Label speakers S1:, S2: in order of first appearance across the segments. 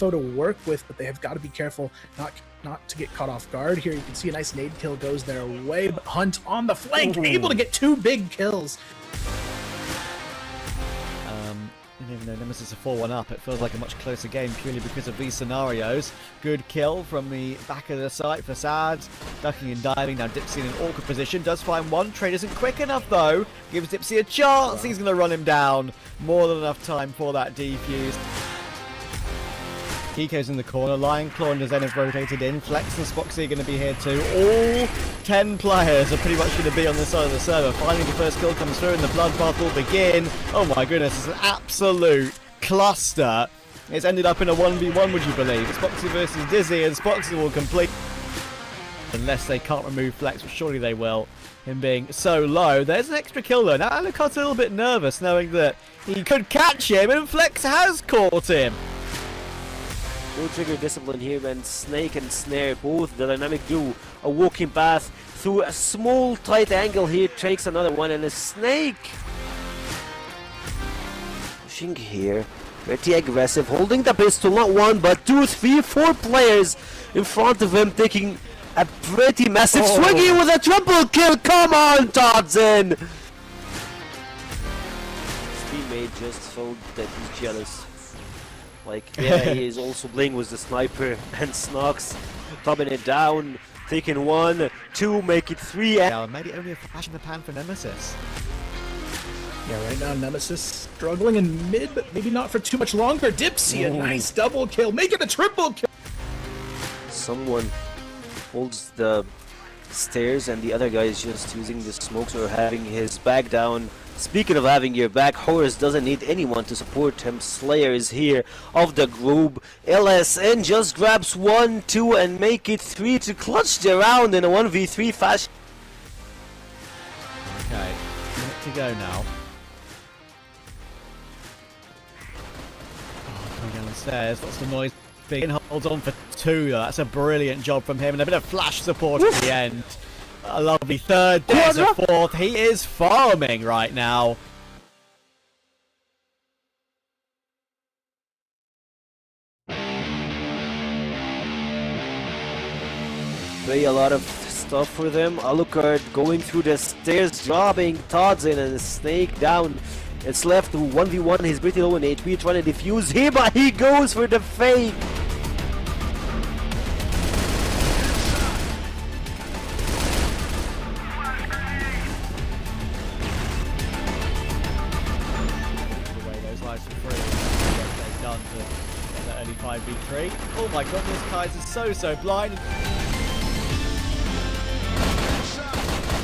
S1: info to work with, but they have got to be careful not to get caught off guard here. You can see a nice nade kill goes their way, but Hunt on the flank, able to get 2 big kills.
S2: Even though Nemesis is 4-1 up, it feels like a much closer game purely because of these scenarios. Good kill from the back of the site for Sad. Ducking and diving. Now Dipsy in an awkward position. Does find one. Trade isn't quick enough though. Gives Dipsy a chance. He's going to run him down. More than enough time for that defuse. Kiko's in the corner. Lion Claw and Zen have rotated in. Flex and Spoxy are going to be here too. All 10 players are pretty much going to be on the side of the server. Finally, the first kill comes through and the bloodbath will begin. Oh my goodness, it's an absolute cluster. It's ended up in a 1v1, would you believe? It's Spoxy versus Dizzy, and Spoxy will complete. Unless they can't remove Flex, but surely they will. Him being so low. There's an extra kill though. Now Alucard's a little bit nervous knowing that he could catch him, and Flex has caught him.
S3: No trigger discipline here, and Snake and Snare, both the dynamic duo, a walking path through a small tight angle here, takes another one, and a Snake pushing here, pretty aggressive, holding the pistol, not 1 but 2, 3, 4 players in front of him, taking a pretty massive swing here with a triple kill. Come on, Todzin! His teammate just thought that he's jealous. Like, yeah, he is also playing with the sniper, and Snox topping it down, taking 1, 2, make it 3.
S2: Yeah, maybe only a flash in the pan for Nemesis.
S1: Yeah, right now Nemesis struggling in mid, but maybe not for too much longer. Dipsy, a nice double kill, making a triple kill.
S3: Someone holds the stairs, and the other guy is just using the smokes or having his back down. Speaking of having your back, Horus doesn't need anyone to support him. Slayer is here of the group. LSN just grabs 1, 2 and make it 3 to clutch the round in a 1v3 fashion.
S2: Okay, minute to go now. Coming down the stairs, lots of noise. Big holds on for 2 though. That's a brilliant job from him, and a bit of flash support at the end. A lovely third, there's a 4th. He is farming right now.
S3: Play a lot of stuff for them. Alucard going through the stairs, dropping Todzin and Snake down. It's left to 1v1. He's pretty low in HP, trying to defuse here, but he goes for the fake.
S2: For free. What they've done to get that early 5v3. Oh my goodness, Kaiser's so blind.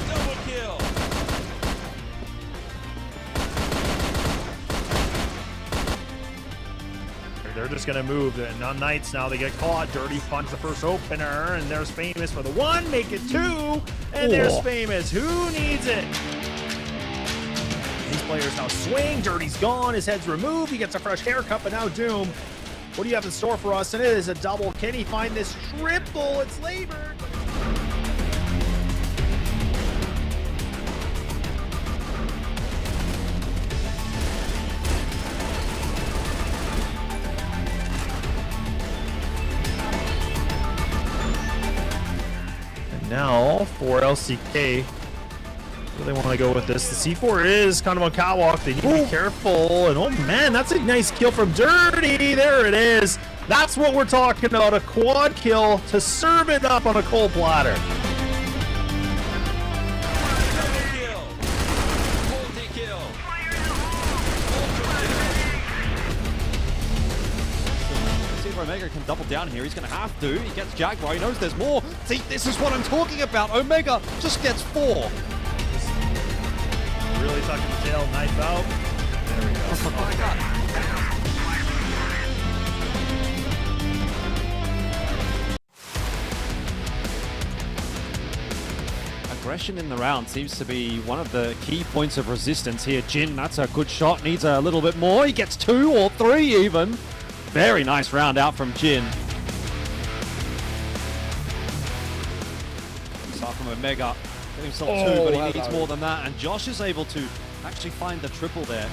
S4: Double kill.
S5: They're just gonna move. The unKnights now, they get caught. Dirty Punch the first opener, and there's Famous for the 1, make it 2, and there's Famous. Who needs it? These players now swing. Dirty's gone. His head's removed. He gets a fresh haircut, but now Doom. What do you have in store for us? And it is a double. Can he find this triple? It's labored. And now for LCK. They want to go with this. The C4 is kind of on catwalk. They need to be careful. And oh man, that's a nice kill from Dirty. There it is. That's what we're talking about. A quad kill to serve it up on a cold platter.
S4: Omega can double down here. He's going to have to. He gets Jaguar. He knows there's more. See, this is what I'm talking about. Omega just gets 4.
S5: Really tucking the tail, knife out. There we go.
S4: Oh my god. Aggression in the round seems to be one of the key points of resistance here. Jin, that's a good shot. Needs a little bit more. He gets 2 or 3 even. Very nice round out from Jin. Start from Omega. Get himself 2, but he needs more than that. And Josh is able to actually find the triple there.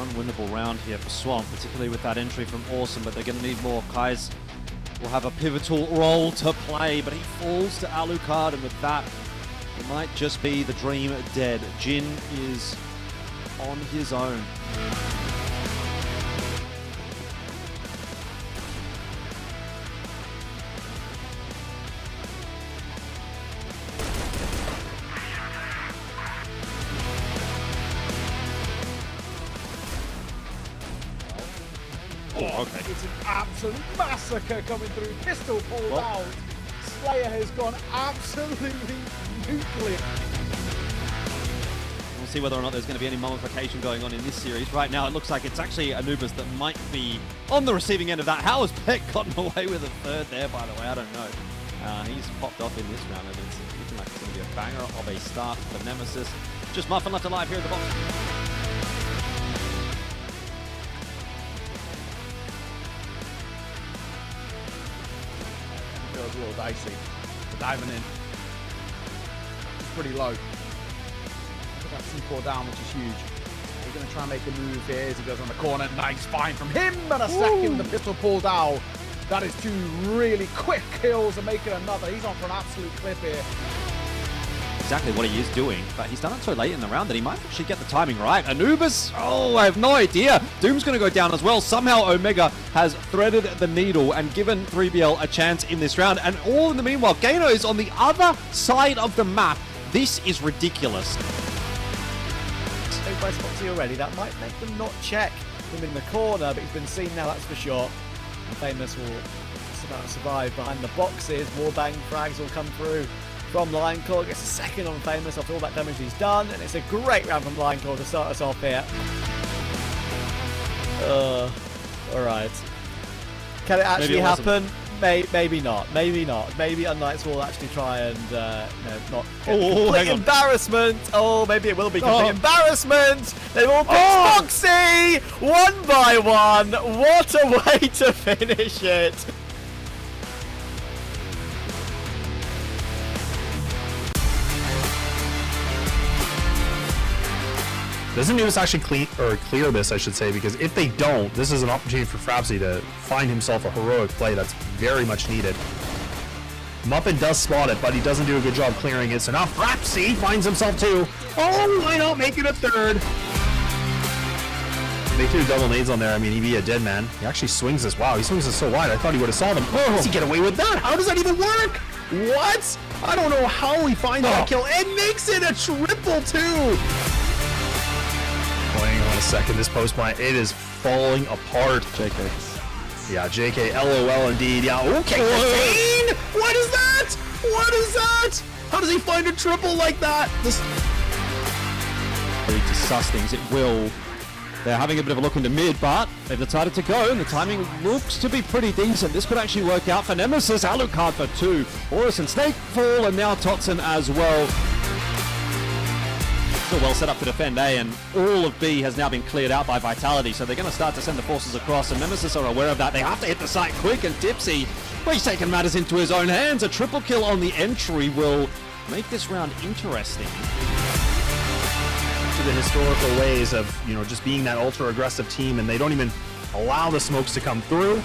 S4: unwinnable round here for Swamp, particularly with that entry from Awesome, but they're going to need more. Kai's will have a pivotal role to play, but he falls to Alucard, and with that, it might just be the dream dead. Jin is on his own. Oh, okay.
S1: It's an absolute massacre coming through. Pistol pulled out. Slayer has gone absolutely nuclear.
S4: We'll see whether or not there's going to be any mummification going on in this series. Right now, it looks like it's actually Anubis that might be on the receiving end of that. How has Peck gotten away with a third there, by the way? I don't know. He's popped off in this round, and it's looking like it's going to be a banger of a start for Nemesis. Just Muffin left alive here at the box.
S1: Feels a little dicey. They're diving in. It's pretty low. Put that C4 down, which is huge. He's going to try and make a move here as he goes on the corner. Nice find from him, and a second. The pistol pulled out. That is two really quick kills and making another. He's on for an absolute clip here.
S4: Exactly what he is doing, but he's done it so late in the round that he might actually get the timing right. Anubis, oh, I have no idea. Doom's going to go down as well. Somehow Omega has threaded the needle and given 3BL a chance in this round. And all in the meanwhile, Gano is on the other side of the map. This is ridiculous.
S2: Saved by Spoxy already. That might make them not check him in the corner, but he's been seen now, that's for sure. And Famous will somehow survive behind the boxes. Warbang frags will come through from Lionclaw. Gets a second on Famous after all that damage he's done, and it's a great round from Lionclaw to start us off here. Alright. Can it actually happen? Maybe not. Maybe not. Maybe unKnights will actually try and not complete embarrassment. Oh, maybe it will be complete embarrassment. They will pick Foxy 1 by 1. What a way to finish it.
S5: Doesn't Anubis actually clear this, I should say, because if they don't, this is an opportunity for Frapsy to find himself a heroic play that's very much needed. Muffin does spot it, but he doesn't do a good job clearing it, so now Frapsy finds himself two. Oh, why not make it a third? They threw double nades on there. I mean, he'd be a dead man. He actually swings this. Wow, he swings this so wide. I thought he would have saw them. Oh, how does he get away with that? How does that even work? What? I don't know how he finds that kill and makes it a triple two. Hang on a second, this post plant, it is falling apart. JK. Yeah, JK, LOL indeed. Yeah, okay, 15! What is that? What is that? How does he find a triple like that? This...
S4: To suss things, it will. They're having a bit of a look into mid, but they've decided to go, and the timing looks to be pretty decent. This could actually work out for Nemesis. Alucard for 2. Horus and Snake fall, and now Totson as well. Still well set up to defend A, and all of B has now been cleared out by Vitality, so they're going to start to send the forces across, and Nemesis are aware of that. They have to hit the site quick, and Tipsy, well, he's taken matters into his own hands. A triple kill on the entry will make this round interesting.
S5: To the historical ways of, just being that ultra-aggressive team, and they don't even allow the smokes to come through.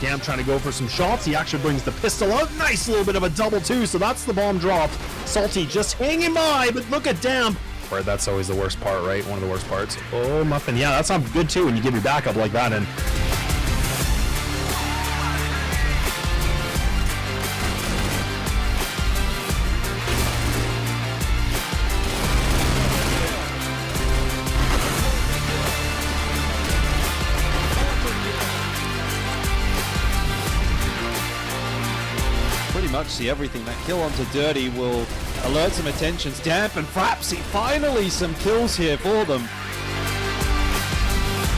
S5: Damp trying to go for some shots. He actually brings the pistol out. Nice little bit of a double two, so that's the bomb dropped. Salty just hanging by, but look at Damp. Right, that's always the worst part, right? One of the worst parts. Oh, Muffin. Yeah, that sounds good too when you give your backup like that. And
S4: much see everything. That kill onto Dirty will alert some attentions. Damp and Frapsy, finally some kills here for them.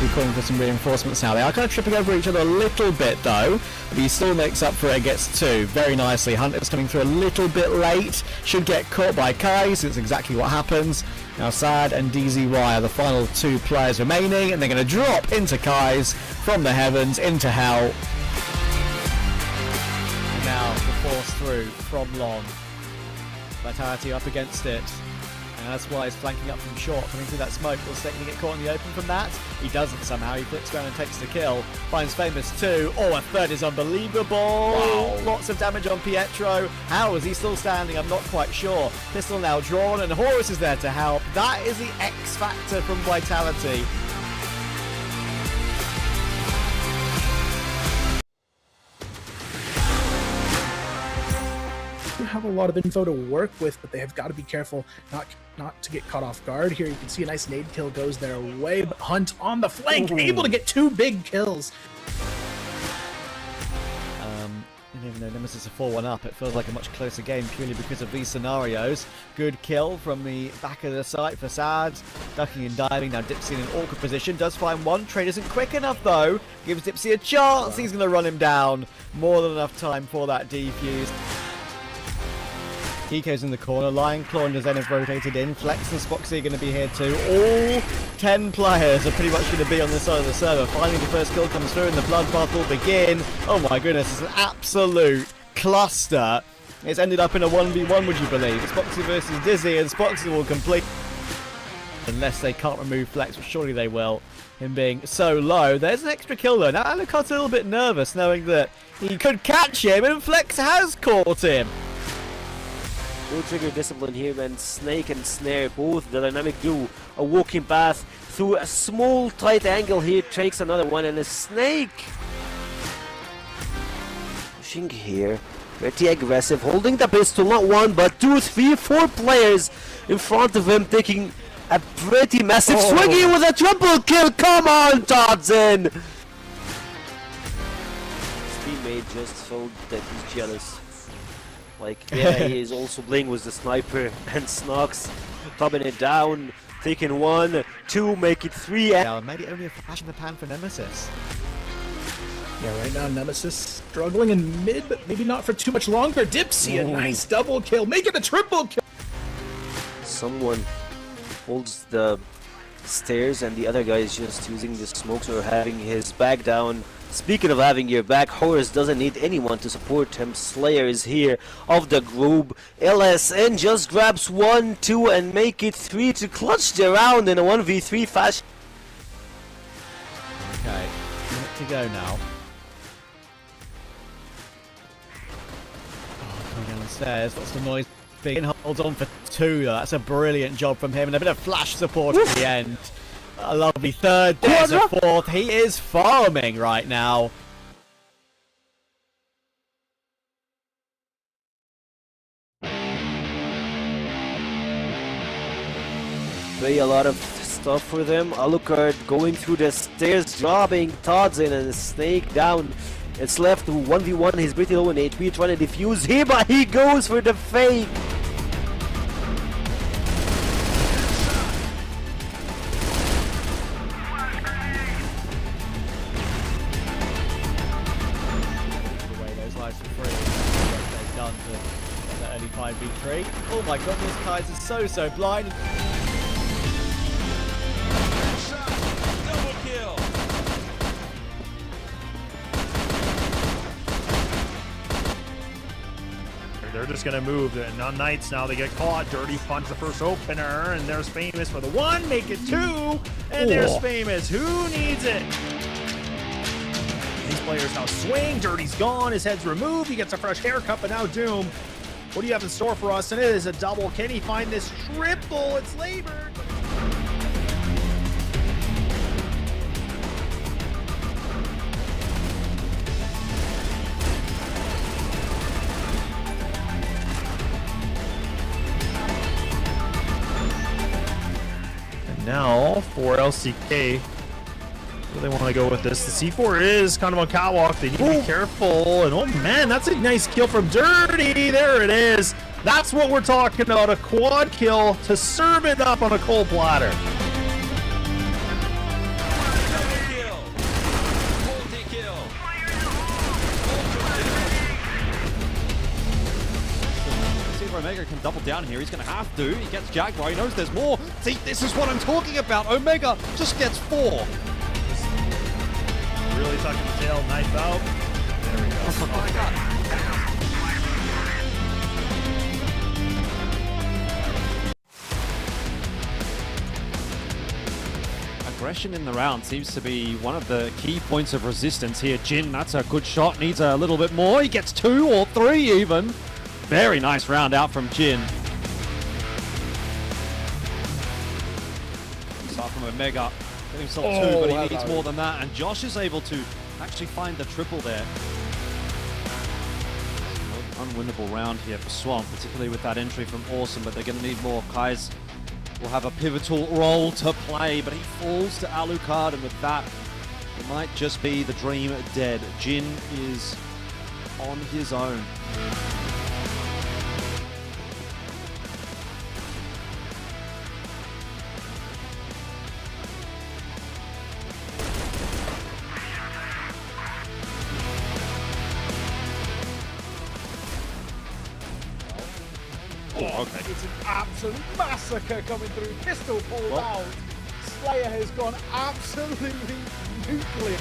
S2: We're calling for some reinforcements now. They are kind of tripping over each other a little bit though, but he still makes up for it and gets 2 very nicely. Hunter's coming through a little bit late, should get caught by Kai, so it's exactly what happens. Now Sad and DZY are the final 2 players remaining, and they're going to drop into Kai's from the heavens into hell. Now the force through from Long. Vitality up against it. And that's why he's flanking up from short, coming through that smoke. Will Snake get caught in the open from that? He doesn't somehow. He flips around and takes the kill. Finds Famous too. Oh, a third is unbelievable. Wow. Lots of damage on Pietro. How is he still standing? I'm not quite sure. Pistol now drawn, and Horus is there to help. That is the X factor from Vitality.
S6: Have a lot of info to work with, but they have got to be careful not to get caught off guard. Here you can see a nice nade kill goes their way, but Hunt on the flank, able to get 2 big kills.
S2: Even though Nemesis are 4-1 up, it feels like a much closer game purely because of these scenarios. Good kill from the back of the site for Sad. Ducking and diving, now Dipsy in an awkward position. Does find one. Trade isn't quick enough though. Gives Dipsy a chance. He's going to run him down. More than enough time for that defuse. Kiko's in the corner, Lion Claw and Zen have rotated in, Flex and Spoxy are going to be here too. All 10 players are pretty much going to be on this side of the server. Finally the first kill comes through and the bloodbath will begin. Oh my goodness, it's an absolute cluster. It's ended up in a 1v1, would you believe? It's Spoxy versus Dizzy, and Spoxy will complete. Unless they can't remove Flex, which surely they will, him being so low. There's an extra kill though. Now Alucard's a little bit nervous knowing that he could catch him, and Flex has caught him.
S3: No trigger discipline here, man. Snake and Snare, both the dynamic duo. A walking path through a small tight angle here, takes another one, and a Snake pushing here. Pretty aggressive, holding the pistol, not 1, but 2, 3, 4 players in front of him, taking a pretty massive swing here with a triple kill. Come on, Todson! His teammate just felt that he's jealous. Like, yeah, he is also playing with the sniper, and Snox topping it down, taking 1, 2, make it 3.
S2: Yeah, maybe only a flash in the pan for Nemesis.
S6: Yeah, right now Nemesis struggling in mid, but maybe not for too much longer. Dipsy, a nice double kill, make it a triple kill.
S3: Someone holds the stairs, and the other guy is just using the smokes or having his back down. Speaking of having your back, Horus doesn't need anyone to support him. Slayer is here of the group. LSN just grabs 1, 2 and make it 3 to clutch the round in a 1v3 fashion.
S2: Okay, minute to go now. Coming down the stairs, lots of noise. Big holds on for 2 though. That's a brilliant job from him, and a bit of flash support at the end. A lovely third, there's a 4th. He is farming right now.
S3: Play a lot of stuff for them. Alucard going through the stairs, dropping Todson and a Snake down. It's left to 1v1. He's pretty low in HP, trying to defuse here, but he goes for the fake.
S2: Done to get that early 5v3. Oh my goodness, Kaiser's so blind.
S7: Double kill.
S5: They're just gonna move. The unKnights now, they get caught. Dirty finds the first opener, and there's Famous for the 1, make it 2, and there's Famous. Who needs it? These players now swing. Dirty's gone. His head's removed. He gets a fresh haircut, but now Doom. What do you have in store for us? And it is a double. Can he find this triple? It's labored. And now for LCK. Where they want to go with this. The C4 is kind of on catwalk. They need to be careful. And oh man, that's a nice kill from Dirty. There it is. That's what we're talking about. A quad kill to serve it up on a cold platter.
S4: Omega can double down here. He's going to have to. He gets Jaguar. He knows there's more. See, this is what I'm talking about. Omega just gets 4.
S5: Really tucking the tail, knife out. There we go.
S4: Oh my god. aggression in the round seems to be one of the key points of resistance here. Jin, that's a good shot, needs a little bit more. He gets 2 or 3 even. Very nice round out from Jin. Start from Omega. Get himself 2, but he needs more than that. And Josh is able to actually find the triple there. Unwinnable round here for Swamp, particularly with that entry from Awesome, but they're going to need more. Kai's will have a pivotal role to play, but he falls to Alucard, and with that, it might just be the dream dead. Jin is on his own. Oh, okay.
S1: It's an absolute massacre coming through. Pistol pulled out. Slayer has gone absolutely nuclear.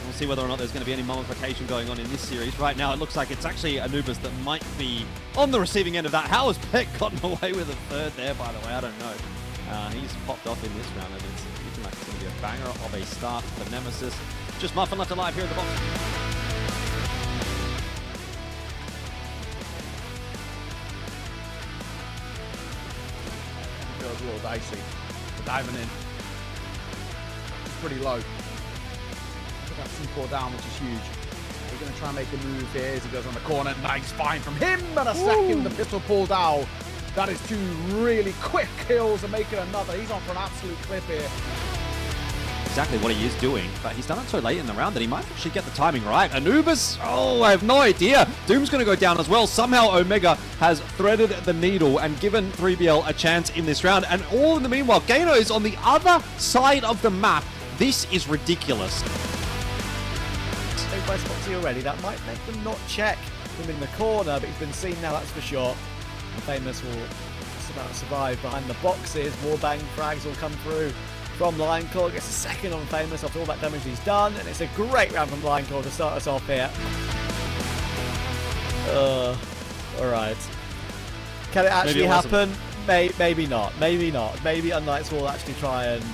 S4: We'll see whether or not there's going to be any mummification going on in this series. Right now, it looks like it's actually Anubis that might be on the receiving end of that. How has Peck gotten away with a third there, by the way? I don't know. He's popped off in this round, and it's looking like it's going to be a banger of a start for Nemesis. Just Muffin left alive here in the box.
S1: Feels a little dicey. But diving in. It's pretty low. Put that C4 down, which is huge. We're going to try and make a move here as he goes on the corner. Nice find from him, and a second. The pistol pulled out. That is 2 really quick kills and making another. He's on for an absolute clip here.
S4: Exactly what he is doing, but he's done it so late in the round that he might actually get the timing right. Anubis, oh, I have no idea. Doom's going to go down as well. Somehow Omega has threaded the needle and given 3BL a chance in this round, and all in the meanwhile, Gaino is on the other side of the map. This is ridiculous.
S2: By Spoxy already, that might make them not check him in the corner, but he's been seen now, that's for sure. And Famous will just about survive behind the boxes. Warbang frags will come through from Lionclaw. Gets a second on Famous after all that damage he's done, and it's a great round from Lionclaw to start us off here. Alright. Can it actually happen? Maybe not. Maybe not. Maybe unKnights will actually try and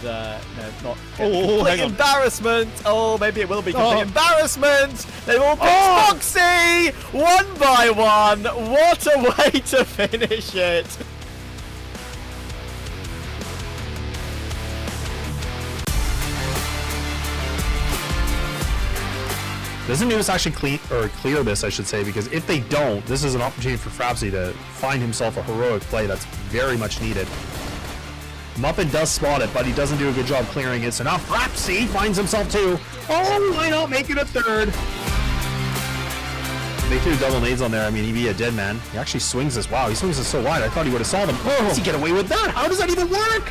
S2: not get complete embarrassment. Oh, maybe it will be complete embarrassment. They will pick Foxy 1 by 1. What a way to finish it.
S5: Doesn't Anubis actually clear this, I should say, because if they don't, this is an opportunity for Frapsy to find himself a heroic play that's very much needed. Muffin does spot it, but he doesn't do a good job clearing it, so now Frapsy finds himself 2. Oh, why not make it a 3rd? They threw double nades on there. I mean, he'd be a dead man. He actually swings this. Wow, he swings this so wide. I thought he would have saw them. Oh, how does he get away with that? How does that even work?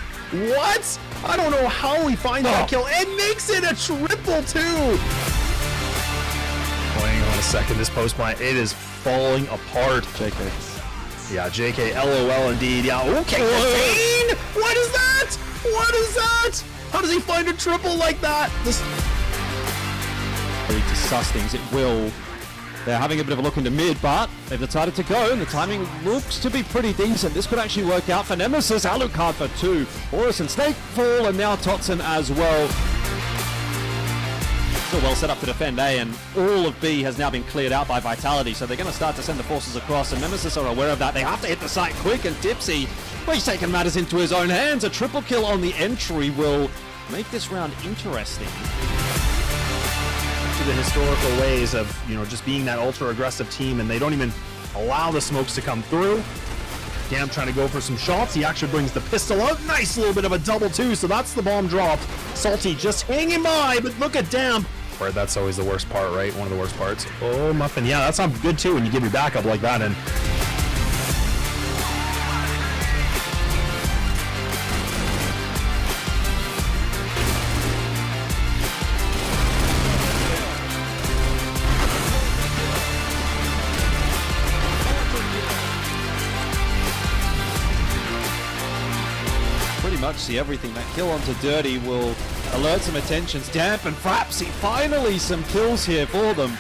S5: What? I don't know how he finds that kill and makes it a triple 2. Hang on a second, this post plant, it is falling apart. JK. Yeah, JK, LOL indeed. Yeah, okay, what is that? What is that? How does he find a triple like that? This
S4: Pretty disgusting. It will. They're having a bit of a look into mid, but they've decided to go, and the timing looks to be pretty decent. This could actually work out for Nemesis. Alucard for 2. Horus and Snake fall, and now Totson as well. Still well set up to defend A, and all of B has now been cleared out by Vitality, so they're going to start to send the forces across, and Nemesis are aware of that. They have to hit the site quick, and Dipsy, well, he's taken matters into his own hands. A triple kill on the entry will make this round interesting.
S5: To the historical ways of, just being that ultra-aggressive team, and they don't even allow the smokes to come through. Damp trying to go for some shots. He actually brings the pistol out. Nice little bit of a double 2, so that's the bomb dropped. Salty just hanging by, but look at Damp. That's always the worst part, right? One of the worst parts. Oh, Muffin. Yeah, that sounds good too when you give your backup like that. And
S4: pretty much see everything. That kill onto Dirty will alert some attentions. Damp and Frapsy, finally some kills here for them.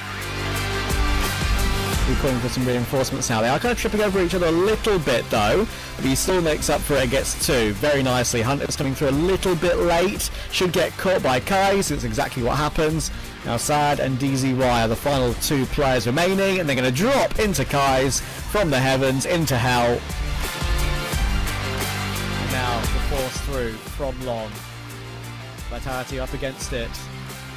S2: be calling for some reinforcements now. They are kind of tripping over each other a little bit though, but he still makes up for it and gets two very nicely. Hunter's coming through a little bit late, should get caught by Kai, so it's exactly what happens. Now Sad and DZY are the final two players remaining, and they're going to drop into Kai's from the heavens into hell. And now the force through from long. Vitality up against it.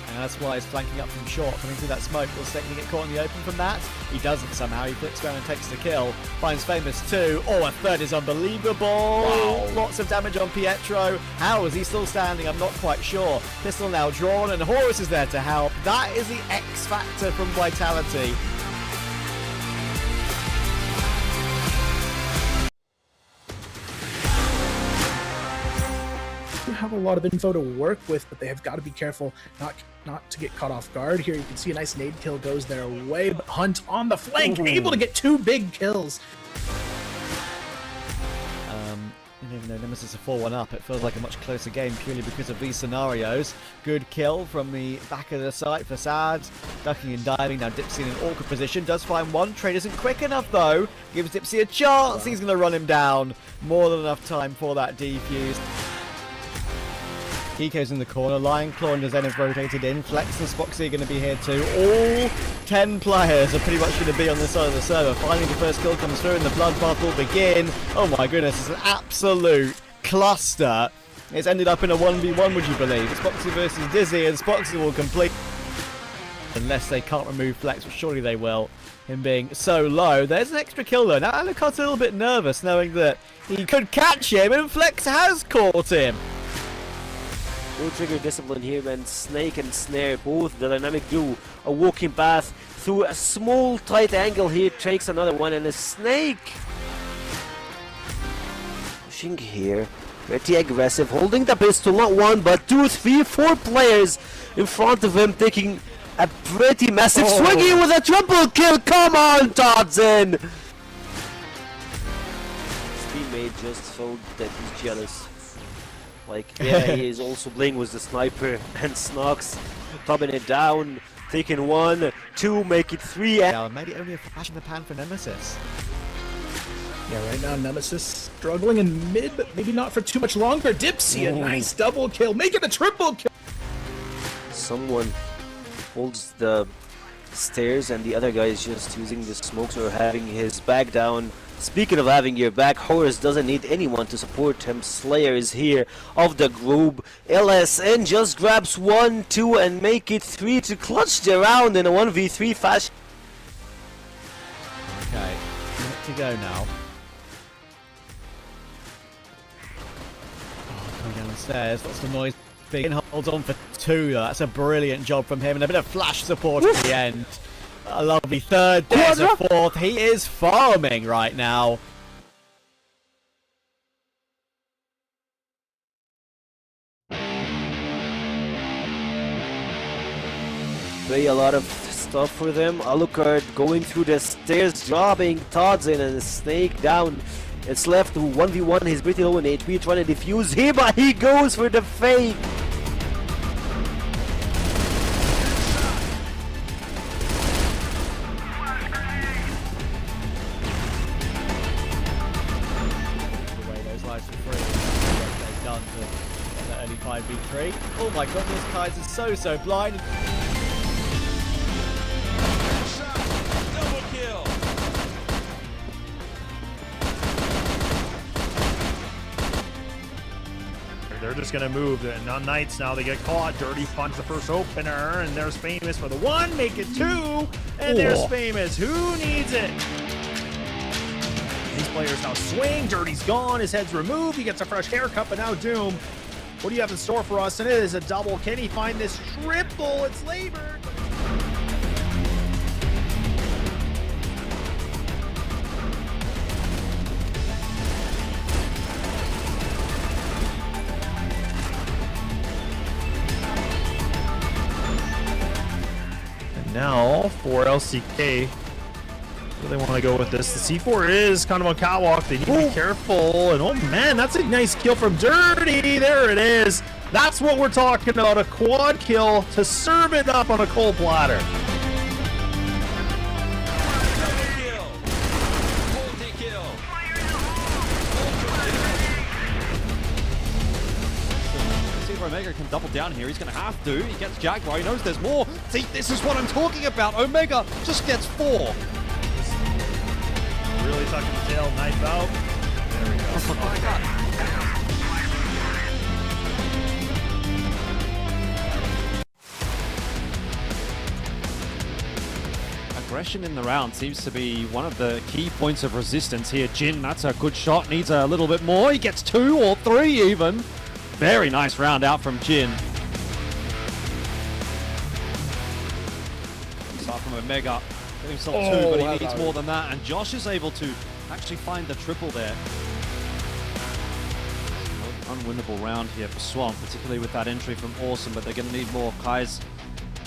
S2: And that's why he's flanking up from short, coming through that smoke. Will Snake get caught in the open from that? He doesn't somehow. He flips around and takes the kill. Finds Famous 2. Oh, a third is unbelievable. Wow. Lots of damage on Pietro. How is he still standing? I'm not quite sure. Pistol now drawn, and Horus is there to help. That is the X factor from Vitality.
S6: Have a lot of info to work with, but they have got to be careful not to get caught off guard. Here you can see a nice nade kill goes their way, but Hunt on the flank, able to get two big kills.
S2: Even though Nemesis are 4-1 up, it feels like a much closer game purely because of these scenarios. Good kill from the back of the site for Sad. Ducking and diving. Now Dipsy in an awkward position. Does find one. Trade isn't quick enough though. Gives Dipsy a chance. He's going to run him down. More than enough time for that defuse. Kiko's in the corner, Lion Claw and Zen have rotated in, Flex and Spoxy are going to be here too. All 10 players are pretty much going to be on this side of the server. Finally the first kill comes through and the bloodbath will begin. Oh my goodness, it's an absolute cluster. It's ended up in a 1v1, would you believe? It's Spoxy versus Dizzy, and Spoxy will complete. Unless they can't remove Flex, which surely they will. Him being so low. There's an extra kill though. Now Alucard's a little bit nervous knowing that he could catch him, and Flex has caught him.
S3: No trigger discipline here, and Snake and Snare, both the dynamic duo, a walking path through a small tight angle here, takes another one, and a Snake pushing here, pretty aggressive, holding the pistol, not one, but 2, 3, 4 players in front of him, taking a pretty massive swing here with a triple kill. Come on, Todzin! His teammate just thought that he's jealous. Like, yeah, he is also playing with the sniper, and Snox topping it down, taking 1, 2, make it 3.
S2: Maybe only a flash in the pan for Nemesis.
S6: Yeah, right now Nemesis struggling in mid, but maybe not for too much longer. Dipsy, a nice double kill, make it a triple kill.
S3: Someone holds the stairs, and the other guy is just using the smokes or having his back down. Speaking of having your back, Horus doesn't need anyone to support him. Slayer is here of the group. LSN just grabs 1, 2 and make it 3 to clutch the round in a 1v3 fashion.
S2: Okay, to go now. Coming down the stairs, lots of noise. Big holds on for 2. That's a brilliant job from him, and a bit of flash support at the end. A lovely third, there's a fourth. He is farming right now.
S3: Play a lot of stuff for them. Alucard going through the stairs, dropping Todzin and a Snake down. It's left to 1v1. He's pretty low in HP, trying to defuse here, but he goes for the fake.
S2: Done to the early 5v3. Oh my goodness, Kai's is so blind.
S7: Double kill.
S5: They're just gonna move. The unKnights now, they get caught. Dirty punch the first opener, and there's Famous for the 1, make it 2, and there's Famous. Who needs it? These players now swing. Dirty's gone. His head's removed. He gets a fresh haircut, but now Doom. What do you have in store for us? And it is a double. Can he find this triple? It's labored. And now for LCK. Where they want to go with this. The C4 is kind of on catwalk. They need to be careful. And oh man, that's a nice kill from Dirty. There it is. That's what we're talking about. A quad kill to serve it up on a cold platter.
S4: Omega can double down here. He's going to have to. He gets Jaguar. He knows there's more. See, this is what I'm talking about. Omega just gets 4.
S5: Really tucking the tail, knife out. There we go.
S4: Oh my God. Aggression in the round seems to be one of the key points of resistance here. Jin, that's a good shot. Needs a little bit more. He gets 2 or 3 even. Very nice round out from Jin. Start from Omega. Get himself 2, but he needs more than that. And Josh is able to actually find the triple there. Unwinnable round here for Swamp, particularly with that entry from Awesome, but they're going to need more. Kai's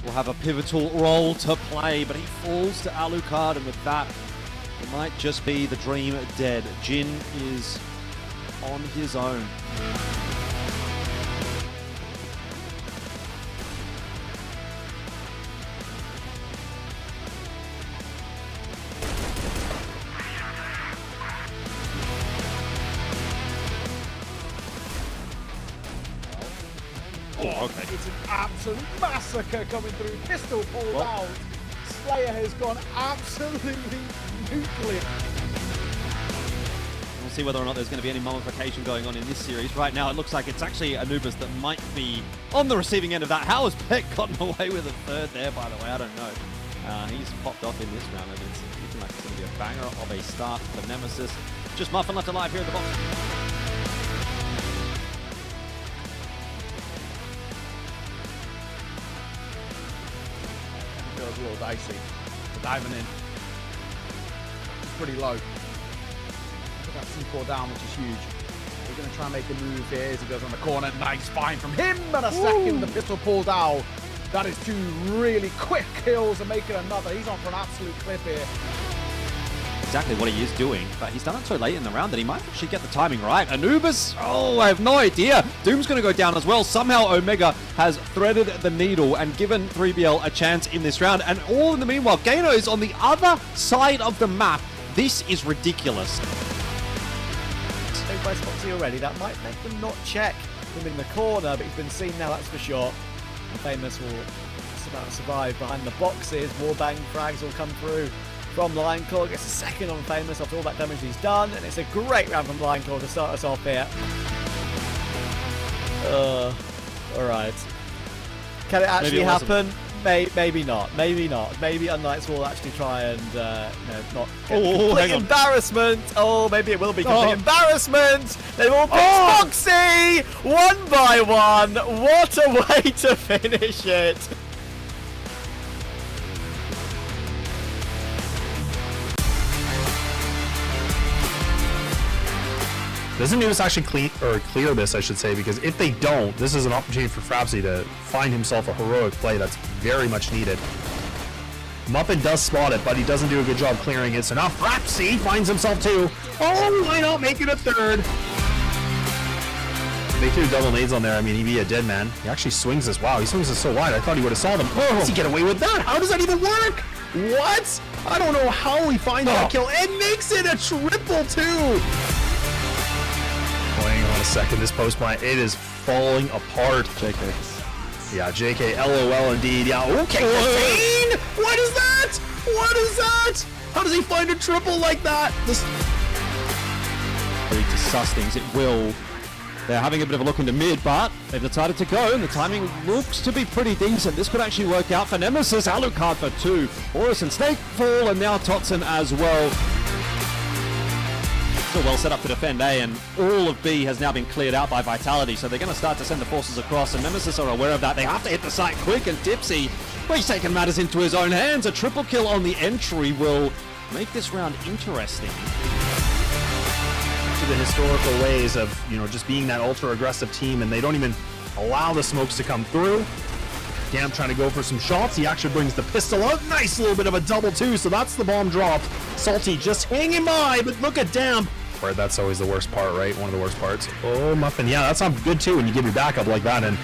S4: will have a pivotal role to play, but he falls to Alucard, and with that, it might just be the dream dead. Jin is on his own. Oh, okay.
S1: It's an absolute massacre coming through. Pistol pulled out. Slayer has gone absolutely nuclear.
S4: We'll see whether or not there's going to be any mummification going on in this series. Right now, it looks like it's actually Anubis that might be on the receiving end of that. How has Peck gotten away with a third there, by the way? I don't know. He's popped off in this round, and it's looking like it's going to be a banger of a start for Nemesis. Just Muffin left alive here in the box.
S1: Feels a little dicey. We're diving in. It's pretty low. Put that C4 down, which is huge. We're going to try and make a move here as he goes on the corner. Nice find from him, and a second. The pistol pulled out. That is 2 really quick kills and making another. He's on for an absolute clip here.
S4: Exactly what he is doing, but he's done it so late in the round that he might actually get the timing right. Anubis, oh, I have no idea. Doom's going to go down as well. Somehow Omega has threaded the needle and given 3BL a chance in this round, and all in the meanwhile, Gaino is on the other side of the map. This is ridiculous.
S2: Stayed by Spoxy already. That might make them not check him in the corner, but he's been seen now, that's for sure. And Famous will just about survive behind the boxes. Warbang frags will come through from Lionclaw. Gets a second on Famous after all that damage he's done, and it's a great round from Lionclaw to start us off here. Alright. Can it actually happen? Maybe not. Maybe not. Maybe unKnights will actually try and not get complete embarrassment. Oh, maybe it will be complete embarrassment. They've all picked Spoxy! 1 by 1. What a way to finish it.
S5: Doesn't Anubis actually clear this, I should say, because if they don't, this is an opportunity for Frapsy to find himself a heroic play that's very much needed. Muffin does spot it, but he doesn't do a good job clearing it, so now Frapsy finds himself 2. Oh, why not make it a 3rd? They threw double nades on there. I mean, he'd be a dead man. He actually swings this. Wow, he swings this so wide. I thought he would have saw them. Oh, how does he get away with that? How does that even work? What? I don't know how he finds that kill and makes it a triple 2. Hang on a second, this post plant, it is falling apart. JK. Yeah, JK, LOL indeed. Yeah, okay, Kane! What is that? What is that? How does he find a triple like that? This...
S4: To suss things, it will. They're having a bit of a look into mid, but they've decided to go, and the timing looks to be pretty decent. This could actually work out for Nemesis. Alucard for 2. Horus and Snake fall, and now Totson as well. Still well set up to defend A, and all of B has now been cleared out by Vitality, so they're going to start to send the forces across, and Nemesis are aware of that. They have to hit the site quick, and Dipsy, well, he's taken matters into his own hands. A triple kill on the entry will make this round interesting.
S5: To the historical ways of, just being that ultra aggressive team, and they don't even allow the smokes to come through. Damn, trying to go for some shots. He actually brings the pistol out. Nice little bit of a double 2, so that's the bomb drop. Salty just hanging by, but look at Damn. Right, that's always the worst part, right? One of the worst parts. Oh, Muffin. Yeah, that's not good too when you give your backup like that. And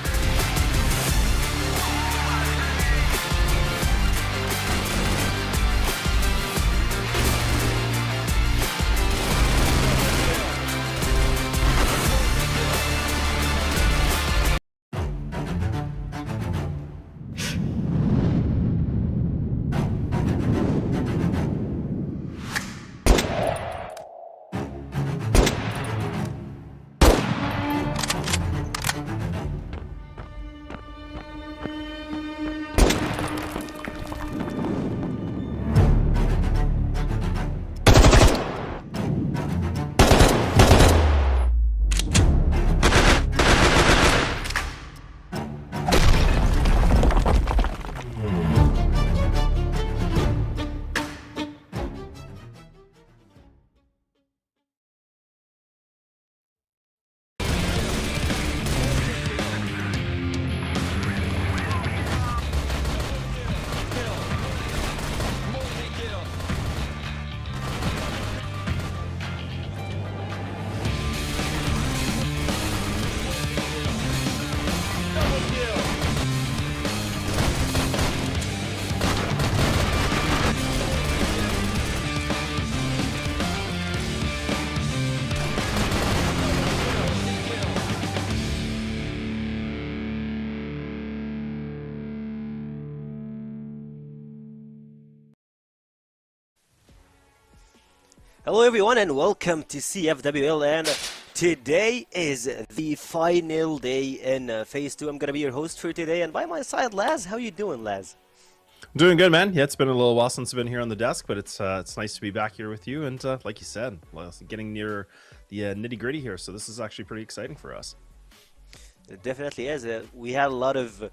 S3: Hello everyone and welcome to CFWL, and today is the final day in Phase 2. I'm gonna be your host for today, and by my side, Laz. How you doing, Laz?
S5: Doing good, man. Yeah, it's been a little while since I've been here on the desk, but it's nice to be back here with you. And like you said, getting near the nitty gritty here, so this is actually pretty exciting for us.
S3: It definitely is. We had a lot of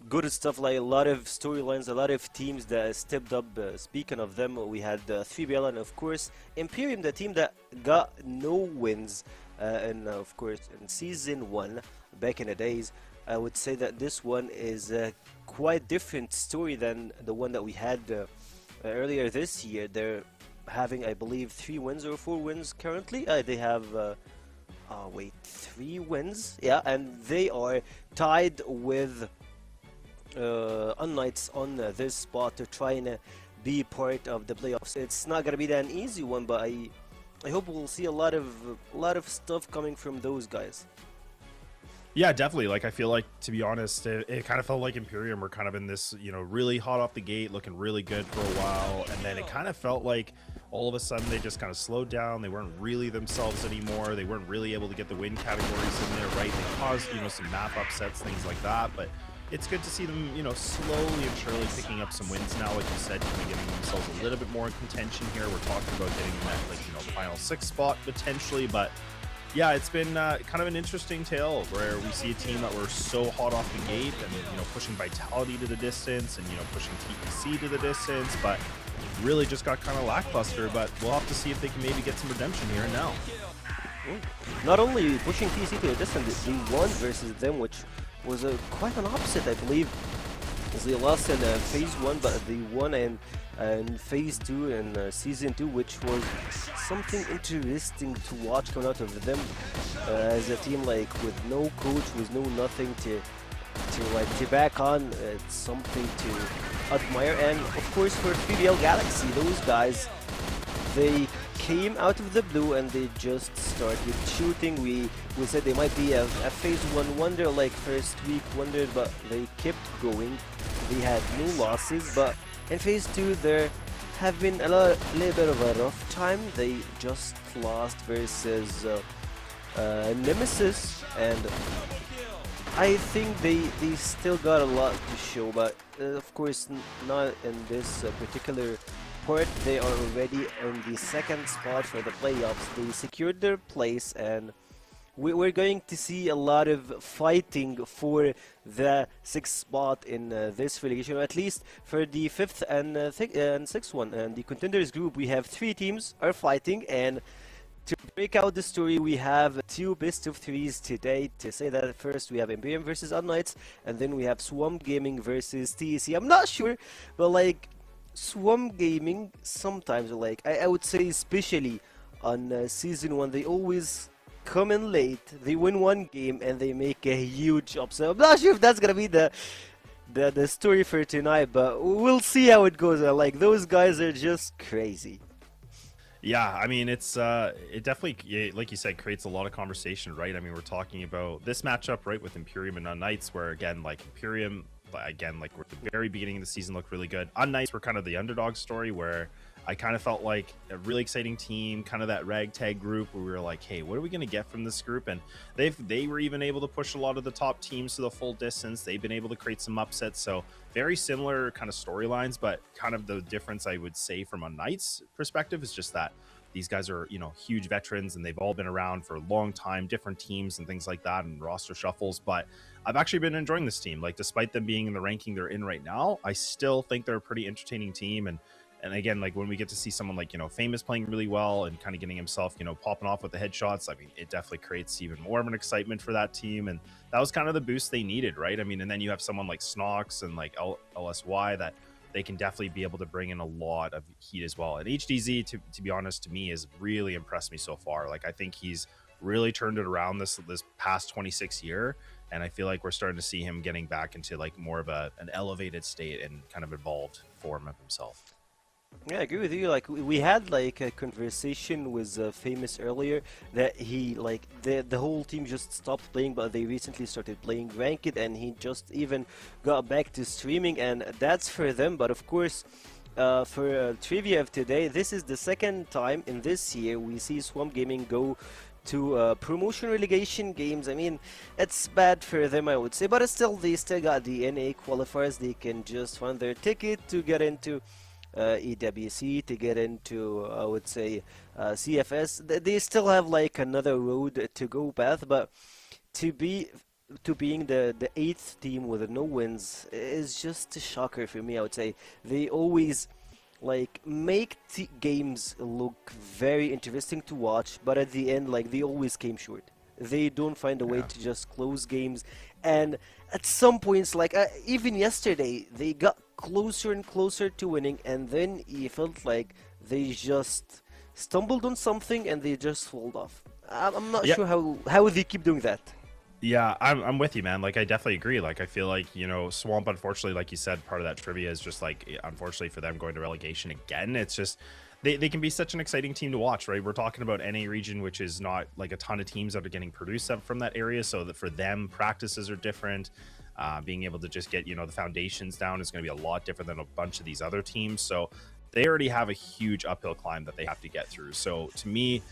S3: good stuff, like a lot of storylines, a lot of teams that stepped up. Speaking of them, we had 3BL and of course IMPERIUM, the team that got no wins, and of course in Season 1 back in the days. I would say that this one is a quite different story than the one that we had earlier this year. They're having, I believe, 3 wins or 4 wins currently. They have 3 wins, yeah, and they are tied with unKnights on this spot to try and be part of the playoffs. It's not gonna be an easy one, but I hope we'll see a lot of stuff coming from those guys.
S5: Yeah, definitely. Like, I feel like, to be honest, it kind of felt like IMPERIUM were kind of in this, really hot off the gate, looking really good for a while, and then it kind of felt like all of a sudden they just kind of slowed down. They weren't really themselves anymore. They weren't really able to get the win categories in there, right? They caused, some map upsets, things like that, but it's good to see them, slowly and surely picking up some wins now, like you said, kind of getting themselves a little bit more in contention here. We're talking about getting that, final 6 spot potentially, but yeah, it's been kind of an interesting tale where we see a team that were so hot off the gate and, pushing Vitality to the distance and, pushing TPC to the distance, but really just got kind of lackluster. But we'll have to see if they can maybe get some redemption here and now.
S3: Not only pushing TPC to the distance, they won versus them, which was quite an opposite, I believe. They lost in Phase 1, but they won in Phase 2 and Season 2, which was something interesting to watch coming out of them as a team, with no coach, with no nothing to back on. It's something to admire. And of course for 3BL Galaxy, those guys, they came out of the blue and they just started shooting. We said they might be a Phase 1 wonder, like first week wonder, but they kept going. They had no losses, but in Phase 2 there have been a little bit of a rough time. They just lost versus Nemesis, and I think they still got a lot to show, but of course not in this particular part. They are already in the 2nd spot for the playoffs. They secured their place, and we're going to see a lot of fighting for the 6th spot in this relegation, or at least for the 5th and 6th one. And the contenders group, we have 3 teams are fighting, and to break out the story, we have 2 best of 3s today. To say that, first we have IMPERIUM versus unKnights, and then we have Swamp Gaming versus TEC. I'm not sure, but Swamp Gaming sometimes, I would say especially on Season 1, they always come in late, they win 1 game, and they make a huge upset. I'm not sure if that's gonna be the story for tonight, but we'll see how it goes. Those guys are just crazy.
S5: Yeah, I mean, it definitely, like you said, creates a lot of conversation, right? I mean, we're talking about this matchup, right, with IMPERIUM and unKnights, where again, IMPERIUM, again, we're at the very beginning of the season, looked really good. unKnights were kind of the underdog story, where I kind of felt like a really exciting team, kind of that ragtag group where we were like, hey, what are we going to get from this group? And they were even able to push a lot of the top teams to the full distance. They've been able to create some upsets. So very similar kind of storylines, but kind of the difference I would say from unKnights perspective is just that these guys are, huge veterans and they've all been around for a long time, different teams and things like that, and roster shuffles. But I've actually been enjoying this team. Despite them being in the ranking they're in right now, I still think they're a pretty entertaining team. And again, when we get to see someone Famous playing really well and kind of getting himself, popping off with the headshots, I mean, it definitely creates even more of an excitement for that team. And that was kind of the boost they needed, right? I mean, and then you have someone like Snox and LSY that they can definitely be able to bring in a lot of heat as well. And HDZ, to be honest, to me, has really impressed me so far. I think he's really turned it around this past 26 year. And I feel like we're starting to see him getting back into more of an elevated state and kind of evolved form of himself.
S3: Yeah, I agree with you. We had a conversation with Famous earlier that he the whole team just stopped playing, but they recently started playing ranked, and he just even got back to streaming, and that's for them. But of course, for trivia of today, this is the second time in this year we see Swamp Gaming go to promotion relegation games. I mean, it's bad for them, I would say, but still, they still got the NA qualifiers. They can just run their ticket to get into EWC, to get into, I would say, CFS. They still have like another road to go path, but to being the 8th team with no wins is just a shocker for me, I would say. They always like make games look very interesting to watch, but at the end, like, they always came short. They don't find a way to just close games, and at some points, like even yesterday, they got closer and closer to winning, and then you felt like they just stumbled on something and they just fall off. I'm not sure how they keep doing that.
S5: Yeah, I'm with you, man. Like, I definitely agree. Like, I feel like, you know, Swamp, unfortunately, like you said, part of that trivia is just like, unfortunately for them going to relegation again, it's just, they can be such an exciting team to watch, right? We're talking about NA region, which is not like a ton of teams that are getting produced from that area. So that for them, practices are different. Being able to just get, you know, the foundations down is going to be a lot different than a bunch of these other teams. So they already have a huge uphill climb that they have to get through. So to me,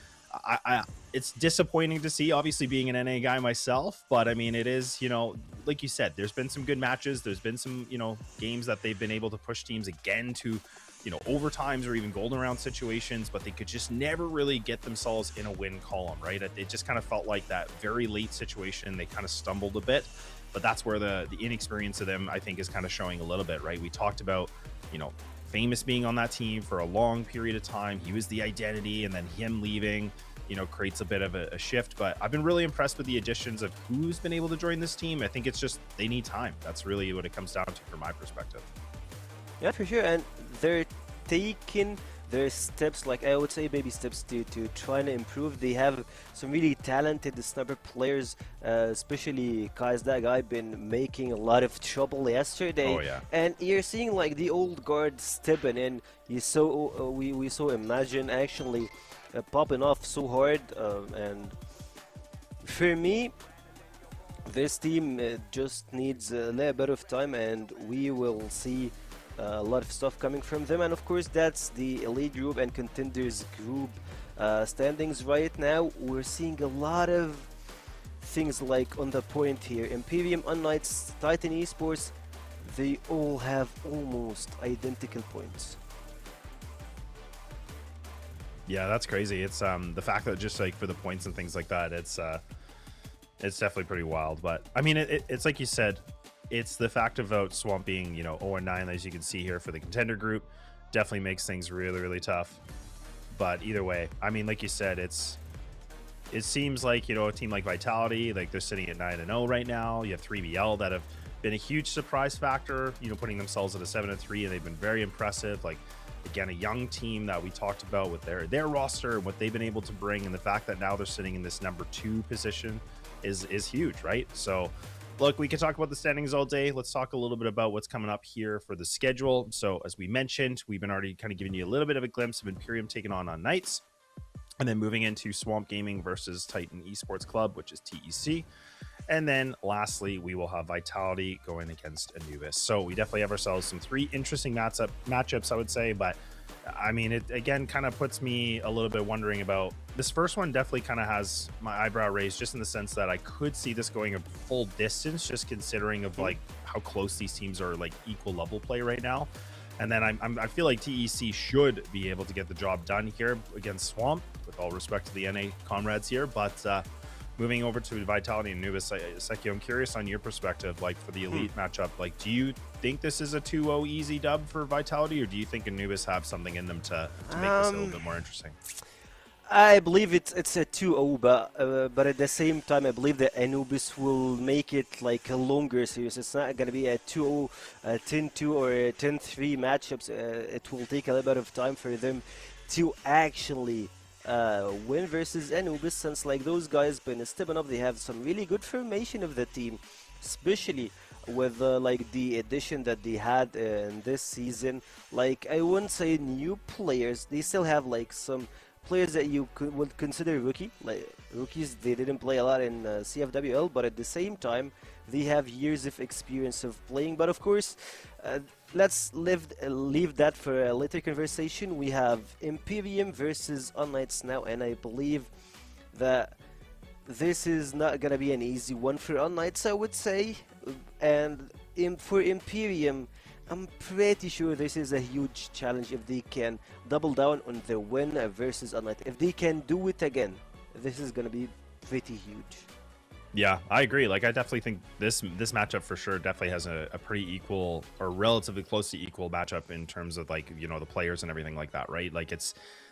S5: it's disappointing to see, obviously being an NA guy myself, but I mean, it is, you know, like you said, there's been some good matches. There's been some, you know, games that they've been able to push teams again to, you know, overtimes or even golden round situations, but they could just never really get themselves in a win column, right? It just kind of felt like that very late situation. They kind of stumbled a bit, but that's where the inexperience of them, I think, is kind of showing a little bit, right? We talked about, you know, Famous being on that team for a long period of time. He was the identity, and then him leaving, you know, creates a bit of a shift. But I've been really impressed with the additions of who's been able to join this team. I think it's just they need time. That's really what it comes down to from my perspective.
S3: Yeah, for sure. And they're taking their steps, like I would say baby steps, to try to improve. They have some really talented sniper players, especially Kai's that guy been making a lot of trouble yesterday.
S5: Oh, yeah.
S3: And you're seeing like the old guard stepping in. You saw we saw Imagine actually popping off so hard, and for me, this team just needs a little bit of time, and we will see a lot of stuff coming from them. And of course, that's the elite group and contenders group standings right now. We're seeing a lot of things like on the point here. IMPERIUM, unKnights, Titan Esports, they all have almost identical points.
S5: Yeah, that's crazy. It's the fact that just like for the points and things like that, it's definitely pretty wild. But I mean, it's like you said, it's the fact about Swamp being, you know, 0-9, as you can see here for the contender group, definitely makes things really, really tough. But either way, I mean, like you said, it seems like, you know, a team like Vitality, like they're sitting at 9-0 right now. You have 3BL that have been a huge surprise factor, you know, putting themselves at a 7-3, and they've been very impressive. Like, again, a young team that we talked about with their roster and what they've been able to bring, and the fact that now they're sitting in this number 2 position is huge, right? So look, we can talk about the standings all day. Let's talk a little bit about what's coming up here for the schedule. So as we mentioned, we've been already kind of giving you a little bit of a glimpse of IMPERIUM taking on unKnights, and then moving into Swamp Gaming versus Titan Esports Club, which is TEC. And then lastly, we will have Vitality going against Anubis. So we definitely have ourselves some 3 interesting matchups, I would say. But I mean, it again kind of puts me a little bit wondering about this first one. Definitely kind of has my eyebrow raised, just in the sense that I could see this going a full distance, just considering of like how close these teams are, like equal level play right now. And then I feel like TEC should be able to get the job done here against Swamp, with all respect to the NA comrades here. But moving over to Vitality and Anubis, Seki, I'm curious on your perspective, like for the elite matchup, like do you think this is a 2-0 easy dub for Vitality, or do you think Anubis have something in them to make this a little bit more interesting?
S3: I believe it's a 2-0, but at the same time, I believe that Anubis will make it like a longer series. It's not going to be a 2-0, a 10-2, or a 10-3 matchups. It will take a little bit of time for them to actually win versus Anubis, since like those guys been stepping up. They have some really good formation of the team, especially with like the addition that they had in this season. Like, I wouldn't say new players, they still have like some players that you would consider rookies. They didn't play a lot in CFWL, but at the same time, they have years of experience of playing. But of course, let's leave that for a later conversation. We have IMPERIUM versus unKnights now, and I believe that this is not gonna be an easy one for unKnights, I would say. And for IMPERIUM, I'm pretty sure this is a huge challenge if they can double down on their win versus unKnights. If they can do it again, this is gonna be pretty huge.
S5: Yeah, I agree. Like, I definitely think this matchup for sure definitely has a pretty equal or relatively close to equal matchup in terms of, like, you know, the players and everything like that, right? Like,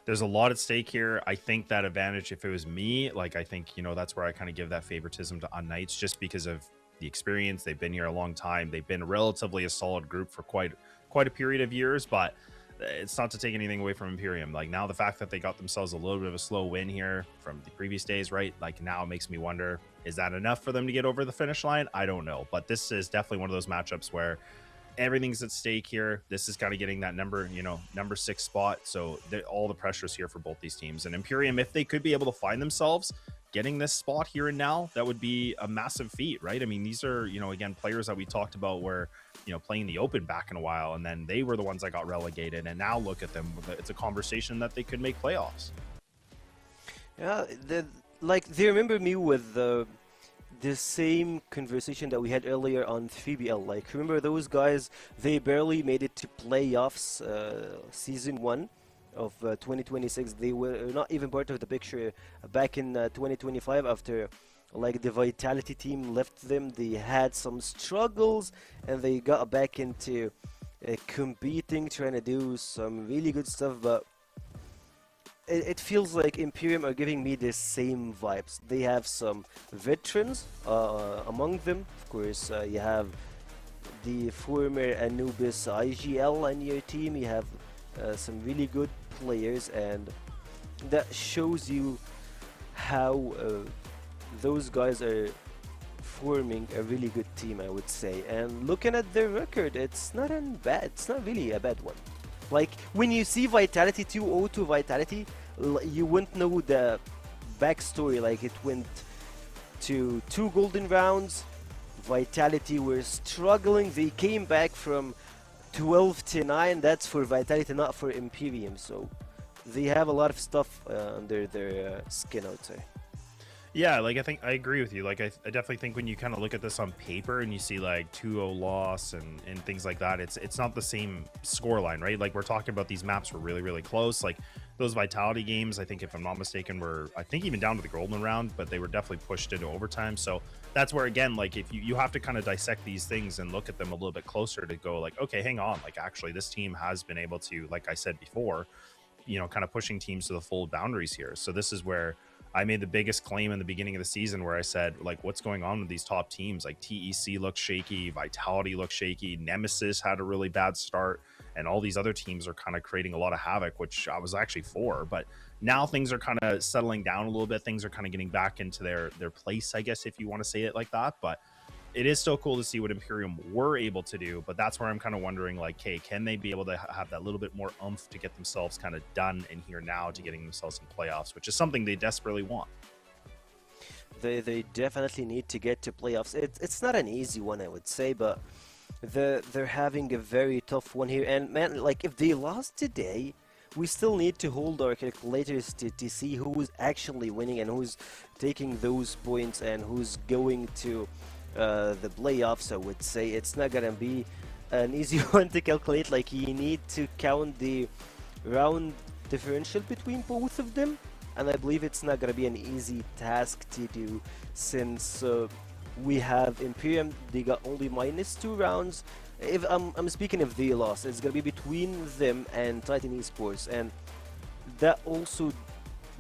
S5: there's a lot at stake here. I think that advantage, if it was me, like, I think, you know, that's where I kind of give that favoritism to unKnights just because of the experience. They've been here a long time. They've been relatively a solid group for quite a period of years, but it's not to take anything away from IMPERIUM. Like, now the fact that they got themselves a little bit of a slow win here from the previous days, right? Like, now it makes me wonder, is that enough for them to get over the finish line? I don't know, but this is definitely one of those matchups where everything's at stake here. This is kind of getting that number 6 spot. So all the pressure's here for both these teams. And IMPERIUM, if they could be able to find themselves getting this spot here and now, that would be a massive feat, right? I mean, these are, you know, again, players that we talked about were, you know, playing the Open back in a while, and then they were the ones that got relegated, and now look at them. It's a conversation that they could make playoffs.
S3: Yeah, they remember me with the same conversation that we had earlier on 3BL. Like, remember those guys? They barely made it to playoffs season 1 of 2026. They were not even part of the picture back in 2025 after, like, the Vitality team left them. They had some struggles and they got back into competing, trying to do some really good stuff, but it feels like IMPERIUM are giving me the same vibes. They have some veterans among them. Of course, you have the former Anubis IGL on your team. You have some really good players, and that shows you how those guys are forming a really good team, I would say. And looking at their record, it's not really a bad one. Like, when you see Vitality 2-0 to Vitality, you wouldn't know the backstory. Like, it went to 2 golden rounds. Vitality were struggling. They came back from 12 to 9. That's for Vitality, not for IMPERIUM. So they have a lot of stuff under their skin, I would say.
S5: Yeah, like, I think I agree with you. Like, I definitely think when you kind of look at this on paper and you see like 2-0 loss and things like that, it's not the same scoreline, right? Like, we're talking about these maps were really, really close. Like, those Vitality games, I think, if I'm not mistaken, were, I think, even down to the golden round, but they were definitely pushed into overtime. So that's where, again, like, if you have to kind of dissect these things and look at them a little bit closer to go like, okay, hang on, like, actually this team has been able to, like I said before, you know, kind of pushing teams to the full boundaries here. So this is where I made the biggest claim in the beginning of the season where I said, like, what's going on with these top teams? Like, TEC looks shaky, Vitality looks shaky, Nemesis had a really bad start, and all these other teams are kind of creating a lot of havoc, which I was actually for. But now things are kind of settling down a little bit. Things are kind of getting back into their place, I guess, if you want to say it like that. But it is still cool to see what IMPERIUM were able to do, but that's where I'm kind of wondering, like, hey, can they be able to have that little bit more oomph to get themselves kind of done in here now to getting themselves in playoffs, which is something they desperately want.
S3: They definitely need to get to playoffs. It's not an easy one, I would say, but they're having a very tough one here. And man, like, if they lost today, we still need to hold our calculators to see who's actually winning and who's taking those points and who's going to the playoffs. I would say it's not gonna be an easy one to calculate. Like, you need to count the round differential between both of them, and I believe it's not gonna be an easy task to do, since we have IMPERIUM. They got only -2 rounds. If I'm speaking if they lost, it's gonna be between them and Titan Esports, and that also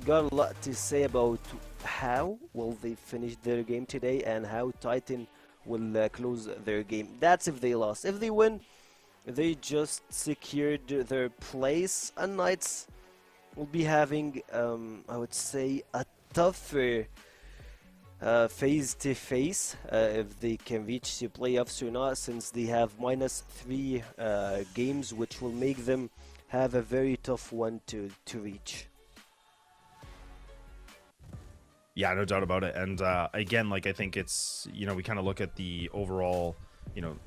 S3: got a lot to say about how will they finish their game today and how Titan will close their game. That's if they lost. If they win, they just secured their place. unKnights will be having, I would say, a tougher face-to-face if they can reach the playoffs or not, since they have -3 games, which will make them have a very tough one to reach.
S5: Yeah, no doubt about it. And again, like I think it's, we kind of look at the overall,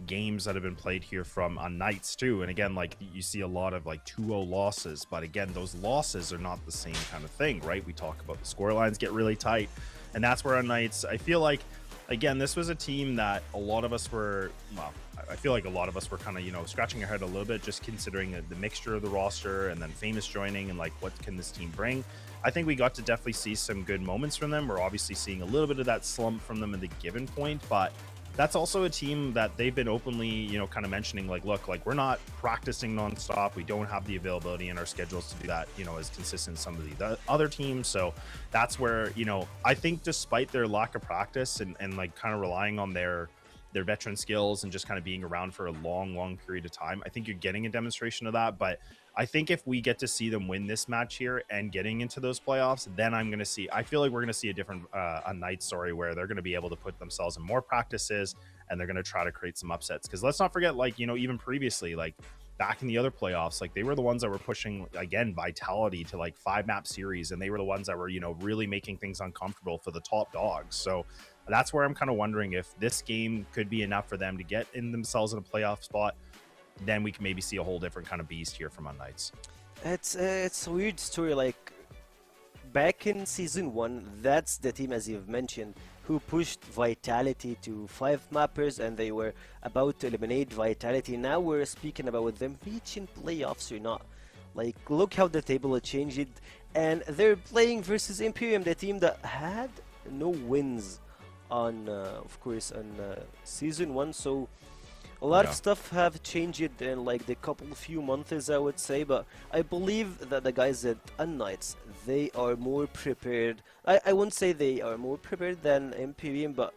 S5: games that have been played here from unKnights too. And again, like you see a lot of like 2-0 losses, but again, those losses are not the same kind of thing, right? We talk about the score lines get really tight, and that's where unKnights, I feel like, again, this was a team that a lot of us were, well, I feel like a lot of us were kind of, scratching our head a little bit, just considering the mixture of the roster and then Famous joining and like, what can this team bring? I think we got to definitely see some good moments from them. We're obviously seeing a little bit of that slump from them at the given point, but that's also a team that they've been openly, kind of mentioning like, look, like we're not practicing nonstop. We don't have the availability in our schedules to do that, as consistent as some of the other teams. So that's where, I think despite their lack of practice and like kind of relying on their veteran skills and just kind of being around for a long period of time, I think you're getting a demonstration of that. But I think if we get to see them win this match here and getting into those playoffs, then I feel like we're going to see a different unKnights story where they're going to be able to put themselves in more practices and they're going to try to create some upsets. Because let's not forget, like, even previously, like back in the other playoffs, like they were the ones that were pushing, again, Vitality to like 5-map series, and they were the ones that were, really making things uncomfortable for the top dogs. So that's where I'm kind of wondering if this game could be enough for them to get in themselves in a playoff spot. Then we can maybe see a whole different kind of beast here from unKnights.
S3: It's a weird story. Like back in season 1, that's the team, as you've mentioned, who pushed Vitality to 5 mappers, and they were about to eliminate Vitality. Now we're speaking about them reaching playoffs or not. Like, look how the table changed, and they're playing versus IMPERIUM, the team that had no wins on, of course, on season 1. So a lot of stuff have changed in like the few months, I would say, but I believe that the guys at unKnights, they are more prepared. I wouldn't say they are more prepared than IMPERIUM, but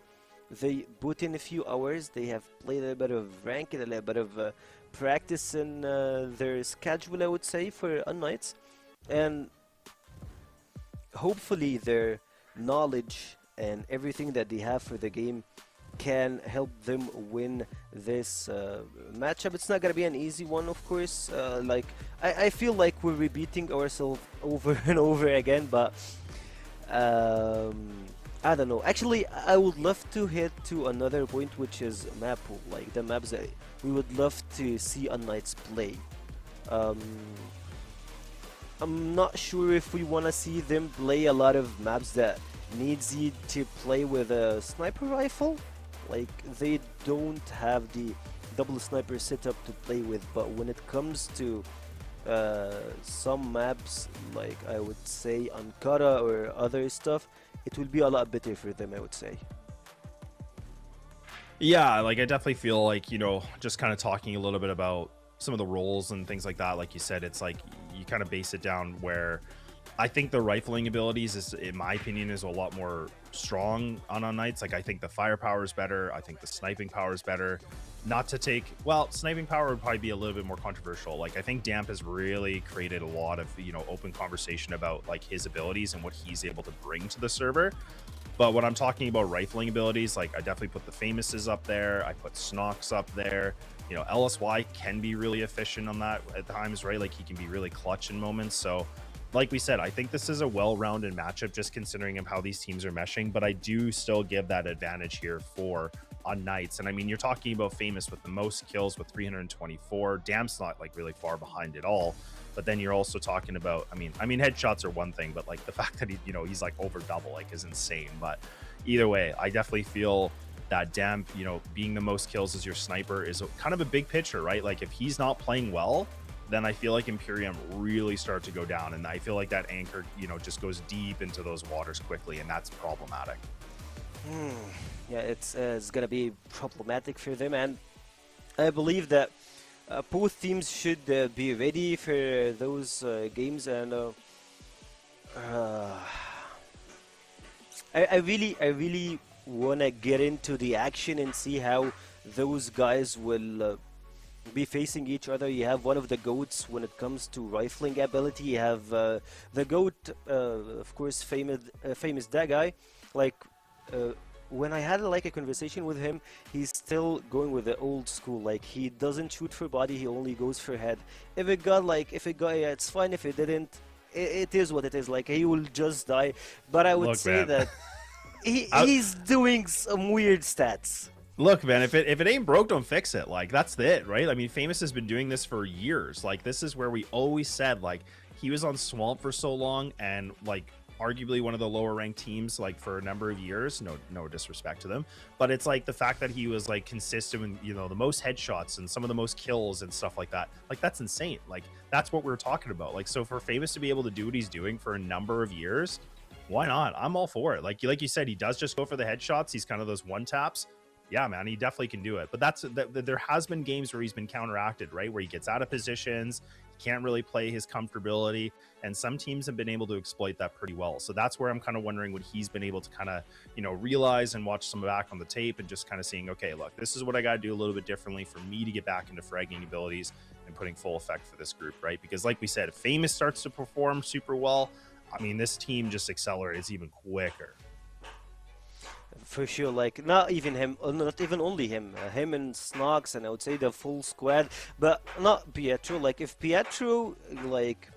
S3: they put in a few hours. They have played a bit of ranked, a little bit of practice in their schedule, I would say, for unKnights, and hopefully their knowledge and everything that they have for the game can help them win this matchup. It's not gonna be an easy one, of course. Like I feel like we're repeating ourselves over and over again, but I don't know. Actually, I would love to head to another point, which is map pool, like the maps that we would love to see unKnights play. I'm not sure if we want to see them play a lot of maps that needs you to play with a sniper rifle. Like, they don't have the double sniper setup to play with, but when it comes to some maps, like I would say Ankara or other stuff, it will be a lot better for them, I would say.
S5: Yeah, like I definitely feel like, just kind of talking a little bit about some of the roles and things like that, like you said, it's like you kind of base it down where I think the rifling abilities is, in my opinion, is a lot more strong on unKnights. Like, I think the firepower is better. I think the sniping power is better. Not to take, well, sniping power would probably be a little bit more controversial. Like, I think Damp has really created a lot of, open conversation about like his abilities and what he's able to bring to the server. But when I'm talking about rifling abilities, like I definitely put the Famouses up there. I put Snox up there. LSY can be really efficient on that at times, right? Like, he can be really clutch in moments. So like we said, I think this is a well-rounded matchup, just considering of how these teams are meshing, but I do still give that advantage here for unKnights. And I mean, you're talking about Famous with the most kills with 324. Dam's not like really far behind at all. But then you're also talking about, I mean, headshots are one thing, but like the fact that he's like over double, like, is insane. But either way, I definitely feel that Damp, being the most kills as your sniper is kind of a big picture, right? Like, if he's not playing well, then I feel like IMPERIUM really start to go down, and I feel like that anchor, just goes deep into those waters quickly, and that's problematic.
S3: Yeah, it's gonna be problematic for them, and I believe that both teams should be ready for those games, and I really wanna get into the action and see how those guys will be facing each other. You have one of the GOATs when it comes to rifling ability. You have the GOAT, of course, famous that guy. Like, when I had like a conversation with him, he's still going with the old school. Like, he doesn't shoot for body, he only goes for head. If it got, yeah, it's fine. If it didn't, it is what it is. Like, he will just die. But I would
S5: Look,
S3: say
S5: man.
S3: that he's doing some weird stats.
S5: Look, man, if it ain't broke, don't fix it. Like, that's it, right? I mean, Famous has been doing this for years. Like, this is where we always said, like, he was on Swamp for so long, and like arguably one of the lower ranked teams like for a number of years. No disrespect to them, but it's like the fact that he was like consistent with, you know, the most headshots and some of the most kills and stuff like that. Like, that's insane. Like, that's what we're talking about. Like, so for Famous to be able to do what he's doing for a number of years, why not? I'm all for it. Like you said, he does just go for the headshots. He's kind of those one taps. Yeah, man, he definitely can do it. But there has been games where he's been counteracted, right? Where he gets out of positions, he can't really play his comfortability, and some teams have been able to exploit that pretty well. So that's where I'm kind of wondering what he's been able to kind of, you know, realize and watch some back on the tape and just kind of seeing, okay, look, this is what I got to do a little bit differently for me to get back into fragging abilities and putting full effect for this group, right? Because like we said, if Famous starts to perform super well, I mean, this team just accelerates even quicker.
S3: For sure, like, not even him, not even only him, him and Snox, and I would say the full squad, but not Pietro. Like, if Pietro, like,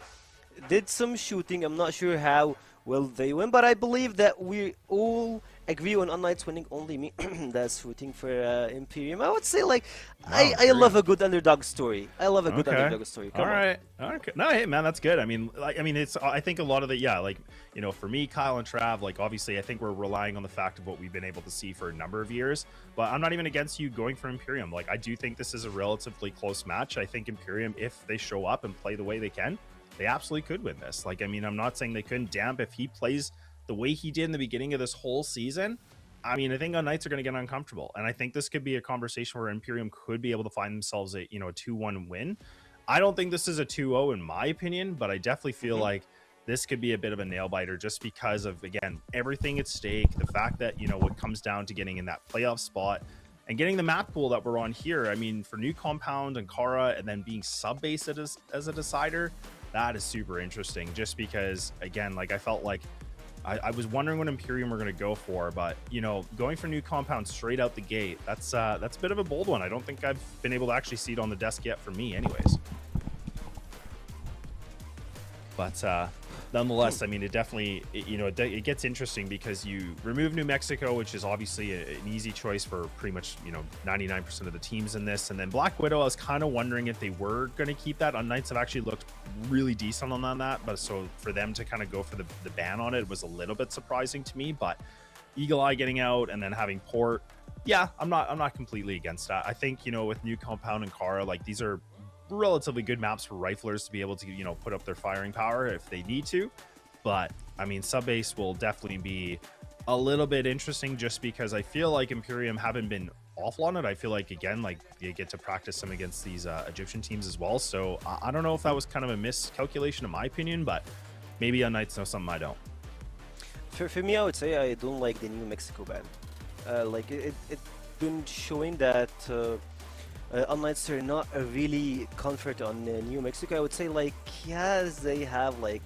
S3: did some shooting, I'm not sure how will they win, but I believe that we all agree on unKnights winning. Only me that's rooting for Imperium. I would say, like, I love a good underdog story. I love a good underdog story. Come
S5: All
S3: on.
S5: right. Okay. No, hey, man, that's good. I mean, it's. I think a lot of the, yeah, like, you know, for me, Kyle and Trav, like, obviously, I think we're relying on the fact of what we've been able to see for a number of years. But I'm not even against you going for Imperium. Like, I do think this is a relatively close match. I think Imperium, if they show up and play the way they can, they absolutely could win this. Like, I mean, I'm not saying they couldn't. Damp, if he plays the way he did in the beginning of this whole season, I mean, I think unKnights are going to get uncomfortable. And I think this could be a conversation where Imperium could be able to find themselves a, you know, a 2-1 win. I don't think this is a 2-0 in my opinion, but I definitely feel like this could be a bit of a nail biter just because of, again, everything at stake. The fact that, you know, what comes down to getting in that playoff spot and getting the map pool that we're on here. I mean, for New Compound and Kara, and then being sub-base as a decider, that is super interesting just because, again, like, I felt like I was wondering what Imperium were going to go for, but, you know, going for New Compound straight out the gate, that's a bit of a bold one. I don't think I've been able to actually see it on the desk yet for me anyways. But nonetheless, I mean, it definitely, you know, it gets interesting because you remove New Mexico, which is obviously an easy choice for pretty much, you know, 99% of the teams in this. And then Black Widow, I was kind of wondering if they were going to keep that. unKnights have actually looked really decent on that. But so for them to kind of go for the ban on it was a little bit surprising to me. But Eagle Eye getting out and then having Port, yeah, I'm not completely against that. I think, you know, with New Compound and Kara, like, these are relatively good maps for riflers to be able to, you know, put up their firing power if they need to. But I mean, sub-base will definitely be a little bit interesting just because I feel like Imperium haven't been awful on it. I feel like, again, like, you get to practice some against these Egyptian teams as well. So I don't know if that was kind of a miscalculation in my opinion, but maybe unKnights know something I don't.
S3: For me, I would say I don't like the New Mexico ban. Like, it's been showing that unKnights are not really comfort on New Mexico. I would say, like, yes, they have like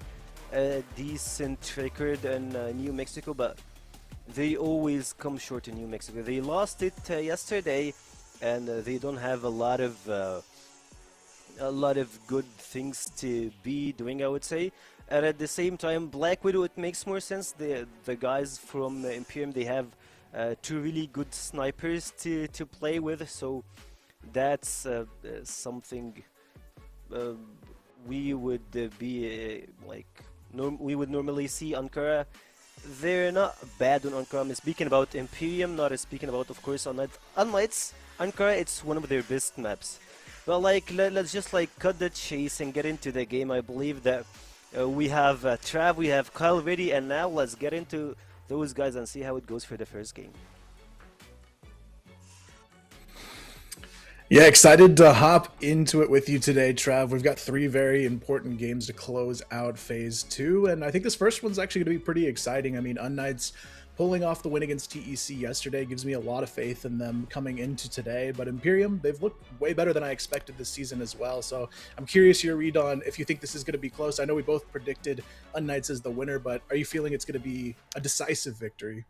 S3: a decent record in New Mexico, but they always come short in New Mexico. They lost it yesterday, and they don't have a lot of good things to be doing, I would say. And at the same time, Black Widow, it makes more sense. The guys from Imperium, they have two really good snipers to play with, so that's something we would be like we would normally see on Kara. They're not bad on Kara. I'm speaking about Imperium, not speaking about, of course, unKnights. Ankara, it's one of their best maps. Well, like, let's just like cut the chase and get into the game. I believe that we have Trav, we have Kyle ready, and now let's get into those guys and see how it goes for the first game.
S6: Yeah, excited to hop into it with you today, Trav. We've got 3 very important games to close out Phase 2, and I think this first one's actually going to be pretty exciting. I mean, unKnights pulling off the win against TEC yesterday gives me a lot of faith in them coming into today, but Imperium, they've looked way better than I expected this season as well, so I'm curious your read on if you think this is going to be close. I know we both predicted unKnights as the winner, but are you feeling it's going to be a decisive victory?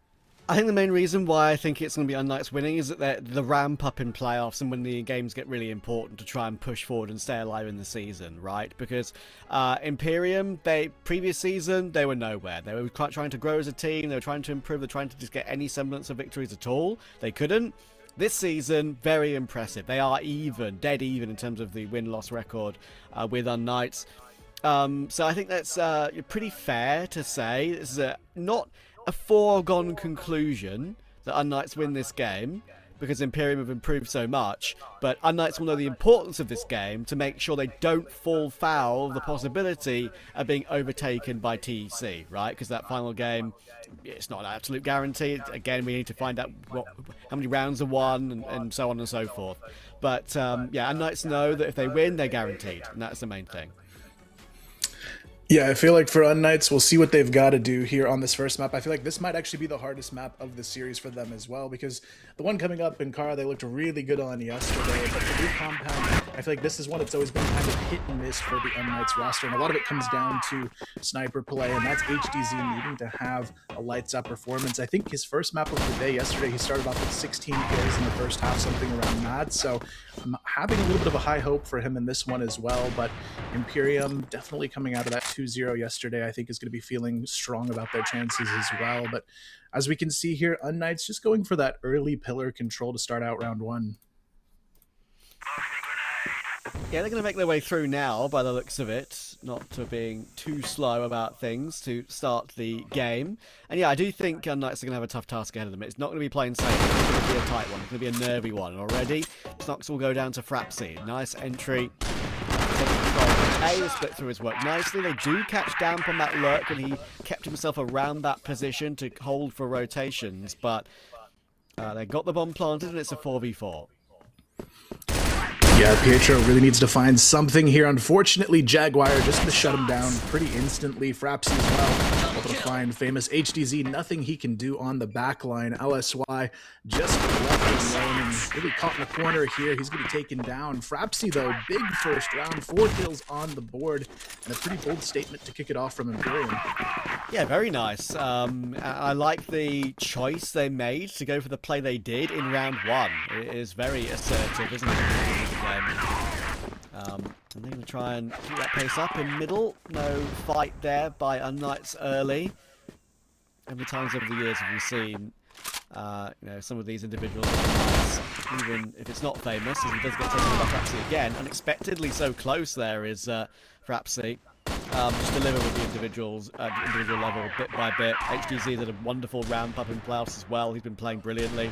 S2: I think the main reason why I think it's going to be unKnights winning is that the ramp up in playoffs and when the games get really important to try and push forward and stay alive in the season, right? Because Imperium, previous season, they were nowhere. They were trying to grow as a team, they were trying to improve, they're trying to just get any semblance of victories at all. They couldn't. This season, very impressive. They are dead even in terms of the win-loss record with unKnights. So I think that's pretty fair to say. This is not a foregone conclusion that unKnights win this game because Imperium have improved so much, but unKnights will know the importance of this game to make sure they don't fall foul of the possibility of being overtaken by TEC, right? Because that final game, it's not an absolute guarantee. Again, we need to find out how many rounds are won and so on and so forth. But yeah, unKnights know that if they win, they're guaranteed, and that's the main thing.
S6: Yeah, I feel like for unKnights, we'll see what they've got to do here on this first map. I feel like this might actually be the hardest map of the series for them as well, because the one coming up in Kara, they looked really good on yesterday, but the new compound, I feel like this is one that's always been kind of hit and miss for the unKnights roster, and a lot of it comes down to sniper play, and that's HDZ needing to have a lights-out performance. I think his first map of the day yesterday, he started off with 16 kills in the first half, something around that, so I'm having a little bit of a high hope for him in this one as well, but Imperium definitely coming out of that 2-0 yesterday, I think is going to be feeling strong about their chances as well. But as we can see here, unKnights just going for that early pillar control to start out round one.
S2: Yeah, they're going to make their way through now by the looks of it, not to being too slow about things to start the game. And yeah, I do think unKnights are going to have a tough task ahead of them. It's not going to be plain safe. It's going to be a tight one. It's going to be a nervy one. And already, Snox will go down to Frapsy. Nice entry. A split through his work nicely. They do catch Damp on that lurk, and he kept himself around that position to hold for rotations, but they got the bomb planted, and it's a 4v4.
S6: Yeah, Pietro really needs to find something here. Unfortunately, Jaguar just going to shut him down pretty instantly. Frapsy as well, able to find famous HDZ. Nothing he can do on the back line. LSY just left him alone and really caught in the corner here. He's going to be taken down. Frapsy, though, big first round. 4 kills on the board, and a pretty bold statement to kick it off from Imperium.
S2: Yeah, very nice. I like the choice they made to go for the play they did in round 1. It is very assertive, isn't it? And they're going to try and keep that pace up in middle. No fight there by unKnights early. How many times over the years have we seen some of these individuals, even if it's not famous, as he does get taken by Frapsy again, unexpectedly so close there is Frapsy. Just deliver with the individual level bit by bit. HDZ did a wonderful ramp up in playoffs as well. He's been playing brilliantly.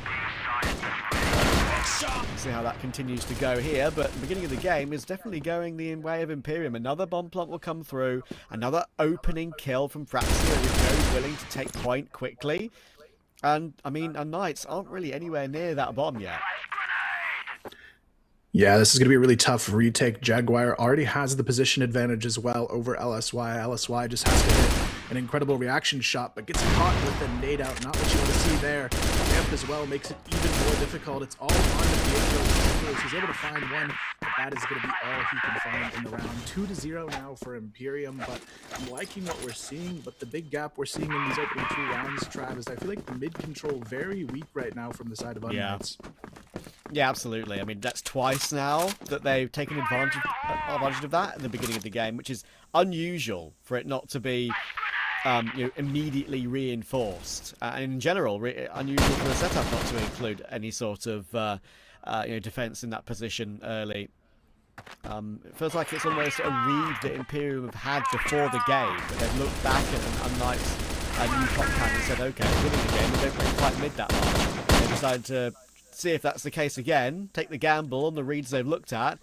S2: See how that continues to go here, but the beginning of the game is definitely going the way of Imperium. Another bomb plant will come through, another opening kill from Frapsy, who is very willing to take point quickly. And I mean, unKnights aren't really anywhere near that bomb yet.
S6: Yeah, this is going to be a really tough retake. Jaguar already has the position advantage as well over LSY. LSY just has to hit an incredible reaction shot, but gets caught with a nade out. Not what you want to see there. Amp as well makes it even more difficult. It's all on the Pietro. He's able to find one, but that is going to be all he can find in the round. 2-0 now for Imperium, but I'm liking what we're seeing. But the big gap we're seeing in these opening 2 rounds, Trav, is I feel like the mid control very weak right now from the side of unKnights.
S2: Yeah, absolutely. I mean, that's twice now that they've taken advantage of that at the beginning of the game, which is unusual for it not to be immediately reinforced. And in general, unusual for a setup not to include any sort of defense in that position early. It feels like it's almost a read that Imperium have had before the game, but they've looked back at an unKnights new compound and said, okay, winning the game, we don't really quite mid that much. They decided to see if that's the case again, take the gamble on the reads they've looked at,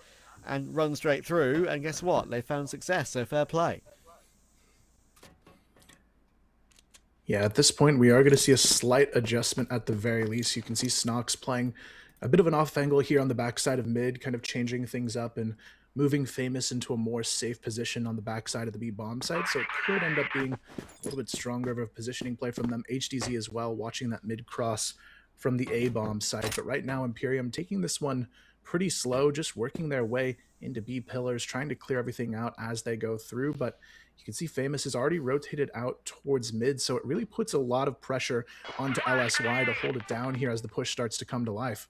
S2: and run straight through, and guess what? They found success, so fair play.
S6: Yeah, at this point, we are going to see a slight adjustment at the very least. You can see Snox playing a bit of an off angle here on the backside of mid, kind of changing things up and moving Famous into a more safe position on the backside of the B bomb side. So it could end up being a little bit stronger of a positioning play from them. HDZ as well, watching that mid cross from the A bomb side. But right now, Imperium taking this one pretty slow, just working their way into B pillars, trying to clear everything out as they go through. But you can see Famous is already rotated out towards mid, so it really puts a lot of pressure onto LSY to hold it down here as the push starts to come to life.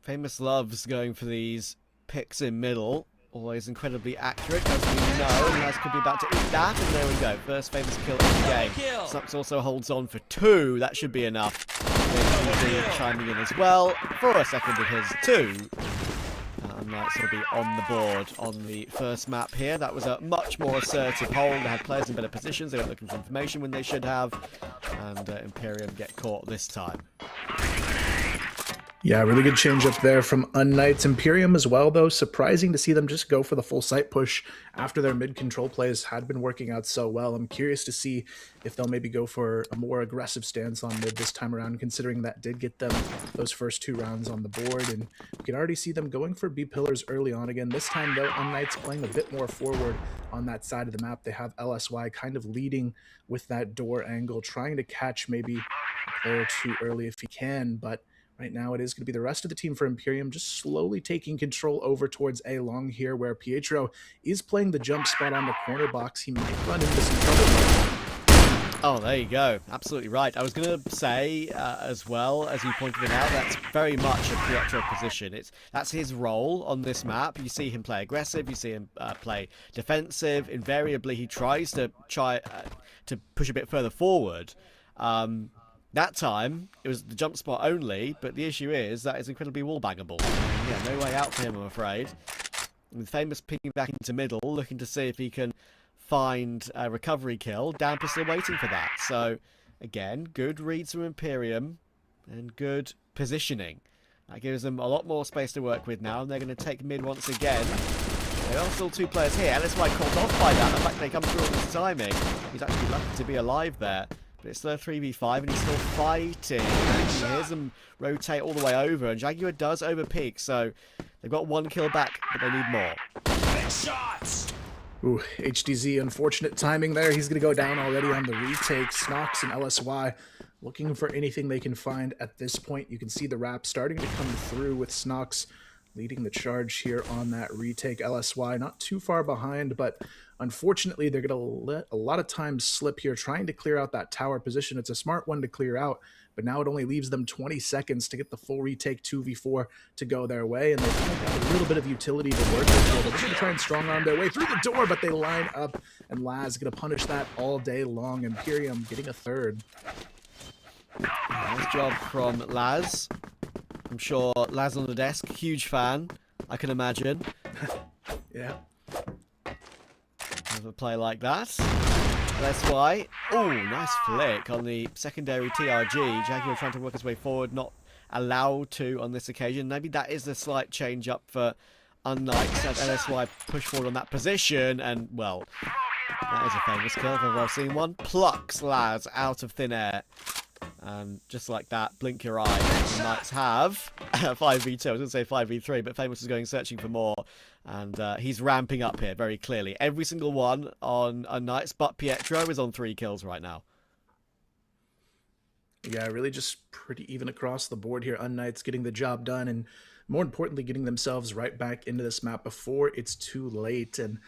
S2: Famous loves going for these picks in middle. Always incredibly accurate, as we know. Laz could be about to eat that, and there we go. First Famous kill of the game. Snux also holds on for 2. That should be enough. Chiming in as well for a second of his 2. unKnights will be on the board on the first map here. That was a much more assertive hold. They had players in better positions. They weren't looking for information when they should have. And IMPERIUM get caught this time.
S6: Yeah, really good change up there from unKnights. IMPERIUM as well, though. Surprising to see them just go for the full site push after their mid-control plays had been working out so well. I'm curious to see if they'll maybe go for a more aggressive stance on mid this time around, considering that did get them those first 2 rounds on the board. And you can already see them going for B pillars early on again. This time, though, unKnights playing a bit more forward on that side of the map. They have LSY kind of leading with that door angle, trying to catch maybe a player too early if he can, but right now, it is going to be the rest of the team for IMPERIUM just slowly taking control over towards A long here, where Pietro is playing the jump spot on the corner box. He might run into some trouble.
S2: Oh, there you go. Absolutely right. I was going to say, as well, as you pointed it out, that's very much a Pietro position. That's his role on this map. You see him play aggressive. You see him play defensive. Invariably, he tries to push a bit further forward. That time, it was the jump spot only, but the issue is that it's incredibly wallbangable. Yeah, no way out for him, I'm afraid. With Famous picking back into middle, looking to see if he can find a recovery kill. Damper still waiting for that. So, again, good reads from IMPERIUM and good positioning. That gives them a lot more space to work with now, and they're going to take mid once again. There are still 2 players here. LSY caught off by that. The fact they come through on this timing. He's actually lucky to be alive there. But it's still a 3v5 and he's still fighting. And he hears them rotate all the way over, and Jaguar does overpeak, so they've got 1 kill back, but they need more.
S7: Big shots!
S6: Ooh, HDZ, unfortunate timing there. He's going to go down already on the retake. Snox and LSY looking for anything they can find at this point. You can see the wrap starting to come through with Snox leading the charge here on that retake. LSY not too far behind, but unfortunately they're going to let a lot of time slip here trying to clear out that tower position. It's a smart one to clear out, but now it only leaves them 20 seconds to get the full retake 2v4 to go their way, and they've kind of got a little bit of utility to work with here. They're going to try and strong arm their way through the door, but they line up, and Laz going to punish that all day long. IMPERIUM getting a 3rd.
S2: Nice job from Laz. I'm sure Laz on the desk, huge fan, I can imagine.
S6: Yeah.
S2: Have a play like that. That's why. Oh, nice flick on the secondary TRG. Jaguar trying to work his way forward, not allowed to on this occasion. Maybe that is a slight change up for unKnights as LSY push forward on that position. And, well, that is a famous kill if I've ever seen one. Plucks Laz out of thin air. And just like that, blink your eye. The Knights have 5v2. I was going to say 5v3, but Famous is going searching for more. And he's ramping up here very clearly. Every single one on unKnights, but Pietro is on 3 kills right now.
S6: Yeah, really just pretty even across the board here. unKnights getting the job done, and more importantly, getting themselves right back into this map before it's too late. And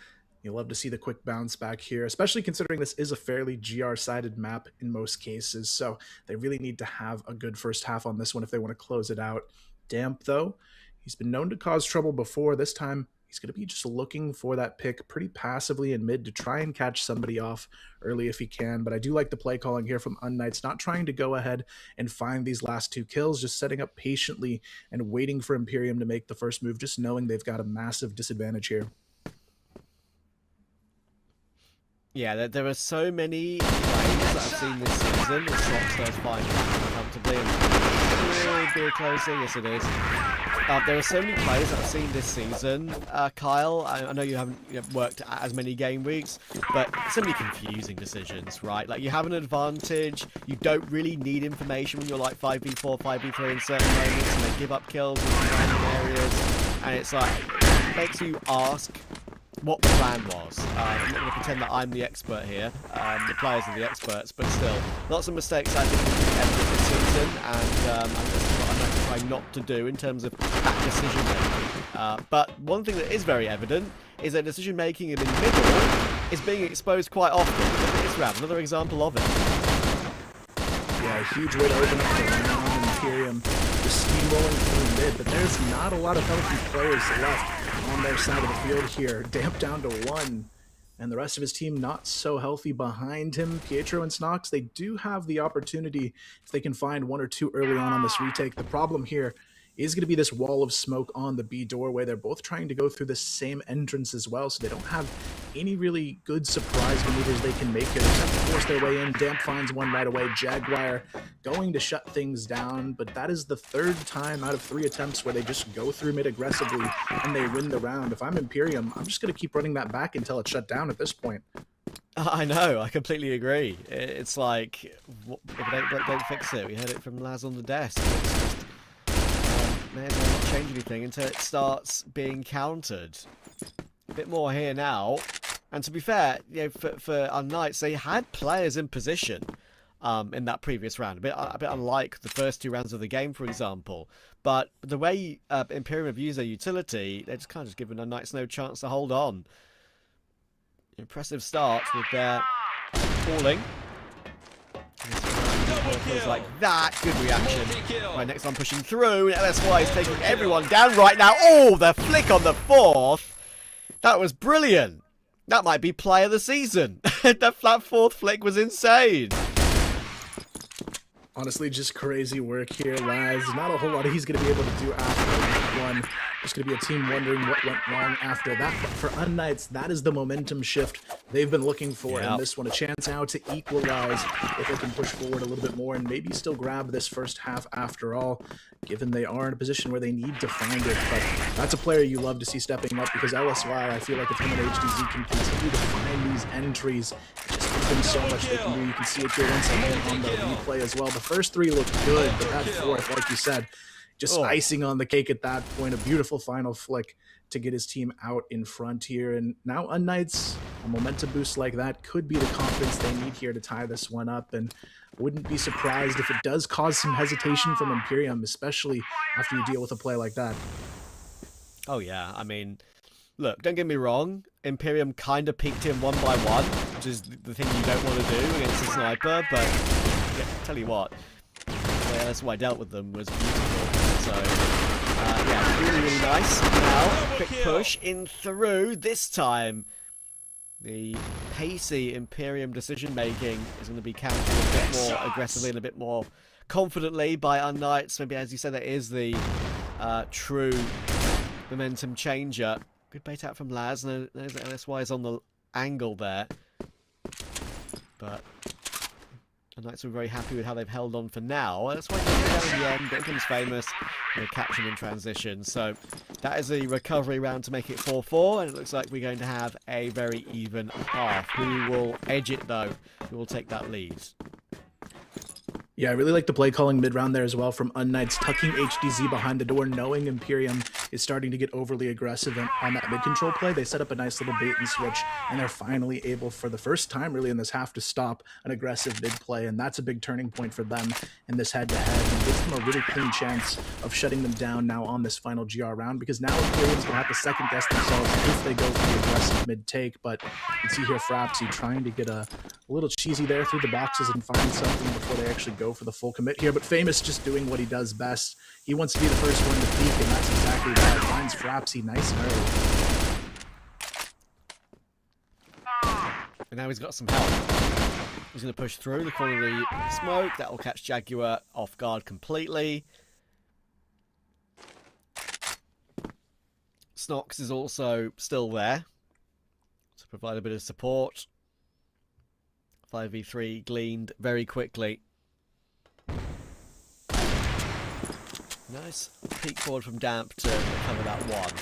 S6: you'll love to see the quick bounce back here, especially considering this is a fairly GR-sided map in most cases. So they really need to have a good first half on this one if they want to close it out. Damp, though, he's been known to cause trouble before. This time, he's going to be just looking for that pick pretty passively in mid to try and catch somebody off early if he can. But I do like the play calling here from unKnights, not trying to go ahead and find these last 2 kills, just setting up patiently and waiting for IMPERIUM to make the first move, just knowing they've got a massive disadvantage here.
S2: Yeah, there are so many plays that I've seen this season. The Snox does find comfortably. And be a closer. Yes, it is. There are so many plays that I've seen this season, Kyle. I know you haven't worked as many game weeks, but so many confusing decisions, right? Like, you have an advantage. You don't really need information when you're like 5v4, 5v3 in certain moments, and they give up kills in random areas. And it's like, it makes you ask what the plan was. I'm not going to pretend that I'm the expert here. The players are the experts, but still, lots of mistakes I think evident this season, and that's what I'm going to try not to do in terms of that decision making. But one thing that is very evident is that decision making in the middle is being exposed quite often. Look at this round, another example of it.
S6: Yeah, a huge way to open up the round. IMPERIUM just steamrolling through mid, but there's not a lot of healthy players left on their side of the field here. Damp down to 1, and the rest of his team not so healthy behind him. Pietro and Snox, they do have the opportunity if they can find 1 or 2 early on this retake. The problem here is going to be this wall of smoke on the B doorway. They're both trying to go through the same entrance as well, so they don't have any really good surprise maneuvers they can make here. They have to force their way in. Damp finds one right away. Jaguar going to shut things down, but that is the 3rd time out of 3 attempts where they just go through mid aggressively and they win the round. If I'm IMPERIUM, I'm just going to keep running that back until it's shut down at this point.
S2: I know, I completely agree. It's like, if don't fix it. We heard it from Laz on the desk. It's just, may as well not change anything until it starts being countered. A bit more here now. And to be fair, you know, for unKnights, they had players in position in that previous round. A bit unlike the first 2 rounds of the game, for example. But the way IMPERIUM have used their utility, they're just kind of just giving unKnights no chance to hold on. Impressive start with their falling. Feels like that. Good reaction. Right, next one pushing through. LSY is taking everyone down right now. Oh, the flick on the 4th. That was brilliant. That might be play of the season. That flat 4th flick was insane.
S6: Honestly, just crazy work here, Laz. Not a whole lot he's going to be able to do after that one. There's going to be a team wondering what went wrong after that. But for unKnights, that is the momentum shift they've been looking for in this one. A chance now to equalize if they can push forward a little bit more and maybe still grab this first half after all, given they are in a position where they need to find it. But that's a player you love to see stepping up, because LSY, I feel like if him and HDZ can continue to find these entries, it just gives them so much they can do. You can see it here once again on the replay as well. The first 3 looked good, but that 4th, like you said, just icing on the cake at that point. A beautiful final flick to get his team out in front here. And now unKnights, a momentum boost like that could be the confidence they need here to tie this one up. And wouldn't be surprised if it does cause some hesitation from IMPERIUM, especially after you deal with a play like that.
S2: Oh yeah, I mean, look, don't get me wrong. IMPERIUM kind of peeked him 1 by 1, which is the thing you don't want to do against a sniper. But yeah, tell you what, that's why I dealt with them was beautiful. So, yeah, really, really nice. Now, quick push in through. This time, the pacey IMPERIUM decision-making is going to be countered a bit more aggressively and a bit more confidently by unKnights. Maybe, as you said, that is the true momentum changer. Good bait out from Laz. Knows that LSY is on the angle there. But unKnights were very happy with how they've held on for now. That's why they go down in the end. But becomes famous. They catch him in transition. So that is a recovery round to make it 4-4. And it looks like we're going to have a very even half. Who will edge it though? Who will take that lead?
S6: Yeah, I really like the play calling mid-round there as well from unKnights, tucking HDZ behind the door, knowing IMPERIUM is starting to get overly aggressive on that mid-control play. They set up a nice little bait and switch, and they're finally able, for the first time really in this half, to stop an aggressive mid-play, and that's a big turning point for them in this head-to-head, and gives them a really clean chance of shutting them down now on this final GR round, because now IMPERIUM's going to have to second-guess themselves if they go for the aggressive mid-take. But you can see here Frapsy trying to get a little cheesy there through the boxes and find something before they actually go for the full commit here. But Famous just doing what he does best. He wants to be the first one to peak, and that's exactly that. Finds Frapsy nice and early.
S2: And now he's got some help. He's going to push through the corner of the smoke. That will catch Jaguar off guard completely. Snox is also still there to provide a bit of support. 5v3 gleaned very quickly. Nice peek forward from Damp to recover that one.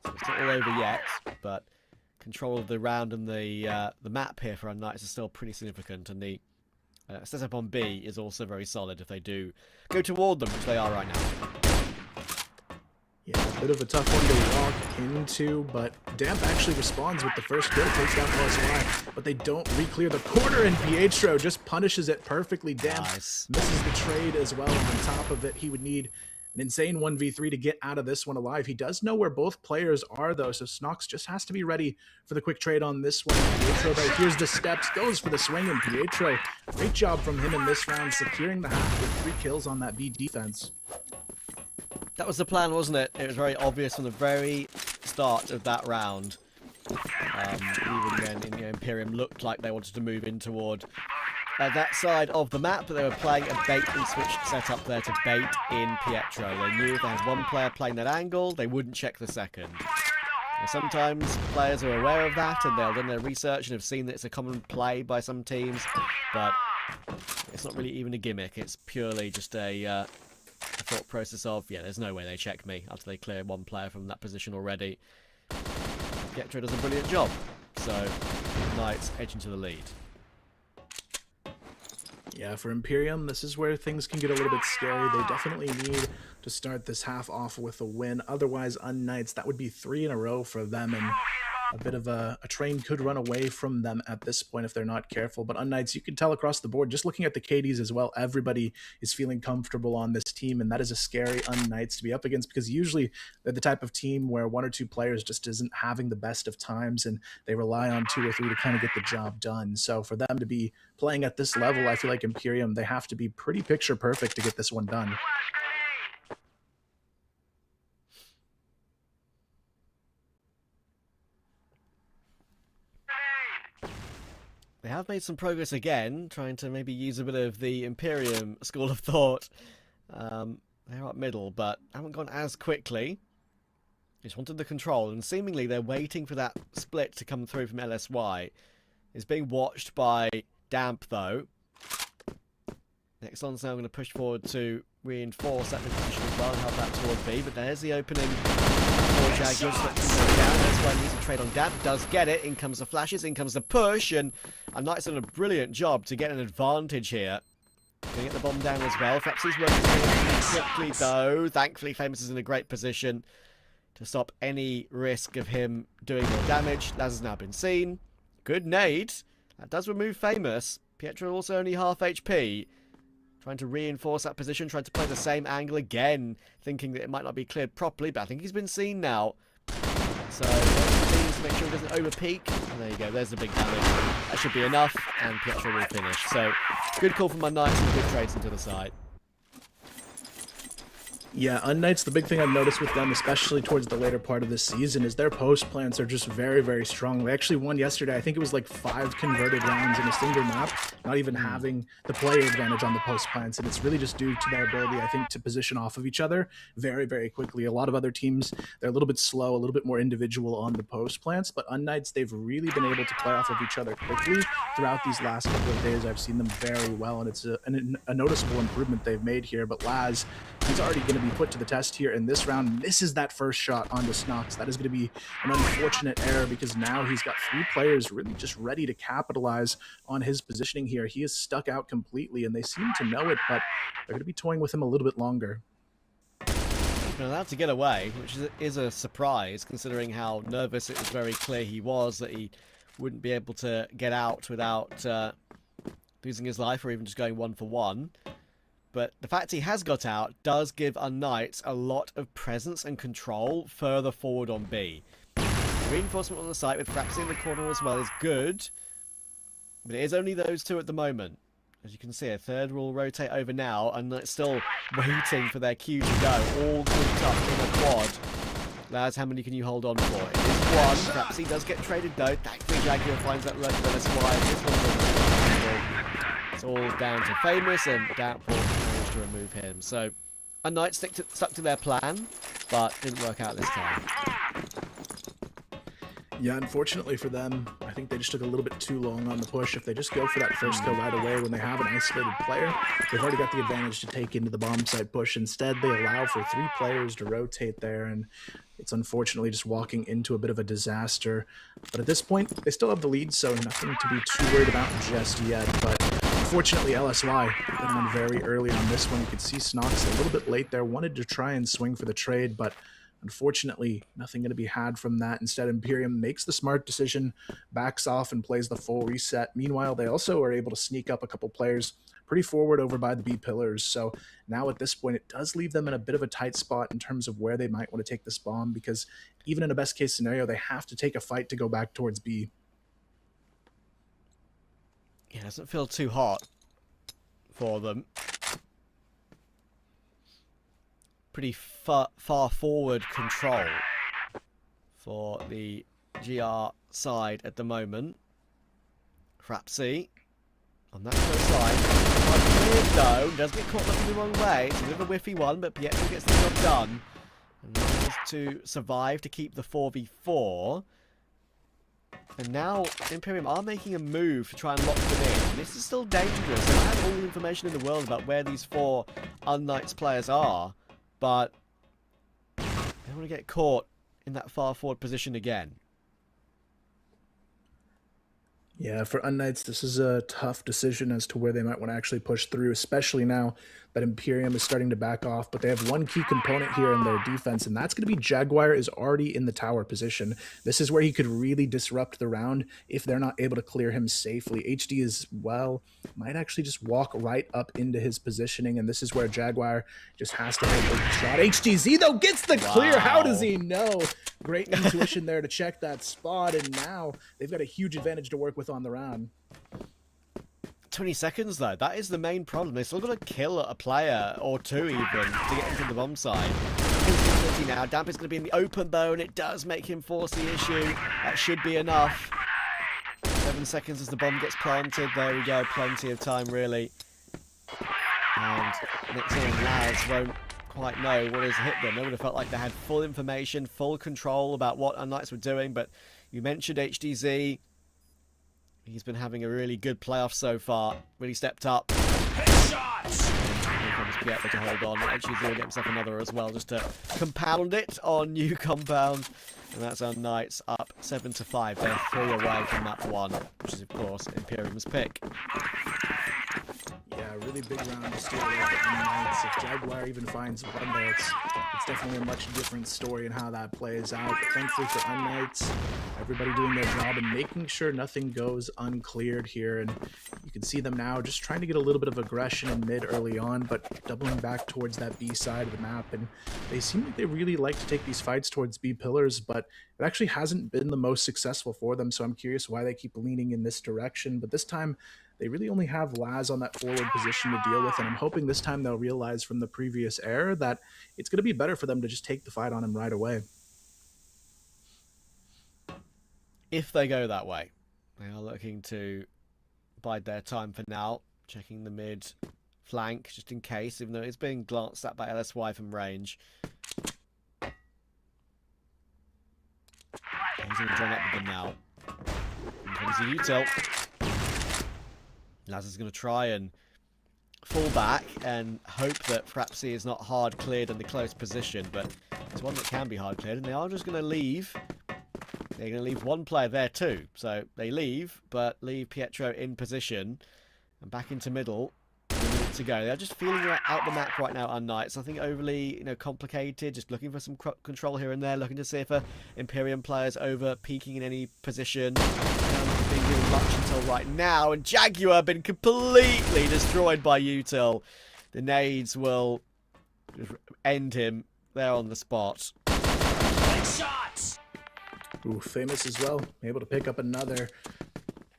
S2: So it's not all over yet, but control of the round and the map here for unKnights is still pretty significant, and the setup on B is also very solid if they do go toward them, which they are right now.
S6: Yeah, Bit of a tough one to walk into, but Damp actually responds with the first kill, takes down LSY, but they don't re-clear the corner, and Pietro just punishes it perfectly. Damp
S2: Nice.
S6: misses the trade as well. On top of it, he would need an insane 1v3 to get out of this one alive. He does know where both players are, though, so Snox just has to be ready for the quick trade on this one. Pietro, though, here's the steps, goes for the swing, and Pietro, great job from him in this round, securing the half with 3 kills on that B defense.
S2: That was the plan, wasn't it? It was very obvious from the very start of that round. Even when Imperium looked like they wanted to move in toward that side of the map, but they were playing a bait and switch setup there to bait in Pietro. They knew if they had one player playing that angle, they wouldn't check the second. Now, sometimes players are aware of that and they'll done their research and have seen that it's a common play by some teams, but it's not really even a gimmick. It's purely just a thought process of, yeah, there's no way they check me after they clear one player from that position already. Pietro does a brilliant job, so Knights edge into the lead.
S6: Yeah, for Imperium, this is where things can get a little bit scary. They definitely need to start this half off with a win. Otherwise, unKnights, that would be 3 in a row for them, and a bit of a train could run away from them at this point if they're not careful. But unKnights, you can tell across the board, just looking at the KDs as well, everybody is feeling comfortable on this team, and that is a scary unKnights to be up against, because usually they're the type of team where 1 or 2 players just isn't having the best of times, and they rely on 2 or 3 to kind of get the job done. So for them to be playing at this level, I feel like Imperium, they have to be pretty picture perfect to get this one done.
S2: They have made some progress again, trying to maybe use a bit of the Imperium school of thought. They're up middle, but haven't gone as quickly. Just wanted the control, and seemingly they're waiting for that split to come through from LSY. It's being watched by Damp, though. Nexon's now going to push forward to reinforce that position as well and help that toward B, but there's the opening for Jaguars. That's why he needs to trade on Damp. Does get it. In comes the flashes, in comes the push, and Knight's done a brilliant job to get an advantage here. Going to get the bomb down as well. Frapsy's working quickly, though. Thankfully, Famous is in a great position to stop any risk of him doing more damage. That has now been seen. Good nade. That does remove Famous. Pietro also only half HP. Trying to reinforce that position, trying to play the same angle again, thinking that it might not be cleared properly, but I think he's been seen now. So, to make sure he doesn't over-peak. And there you go, there's the big damage. That should be enough, and Pietro will finish. So, good call from my Knights and good trades into the side.
S6: Yeah, unKnights, the big thing I've noticed with them, especially towards the later part of this season, is their post plants are just very, very strong. They actually won yesterday. I think it was like 5 converted rounds in a single map, not even having the player advantage on the post plants. And it's really just due to their ability, I think, to position off of each other very, very quickly. A lot of other teams, they're a little bit slow, a little bit more individual on the post plants, but unKnights, they've really been able to play off of each other quickly throughout these last couple of days. I've seen them very well, and it's a noticeable improvement they've made here. But Laz, he's already going to be put to the test here in this round. Misses that first shot onto Snox. That is going to be an unfortunate error, because now he's got 3 players really just ready to capitalize on his positioning here. He is stuck out completely, and they seem to know it, but they're going to be toying with him a little bit longer.
S2: He's been allowed to get away, which is a surprise, considering how nervous it was very clear he was that he wouldn't be able to get out without losing his life or even just going 1-for-1. But the fact he has got out does give unKnights a lot of presence and control further forward on B. Reinforcement on the site with Frapsy in the corner as well is good, but it is only those 2 at the moment. As you can see, a third will rotate over now, and it's still waiting for their cue to go. All grouped up in a quad. Laz, how many can you hold on for? It is 1. Frapsy does get traded though. Thankfully, Jaguar finds that local LSY. It's all down to Famous, and Doubtful managed to remove him. So, unKnights stuck to their plan, but didn't work out this time.
S6: Yeah, unfortunately for them, I think they just took a little bit too long on the push. If they just go for that first kill right away when they have an isolated player, they've already got the advantage to take into the bomb site push. Instead, they allow for 3 players to rotate there, and it's unfortunately just walking into a bit of a disaster. But at this point, they still have the lead, so nothing to be too worried about just yet. But unfortunately, LSY got on very early on this one. You could see Snox a little bit late there, wanted to try and swing for the trade, but Unfortunately, nothing going to be had from that. Instead, IMPERIUM makes the smart decision, backs off, and plays the full reset. Meanwhile, they also are able to sneak up a couple players pretty forward over by the B pillars. So now at this point, it does leave them in a bit of a tight spot in terms of where they might want to take this bomb, because even in a best case scenario, they have to take a fight to go back towards B.
S2: Yeah, it doesn't feel too hot for them. Pretty far forward control for the GR side at the moment. Frapsy on that first side. Quite cleared though, does get caught looking the wrong way. It's a bit of a whiffy one, but Pietro gets the job done. And manages to survive to keep the 4v4. And now IMPERIUM are making a move to try and lock them in. This is still dangerous. They have all the information in the world about where these 4 unKnights players are, but they don't want to get caught in that far forward position again.
S6: Yeah, for unKnights, this is a tough decision as to where they might want to actually push through, especially now that IMPERIUM is starting to back off. But they have one key component here in their defense, and that's going to be Jaguar is already in the tower position. This is where he could really disrupt the round if they're not able to clear him safely. HD as well might actually just walk right up into his positioning, and this is where Jaguar just has to hold the shot. HDZ, though, gets the clear. How does he know? Great intuition there to check that spot, and now they've got a huge advantage to work with on the round.
S2: 20 seconds though, that is the main problem. They still got to kill a player or two even to get into the bomb side. Now, Damp is going to be in the open though, and it does make him force the issue. That should be enough. 7 seconds as the bomb gets planted. There we go, plenty of time really. And Nixon and Laz won't quite know what has hit them. They would have felt like they had full information, full control about what unKnights were doing, but you mentioned HDZ. He's been having a really good playoff so far. Really stepped up.
S7: Headshots!
S2: Here comes Pietro to hold on. Actually, he'll get himself another as well, just to compound it on new compound. And that's unKnights up 7-5. They're 3 away from that one, which is of course IMPERIUM's pick.
S6: Yeah, really big round to steal away for unKnights. If Jaguar even finds one there, it's definitely a much different story in how that plays out. But thankfully for unKnights, everybody doing their job and making sure nothing goes uncleared here. And you can see them now just trying to get a little bit of aggression in mid early on, but doubling back towards that B side of the map. And they seem like they really like to take these fights towards B pillars, but it actually hasn't been the most successful for them. So I'm curious why they keep leaning in this direction. But this time, they really only have Laz on that forward position to deal with, and I'm hoping this time they'll realize from the previous error that it's going to be better for them to just take the fight on him right away.
S2: If they go that way, they are looking to bide their time for now, checking the mid flank just in case, even though it's being glanced at by LSY from range. He's going to join up with them now. Here comes the util. Laz is going to try and fall back and hope that Frapsy is not hard cleared in the close position, but it's one that can be hard cleared, and they are just going to leave. They're going to leave one player there too, so they leave, but leave Pietro in position and back into middle. A minute to go. They're just feeling out the map right now, unKnights. Nothing overly, complicated. Just looking for some control here and there. Looking to see if a IMPERIUM player's over peaking in any position. Haven't been given much until right now, and Jaguar have been completely destroyed by util. The nades will just end him there on the spot.
S7: Headshots!
S6: Ooh, Famous as well, able to pick up another.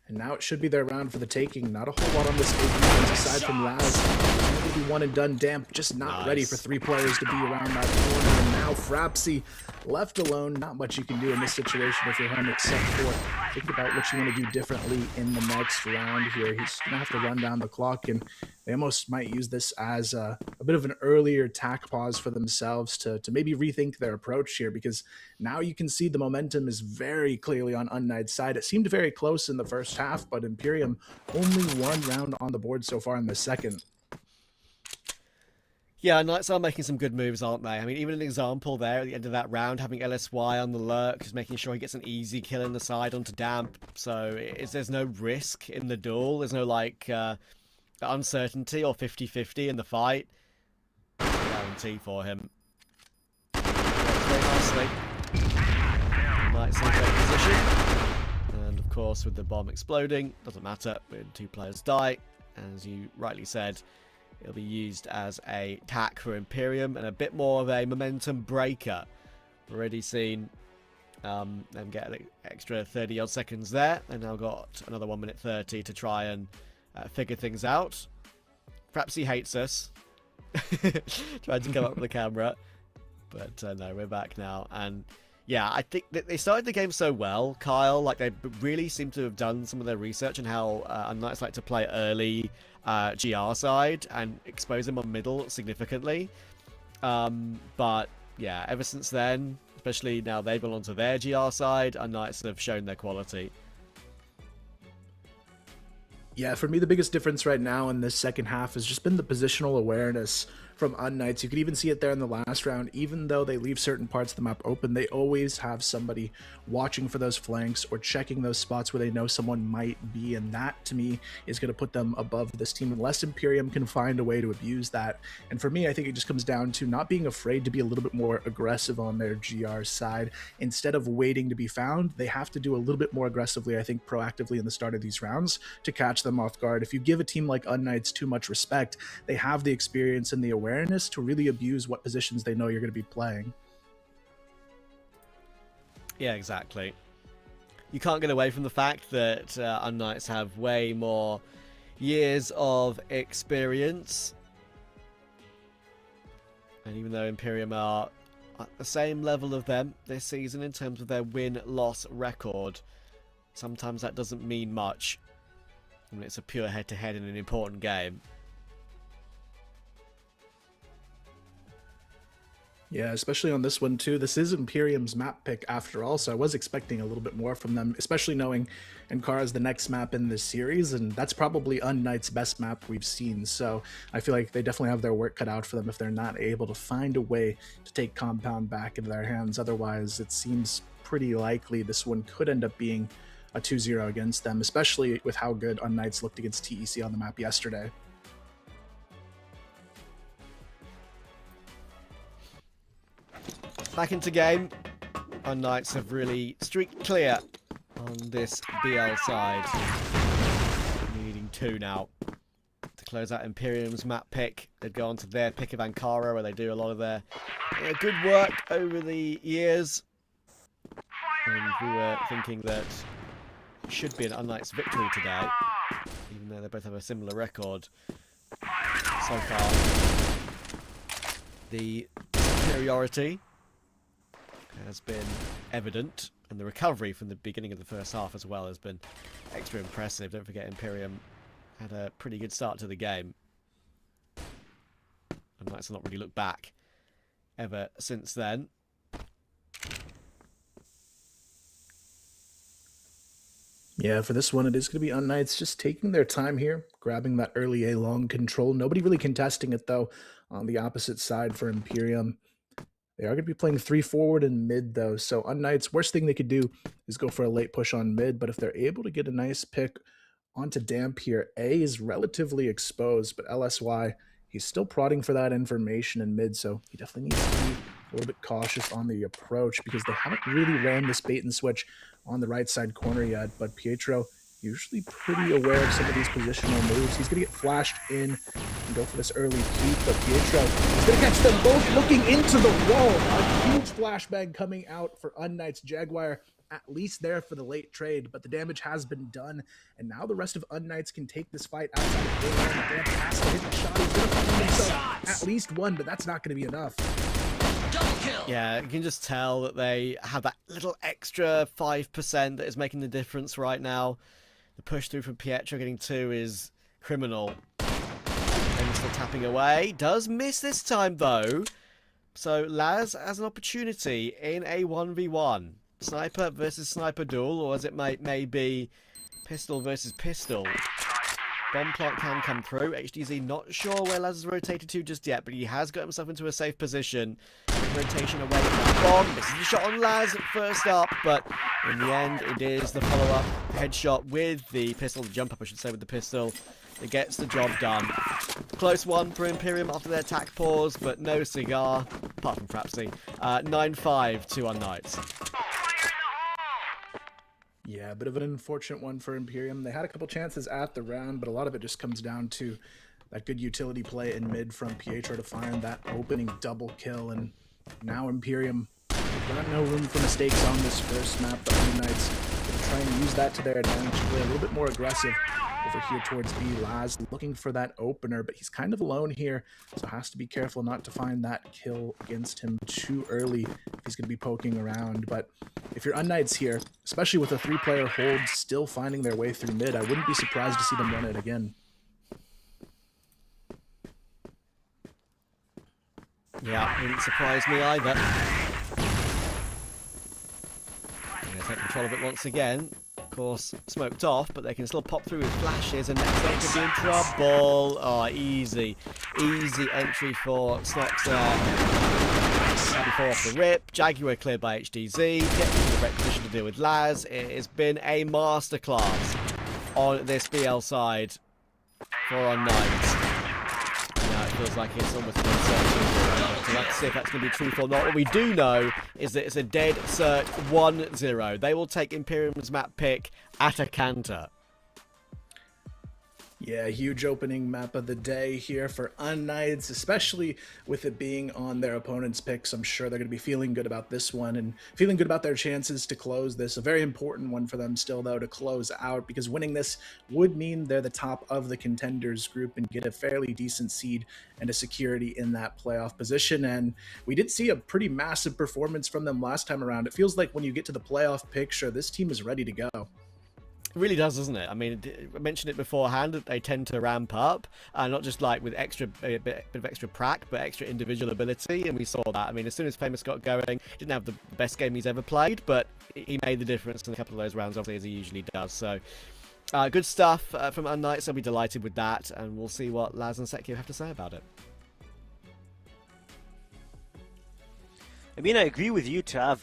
S6: And now it should be their round for the taking. Not a whole lot on this defense aside from Laz. It's going to be one and done. Damp just not ready for 3 players to be around that corner. And now Frapsy left alone. Not much you can do in this situation if you're him, except for think about what you want to do differently in the next round here. He's going to have to run down the clock, and they almost might use this as a bit of an earlier tack pause for themselves to maybe rethink their approach here, because now you can see the momentum is very clearly on unKnights' side. It seemed very close in the first half, but IMPERIUM only 1 round on the board so far in the second.
S2: Yeah, Knights are making some good moves, aren't they? I mean, even an example there at the end of that round, having LSY on the lurk, just making sure he gets an easy kill in the side onto Damp. So there's no risk in the duel. There's no, uncertainty or 50-50 in the fight. Guarantee for him. Very nice nicely. Knights in great position. And of course, with the bomb exploding, doesn't matter when 2 players die. As you rightly said, it'll be used as a tack for Imperium and a bit more of a momentum breaker. Already seen them get an extra 30 odd seconds there. And now got another 1 minute 30 to try and figure things out. Perhaps he hates us. Tried to come up with the camera. But no, we're back now. And yeah, I think that they started the game so well, Kyle. Like, they really seem to have done some of their research on how unKnights like to play early GR side and expose them on middle significantly. But yeah, ever since then, especially now they've gone onto their GR side, unKnights have shown their quality.
S6: Yeah, for me, the biggest difference right now in this second half has just been the positional awareness from unKnights. You could even see it there in the last round. Even though they leave certain parts of the map open, they always have somebody watching for those flanks or checking those spots where they know someone might be, and that, to me, is going to put them above this team unless Imperium can find a way to abuse that. And for me, I think it just comes down to not being afraid to be a little bit more aggressive on their GR side. Instead of waiting to be found, they have to do a little bit more aggressively, I think, proactively in the start of these rounds to catch them off guard. If you give a team like unKnights too much respect, they have the experience and the awareness to really abuse what positions they know you're going to be playing.
S2: Yeah, exactly. You can't get away from the fact that unKnights have way more years of experience. And even though Imperium are at the same level of them this season in terms of their win-loss record, sometimes that doesn't mean much when it's a pure head-to-head in an important game.
S6: Yeah, especially on this one too. This is Imperium's map pick after all, so I was expecting a little bit more from them, especially knowing Ankara is the next map in this series, and that's probably unKnights' best map we've seen. So I feel like they definitely have their work cut out for them if they're not able to find a way to take Compound back into their hands. Otherwise, it seems pretty likely this one could end up being a 2-0 against them, especially with how good unKnights looked against TEC on the map yesterday.
S2: Back into game. unKnights have really streaked clear on this BL side. Needing 2 now to close out Imperium's map pick. They'd go on to their pick of Ankara, where they do a lot of their good work over the years. And we were thinking that it should be an unKnights victory today, even though they both have a similar record so far. The superiority has been evident, and the recovery from the beginning of the first half as well has been extra impressive. Don't forget, Imperium had a pretty good start to the game, and unKnights have not really looked back ever since then.
S6: Yeah, for this one, it is going to be unKnights just taking their time here, grabbing that early A long control. Nobody really contesting it, though, on the opposite side for Imperium. They are going to be playing 3 forward and mid, though. So unKnights, worst thing they could do is go for a late push on mid. But if they're able to get a nice pick onto Damp here, A is relatively exposed, but LSY, he's still prodding for that information in mid. So he definitely needs to be a little bit cautious on the approach because they haven't really ran this bait and switch on the right side corner yet. But Pietro, usually pretty aware of some of these positional moves. He's going to get flashed in and go for this early peek, but Pietro is going to catch them both looking into the wall. A huge flashbang coming out for unKnights. Jaguar at least there for the late trade, but the damage has been done, and now the rest of unKnights can take this fight outside of Damp. Damp has to hit the shot. He's going to find himself at least one, but that's not going to be enough.
S2: Yeah, you can just tell that they have that little extra 5% that is making the difference right now. The push through from Pietro getting 2 is criminal. And still tapping away. Does miss this time, though. So Laz has an opportunity in a 1v1. Sniper versus sniper duel, or as it may be, pistol versus pistol. Bomb plant can come through. HDZ not sure where Laz has rotated to just yet, but he has got himself into a safe position. Rotation away from the bomb. This is the shot on Laz first up, but in the end, it is the follow-up headshot with the pistol, the jump up, I should say, with the pistol. that gets the job done. Close one for Imperium after their attack pause, but no cigar, apart from Frapsy. 9-5 to unKnights.
S6: Yeah, a bit of an unfortunate one for Imperium. They had a couple chances at the round, but a lot of it just comes down to that good utility play in mid from Pietro to find that opening double kill. And now Imperium got no room for mistakes on this first map. The unKnights trying to use that to their advantage, play a little bit more aggressive over here towards B. Laz looking for that opener, but he's kind of alone here, so has to be careful not to find that kill against him too early if he's going to be poking around. But if you're unKnights here, especially with a 3-player hold still finding their way through mid, I wouldn't be surprised to see them run it again.
S2: Yeah, wouldn't surprise me either. Going to take control of it once again. Of course, smoked off, but they can still pop through with flashes, and next they could be in trouble. Oh, easy entry for Snox there. Before off the rip, Jaguar cleared by HDZ, getting in the right position to deal with Laz. It has been a masterclass on this BL side for unKnights. Now it feels like it's almost an uncertainty. So let's see if that's going to be truth or not. What we do know is that it's a dead cert 1-0. They will take Imperium's map pick at a canter.
S6: Yeah, huge opening map of the day here for unKnights, especially with it being on their opponent's picks. I'm sure they're going to be feeling good about this one and feeling good about their chances to close this. A very important one for them still, though, to close out, because winning this would mean they're the top of the contenders group and get a fairly decent seed and a security in that playoff position. And we did see a pretty massive performance from them last time around. It feels like when you get to the playoff picture, this team is ready to go.
S2: It really does, doesn't it? I mean, I mentioned it beforehand that they tend to ramp up, not just like with a bit of extra prac, but extra individual ability, and we saw that. I mean, as soon as Famous got going, he didn't have the best game he's ever played, but he made the difference in a couple of those rounds, obviously, as he usually does. So, good stuff from unKnights. I'll be delighted with that, and we'll see what Laz and Sekio have to say about it.
S3: I mean, I agree with you, Trav.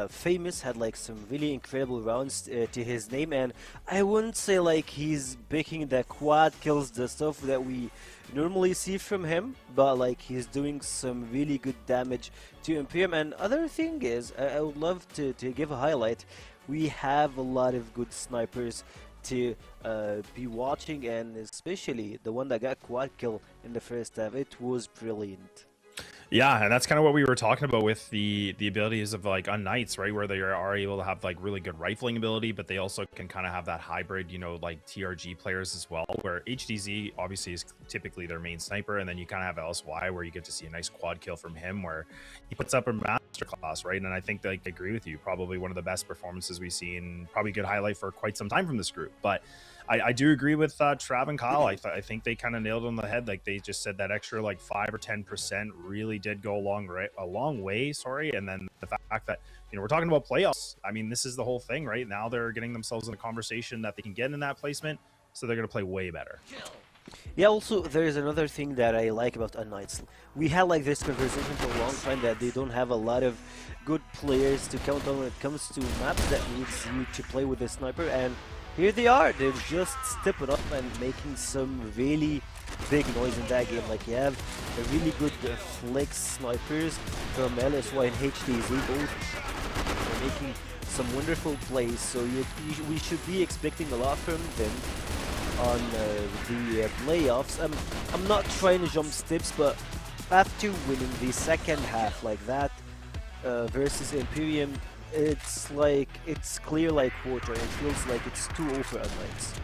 S3: Famous had like some really incredible rounds to his name, and I wouldn't say like he's picking the quad kills, the stuff that we normally see from him, but like he's doing some really good damage to Imperium. And other thing is, I would love to give a highlight. We have a lot of good snipers to be watching, and especially the one that got quad kill in the first half. It was brilliant.
S5: Yeah, and that's kind of what we were talking about with the abilities of like unKnights, right? Where they are able to have like really good rifling ability, but they also can kind of have that hybrid, you know, like TRG players as well, where HDZ obviously is typically their main sniper, and then you kind of have LSY where you get to see a nice quad kill from him where he puts up a masterclass, right? And I think like I agree with you, probably one of the best performances we've seen, probably a good highlight for quite some time from this group. But I do agree with Trav and Kyle. I think they kind of nailed it on the head. Like they just said that extra like 5 or 10% really did go a long way. And then the fact that, you know, we're talking about playoffs. I mean, this is the whole thing, right? Now they're getting themselves in a conversation that they can get in that placement, so they're going to play way better.
S3: Yeah, also there's another thing that I like about unKnights. We had like this conversation for a long time that they don't have a lot of good players to count on when it comes to maps that needs you to play with a sniper, and here they are. They're just stepping up and making some really big noise in that game. Like you have a really good flex snipers from LSY and HDZ, both are making some wonderful plays. So we should be expecting a lot from them on the playoffs. I'm not trying to jump steps, but after winning the second half like that versus Imperium, it's like it's clear like water. It feels like it's 2-0 for unKnights.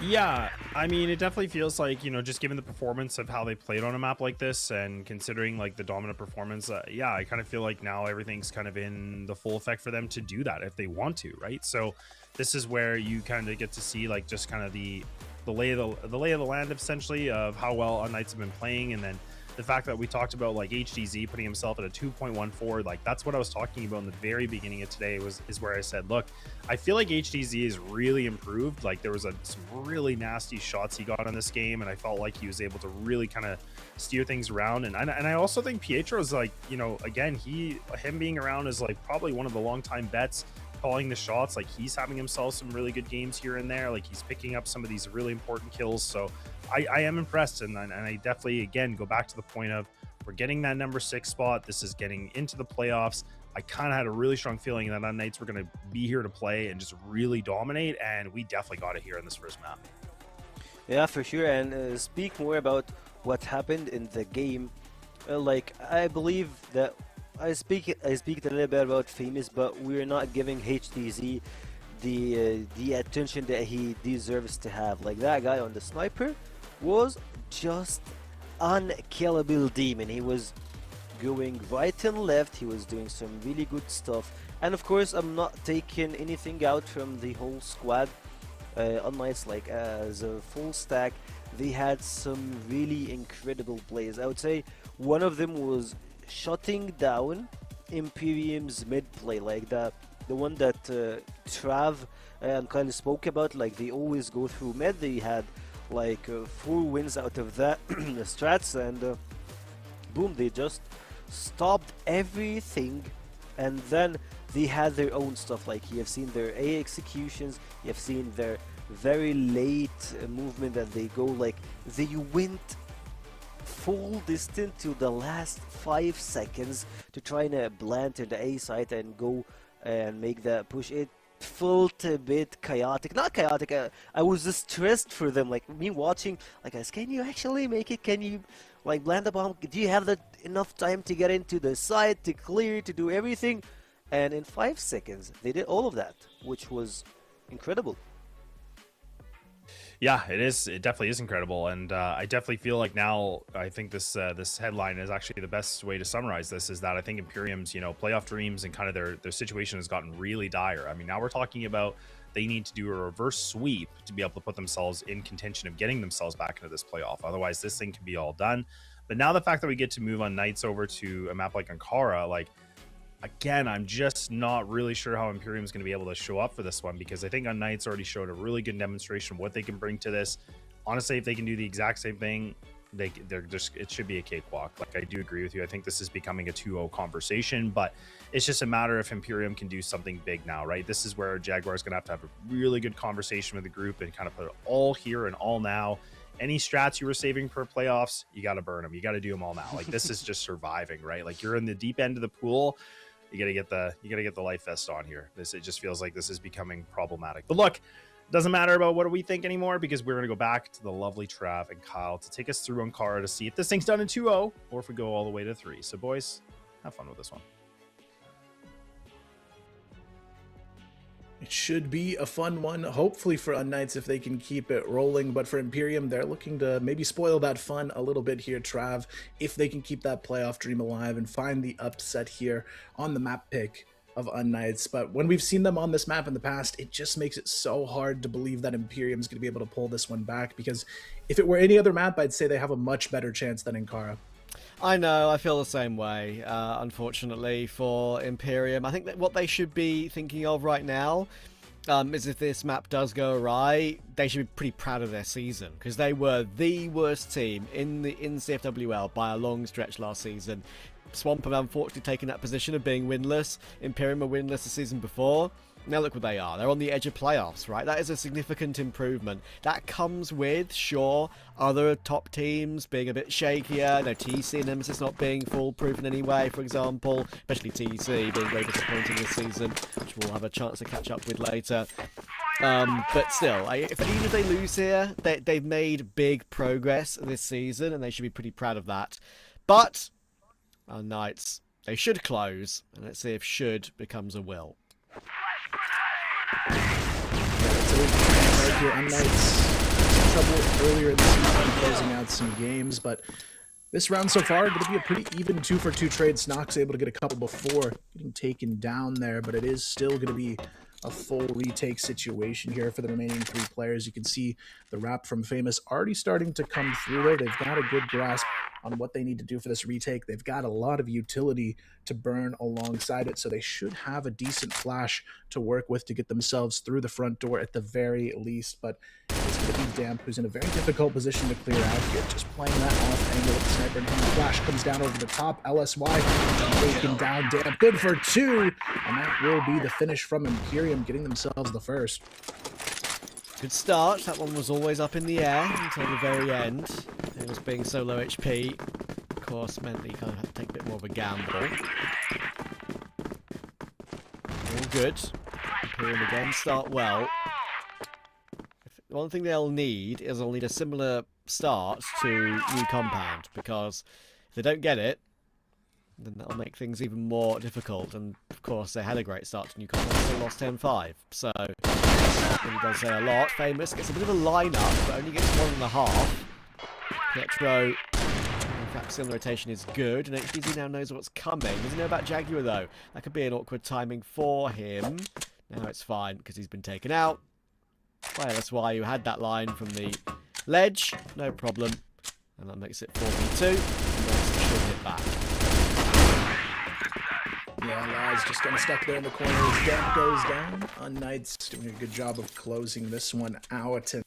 S5: Yeah, I mean, it definitely feels like, you know, just given the performance of how they played on a map like this and considering like the dominant performance, yeah, I kind of feel like now everything's kind of in the full effect for them to do that if they want to, right? So this is where you kind of get to see like just kind of the lay of the land essentially of how well unKnights have been playing, and then the fact that we talked about like HDZ putting himself at a 2.14, like that's what I was talking about in the very beginning of today is where I said, look, I feel like HDZ is really improved. Like there was some really nasty shots he got on this game, and I felt like he was able to really kind of steer things around. And I also think Pietro's like, you know, again, him being around is like probably one of the long time bets calling the shots. Like, he's having himself some really good games here and there. Like, he's picking up some of these really important kills. So I am impressed, and I definitely, again, go back to the point of we're getting that number 6 spot. This is getting into the playoffs. I kind of had a really strong feeling that unKnights were going to be here to play and just really dominate, and we definitely got it here in this first map.
S3: Yeah, for sure. And speak more about what happened in the game. Like, I believe that I speak a little bit about Famous, but we're not giving HTZ the attention that he deserves to have. Like, that guy on the sniper was just unkillable demon. He was going right and left. He was doing some really good stuff. And of course, I'm not taking anything out from the whole squad. unKnights, like, as a full stack, they had some really incredible plays. I would say one of them was shutting down IMPERIUM's mid play, like the one that Trav and Kyle spoke about. Like, they always go through mid. They had like 4 wins out of that strats, and boom, they just stopped everything. And then they had their own stuff. Like, you have seen their A executions, you have seen their very late movement that they go, like, they went full distance to the last 5 seconds to try and blend to the A side and go and make that push. It felt a bit chaotic. Not chaotic, I was just stressed for them. Like, me watching, like, guys, can you actually make it? Can you, like, land the bomb? Do you have that enough time to get into the side, to clear, to do everything? And in 5 seconds, they did all of that, which was incredible.
S5: Yeah, it is. It definitely is incredible, and I definitely feel like now, I think this this headline is actually the best way to summarize this. Is that I think IMPERIUM's, you know, playoff dreams and kind of their situation has gotten really dire. I mean, now we're talking about they need to do a reverse sweep to be able to put themselves in contention of getting themselves back into this playoff. Otherwise, this thing can be all done. But now the fact that we get to move unKnights over to a map like Ankara, like, again, I'm just not really sure how IMPERIUM is going to be able to show up for this one, because I think unKnights already showed a really good demonstration of what they can bring to this. Honestly, if they can do the exact same thing, they're just, it should be a cakewalk. Like, I do agree with you. I think this is becoming a 2-0 conversation, but it's just a matter if IMPERIUM can do something big now, right? This is where Jaguar is going to have a really good conversation with the group and kind of put it all here and all now. Any strats you were saving for playoffs, you got to burn them. You got to do them all now. Like, this is just surviving, right? Like, you're in the deep end of the pool. You gotta get the life vest on here. It just feels like this is becoming problematic. But look, it doesn't matter about what we think anymore, because we're gonna go back to the lovely Trav and Kyle to take us through Ankara to see if this thing's done in 2-0 or if we go all the way to 3. So boys, have fun with this one.
S6: It should be a fun one, hopefully for unKnights if they can keep it rolling, but for IMPERIUM, they're looking to maybe spoil that fun a little bit here, Trav, if they can keep that playoff dream alive and find the upset here on the map pick of unKnights. But when we've seen them on this map in the past, it just makes it so hard to believe that IMPERIUM is going to be able to pull this one back, because if it were any other map, I'd say they have a much better chance than Ankara.
S2: I know, I feel the same way, unfortunately, for IMPERIUM. I think that what they should be thinking of right now is if this map does go awry, they should be pretty proud of their season, because they were the worst team in CFWL by a long stretch last season. Swamp have unfortunately taken that position of being winless. IMPERIUM were winless the season before. Now look what they are. They're on the edge of playoffs, right? That is a significant improvement. That comes with, sure, other top teams being a bit shakier. No, TC and Nemesis not being foolproof in any way, for example. Especially TC being very disappointing this season, which we'll have a chance to catch up with later. But still, even if they lose here, they've made big progress this season, and they should be pretty proud of that. But unKnights, they should close, and let's see if should becomes a will.
S6: Here, unKnights trouble earlier in the season closing out some games, but this round so far going to be a pretty even 2-for-2 trade. Snock's able to get a couple before getting taken down there, but it is still going to be a full retake situation here for the remaining 3 players. You can see the wrap from Famous already starting to come through there. They've got a good grasp on what they need to do for this retake. They've got a lot of utility to burn alongside it, so they should have a decent flash to work with to get themselves through the front door at the very least. But it's going to be Damp, who's in a very difficult position to clear out here, just playing that off angle with the sniper in hand. Flash comes down over the top. LSY taking down Damp, good for 2, and that will be the finish from IMPERIUM, getting themselves the first.
S2: Good start. That one was always up in the air until the very end. It was being so low HP, of course, meant that you kind of had to take a bit more of a gamble. All good. IMPERIUM again start well. One thing they'll need is they'll need a similar start to New Compound, because if they don't get it, then that'll make things even more difficult. And of course, they had a great start to New Compound, they lost 10-5. So that really does say a lot. Famous gets a bit of a lineup, but only gets 1.5. Pietro, in fact, similar rotation is good, and HBZ now knows what's coming. Doesn't know about Jaguar though. That could be an awkward timing for him. Now it's fine because he's been taken out. Well, that's why you had that line from the ledge. No problem. And that makes it 4v2. Nice to shield it back.
S6: Yeah, Laz just kind of stuck there in the corner as Damp goes down. unKnights doing a good job of closing this one out, and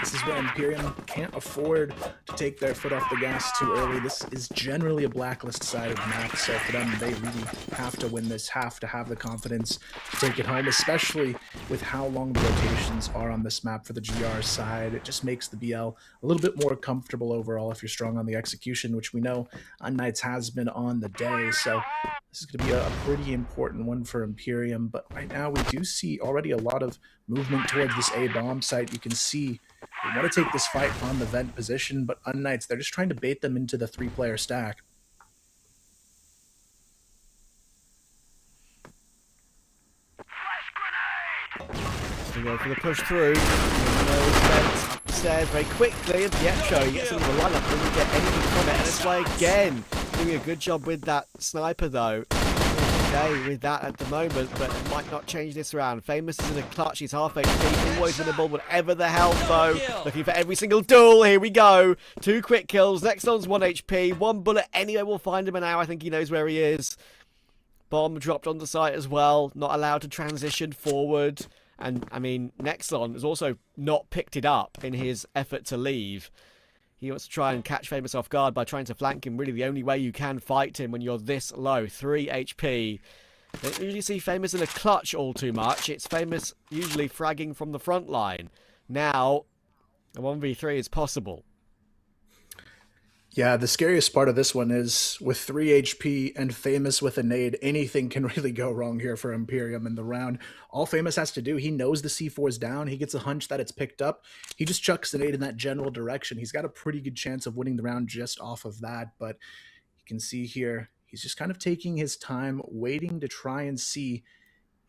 S6: this is where IMPERIUM can't afford to take their foot off the gas too early. This is generally a blacklist side of map, so for them, they really have to win this, have to have the confidence to take it home, especially with how long the rotations are on this map for the GR side. It just makes the BL a little bit more comfortable overall if you're strong on the execution, which we know unKnights has been on the day, so this is going to be a pretty important one for IMPERIUM, but right now we do see already a lot of movement towards this A bomb site. You can see they want to take this fight on the vent position, but unKnights, they're just trying to bait them into the 3-player stack.
S2: To go for the push through. Upstairs very quickly, and Pietro gets into the lineup, doesn't get anything from it, and it's like again doing a good job with that sniper though. Okay with that at the moment, but it might not change this round. Famous is in a clutch, he's half HP, always winnable, whatever the hell though. Looking for every single duel, here we go. 2 quick kills, next one's 1 HP, 1 bullet anyway, we'll find him, and now I think he knows where he is. Bomb dropped on the site as well, not allowed to transition forward. And, I mean, Nexon has also not picked it up in his effort to leave. He wants to try and catch Famous off guard by trying to flank him. Really, the only way you can fight him when you're this low. 3 HP. Don't usually see Famous in a clutch all too much. It's Famous usually fragging from the front line. Now, a 1v3 is possible.
S6: Yeah, the scariest part of this one is with 3 HP and Famous with a nade, anything can really go wrong here for IMPERIUM in the round. All Famous has to do, he knows the C4 is down, he gets a hunch that it's picked up, he just chucks the nade in that general direction. He's got a pretty good chance of winning the round just off of that, but you can see here, he's just kind of taking his time, waiting to try and see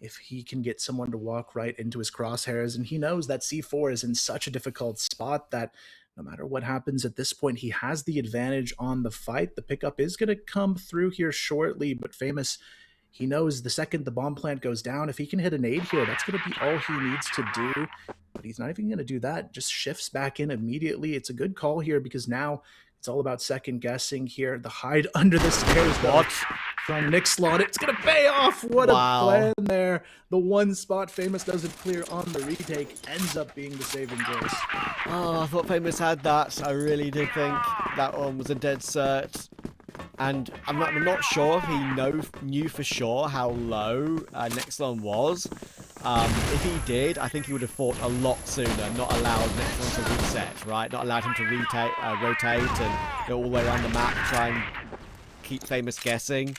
S6: if he can get someone to walk right into his crosshairs, and he knows that C4 is in such a difficult spot that no matter what happens at this point, he has the advantage on the fight. The pickup is going to come through here shortly, but Famous, he knows the second the bomb plant goes down, if he can hit a nade here, that's going to be all he needs to do. But he's not even going to do that, just shifts back in immediately. It's a good call here because now it's all about second guessing here. The hide under the stairs though, from Nixlon. It's going to pay off. What a plan there. The one spot Famous doesn't clear on the retake ends up being the saving grace.
S2: Oh, I thought Famous had that. I really did think that one was a dead cert. And I'm not sure if he knew for sure how low Nexlon was. If he did, I think he would have fought a lot sooner, not allowed Nexlon to reset, right? Not allowed him to rotate and go all the way around the map, try and keep Famous guessing.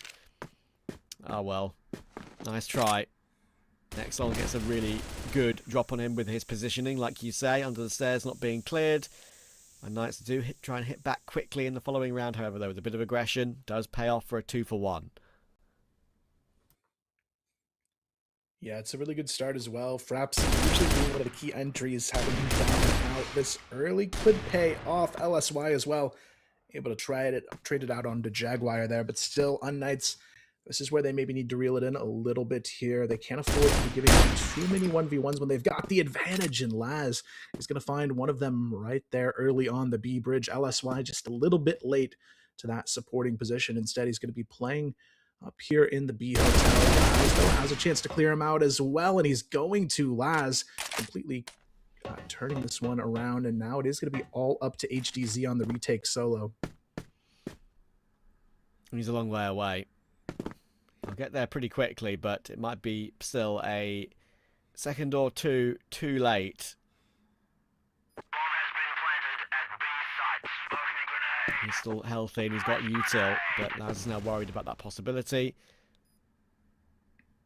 S2: Oh well, nice try. Nexlon gets a really good drop on him with his positioning, like you say, under the stairs not being cleared. And Knights do try and hit back quickly in the following round, however, though, with a bit of aggression, does pay off for a 2-for-1.
S6: Yeah, it's a really good start as well. Fraps usually being one of the key entries, having him down and out this early could pay off. LSY as well, able to trade it out onto Jaguar there, but still unKnights, This is where they maybe need to reel it in a little bit here. They can't afford to be giving up too many 1v1s when they've got the advantage, and Laz is going to find one of them right there early on the B bridge. LSY just a little bit late to that supporting position. Instead, he's going to be playing up here in the B hotel. Laz, though, has a chance to clear him out as well, and he's going to. Laz completely turning this one around, and now it is going to be all up to HDZ on the retake solo.
S2: He's a long way away. I'll get there pretty quickly, but it might be still a second or two too late. He's still healthy and he's got util, but Laz is now worried about that possibility.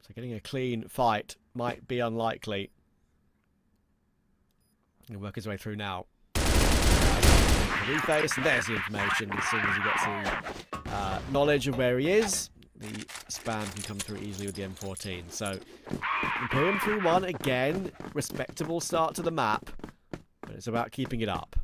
S2: So getting a clean fight might be unlikely. He'll work his way through now. Reface, and there's the information. As soon as he gets the knowledge of where he is, the spam can come through easily with the M14. So IMPERIUM 3-1 again, respectable start to the map, but it's about keeping it up.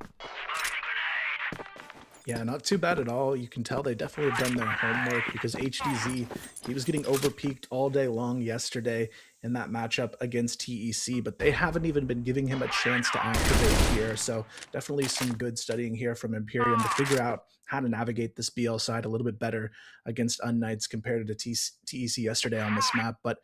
S6: Yeah, not too bad at all. You can tell they definitely have done their homework, because HDZ, he was getting overpeaked all day long yesterday in that matchup against TEC, but they haven't even been giving him a chance to activate here. So definitely some good studying here from IMPERIUM to figure out how to navigate this BL side a little bit better against unKnights compared to TEC yesterday on this map. But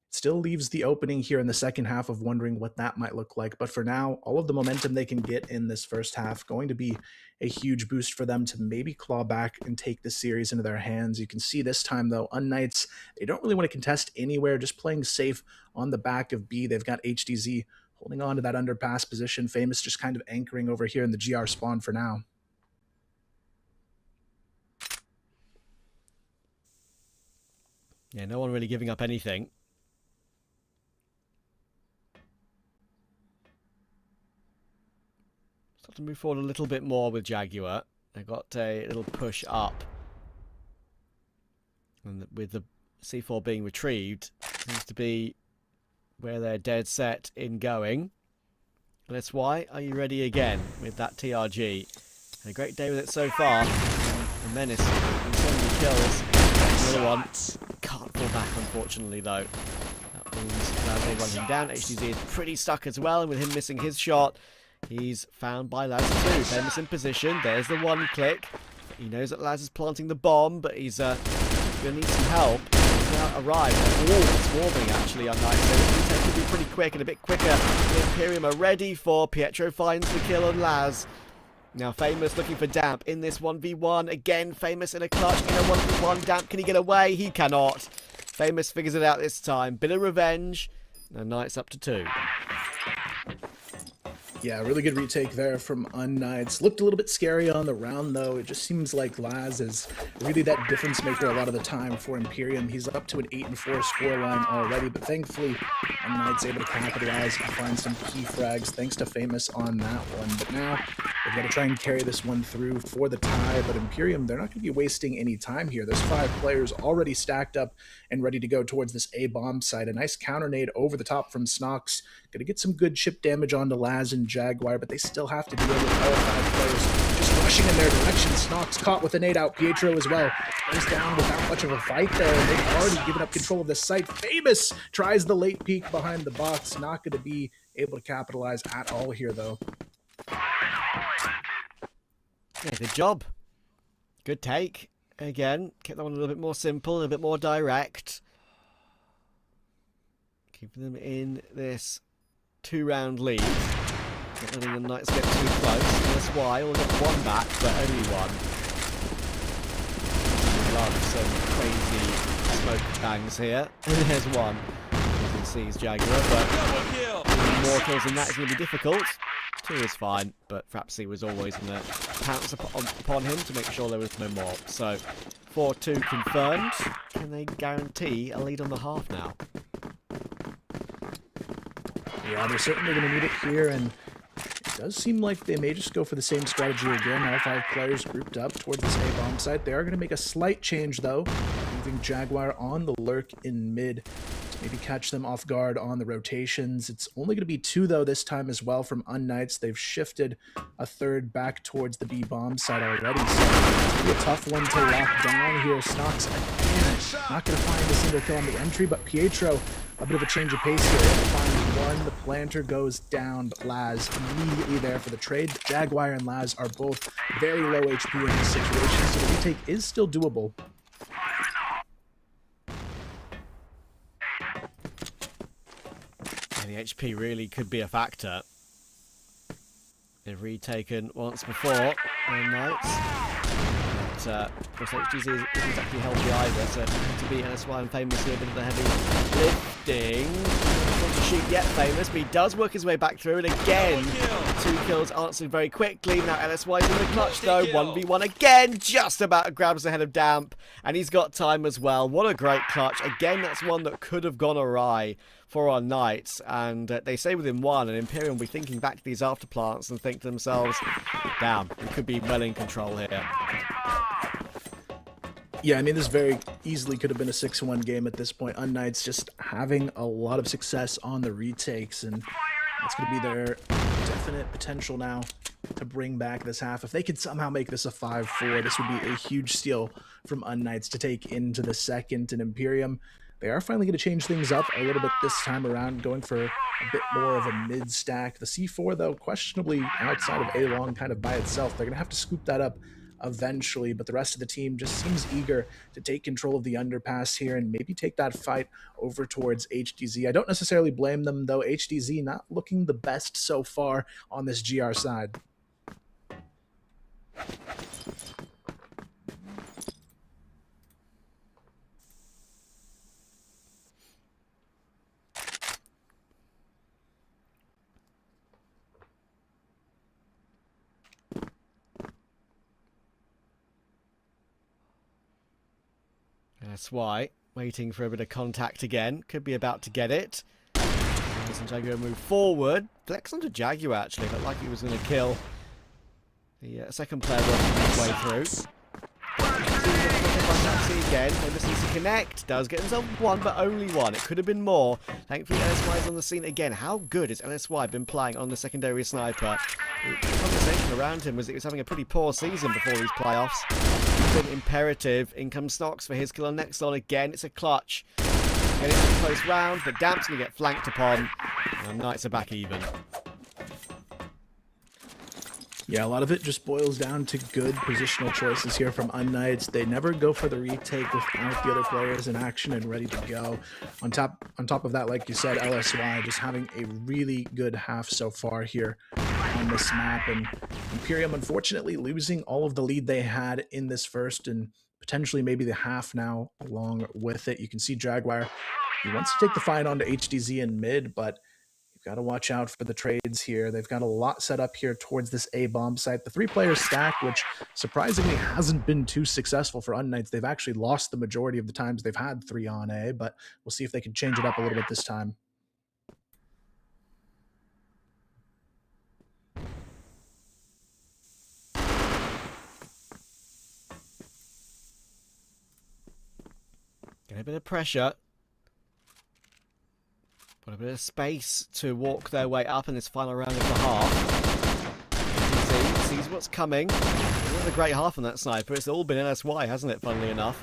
S6: still leaves the opening here in the second half of wondering what that might look like. But for now, all of the momentum they can get in this first half going to be a huge boost for them to maybe claw back and take the series into their hands. You can see this time, though, unKnights, they don't really want to contest anywhere, just playing safe on the back of B. They've got HDZ holding on to that underpass position. Famous just kind of anchoring over here in the GR spawn for now.
S2: Yeah, no one really giving up anything. Start to move forward a little bit more with Jaguar. They got a little push up. And with the C4 being retrieved, seems to be where they're dead set in going. LSY, are you ready again with that TRG? Had a great day with it so far. And Menace, so many kills. Another one. Can't fall back, unfortunately, though. That means they run him down. HDZ is pretty stuck as well, and with him missing his shot, he's found by Laz too. Famous in position. There's the one click. He knows that Laz is planting the bomb, but he's going to need some help. He's now arrived. It's warming, actually, on Night. So it could be pretty quick and a bit quicker. The IMPERIUM are ready for. Pietro finds the kill on Laz. Now Famous looking for Damp in this 1v1. Again, Famous in a clutch in a 1v1. Damp, can he get away? He cannot. Famous figures it out this time. Bit of revenge. Now Knight's up to 2.
S6: Yeah, really good retake there from unKnights. Looked a little bit scary on the round, though. It just seems like Laz is really that difference maker a lot of the time for IMPERIUM. He's up to an 8-4 scoreline already, but thankfully unKnights able to capitalize and find some key frags thanks to Famous on that one. But now they've got to try and carry this one through for the tie. But IMPERIUM, they're not going to be wasting any time here. There's 5 players already stacked up and ready to go towards this A-bomb site. A nice counter nade over the top from Snox. Going to get some good chip damage onto Laz and Jaguar, but they still have to deal with all 5 players just rushing in their direction. Snox caught with a nade out. Pietro as well goes down without much of a fight there, and they've already given up control of this site. Famous tries the late peek behind the box. Not going to be able to capitalize at all here, though.
S2: Yeah, good job. Good take. Again, kept that one a little bit more simple, a bit more direct. Keeping them in this 2-round lead. Not letting the Knights get too close. That's why we'll get 1 back, but only 1. Love some crazy smoke bangs here. And there's 1. You can see he's Jaguar, but more kills than that is going to be difficult. 2 is fine, but Frapsy was always going to pounce upon him to make sure there was no more. So 4-2 confirmed. Can they guarantee a lead on the half now?
S6: Yeah, they're certainly going to need it here, and it does seem like they may just go for the same strategy again. All 5 players grouped up towards this A-bomb site. They are going to make a slight change, though, leaving Jaguar on the lurk in mid maybe catch them off guard on the rotations. It's only going to be 2, though, this time as well from unKnights. They've shifted a third back towards the B bomb side already, so it's be a tough one to lock down here. Snox, again, not going to find a single kill on the entry, but Pietro, a bit of a change of pace here. Able to find one. The planter goes down, but Laz immediately there for the trade. Jaguar and Laz are both very low HP in this situation, so the retake is still doable.
S2: And the HP really could be a factor. They've retaken once before, unKnights. But of course, HTZ isn't exactly healthy either, so to beat NSY and famously a bit of the heavy lifting. Not to shoot yet, famous, but he does work his way back through, and again, 2 kills answered very quickly. Now LSY's in the clutch though, 1v1 again, just about grabs ahead of Damp, and he's got time as well. What a great clutch. Again, that's one that could have gone awry for our Knights, and they say within 1, and Imperium will be thinking back to these afterplants and think to themselves, damn, we could be well in control here.
S6: Yeah, I mean, this very easily could have been a 6-1 game at this point. unKnights just having a lot of success on the retakes, and that's going to be their definite potential now to bring back this half. If they could somehow make this a 5-4, this would be a huge steal from unKnights to take into the second. And Imperium, they are finally going to change things up a little bit this time around, going for a bit more of a mid-stack. The C4, though, questionably outside of A-Long kind of by itself. They're going to have to scoop that up eventually, but the rest of the team just seems eager to take control of the underpass here and maybe take that fight over towards HDZ. I don't necessarily blame them, though. HDZ not looking the best so far on this GR side.
S2: That's why. Waiting for a bit of contact again. Could be about to get it. And Jaguar move forward. Flex onto Jaguar, actually. Looked like he was going to kill the second player working his way through. Again, Famous needs to connect. Does get himself 1, but only 1. It could have been more. Thankfully, LSY is on the scene again. How good has LSY been playing on the secondary sniper? The conversation around him was that he was having a pretty poor season before these playoffs. It's been imperative. In comes Snox for his kill on Nexon again. It's a clutch. And it's a close round, but Damp's going to get flanked upon. And Knights are back even.
S6: Yeah, a lot of it just boils down to good positional choices here from unKnights. They never go for the retake without the other players in action and ready to go. On top of that, like you said, LSY just having a really good half so far here on this map. And Imperium, unfortunately, losing all of the lead they had in this first and potentially maybe the half now along with it. You can see Jaguar, he wants to take the fight onto HDZ in mid, but got to watch out for the trades here. They've got a lot set up here towards this A-bomb site. The 3-player stack, which surprisingly hasn't been too successful for unKnights. They've actually lost the majority of the times they've had 3 on A, but we'll see if they can change it up a little bit this time.
S2: Get a bit of pressure. Got a bit of space to walk their way up in this final round of the half. Sees what's coming. It's not a great half on that sniper. It's all been LSY, hasn't it, funnily enough?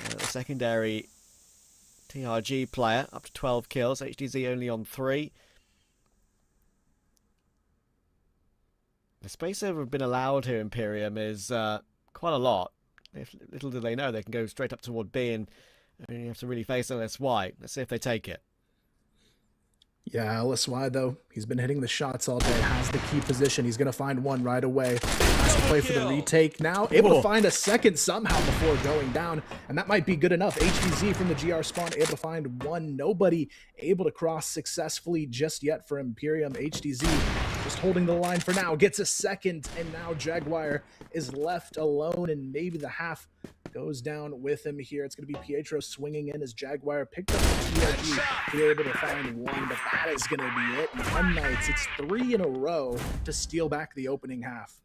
S2: The secondary TRG player, up to 12 kills. HDZ only on 3. The space they've been allowed here, Imperium, is quite a lot. Little do they know, they can go straight up toward B and you have to really face LSY. Let's see if they take it.
S6: Yeah, LSY, though, he's been hitting the shots all day, has the key position. He's going to find one right away. Has to play for the retake now. Able to find a second somehow before going down, and that might be good enough. HDZ from the GR spawn, able to find one. Nobody able to cross successfully just yet for Imperium. HDZ just holding the line for now. Gets a second, and now Jaguar is left alone, and maybe the half goes down with him here. It's going to be Pietro swinging in as Jaguar picked up the TRG to be able to find one, but that is going to be it. And unKnights, it's 3 in a row to steal back the opening half.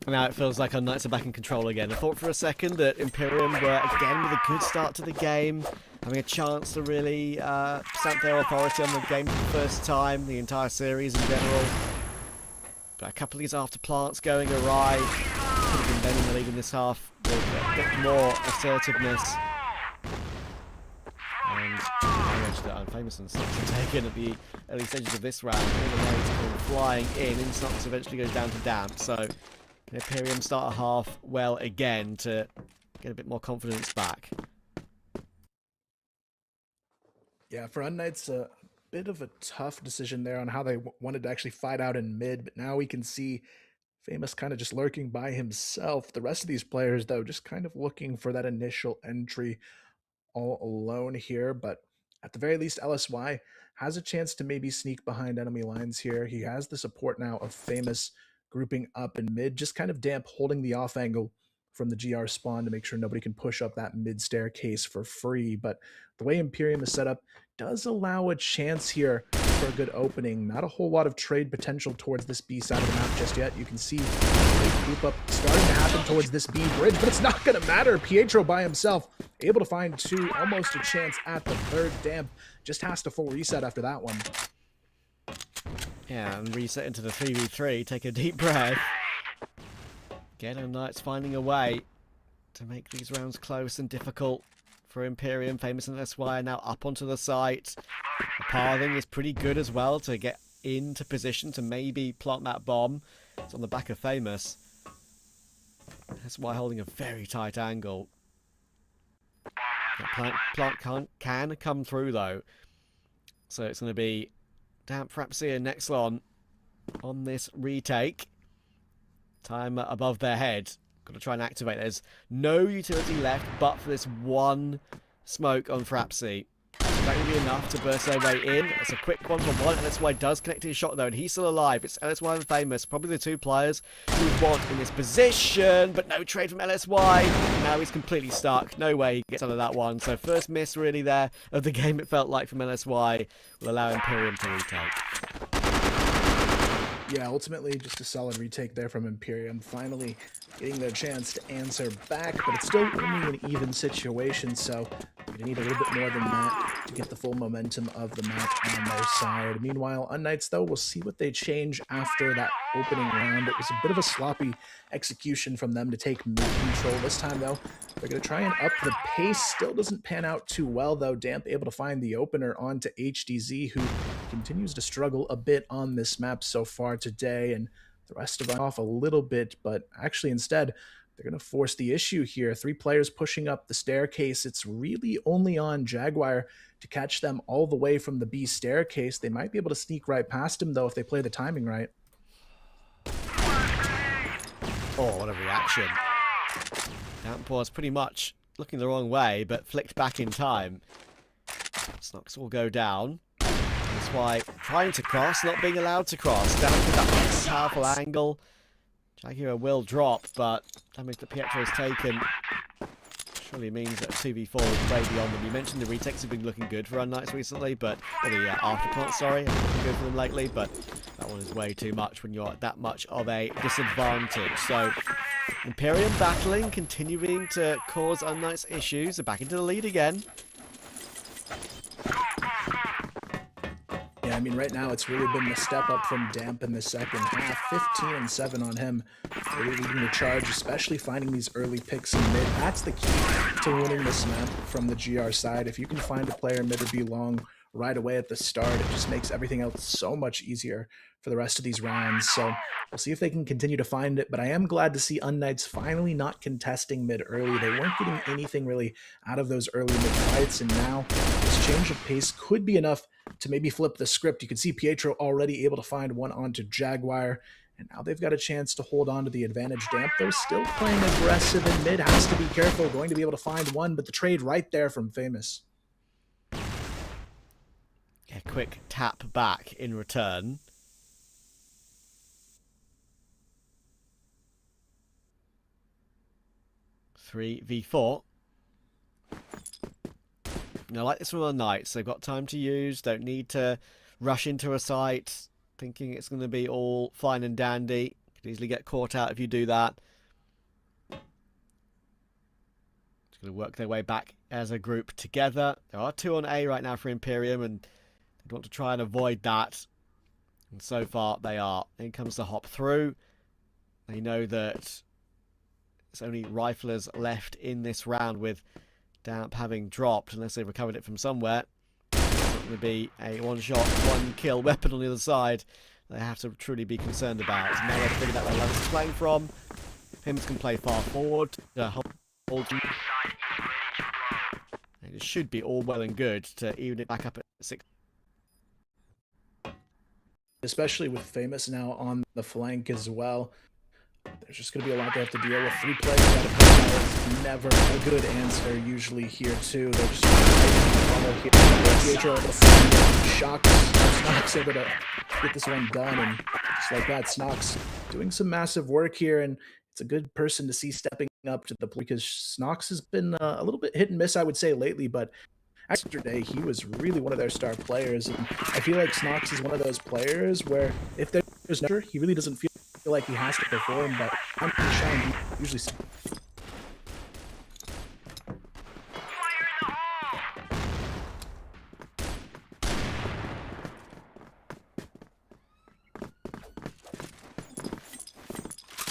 S2: Now it feels like unKnights are back in control again. I thought for a second that Imperium were again with a good start to the game, having a chance to really stamp their authority on the game for the first time, the entire series in general. But a couple of these after plants going awry. Could have been Ben in the lead in this half with a bit more assertiveness. And damage that unFamous and Snox have taken at the early stages of this round. All the way to come flying in. Snox eventually goes down to damp. So Imperium start a half well again to get a bit more confidence back.
S6: Yeah, for unKnights, a bit of a tough decision there on how they wanted to actually fight out in mid, but now we can see Famous kind of just lurking by himself. The rest of these players, though, just kind of looking for that initial entry all alone here, but at the very least, LSY has a chance to maybe sneak behind enemy lines here. He has the support now of Famous grouping up in mid, just kind of damp, holding the off angle from the GR spawn to make sure nobody can push up that mid staircase for free. But the way Imperium is set up does allow a chance here for a good opening. Not a whole lot of trade potential towards this B side of the map just yet. You can see a group up starting to happen towards this B bridge, but it's not going to matter. Pietro by himself, able to find two, almost a chance at the third. Damp just has to full reset after that one.
S2: Yeah, and reset into the 3v3. Take a deep breath. Again, unKnights finding a way to make these rounds close and difficult for Imperium. Famous and LSY are now up onto the site. The pathing is pretty good as well to get into position to maybe plant that bomb. It's on the back of Famous. LSY holding a very tight angle. That plant can come through though. So it's going to be Damp, Frapsy and Nexlon on this retake. Time above their head. Got to try and activate. There's no utility left but for this one smoke on Frapsy. Is that going to be enough to burst their way in? It's a quick one for one. LSY does connect his shot though, and he's still alive. It's LSY and Famous, probably the two players who would want in this position, but no trade from LSY. Now he's completely stuck. No way he gets out of that one. So first miss really there of the game, it felt like, from LSY, will allow Imperium to retake.
S6: Yeah, ultimately just a solid retake there from Imperium, finally getting their chance to answer back, but it's still only an even situation, so they need a little bit more than that to get the full momentum of the match on their side. Meanwhile, unKnights, though, we'll see what they change after that opening round. It was a bit of a sloppy execution from them to take mid control. This time, though, they're going to try and up the pace. Still doesn't pan out too well, though. Damp able to find the opener onto HDZ, who continues to struggle a bit on this map so far today, and the rest of them off a little bit, but actually instead they're going to force the issue here. Three players pushing up the staircase. It's really only on Jaguar to catch them all the way from the B staircase. They might be able to sneak right past him though if they play the timing right.
S2: Oh, what a reaction. Damp was pretty much looking the wrong way, but flicked back in time. Snox will go down. That's why trying to cross, not being allowed to cross. Down to that powerful angle. Jaguar will drop, but damage that Pietro has taken surely means that 2v4 is way beyond them. You mentioned the retakes have been looking good for unKnights recently, but or the afterplant, sorry, have been looking good for them lately, but that one is way too much when you're at that much of a disadvantage. So Imperium battling, continuing to cause unKnights issues. They're back into the lead again.
S6: Yeah, I mean, right now it's really been the step up from Damp in the second half. 15 and 7 on him, really leading the charge, especially finding these early picks in mid. That's the key to winning this map from the GR side. If you can find a player mid or be long right away at the start, it just makes everything else so much easier for the rest of these rounds. So we'll see if they can continue to find it, but I am glad to see unKnights finally not contesting mid early. They weren't getting anything really out of those early mid fights, and now this change of pace could be enough to maybe flip the script. You can see Pietro already able to find one onto Jaguar, and now they've got a chance to hold on to the advantage. Damp, though, still playing aggressive in mid, has to be careful, going to be able to find one, but the trade right there from Famous.
S2: A quick tap back in return. Three v4. Now, I like this from unKnights. They've got time to use. Don't need to rush into a site thinking it's going to be all fine and dandy. Could easily get caught out if you do that. Just going to work their way back as a group together. There are 2 on A right now for Imperium, and they want to try and avoid that. And so far, they are. In comes the hop through. They know that there's only riflers left in this round, with Damp having dropped, unless they've recovered it from somewhere. It's not going to be a one-shot, one-kill weapon on the other side they have to truly be concerned about. It's now to figure out where Levis is playing from. Pims can play far forward. Hold. It should be all well and good to even it back up at 6.
S6: Especially with Famous now on the flank as well. There's just going to be a lot they have to deal with. 3 players out of Pims is never a good answer usually here too. They're just follow here. Pietro able to find Shocks. Snox able to get this one done, and just like that, Snox doing some massive work here, and it's a good person to see stepping up to the plate, because Snox has been a little bit hit and miss, I would say, lately, but yesterday he was really one of their star players, and I feel like Snox is one of those players where if there's no, he really doesn't feel like he has to perform, but I'm pretty sure he usually.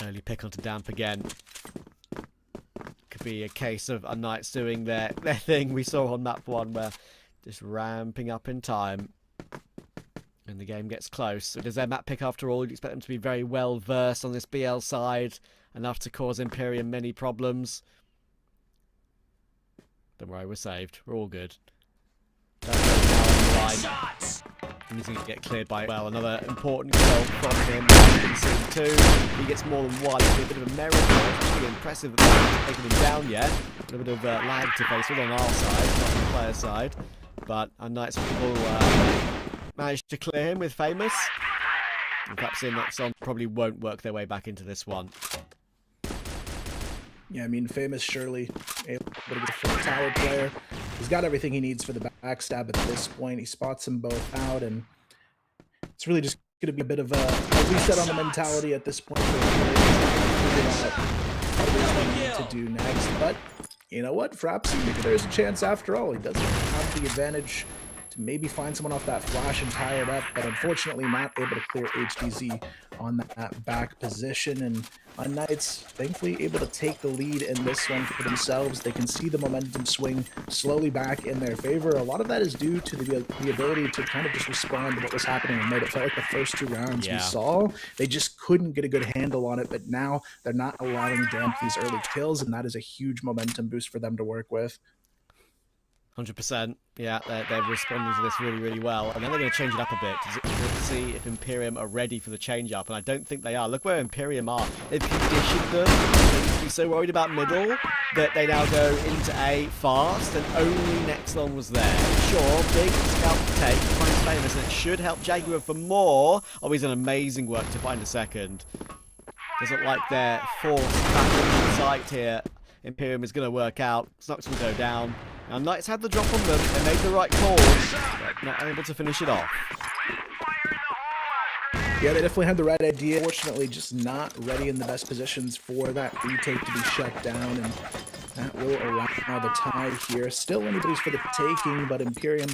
S2: Early pick onto Damp again. Could be a case of unKnights doing their thing we saw on map 1, where just ramping up in time and the game gets close. So does their map pick after all? You'd expect them to be very well versed on this BL side, enough to cause Imperium many problems. Don't worry, we're saved. We're all good.
S7: Shots!
S2: And he's going to get cleared by, well, another important goal from him. In scene 2, he gets more than one. It's a bit of a miracle. It's really impressive that they haven't taken him down yet. A little bit of lag to face, all on our side, not on the player side. But unKnights will manage to clear him with Famous. And perhaps in that song probably won't work their way back into this one.
S6: Yeah, I mean, Famous surely able to get a full tower player. He's got everything he needs for the backstab at this point. He spots them both out, and it's really just going to be a bit of a reset on the mentality at this point. To do next, but you know what, Frapsy, maybe there's a chance after all. He doesn't have the advantage to maybe find someone off that flash and tie it up, but unfortunately not able to clear HDZ on that back position. And unKnights thankfully able to take the lead in this one for themselves. They can see the momentum swing slowly back in their favor. A lot of that is due to the ability to kind of just respond to what was happening in mid. It felt like the first 2 rounds we saw, they just couldn't get a good handle on it, but now they're not allowing Damp these early kills, and that is a huge momentum boost for them to work with.
S2: 100%. Yeah, they're responding to this really, really well. And then they're going to change it up a bit to see if Imperium are ready for the change-up. And I don't think they are. Look where Imperium are. They've conditioned them. They used to be so worried about middle that they now go into A fast, and only Nexlon was there. Sure, big scalp to take. Finds Famous, and it should help Jaguar for more. Oh, he's done amazing work to find a second. Doesn't like they're forced back into sight here. Imperium is going to work out. Snox will go down. Now, Knights had the drop on them. They made the right call, but not able to finish it off.
S6: Yeah, they definitely had the right idea. Fortunately, just not ready in the best positions for that retake to be shut down, and that will allow the tie here. Still anybody's for the taking, but Imperium,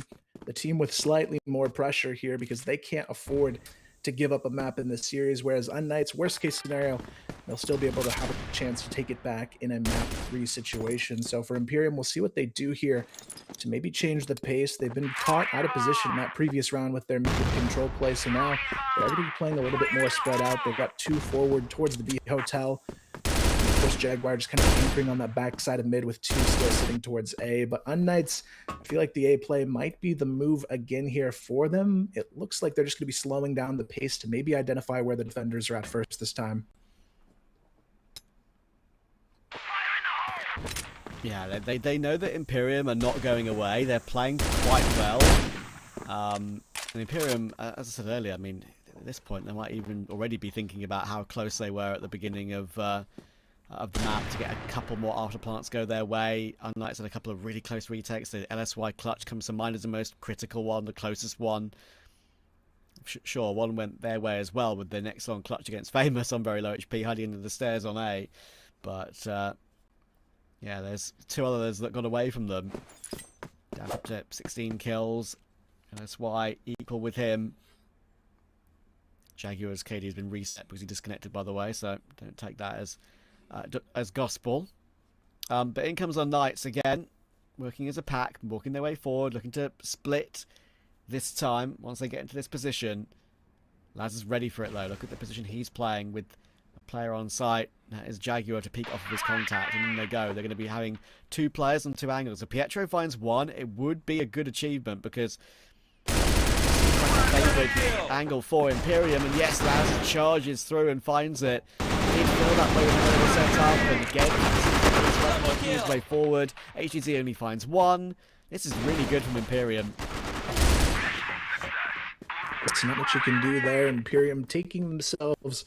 S6: the team with slightly more pressure here, because they can't afford to give up a map in this series, whereas unKnights, worst case scenario, they'll still be able to have a chance to take it back in a map 3 situation. So for Imperium, we'll see what they do here to maybe change the pace. They've been caught out of position in that previous round with their mid control play, so now they're already playing a little bit more spread out. They've got 2 forward towards the B hotel. Of course, Jaguar just kind of anchoring on that backside of mid with 2 still sitting towards A. But unKnights, I feel like the A play might be the move again here for them. It looks like they're just going to be slowing down the pace to maybe identify where the defenders are at first this time.
S2: Yeah, they know that Imperium are not going away. They're playing quite well. And Imperium, as I said earlier, I mean, at this point, they might even already be thinking about how close they were at the beginning of the map to get a couple more afterplants go their way. unKnights had a couple of really close retakes. The LSY clutch comes to mind as the most critical one, the closest one. Sure, one went their way as well with their next long clutch against Famous on very low HP, hiding into the stairs on A. But, yeah, there's 2 others that got away from them. Down up to 16 kills. And that's why equal with him. Jaguar's KD has been reset because he disconnected, by the way, so don't take that as gospel. But in comes unKnights again, working as a pack, walking their way forward, looking to split this time once they get into this position. Laz is ready for it though. Look at the position he's playing with a player on site. That is Jaguar to peek off of his contact, and in they go. They're going to be having 2 players on 2 angles. If Pietro finds 1, it would be a good achievement because favoured angle for Imperium, and yes, Laz charges through and finds it. He didn't feel that way with the setup, and again, working his way forward. HTZ only finds 1. This is really good from Imperium.
S6: That's not what you can do there. Imperium taking themselves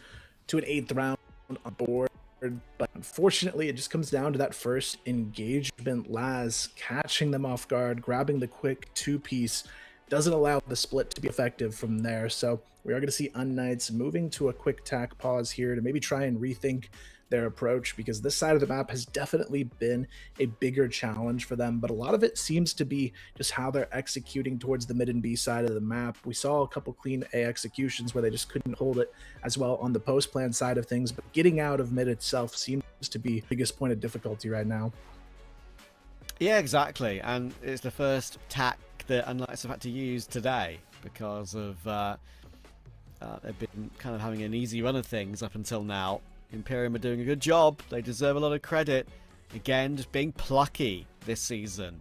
S6: to an 8th round on board. But unfortunately, it just comes down to that first engagement. Laz catching them off guard, grabbing the quick 2-piece. Doesn't allow the split to be effective from there. So we are going to see unKnights moving to a quick tack pause here to maybe try and rethink their approach, because this side of the map has definitely been a bigger challenge for them, but a lot of it seems to be just how they're executing towards the mid and B side of the map. We saw a couple clean A executions where they just couldn't hold it as well on the post plan side of things, but getting out of mid itself seems to be the biggest point of difficulty right now.
S2: Yeah, exactly, and it's the first tack that unKnights have had to use today because of they've been kind of having an easy run of things up until now. Imperium are doing a good job. They deserve a lot of credit. Again, just being plucky this season.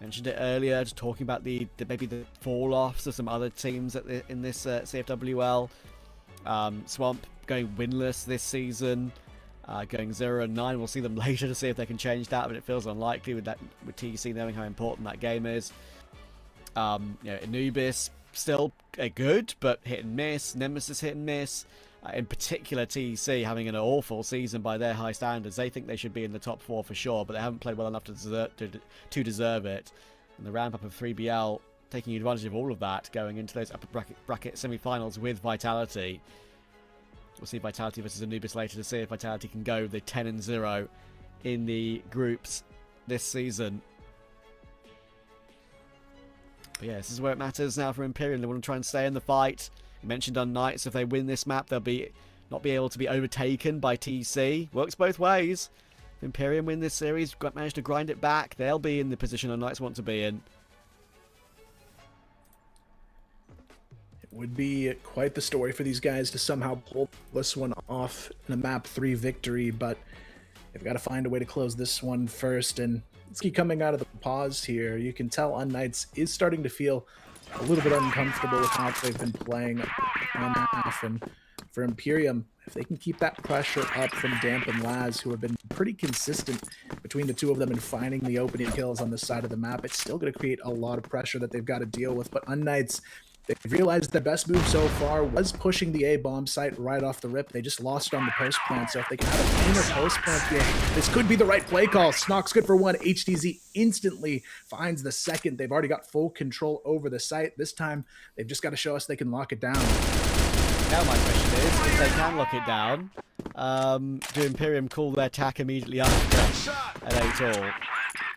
S2: Mentioned it earlier, just talking about maybe the fall-offs of some other teams in this CFWL. Swamp going winless this season, going 0-9. We'll see them later to see if they can change that, but it feels unlikely with TEC knowing how important that game is. Anubis still good, but hit and miss. Nemesis hit and miss. In particular, TEC having an awful season by their high standards. They think they should be in the top 4 for sure, but they haven't played well enough to deserve it. And the ramp up of 3BL taking advantage of all of that, going into those upper bracket semi-finals with Vitality. We'll see Vitality versus Anubis later to see if Vitality can go the 10-0 in the groups this season. But yeah, this is where it matters now for Imperium. They want to try and stay in the fight. You mentioned unKnights, if they win this map, they'll not be able to be overtaken by TC. Works both ways. If Imperium win this series, manage to grind it back, they'll be in the position unKnights want to be in.
S6: It would be quite the story for these guys to somehow pull this one off in a map 3 victory, but they've got to find a way to close this one first. And let's keep coming out of the pause here. You can tell unKnights is starting to feel a little bit uncomfortable with how they've been playing on half. And for Imperium, if they can keep that pressure up from Damp and Laz, who have been pretty consistent between the 2 of them in finding the opening kills on this side of the map, it's still going to create a lot of pressure that they've got to deal with. But unKnights, they've realized their best move so far was pushing the A bomb site right off the rip. They just lost on the post plant, so if they can have a cleaner post plant here, this could be the right play call. Snock's good for 1. HTZ instantly finds the second. They've already got full control over the site. This time, they've just got to show us they can lock it down.
S2: Now my question is, if they can lock it down, do Imperium call their attack immediately after at 8-all?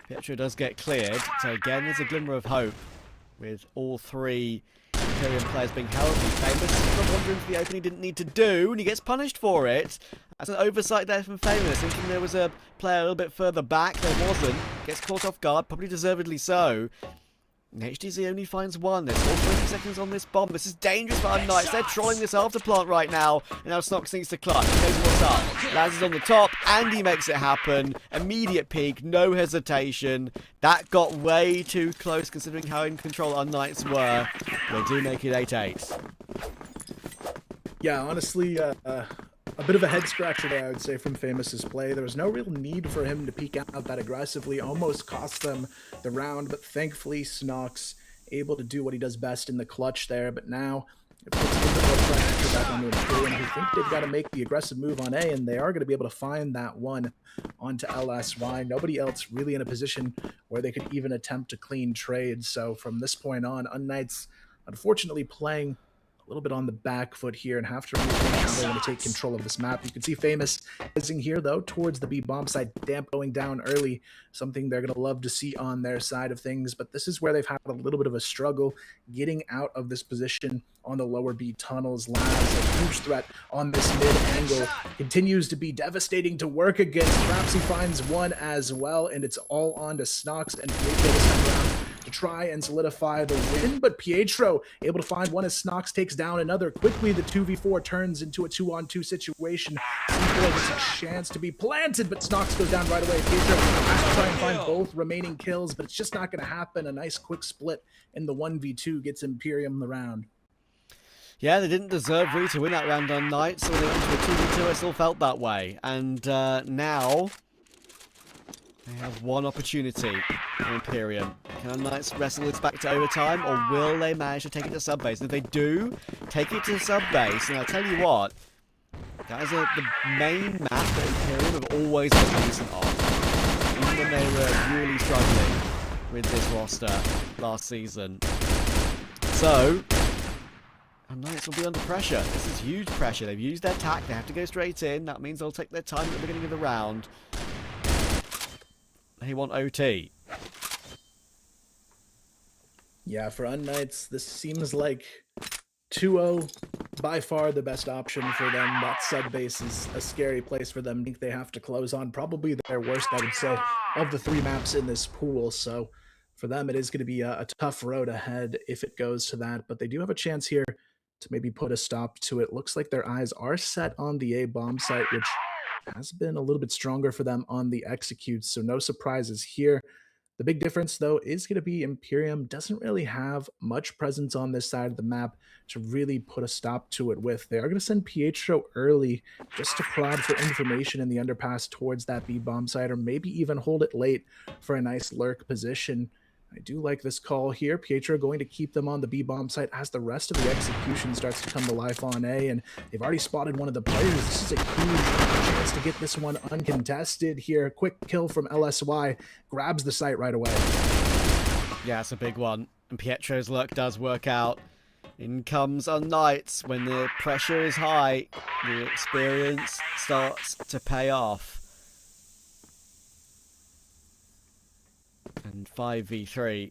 S2: Pietro does get cleared, so again, there's a glimmer of hope with all 3 Imperium players being healthy. Famous not wandering for the open he didn't need to do, and he gets punished for it. That's an oversight there from Famous, thinking there was a player a little bit further back. There wasn't. Gets caught off guard, probably deservedly so. And HTZ only finds 1. There's still 20 seconds on this bomb. This is dangerous for unKnights. They're trolling this after plant right now. And now Snox needs to clutch. He knows what's up. Laz is on the top, and he makes it happen. Immediate peek, no hesitation. That got way too close considering how in control unKnights were. They do make it 8-8.
S6: Yeah, honestly, a bit of a head scratcher there, I would say, from Famous's play. There was no real need for him to peek out that aggressively, almost cost them the round, but thankfully Snox able to do what he does best in the clutch there. But now it puts a little bit more pressure back on Imperium, who think they've got to make the aggressive move on A, and they are going to be able to find that one onto LSY. Nobody else really in a position where they could even attempt to clean trade. So from this point on, unKnights unfortunately playing little bit on the back foot here and have to really think how they want to take control of this map. You can see Famous rising here, though, towards the B bomb side. Damp going down early, something they're going to love to see on their side of things. But this is where they've had a little bit of a struggle getting out of this position on the lower B tunnels. Laz, a huge threat on this mid angle, continues to be devastating to work against. Perhaps he finds one as well, and it's all on to Snox and Pietro this time around to try and solidify the win. But Pietro able to find one as Snox takes down another. Quickly, the 2v4 turns into a 2-on-2 situation. C4 gets a chance to be planted, but Snox goes down right away. Pietro has to try and find both remaining kills, but it's just not going to happen. A nice quick split in the 1v2 gets Imperium the round.
S2: Yeah, they didn't deserve really to win that round on Knights, so when they went to a 2v2, I still felt that way. And now they have one opportunity for Imperium. Can Knights wrestle this back to overtime, or will they manage to take it to sub-base? And if they do take it to sub-base, and I'll tell you what, that is the main map that Imperium have always been decent on. Even when they were really struggling with this roster last season. So, and Knights will be under pressure. This is huge pressure. They've used their tack. They have to go straight in. That means they'll take their time at the beginning of the round. They want OT.
S6: Yeah, for unKnights, this seems like 2-0, by far the best option for them. That sub base is a scary place for them. I think they have to close on probably their worst, I would say, of the 3 maps in this pool. So for them, it is going to be a tough road ahead if it goes to that. But they do have a chance here to maybe put a stop to it. Looks like their eyes are set on the A bomb site, which has been a little bit stronger for them on the executes. So no surprises here. The big difference, though, is going to be Imperium doesn't really have much presence on this side of the map to really put a stop to it with. They are going to send Pietro early just to prod for information in the underpass towards that B bomb site, or maybe even hold it late for a nice lurk position. I do like this call here. Pietro going to keep them on the B bomb site as the rest of the execution starts to come to life on A, and they've already spotted one of the players. This is a huge chance to get this one uncontested here. Quick kill from LSY, grabs the site right away.
S2: Yeah, it's a big one. And Pietro's luck does work out. In comes unKnights. When the pressure is high, the experience starts to pay off. And 5v3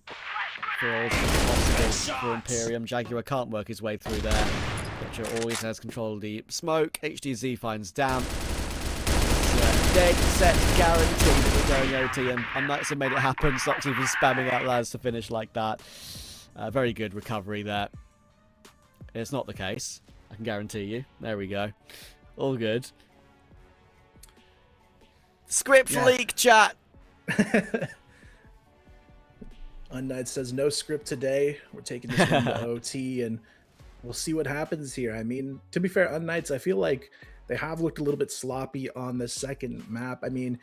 S2: feels impossible for Imperium. Jaguar can't work his way through there. Pietro always has control of the smoke. HDZ finds Damp. Dead set guaranteed that we're going OT, and unKnights have made it happen. Sox even spamming out lads to finish like that. Very good recovery there. It's not the case, I can guarantee you. There we go. All good. Script leak, chat!
S6: unKnights says no script today. We're taking this one to OT, and we'll see what happens here. I mean, to be fair, unKnights, I feel like they have looked a little bit sloppy on the second map. I mean,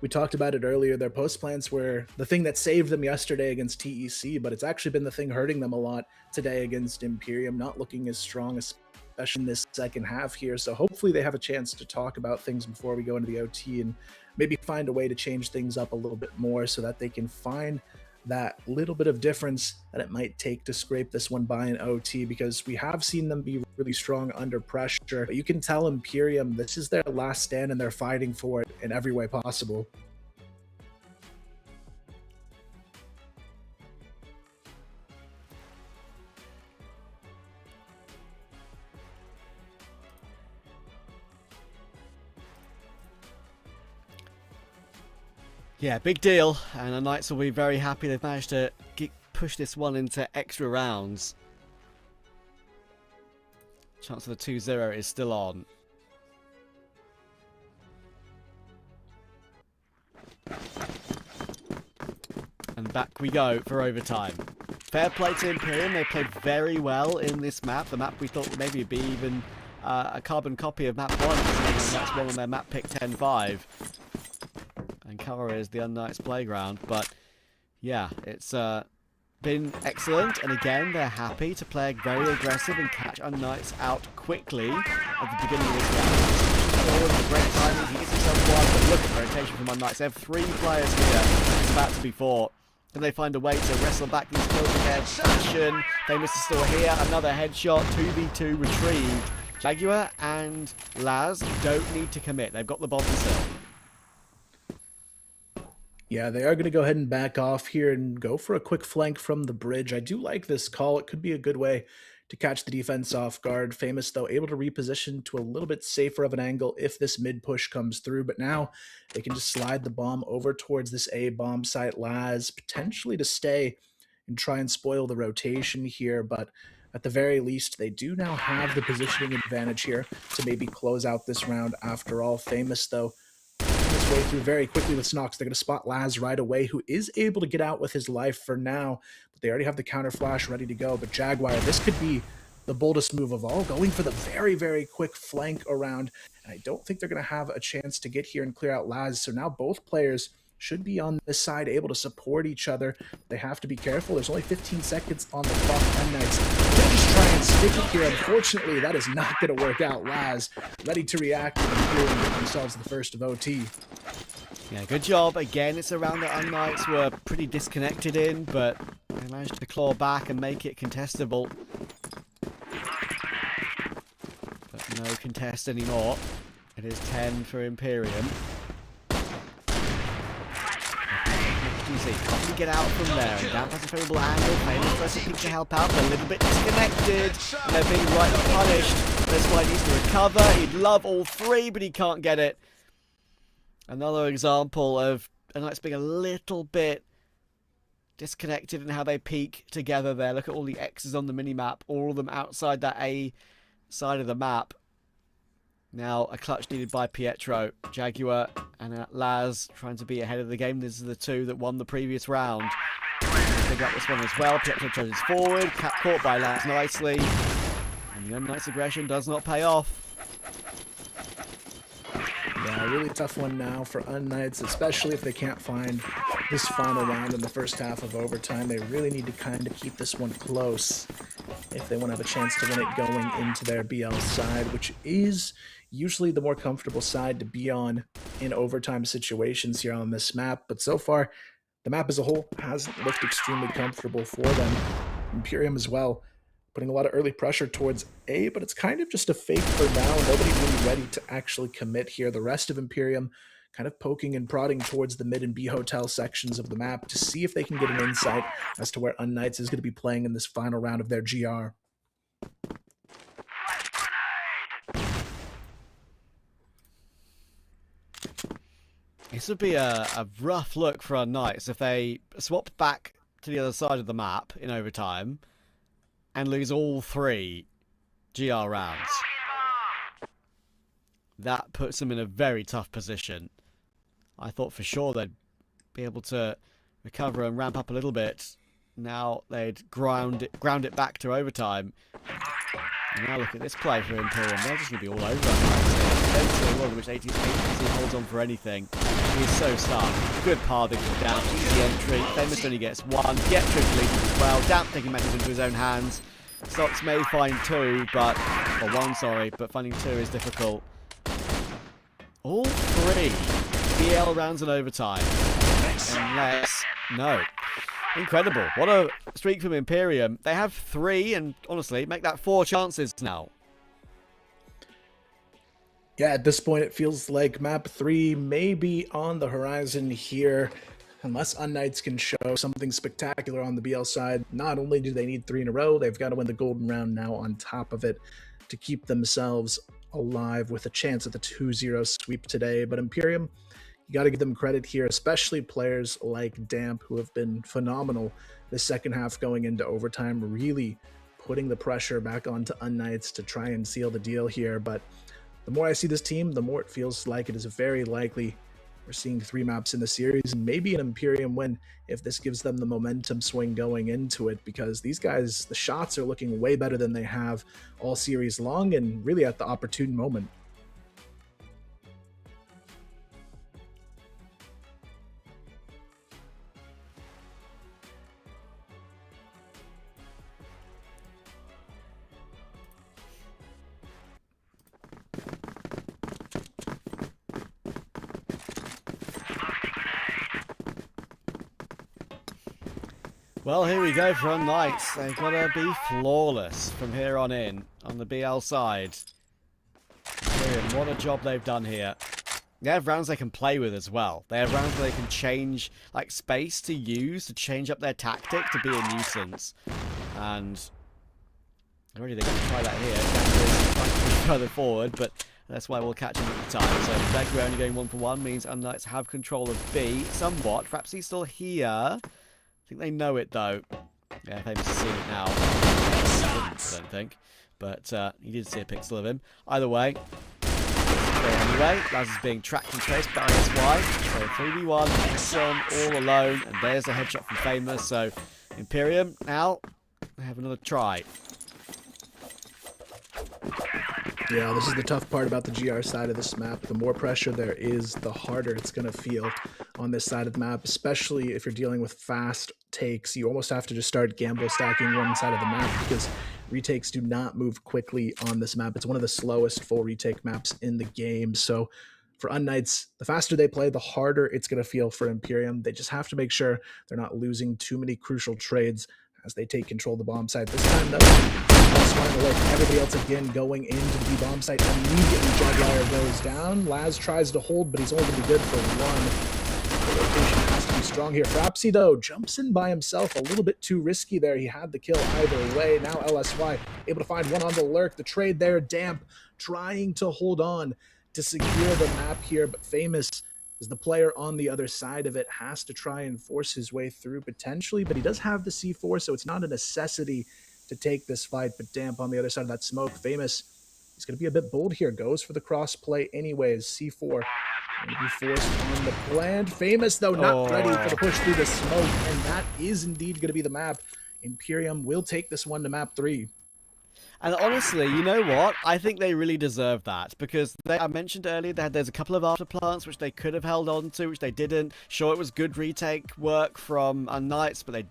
S6: we talked about it earlier. Their post plants were the thing that saved them yesterday against TEC, but it's actually been the thing hurting them a lot today against Imperium, not looking as strong, especially in this second half here. So hopefully they have a chance to talk about things before we go into the OT and maybe find a way to change things up a little bit more so that they can find that little bit of difference that it might take to scrape this one by an OT, because we have seen them be really strong under pressure. But you can tell Imperium, this is their last stand and they're fighting for it in every way possible.
S2: Yeah, big deal, and the Knights will be very happy they've managed to push this one into extra rounds. Chance of the 2-0 is still on. And back we go for overtime. Fair play to Imperium, they played very well in this map. The map we thought would maybe be even a carbon copy of map 1. That's one on their map pick 10-5. And Kara is the unKnights playground, but yeah, it's been excellent, and again, they're happy to play very aggressive and catch unKnights out quickly at the beginning of this round. Great timing, he gets himself one, but look at the rotation from unKnights. They have 3 players here. It's about to be 4. Can they find a way to wrestle back these kills again? Fashion. Famous is still here. Another headshot. 2v2 retrieved. Jaguar and Laz don't need to commit. They've got the bomb still.
S6: Yeah, they are going to go ahead and back off here and go for a quick flank from the bridge. I do like this call. It could be a good way to catch the defense off guard. Famous, though, able to reposition to a little bit safer of an angle if this mid push comes through. But now they can just slide the bomb over towards this A bomb site. Laz potentially to stay and try and spoil the rotation here. But at the very least, they do now have the positioning advantage here to maybe close out this round after all. Famous, though, his way through very quickly with Snox. They're going to spot Laz right away, who is able to get out with his life for now. But they already have the counter flash ready to go. But Jaguar, this could be the boldest move of all, going for the very, very quick flank around. And I don't think they're going to have a chance to get here and clear out Laz. So now both players should be on this side, able to support each other. They have to be careful. There's only 15 seconds on the clock. unKnights gonna just try and stick it here. Unfortunately, that is not going to work out. Laz ready to react and get themselves the first of OT.
S2: Yeah, good job. Again, it's a round that unKnights were pretty disconnected in, but they managed to claw back and make it contestable. But no contest anymore. It is 10 for Imperium. You see, can't really get out from there. And Damp has a favourable angle. Famous tries to peek to help out, but a little bit disconnected. And they're being rightly punished. That's why he needs to recover. He'd love all three, but he can't get it. Another example of unKnights being a little bit disconnected in how they peek together there. Look at all the X's on the minimap, all of them outside that A side of the map. Now a clutch needed by Pietro. Jaguar and Laz trying to be ahead of the game. These are the two that won the previous round. Pick up this one as well. Pietro charges forward. Caught by Laz nicely. And the unKnights aggression does not pay off.
S6: Yeah, a really tough one now for unKnights, especially if they can't find this final round in the first half of overtime. They really need to kind of keep this one close if they want to have a chance to win it going into their BL side, which is usually the more comfortable side to be on in overtime situations here on this map. But so far, the map as a whole hasn't looked extremely comfortable for them. Imperium as well, putting a lot of early pressure towards A, but it's kind of just a fake for now. Nobody really ready to actually commit here. The rest of Imperium kind of poking and prodding towards the mid and B hotel sections of the map to see if they can get an insight as to where unKnights is going to be playing in this final round of their GR.
S2: This would be a rough look for unKnights if they swap back to the other side of the map in overtime and lose all 3 GR rounds. That puts them in a very tough position. I thought for sure they'd be able to recover and ramp up a little bit. Now they'd ground it back to overtime. And now look at this play for Imperium. They're just going to be all over eventually, a world in which ATC holds on for anything. He is so stuck. Good pathing from Damp. Easy entry. Famous only gets 1. Pietro deleted as well. Damp taking matters into his own hands. Sox may find 2, but... or 1, sorry. But finding 2 is difficult. All 3 BL rounds in overtime. Unless... no. Incredible. What a streak from Imperium. They have 3 and, honestly, make that 4 chances now.
S6: Yeah, at this point, it feels like map 3 may be on the horizon here. Unless unKnights can show something spectacular on the BL side, not only do they need 3 in a row, they've got to win the golden round now on top of it to keep themselves alive with a chance at the 2-0 sweep today. But Imperium, you got to give them credit here, especially players like Damp, who have been phenomenal this second half going into overtime, really putting the pressure back onto unKnights to try and seal the deal here. But the more I see this team, the more it feels like it is very likely we're seeing 3 maps in the series, and maybe an Imperium win if this gives them the momentum swing going into it, because these guys, the shots are looking way better than they have all series long, and really at the opportune moment.
S2: Well, here we go for unKnights. They've got to be flawless from here on in, on the BL side. Brilliant. What a job they've done here. They have rounds they can play with as well. They have rounds where they can change, like, space to use to change up their tactic to be a nuisance. And already they're going to try that here. Gambler's further forward, but that's why we'll catch him at the time. So Becky only going 1-for-1 means unKnights have control of B somewhat. Perhaps he's still here. I think they know it though. Yeah, Famous has seen it now. I don't think. But he did see a pixel of him. Either way. Anyway, Laz is being tracked and traced by SY. So 3v1, Exxon all alone. And there's a headshot from Famous. So IMPERIUM now have another try.
S6: Yeah, this is the tough part about the GR side of this map. The more pressure there is, the harder it's going to feel on this side of the map, especially if you're dealing with fast takes. You almost have to just start gamble stacking one side of the map because retakes do not move quickly on this map. It's one of the slowest full retake maps in the game. So for unKnights, the faster they play, the harder it's going to feel for IMPERIUM. They just have to make sure they're not losing too many crucial trades as they take control of the bomb site. This time, though, smart alert. Everybody else again going into the B bomb site. Immediately, Juggler goes down. Laz tries to hold, but he's only going to be good for one. The rotation has to be strong here. Frapsy, though, jumps in by himself. A little bit too risky there. He had the kill either way. Now LSY able to find one on the lurk. The trade there, Damp trying to hold on to secure the map here, but Famous is the player on the other side of it, has to try and force his way through potentially, but he does have the C4, so it's not a necessity to take this fight. But Damp on the other side of that smoke. Famous, he's going to be a bit bold here, goes for the cross play anyways. C4 going to be forced on the plant. Famous, though, not ready for the push through the smoke, and that is indeed going to be the map. IMPERIUM will take this one to map 3.
S2: And honestly, you know what? I think they really deserve that because I mentioned earlier that there's a couple of afterplants which they could have held on to, which they didn't. Sure, it was good retake work from unKnights, but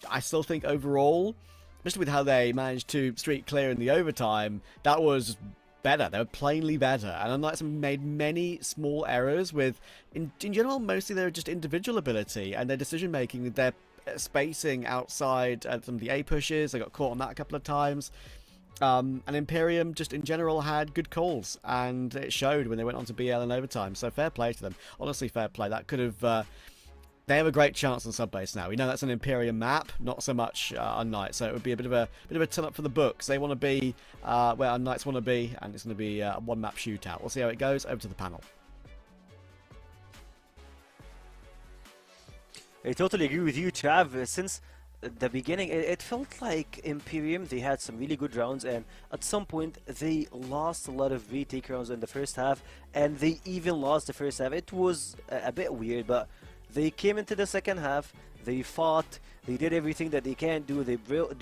S2: I still think overall, especially with how they managed to streak clear in the overtime, that was better. They were plainly better. And unKnights made many small errors with, in general, mostly their just individual ability and their decision making with their spacing outside some of the A pushes. They got caught on that a couple of times. And IMPERIUM just in general had good calls, and it showed when they went on to BL in overtime. So fair play to them. Honestly, fair play. That could have... they have a great chance on subbase now. We know that's an IMPERIUM map, not so much unKnights. So it would be a bit of a turn up for the books. They want to be where unKnights want to be, and it's going to be a one-map shootout. We'll see how it goes. Over to the panel.
S3: I totally agree with you, Trav. Since the beginning, it felt like IMPERIUM, they had some really good rounds, and at some point they lost a lot of retake rounds in the first half, and they even lost the first half. It was a bit weird, but they came into the second half, they fought, they did everything that they can do, they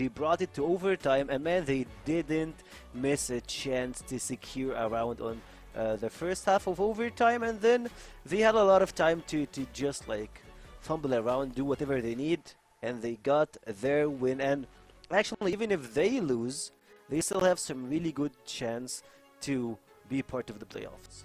S3: brought it to overtime, and man, they didn't miss a chance to secure a round on the first half of overtime, and then they had a lot of time to just like fumble around, do whatever they need, and they got their win. And actually, even if they lose, they still have some really good chance to be part of the playoffs.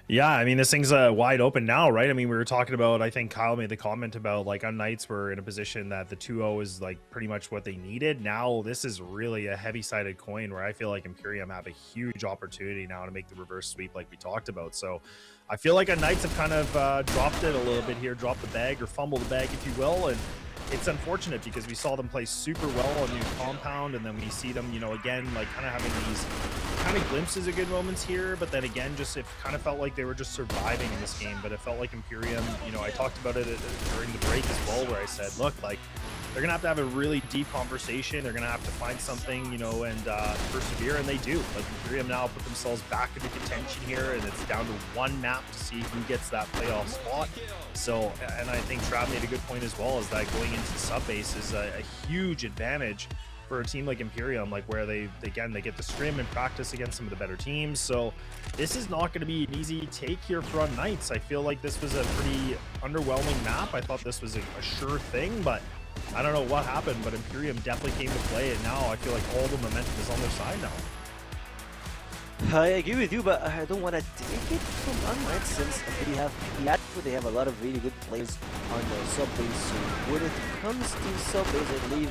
S5: Yeah, I mean, this thing's wide open now, right? I mean, we were talking about, I think Kyle made the comment about, like, unKnights were in a position that the 2-0 is, like, pretty much what they needed. Now, this is really a heavy-sided coin where I feel like IMPERIUM have a huge opportunity now to make the reverse sweep like we talked about. So I feel like unKnights have kind of dropped it a little bit here, dropped the bag or fumbled the bag, if you will, and it's unfortunate because we saw them play super well on New Compound, and then we see them, you know, again, like kind of having these kind of glimpses of good moments here, but then again, just it kind of felt like they were just surviving in this game. But it felt like IMPERIUM, you know, I talked about it during the break as well, where I said, look, like, they're gonna have a really deep conversation. They're gonna have to find something, you know, and persevere, and they do. Like, IMPERIUM now put themselves back into contention here, and it's down to one map to see who gets that playoff spot. So, and I think Trav made a good point as well, is that going into subbase is a huge advantage for a team like IMPERIUM, like where they get to scrim and practice against some of the better teams. So this is not going to be an easy take here for unKnights. I feel like this was a pretty underwhelming map. I thought this was a sure thing, but I don't know what happened, but IMPERIUM definitely came to play, and now I feel like all the momentum is on their side now.
S3: I agree with you, but I don't want to take it from unKnights since they have a lot of really good players on the subbase. So when it comes to subbase, I believe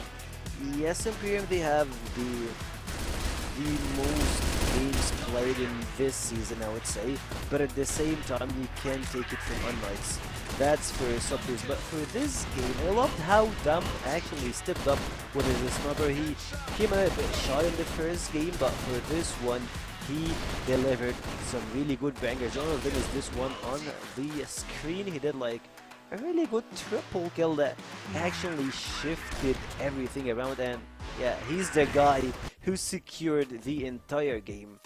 S3: yes, IMPERIUM they have the most games played in this season, I would say. But at the same time, you can take it from unKnights. That's for subbase. But for this game, I loved how Damp actually stepped up with his sniper. He came a bit shy in the first game, but for this one, he delivered some really good bangers. One of them is this one on the screen. He did like a really good triple kill that actually shifted everything around, and yeah, he's the guy who secured the entire game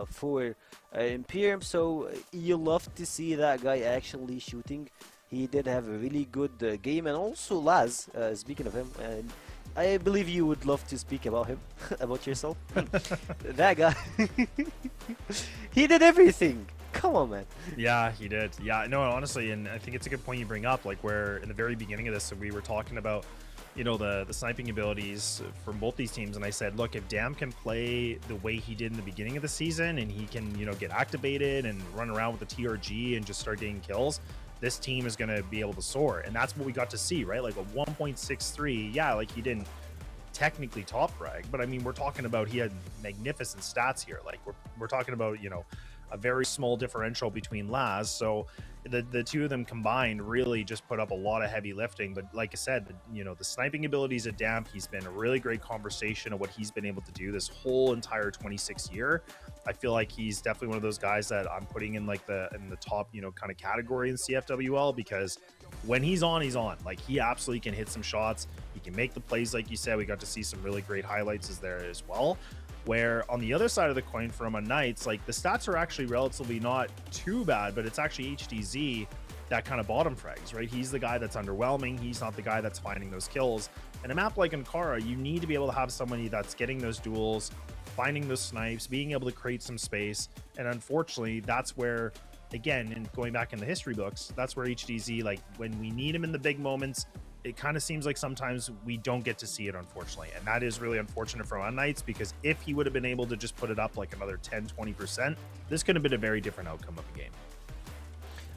S3: for IMPERIUM. So you love to see that guy actually shooting. He did have a really good game, and also Laz, speaking of him, and I believe you would love to speak about him, about yourself. That guy, he did everything. Come on, man.
S5: Yeah, he did. Yeah, no, honestly, and I think it's a good point you bring up, like where in the very beginning of this, we were talking about, you know, the sniping abilities from both these teams, and I said, look, if Dam can play the way he did in the beginning of the season, and he can, you know, get activated and run around with the TRG and just start getting kills, this team is going to be able to soar. And that's what we got to see, right? Like a 1.63, yeah, like he didn't technically top frag, but I mean, we're talking about he had magnificent stats here. Like we're talking about, you know, a very small differential between Laz. So the two of them combined really just put up a lot of heavy lifting. But like I said, you know, the sniping abilities at Damp, he's been a really great conversation of what he's been able to do this whole entire 26 year. I feel like he's definitely one of those guys that I'm putting in like in the top, you know, kind of category in CFWL, because when he's on, he's on. Like he absolutely can hit some shots. He can make the plays, like you said. We got to see some really great highlights there as well. Where on the other side of the coin from unKnights, like the stats are actually relatively not too bad, but it's actually HDZ that kind of bottom frags, right? He's the guy that's underwhelming. He's not the guy that's finding those kills. And a map like Ankara, you need to be able to have somebody that's getting those duels, finding those snipes, being able to create some space. And unfortunately, that's where, again, and going back in the history books, that's where HDZ, like when we need him in the big moments, it kind of seems like sometimes we don't get to see it, unfortunately. And that is really unfortunate for unKnights, because if he would have been able to just put it up like another 10-20%, this could have been a very different outcome of the game.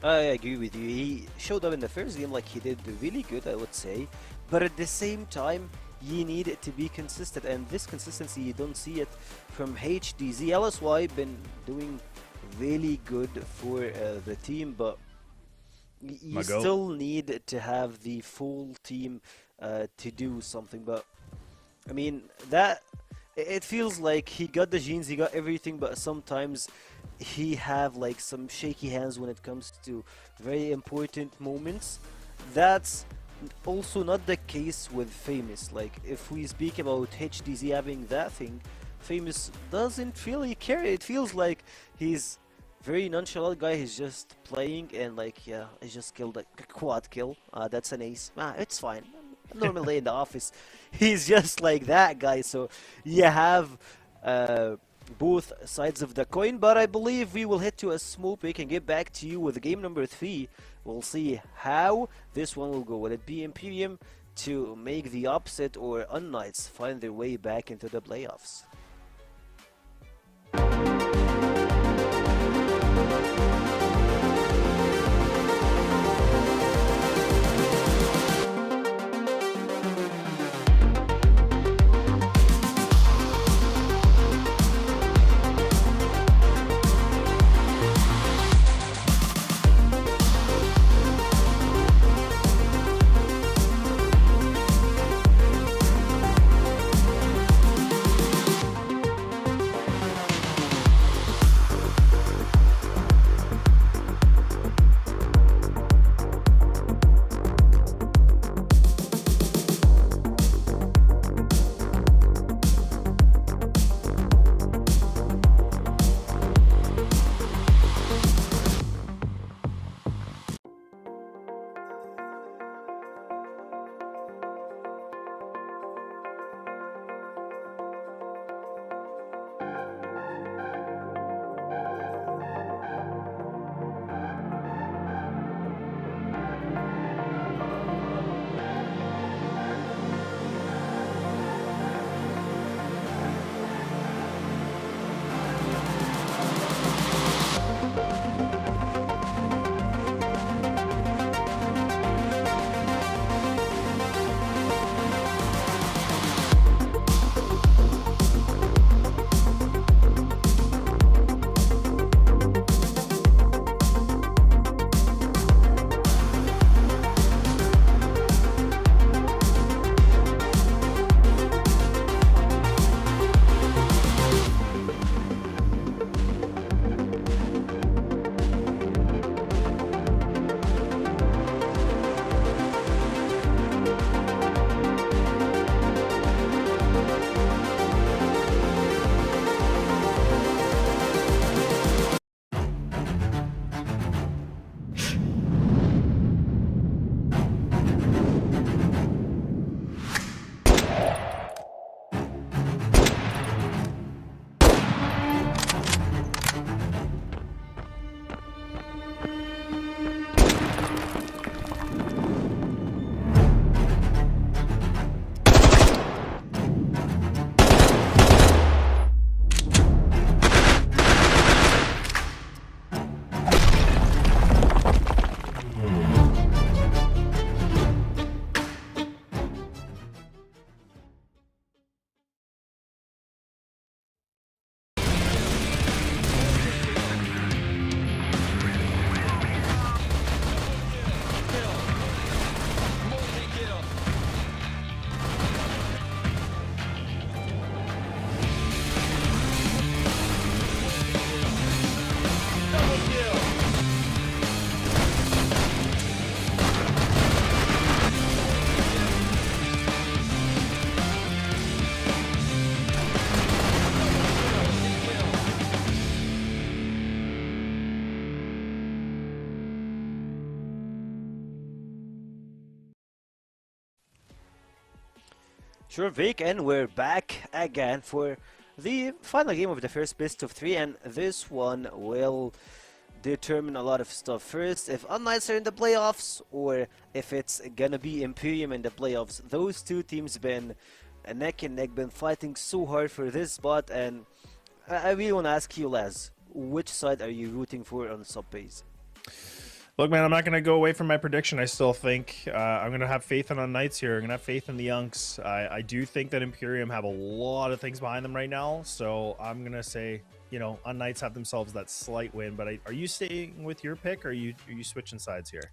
S3: I agree with you. He showed up in the first game like he did really good, I would say. But at the same time, you need it to be consistent. And this consistency, you don't see it from HDZ. LSY been doing really good for the team, but you still need to have the full team to do something. But I mean, that it feels like he got the genes, he got everything, but sometimes he have like some shaky hands when it comes to very important moments. That's also not the case with Famous. Like if we speak about HDZ having that thing, Famous doesn't really care. It feels like he's very nonchalant guy. He's just playing, and like, yeah, he just killed a quad kill. That's an ace. It's fine. Normally in the office, he's just like that guy. So you have both sides of the coin. But I believe we will head to a smoke pick and get back to you with game number 3. We'll see how this one will go. Will it be IMPERIUM to make the upset, or unKnights find their way back into the playoffs? Sure, Vic, and we're back again for the final game of the first best of 3, and this one will determine a lot of stuff. First, if unKnights are in the playoffs, or if it's gonna be Imperium in the playoffs. Those two teams been neck and neck, been fighting so hard for this spot, and I really want to ask you, Les, which side are you rooting for on sub-base?
S5: Look, man, I'm not going to go away from my prediction. I still think I'm going to have faith in unKnights here. I'm going to have faith in the unks. I do think that Imperium have a lot of things behind them right now. So I'm going to say, you know, unKnights have themselves that slight win. But are you staying with your pick, or are you switching sides here?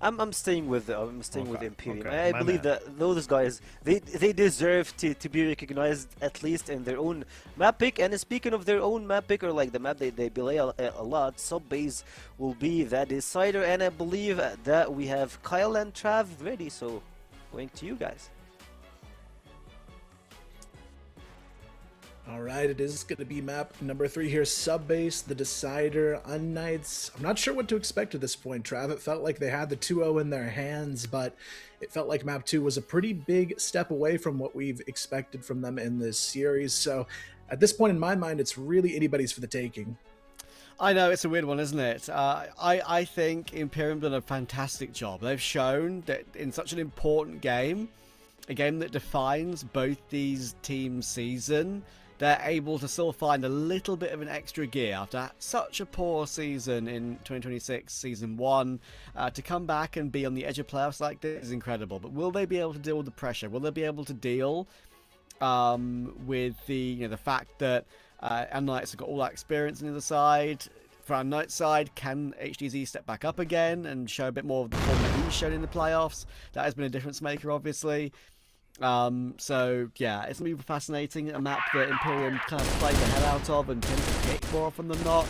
S3: I'm staying with Imperium.
S5: Okay,
S3: I believe that those guys, they deserve to be recognized, at least in their own map pick. And speaking of their own map pick, or like the map they play a lot, sub-base will be that decider. And I believe that we have Kyle and Trav ready, so going to you guys.
S6: All right, it is going to be map number 3 here, sub-base, the decider, unKnights. I'm not sure what to expect at this point, Trav. It felt like they had the 2-0 in their hands, but it felt like map 2 was a pretty big step away from what we've expected from them in this series. So at this point in my mind, it's really anybody's for the taking.
S2: I know, it's a weird one, isn't it? I think Imperium done a fantastic job. They've shown that in such an important game, a game that defines both these teams' season, they're able to still find a little bit of an extra gear after such a poor season in 2026, Season 1. To come back and be on the edge of playoffs like this is incredible. But will they be able to deal with the pressure? Will they be able to deal with the fact that unKnights have got all that experience on the other side? For unKnights' side, can HDZ step back up again and show a bit more of the form that he's shown in the playoffs? That has been a difference maker, obviously. So yeah, it's gonna be fascinating. A map that Imperium kind of play the hell out of and tend to pick more often than not.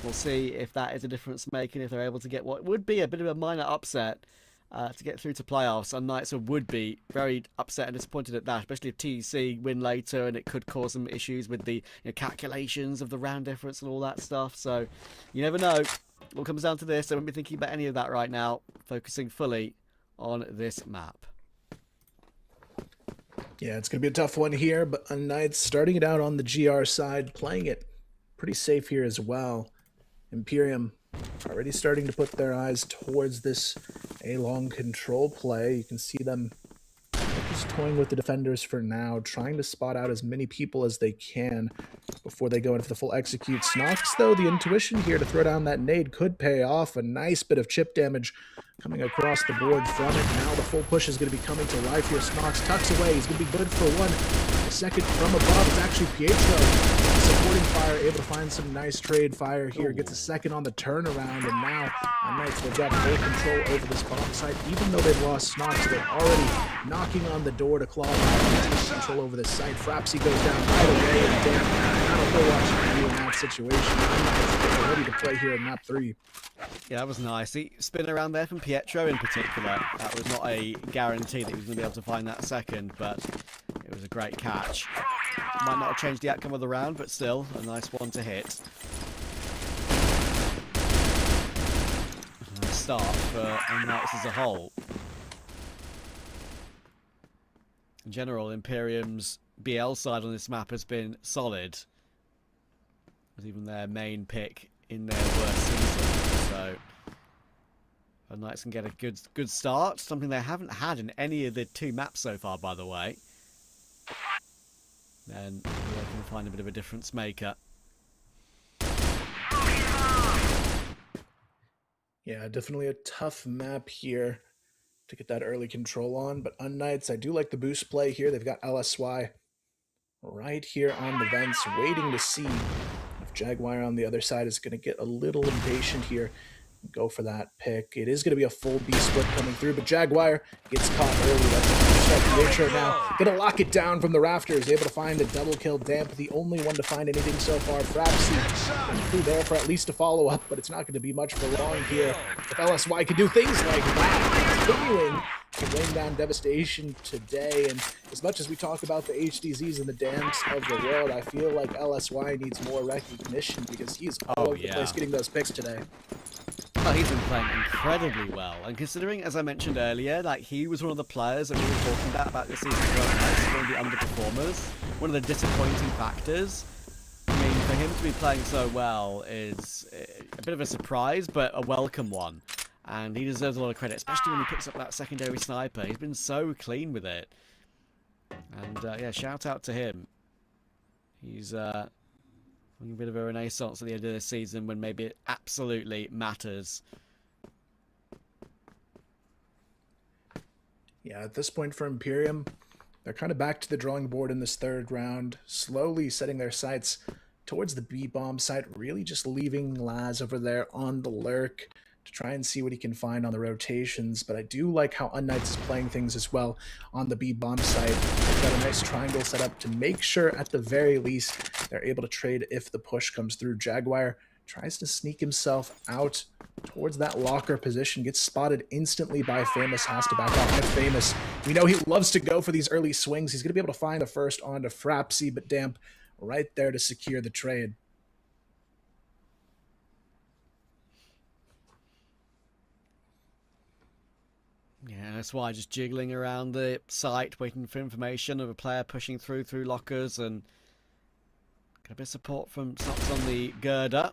S2: We'll see if that is a difference making, if they're able to get what would be a bit of a minor upset to get through to playoffs. unKnights would be very upset and disappointed at that, especially if TEC win later, and it could cause some issues with the calculations of the round difference and all that stuff. So you never know. It all comes down to this. I won't be thinking about any of that right now. Focusing fully on this map.
S6: Yeah, it's going to be a tough one here, but unKnights starting it out on the GR side, playing it pretty safe here as well. Imperium already starting to put their eyes towards this A-long control play. You can see them just toying with the defenders for now, trying to spot out as many people as they can before they go into the full execute. Snox, though, the intuition here to throw down that nade could pay off. A nice bit of chip damage coming across the board from it. Now the full push is going to be coming to life here. Snox tucks away. He's going to be good for one. A second from above. It's actually Pietro supporting fire, able to find some nice trade fire here. Gets a second on the turnaround, and now unKnights will get full control over this bomb site. Even though they've lost Snox, they're already knocking on the door to claw back and take control over this site. Frapsy goes down right away, and damn, not a whole lot you can do in that situation. unKnights are ready to play here in map 3.
S2: Yeah, that was nice. He spin around there from Pietro in particular. That was not a guarantee that he was going to be able to find that second, but it was a great catch. Might not have changed the outcome of the round, but still a nice one to hit. Nice start for unKnights as a whole. In general, Imperium's BL side on this map has been solid. It was even their main pick in their worst season, so unKnights can get a good start, something they haven't had in any of the 2 maps so far, by the way. Then they can find a bit of a difference maker.
S6: Yeah, definitely a tough map here to get that early control on, but unKnights, I do like the boost play here. They've got LSY right here on the vents, waiting to see if Jaguar on the other side is going to get a little impatient here and go for that pick. It is going to be a full B split coming through, but Jaguar gets caught early. That's the intro now. Going to lock it down from the rafters, able to find a double kill. Damp, the only one to find anything so far. Frapsy through there for at least a follow-up, but it's not going to be much for long here. If LSY can do things like that, continuing to rain down devastation today. And as much as we talk about the HDZs and the dams of the world, I feel like LSY needs more recognition because he's all over the place getting those picks today.
S2: Oh, he's been playing incredibly well, and considering, as I mentioned earlier, like he was one of the players that we were talking about this season for unKnights, one of the underperformers, one of the disappointing factors. I mean, for him to be playing so well is a bit of a surprise, but a welcome one, and he deserves a lot of credit, especially when he picks up that secondary sniper. He's been so clean with it, and yeah, shout out to him. He's having a bit of a renaissance at the end of this season when maybe it absolutely matters.
S6: Yeah, at this point for Imperium, they're kind of back to the drawing board in this third round, slowly setting their sights towards the B-bomb site, really just leaving Laz over there on the lurk to try and see what he can find on the rotations. But I do like how unKnights is playing things as well on the B-bomb site. They've got a nice triangle set up to make sure at the very least they're able to trade if the push comes through. Jaguar tries to sneak himself out towards that locker position, gets spotted instantly by Famous, has to back off. And Famous, we know he loves to go for these early swings. He's going to be able to find the first onto Frapsy, but Damp right there to secure the trade.
S2: Yeah, that's why just jiggling around the site, waiting for information of a player pushing through lockers, and got a bit of support from Snox on the girder.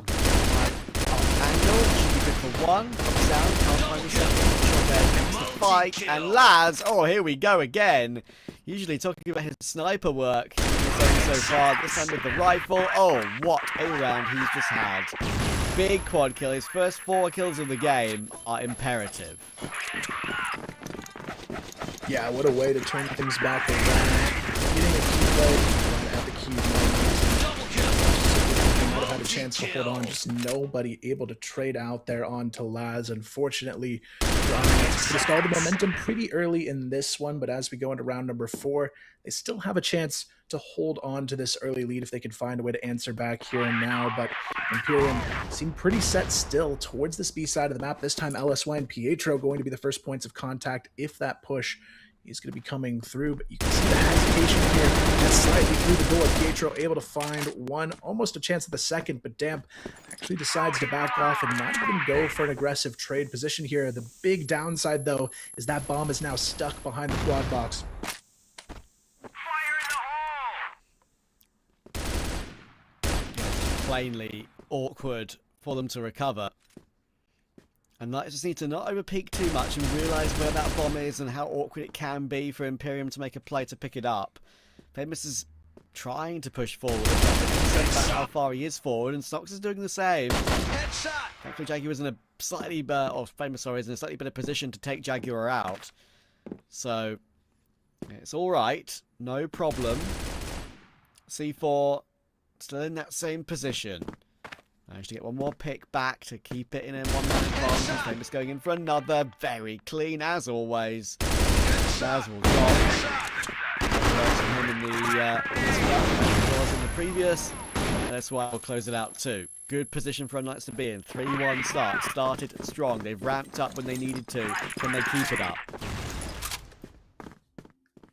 S2: Angle, should be good for one. Comes down, can't find the second. Shot there, makes the fight, and Laz, oh, here we go again. Usually talking about his sniper work so far, this time with the rifle. Oh, what a round he's just had. Big quad kill. His first 4 kills of the game are imperative.
S6: Yeah, what a way to turn things back around. Getting a key play right at the key moment. They might have had a chance to hold on, just nobody able to trade out there onto Laz. Unfortunately, they stalled the momentum pretty early in this one, but as we go into round number 4, they still have a chance to hold on to this early lead if they can find a way to answer back here and now. But Imperium seem pretty set still towards this B side of the map. This time LSY and Pietro going to be the first points of contact if that push is going to be coming through. But you can see the hesitation here. That's slightly through the door. Pietro able to find one, almost a chance at the second, but Damp actually decides to back off and not even go for an aggressive trade position here. The big downside, though, is that bomb is now stuck behind the quad box.
S2: Plainly awkward for them to recover. And I just need to not overpeak too much and realise where that bomb is and how awkward it can be for Imperium to make a play to pick it up. Famous is trying to push forward. About how far he is forward, and Snox is doing the same. Thankfully, Jaguar is in a slightly is in a slightly better position to take Jaguar out. So it's all right, no problem. C4 still in that same position. Managed to get one more pick back to keep it in a one-man advantage. Famous going in for another. Very clean, as always. Baz will drop. Him in the previous. That's why I'll close it out too. Good position for unKnights to be in. 3-1 start. Started strong. They've ramped up when they needed to. Can they keep it up?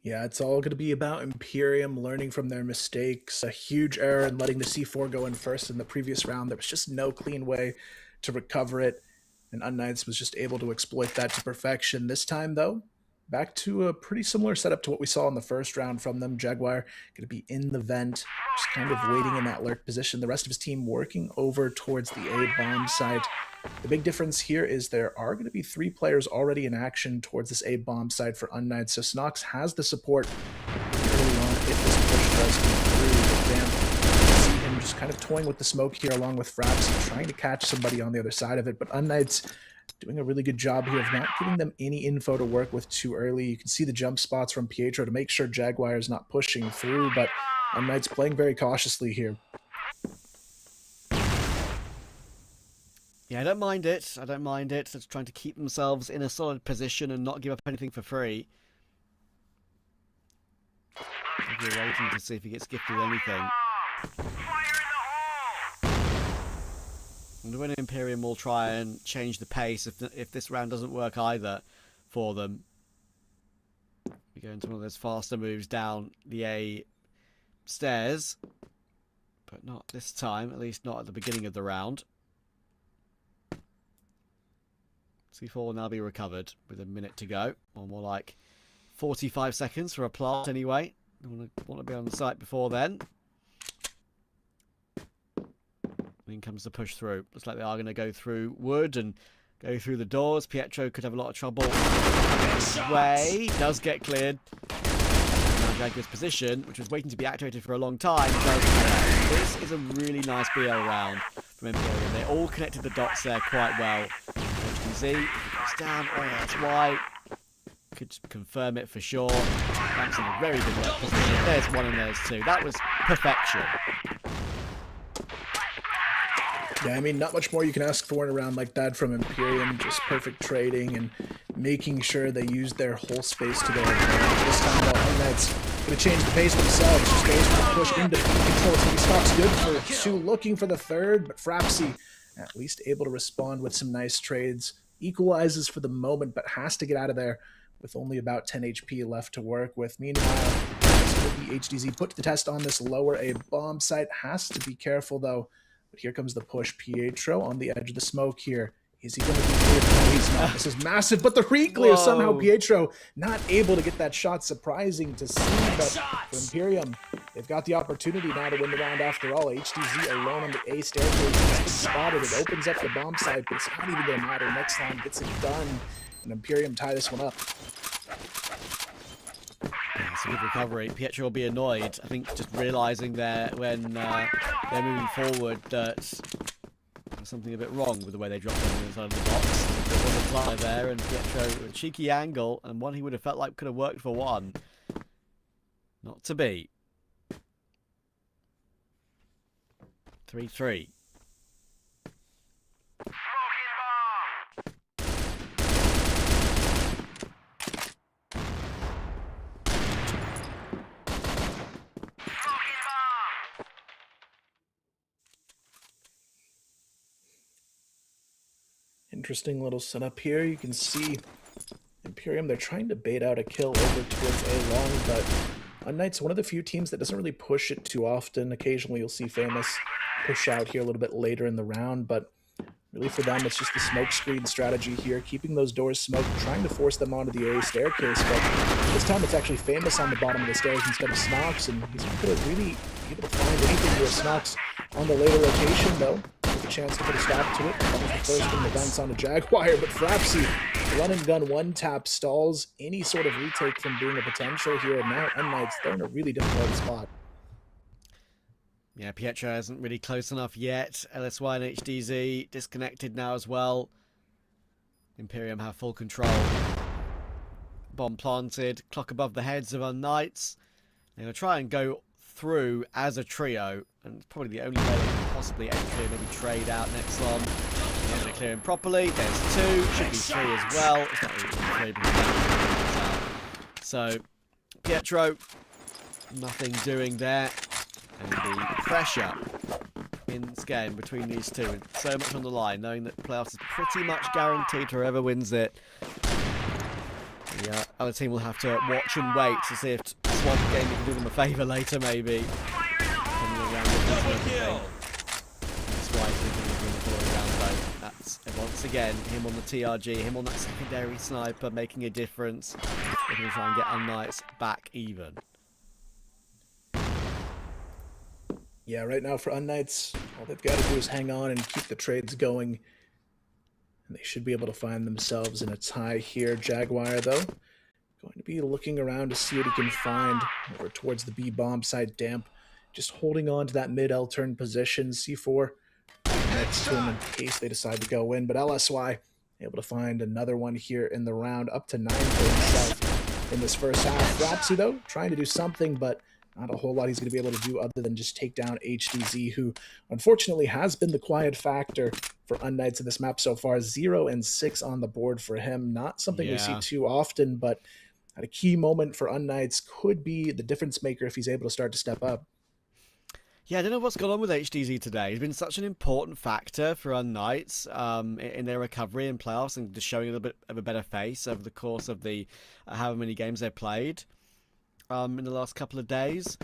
S6: Yeah, it's all going to be about Imperium learning from their mistakes. A huge error in letting the C4 go in first in the previous round. There was just no clean way to recover it, and unKnights was just able to exploit that to perfection. This time, though, back to a pretty similar setup to what we saw in the first round from them. Jaguar going to be in the vent, just kind of waiting in that lurk position. The rest of his team working over towards the A-bomb site. The big difference here is there are going to be 3 players already in action towards this A-bomb site for unKnights, so Snox has the support early on if this push does come through. Damn, see him just kind of toying with the smoke here along with Frapsy, trying to catch somebody on the other side of it, but unKnights doing a really good job here of not giving them any info to work with too early. You can see the jump spots from Pietro to make sure Jaguar is not pushing through, but unKnights playing very cautiously here.
S2: Yeah, I don't mind it. I don't mind it. Just trying to keep themselves in a solid position and not give up anything for free. We're waiting to see if he gets gifted anything. And when Imperium will try and change the pace if this round doesn't work either for them. We go into one of those faster moves down the A stairs. But not this time, at least not at the beginning of the round. C4 will now be recovered with a minute to go, or more like 45 seconds for a plant anyway. Want to be on the site before then. In comes the push through. Looks like they are going to go through wood and go through the doors. Pietro could have a lot of trouble. Way does get cleared. Now Jaguar's position, which was waiting to be activated for a long time, does connect. This is a really nice BL round from Imperium. They all connected the dots there quite well. HDZ goes down. Oh, yeah, that's why. Could confirm it for sure. That's in a very good position. There's one and there's two. That was perfection.
S6: Yeah, I mean, not much more you can ask for in a round like that from Imperium. Just perfect trading and making sure they use their whole space to their advantage. This time, though, unKnights going to change the pace themselves. Just goes for the push into control. So he stops good for two, looking for the third, but Frapsy at least able to respond with some nice trades. Equalizes for the moment, but has to get out of there with only about 10 HP left to work with. Meanwhile, the HDZ put to the test on this lower A bomb site. Has to be careful, though. But here comes the push. Pietro on the edge of the smoke here. Is he going to be cleared? No, he's not. This is massive, but the re-clear somehow. Pietro not able to get that shot. Surprising to see, but for Imperium, they've got the opportunity now to win the round after all. HDZ alone on the A staircase. He's been spotted. It opens up the bomb site, but it's not even going to matter. Next time gets it done, and Imperium tie this one up.
S2: Yeah, it's a good recovery. Pietro will be annoyed, I think, just realising there when they're moving forward that there's something a bit wrong with the way they dropped on the inside of the box. There was a fly there, and Pietro, a cheeky angle, and one he would have felt like could have worked for one. Not to be. 3-3.
S6: Interesting little setup here. You can see Imperium, they're trying to bait out a kill over towards A long, but unKnights, one of the few teams that doesn't really push it too often. Occasionally you'll see Famous push out here a little bit later in the round, but really for them, it's just the smoke screen strategy here, keeping those doors smoked, trying to force them onto the A staircase, but this time it's actually Famous on the bottom of the stairs instead of Snox, and he's not going to really be able to find anything here. Snox on the later rotation, though. A chance to put a stop to it. Comes the first from the bounce on a Jaguar, but Frapsy, run and gun one tap, stalls any sort of retake from being a potential here, and now unKnights, they're in a really difficult spot.
S2: Yeah, Pietro isn't really close enough yet. LSY and HDZ disconnected now as well. Imperium have full control. Bomb planted, clock above the heads of unKnights. They're going to try and go through as a trio, and it's probably the only way they can possibly enter, maybe trade out next one. They're going to clear him properly. There's two, should be three as well. It's not really three, but so Pietro, nothing doing there, and the pressure in this game between these two, and so much on the line, knowing that playoffs is pretty much guaranteed to whoever wins it. The other team will have to watch and wait to see if Swamp Game can do them a favour later, maybe. That's why he's thinking of the following round, though. That's, once again, him on the TRG, him on that secondary sniper, making a difference. They're going to try and get unKnights back even.
S6: Yeah, right now for unKnights, all they've got to do is hang on and keep the trades going. And they should be able to find themselves in a tie here. Jaguar, though, going to be looking around to see what he can find over towards the B bomb side. Damp just holding on to that mid L turn position. C4 next to him in case they decide to go in. But LSY able to find another one here in the round, up to 9 for himself in this first half. Rapsy, though, trying to do something, but not a whole lot he's going to be able to do other than just take down HDZ, who unfortunately has been the quiet factor for unKnights in this map so far. 0 and 6 on the board for him. Not something we see too often, but at a key moment for unKnights could be the difference maker if he's able to start to step up.
S2: Yeah, I don't know what's gone on with HDZ today. He's been such an important factor for unKnights in their recovery and playoffs, and just showing a little bit of a better face over the course of the however many games they've played in the last couple of days.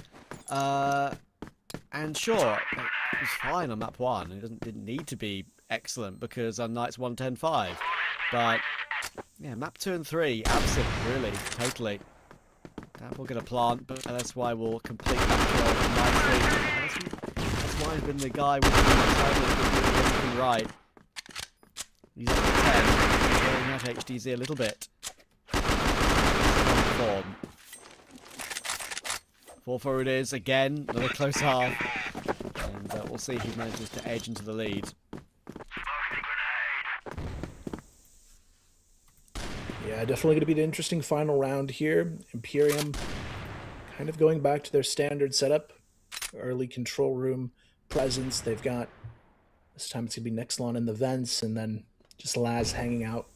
S2: And sure, it was fine on map 1. It didn't need to be excellent because unKnights won 10-5. But yeah, map 2 and 3 absent, really, totally. Damp will get a plant, but that's why we'll complete that kill nicely. That's why I've been the guy with the title doing everything right. He's up to 10, going out HDZ a little bit. 4-4 it is, again, another close half. And we'll see who manages to edge into the lead.
S6: Yeah, definitely going to be an interesting final round here. Imperium kind of going back to their standard setup. Early control room presence. They've got, this time it's going to be Nexlon in the vents, and then just Laz hanging out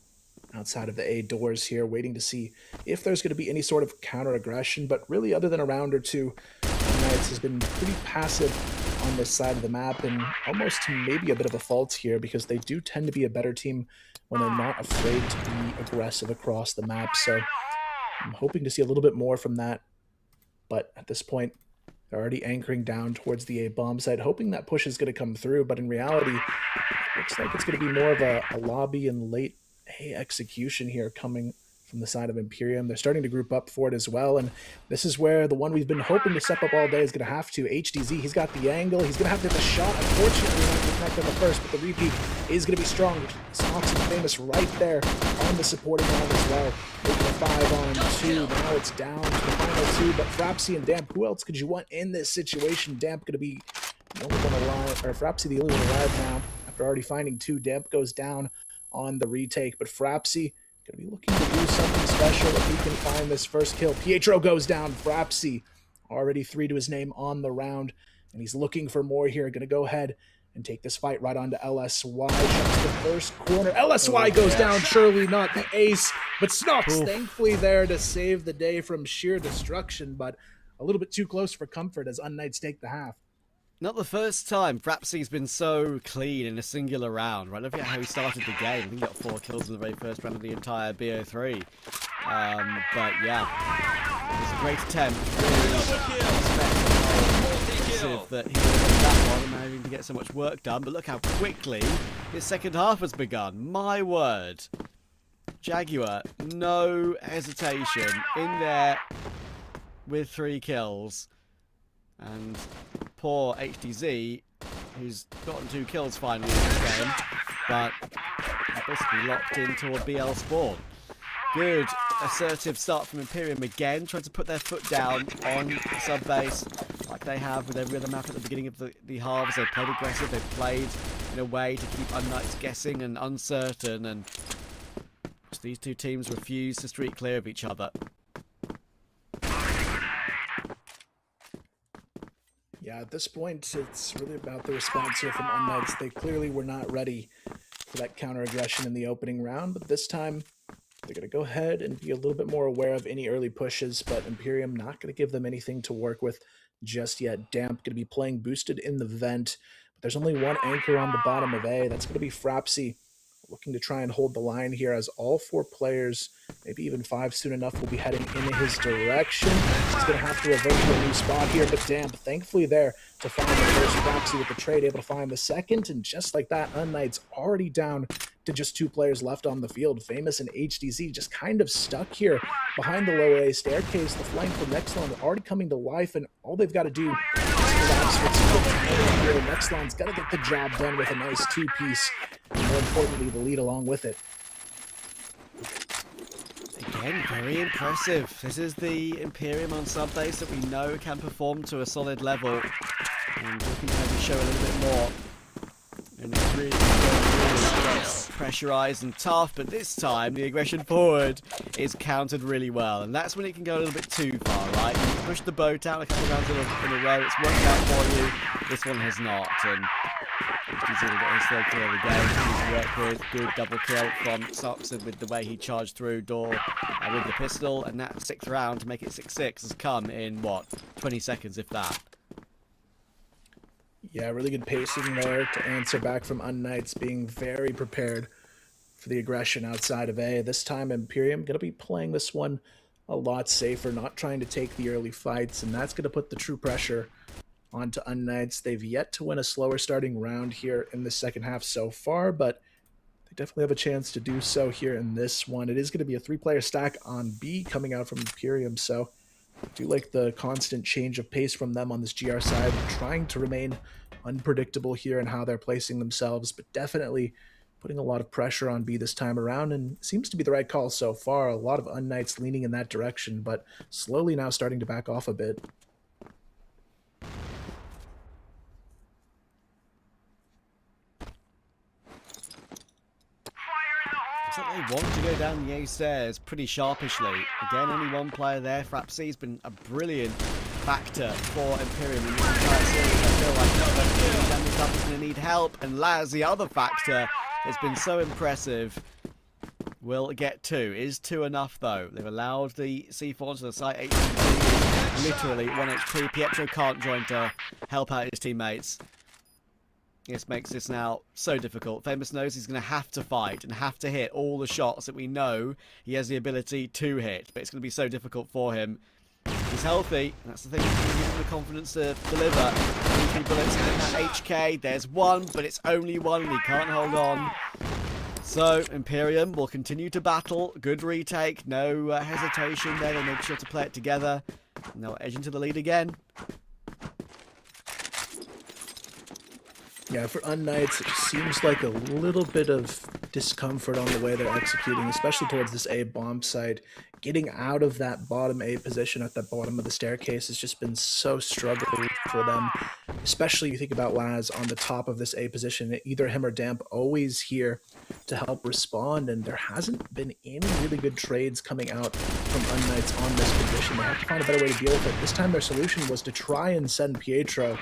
S6: outside of the A doors here, waiting to see if there's going to be any sort of counter aggression. But really, other than a round or two, Knights has been pretty passive on this side of the map, and almost maybe a bit of a fault here, because they do tend to be a better team when they're not afraid to be aggressive across the map. So I'm hoping to see a little bit more from that. But at this point, they're already anchoring down towards the A bomb site, hoping that push is going to come through. But in reality, it looks like it's going to be more of a lobby and late A execution here coming from the side of Imperium. They're starting to group up for it as well, and this is where the one we've been hoping to step up all day is going to have to. HDZ, he's got the angle, he's going to have to hit the shot. Unfortunately, not to connect on the first, but the repeat is going to be strong. Snox and Famous right there on the supporting line as well. Making a 5-on-2. Now it's down to the final two, but Frapsy and Damp, who else could you want in this situation? Damp going to be the only one alive, or Frapsy the only one alive now. After already finding 2, Damp goes down on the retake, but Frapsy going to be looking to do something special if he can find this first kill. Pietro goes down. Frapsy already 3 to his name on the round, and he's looking for more here. Going to go ahead and take this fight right onto LSY. Jumps the first corner. LSY goes down. Surely not the ace, but Snox thankfully there to save the day from sheer destruction, but a little bit too close for comfort as unKnights take the half.
S2: Not the first time Frapsy's been so clean in a singular round, right? Look at how he started the game. I think he got 4 kills in the very first round of the entire BO3. But yeah, it was a great attempt. Really impressive that he did that one and managing to get so much work done. But look how quickly his second half has begun. My word. Jaguar, no hesitation, in there with 3 kills. And poor HDZ, who's gotten 2 kills finally in this game, but basically locked into a BL spawn. Good assertive start from Imperium again, trying to put their foot down on sub base like they have with every other map at the beginning of the halves. They've played aggressive, they've played in a way to keep unKnights guessing and uncertain, and these two teams refuse to streak clear of each other.
S6: Yeah, at this point, it's really about the response here from unKnights. They clearly were not ready for that counter-aggression in the opening round, but this time they're going to go ahead and be a little bit more aware of any early pushes, but Imperium not going to give them anything to work with just yet. Damp going to be playing boosted in the vent, but there's only one anchor on the bottom of A. That's going to be Frapsy, looking to try and hold the line here as all 4 players, maybe even 5 soon enough, will be heading in his direction. He's going to have to revert to a new spot here, but Damp thankfully there to find the first. Frapsy with the trade, able to find the second, and just like that, unKnights already down to just 2 players left on the field. Famous and HDZ just kind of stuck here behind the low A staircase. The flank from Nexlon already coming to life, and all they've got to do is collapse what's here. Nexlon's got to get the job done with a nice 2-piece, and more importantly, the lead along with it.
S2: Again, very impressive. This is the Imperium on sub base that we know can perform to a solid level, and we can maybe show a little bit more. And it's really pressurized and tough, but this time the aggression forward is countered really well, and that's when it can go a little bit too far, right? You push the boat out a couple of rounds in a row, it's worked out for you. This one has not, and he's going to get his third kill of the game. He's worked with good double kill from Soxon with the way he charged through door with the pistol, and that 6th round to make it 6-6 has come in, what, 20 seconds if that.
S6: Yeah, really good pacing there to answer back from unKnights, being very prepared for the aggression outside of A. This time Imperium going to be playing this one a lot safer, not trying to take the early fights, and that's going to put the true pressure onto unKnights. They've yet to win a slower starting round here in the second half so far, but they definitely have a chance to do so here in this one. It is going to be a 3-player stack on B coming out from Imperium, so I do like the constant change of pace from them on this GR side, trying to remain unpredictable here in how they're placing themselves, but definitely putting a lot of pressure on B this time around, and seems to be the right call so far. A lot of unKnights leaning in that direction, but slowly now starting to back off a bit.
S2: Looks like they want to go down the A stairs pretty sharpishly. Again, only one player there. Frapsy's been a brilliant factor for Imperium in this entire series. I feel like Anubis is going to need help, and Laz, the other factor, has been so impressive. Will get 2. Is 2 enough though? They've allowed the C4 to the site. HTC literally 1 HP. Pietro can't join to help out his teammates. This makes this now so difficult. Famous knows he's going to have to fight and have to hit all the shots that we know he has the ability to hit, but it's going to be so difficult for him. He's healthy, and that's the thing, he's given him the confidence to deliver. 3 bullets in that HK, there's 1, but it's only 1 and he can't hold on. So, Imperium will continue to battle. Good retake, no hesitation there, they make sure to play it together. And they'll edge into the lead again.
S6: Yeah, for unKnights, it seems like a little bit of discomfort on the way they're executing, especially towards this A bomb site. Getting out of that bottom A position at the bottom of the staircase has just been so struggling for them. Especially you think about Laz on the top of this A position. Either him or Damp always here to help respond, and there hasn't been any really good trades coming out from unKnights on this position. They have to find a better way to deal with it. This time their solution was to try and send Pietro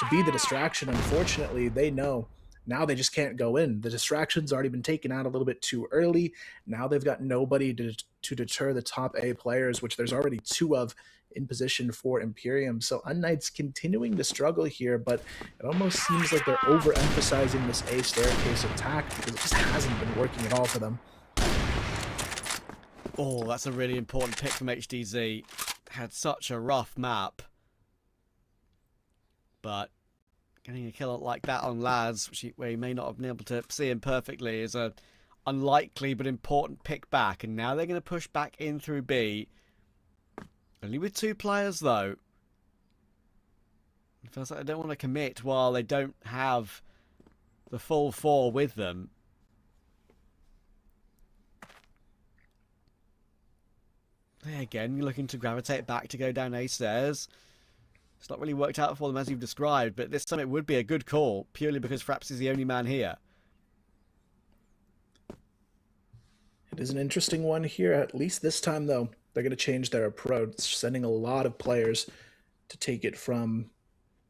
S6: to be the distraction. Unfortunately, they know now they just can't go in. The distraction's already been taken out a little bit too early. Now they've got nobody to deter the top A players, which there's already 2 of in position for Imperium. So unKnights continuing to struggle here, but it almost seems like they're overemphasizing this A staircase attack because it just hasn't been working at all for them.
S2: Oh, that's a really important pick from HDZ. Had such a rough map. But getting a kill like that on Laz, where he may not have been able to see him perfectly, is a unlikely but important pick back. And now they're going to push back in through B. Only with 2 players, though. It feels like I don't want to commit while they don't have the full 4 with them. There again, you're looking to gravitate back to go down A stairs. It's not really worked out for them as you've described, but this time it would be a good call, purely because Fraps is the only man here.
S6: It is an interesting one here. At least this time, though, they're going to change their approach, sending a lot of players to take it from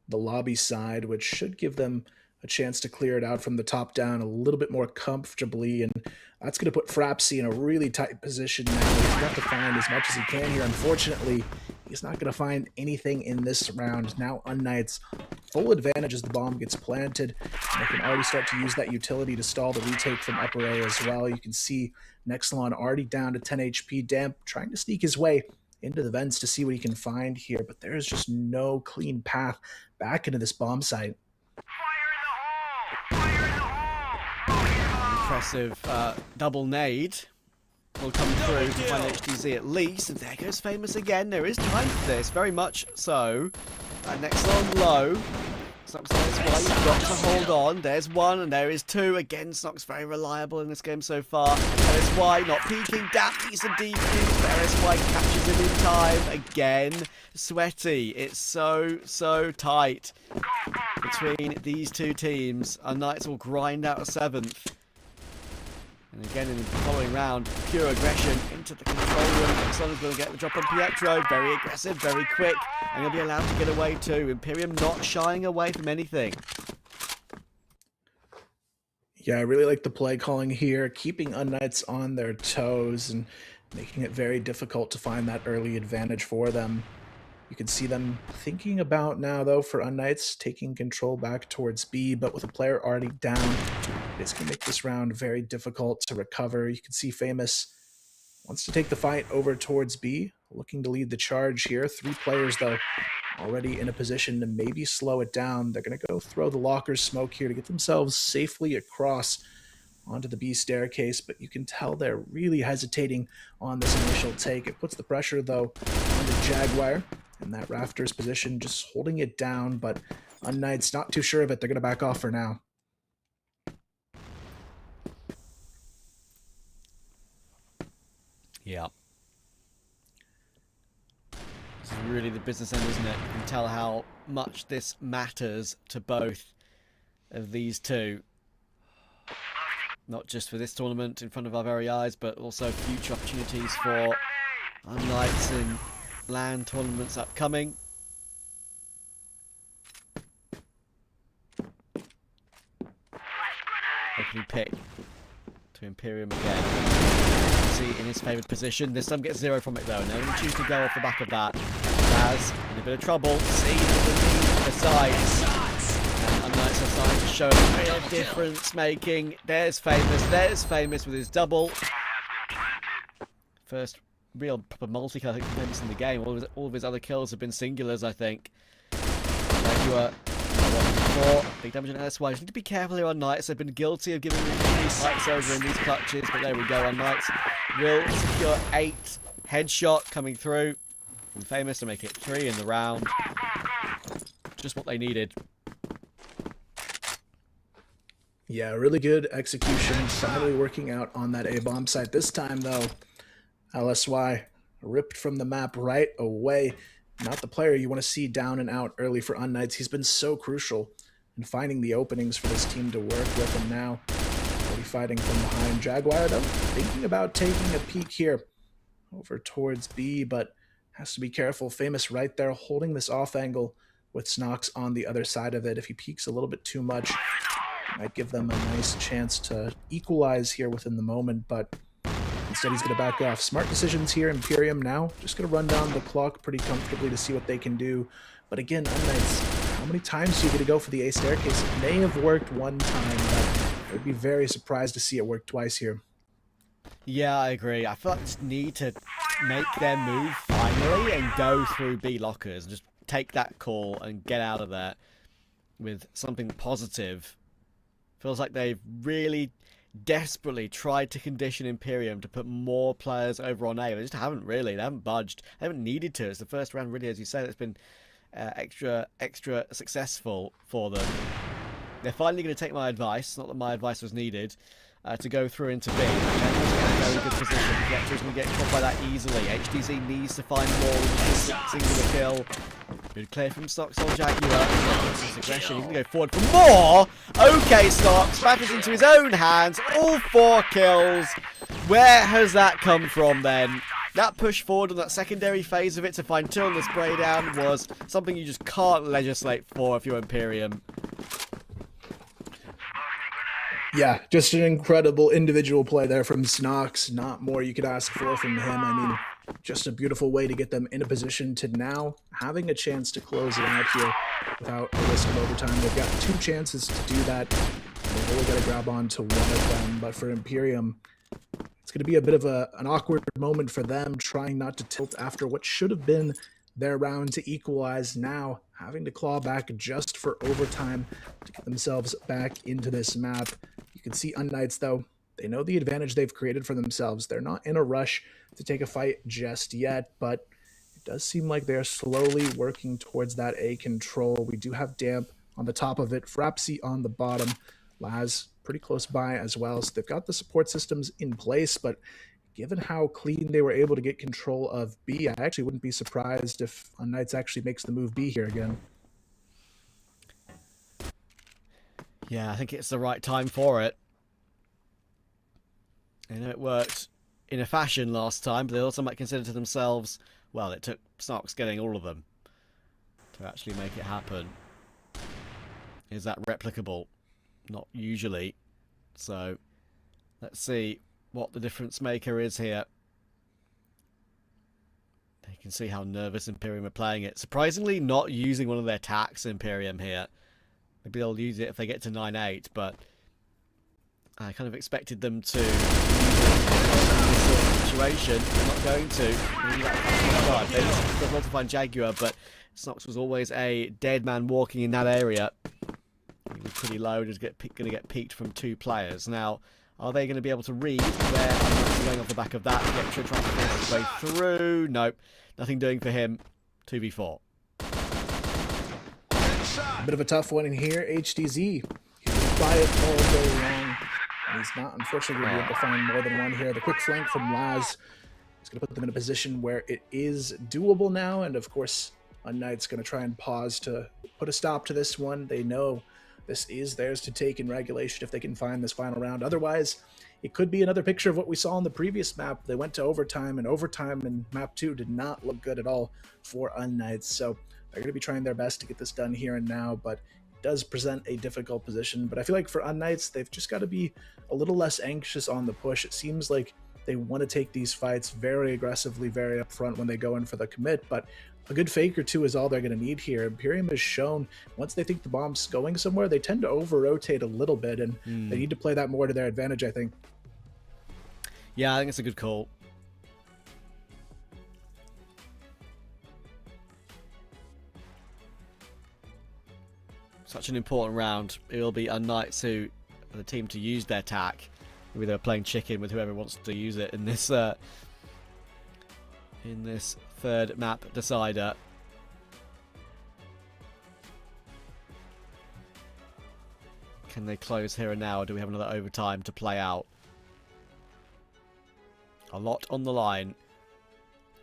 S6: the lobby side, which should give them a chance to clear it out from the top down a little bit more comfortably, and that's going to put Frapsy in a really tight position now. He's got to find as much as he can here. Unfortunately, he's not going to find anything in this round. Now unKnights full advantage as the bomb gets planted, and they can already start to use that utility to stall the retake from upper A as well. You can see Nexalon already down to 10 HP. Damp trying to sneak his way into the vents to see what he can find here, but there is just no clean path back into this bomb site.
S2: Impressive double nade will come through to find HTZ at least, and there goes Famous again. There is time for this, very much so. Next on low. Snox knows why you've got to hold on. There's 1 and there is 2. Again, Snox very reliable in this game so far. RSY not peeking. Damp needs a defuse, but RSY catches him in time. Again, Sweaty. It's so tight between these 2 teams. unKnights will grind out a 7th. And again, in the following round, pure aggression into the control room. Nexalon is going to get the drop on Pietro. Very aggressive, very quick. And he'll be allowed to get away too. Imperium not shying away from anything.
S6: Yeah, I really like the play calling here, keeping unKnights on their toes and making it very difficult to find that early advantage for them. You can see them thinking about now, though, for unKnights, taking control back towards B, but with a player already down, it's going to make this round very difficult to recover. You can see Famous wants to take the fight over towards B, looking to lead the charge here. 3 players, though, already in a position to maybe slow it down. They're going to go throw the locker smoke here to get themselves safely across onto the B staircase, but you can tell they're really hesitating on this initial take. It puts the pressure, though, on the Jaguar in that rafters position, just holding it down, but unKnights not too sure of it. They're going to back off for now.
S2: Yeah. This is really the business end, isn't it? You can tell how much this matters to both of these two. Not just for this tournament in front of our very eyes, but also future opportunities for unKnights in LAN tournaments upcoming. Opening pick to Imperium again. See in his favoured position. This time gets 0 from it though. Now we choose to go off the back of that. As in a bit of trouble. See the sides. And unKnights are starting to show a real difference making. There's Famous with his double. First real proper multi-kill I think in the game. All of his other kills have been singulars, I think. Jaguar. Big damage on LSY. You need to be careful here on unKnights. They've been guilty of giving these fights over in these clutches, but there we go. unKnights will secure 8. Headshot coming through from Famous to make it 3 in the round. Just what they needed.
S6: Yeah, really good execution. Finally working out on that A-bomb site. This time, though, LSY ripped from the map right away. Not the player you want to see down and out early for unKnights. He's been so crucial in finding the openings for this team to work with, and now already fighting from behind. Jaguar, though, thinking about taking a peek here over towards B, but has to be careful. Famous right there, holding this off angle with Snox on the other side of it. If he peeks a little bit too much, might give them a nice chance to equalize here within the moment, but instead, he's going to back off. Smart decisions here. Imperium now just going to run down the clock pretty comfortably to see what they can do. But again, unKnights, how many times do you get to go for the A staircase? It may have worked one time, but I would be very surprised to see it work twice here.
S2: Yeah, I agree. I feel like they just need to make their move finally and go through B lockers. Just take that call and get out of there with something positive. Feels like they've really desperately tried to condition Imperium to put more players over on A. They just haven't really. They haven't budged. They haven't needed to. It's the first round, really, as you said, it's been extra successful for them. They're finally going to take my advice, not that my advice was needed, to go through into B. Jaguar's in a very good position. Vector's going to get caught by that easily. HTZ needs to find more than just a singular kill. Good clear from Snox on Jaguar. This aggression. He's going to go forward for more. Okay, Snox batters into his own hands. All 4 kills. Where has that come from then? That push forward on that secondary phase of it to find 2 on the spray down was something you just can't legislate for if you're Imperium.
S6: Yeah, just an incredible individual play there from Snox. Not more you could ask for from him. I mean, just a beautiful way to get them in a position to now having a chance to close it out here without a risk of overtime. They've got 2 chances to do that. They've only got to grab on to one of them. But for Imperium, it's going to be a bit of an awkward moment for them, trying not to tilt after what should have been their round to equalize. Now having to claw back just for overtime to get themselves back into this map. You can see unKnights, though, they know the advantage they've created for themselves. They're not in a rush to take a fight just yet, but it does seem like they're slowly working towards that A control. We do have Damp on the top of it, Frapsy on the bottom, Laz pretty close by as well. So they've got the support systems in place, but given how clean they were able to get control of B, I actually wouldn't be surprised if unKnights actually makes the move B here again.
S2: Yeah, I think it's the right time for it. I know it worked in a fashion last time, but they also might consider to themselves, well, it took Snox getting all of them to actually make it happen. Is that replicable? Not usually. So, let's see what the difference maker is here. You can see how nervous Imperium are playing it. Surprisingly, not using one of their tacks, Imperium, here. Maybe they'll use it if they get to 9-8, but I kind of expected them to use it in this sort of situation. They're not going to. They just want to find Jaguar, but Snox was always a dead man walking in that area. He was pretty low, just going to get peeked from 2 players. Now, Are they going to be able to read where I'm going off the back of that? Yetro trying to force his way through. Nope. Nothing doing for him. 2v4.
S6: A bit of a tough one in here. HDZ. He was quiet all day long. And he's not, unfortunately, going to be able to find more than one here. The quick flank from Laz is going to put them in a position where it is doable now. And, of course, unKnights going to try and pause to put a stop to this one. They know this is theirs to take in regulation if they can find this final round. Otherwise, it could be another picture of what we saw on the previous map. They went to overtime, and overtime in map 2 did not look good at all for unKnights. So they're going to be trying their best to get this done here and now, but it does present a difficult position. But I feel like for unKnights, they've just got to be a little less anxious on the push. It seems like they want to take these fights very aggressively, very upfront when they go in for the commit, but a good fake or two is all they're going to need here. IMPERIUM has shown once they think the bomb's going somewhere, they tend to over-rotate a little bit, and they need to play that more to their advantage, I think.
S2: Yeah, I think it's a good call. Such an important round. It will be unKnights who are the team to use their tack. Maybe they're playing chicken with whoever wants to use it in this third map decider. Can they close here and now, or do we have another overtime to play out? A lot on the line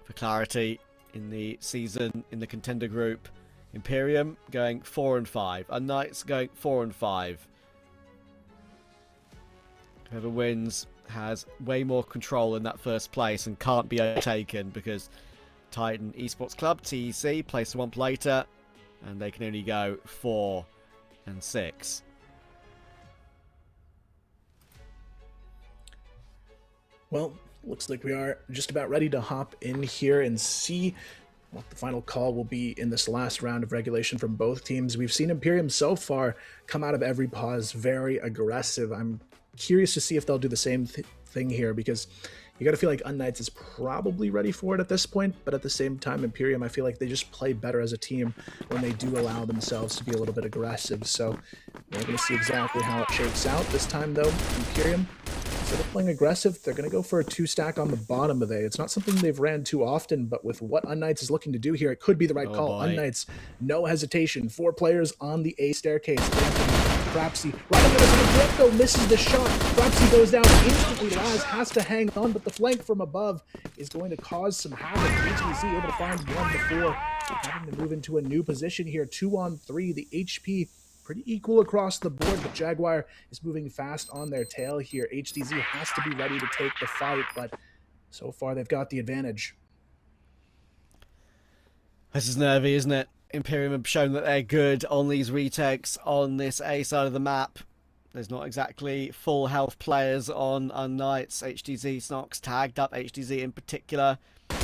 S2: for clarity in the season, in the contender group. IMPERIUM going 4-5. unKnights going 4-5. Whoever wins has way more control in that first place and can't be overtaken because Titan Esports Club, TEC, placed one later, and they can only go 4-6.
S6: Well, looks like we are just about ready to hop in here and see what the final call will be in this last round of regulation from both teams. We've seen IMPERIUM so far come out of every pause very aggressive. I'm curious to see if they'll do the same thing here, because you got to feel like unKnights is probably ready for it at this point, but at the same time, IMPERIUM, I feel like they just play better as a team when they do allow themselves to be a little bit aggressive. So we're going to see exactly how it shakes out. This time, though, IMPERIUM, instead of playing aggressive, they're going to go for a 2-stack on the bottom of A. It's not something they've ran too often, but with what unKnights is looking to do here, it could be the right call.
S2: Boy.
S6: unKnights, no hesitation. 4 players on the A staircase. Crapsy, right under the grip, though, misses the shot. Crapsy goes down instantly. Laz has to hang on, but the flank from above is going to cause some havoc. HBC able to find one before having to move into a new position here. 2-on-3. The HP pretty equal across the board, but Jaguar is moving fast on their tail here. HDZ has to be ready to take the fight, but so far they've got the advantage.
S2: This is nervy, isn't it? IMPERIUM have shown that they're good on these retakes on this A side of the map. There's not exactly full health players on unKnights. HDZ, Snox tagged up, HDZ in particular. 2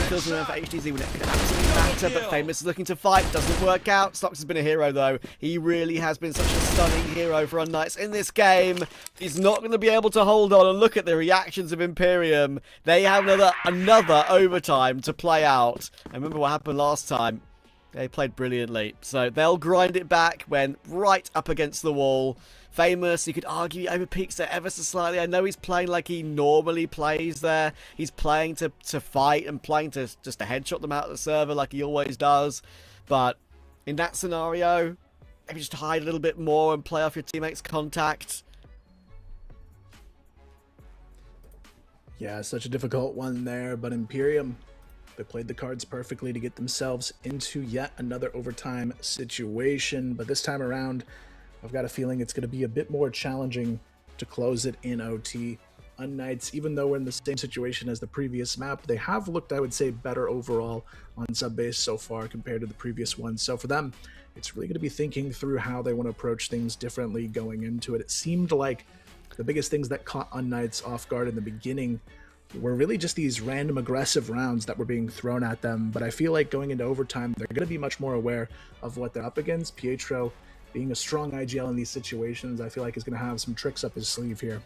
S2: kills for HDZ when it could absolutely matter, but Famous is looking to fight. Doesn't work out. Snox has been a hero, though. He really has been such a stunning hero for unKnights in this game. He's not going to be able to hold on, and look at the reactions of IMPERIUM. They have another overtime to play out. And remember what happened last time. They played brilliantly. So they'll grind it back when right up against the wall. Famous, you could argue he overpeaks there ever so slightly. I know he's playing like he normally plays there. He's playing to fight and playing to just to headshot them out of the server like he always does. But in that scenario, maybe just hide a little bit more and play off your teammates' contact.
S6: Yeah, such a difficult one there, but IMPERIUM, they played the cards perfectly to get themselves into yet another overtime situation. But this time around, I've got a feeling it's going to be a bit more challenging to close it in OT. unKnights, even though we're in the same situation as the previous map, they have looked, I would say, better overall on subbase so far compared to the previous one. So for them, it's really going to be thinking through how they want to approach things differently going into it. It seemed like the biggest things that caught unKnights off guard in the beginning were really just these random aggressive rounds that were being thrown at them. But I feel like going into overtime, they're going to be much more aware of what they're up against. Pietro, being a strong IGL in these situations, I feel like is going to have some tricks up his sleeve here.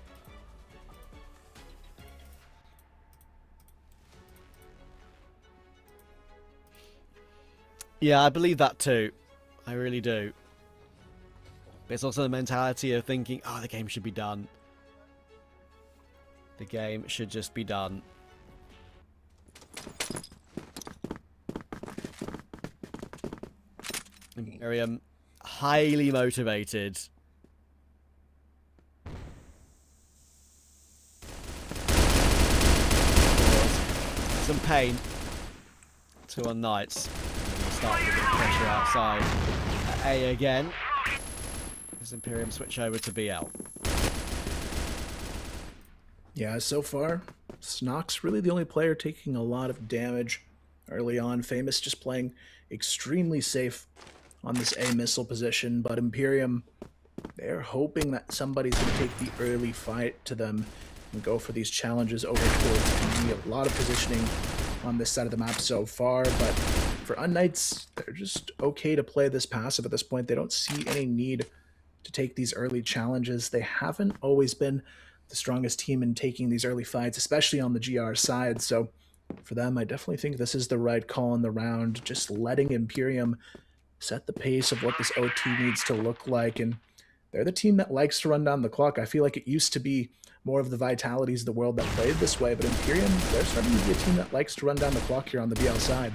S2: Yeah, I believe that too. I really do. But it's also the mentality of thinking, oh, the game should be done. The game should just be done. IMPERIUM highly motivated. Some pain to unKnights. Start with a bit of pressure outside. A again. As IMPERIUM switch over to BL.
S6: Yeah, so far, Snox really the only player taking a lot of damage early on. Famous just playing extremely safe on this A missile position, but IMPERIUM, they're hoping that somebody's going to take the early fight to them and go for these challenges over towards B. A lot of positioning on this side of the map so far, but for unKnights, they're just okay to play this passive at this point. They don't see any need to take these early challenges. They haven't always been the strongest team in taking these early fights, especially on the GR side. So for them, I definitely think this is the right call in the round, just letting IMPERIUM set the pace of what this OT needs to look like. And they're the team that likes to run down the clock. I feel like it used to be more of the Vitalities of the world that played this way, but IMPERIUM, they're starting to be a team that likes to run down the clock here on the BL side.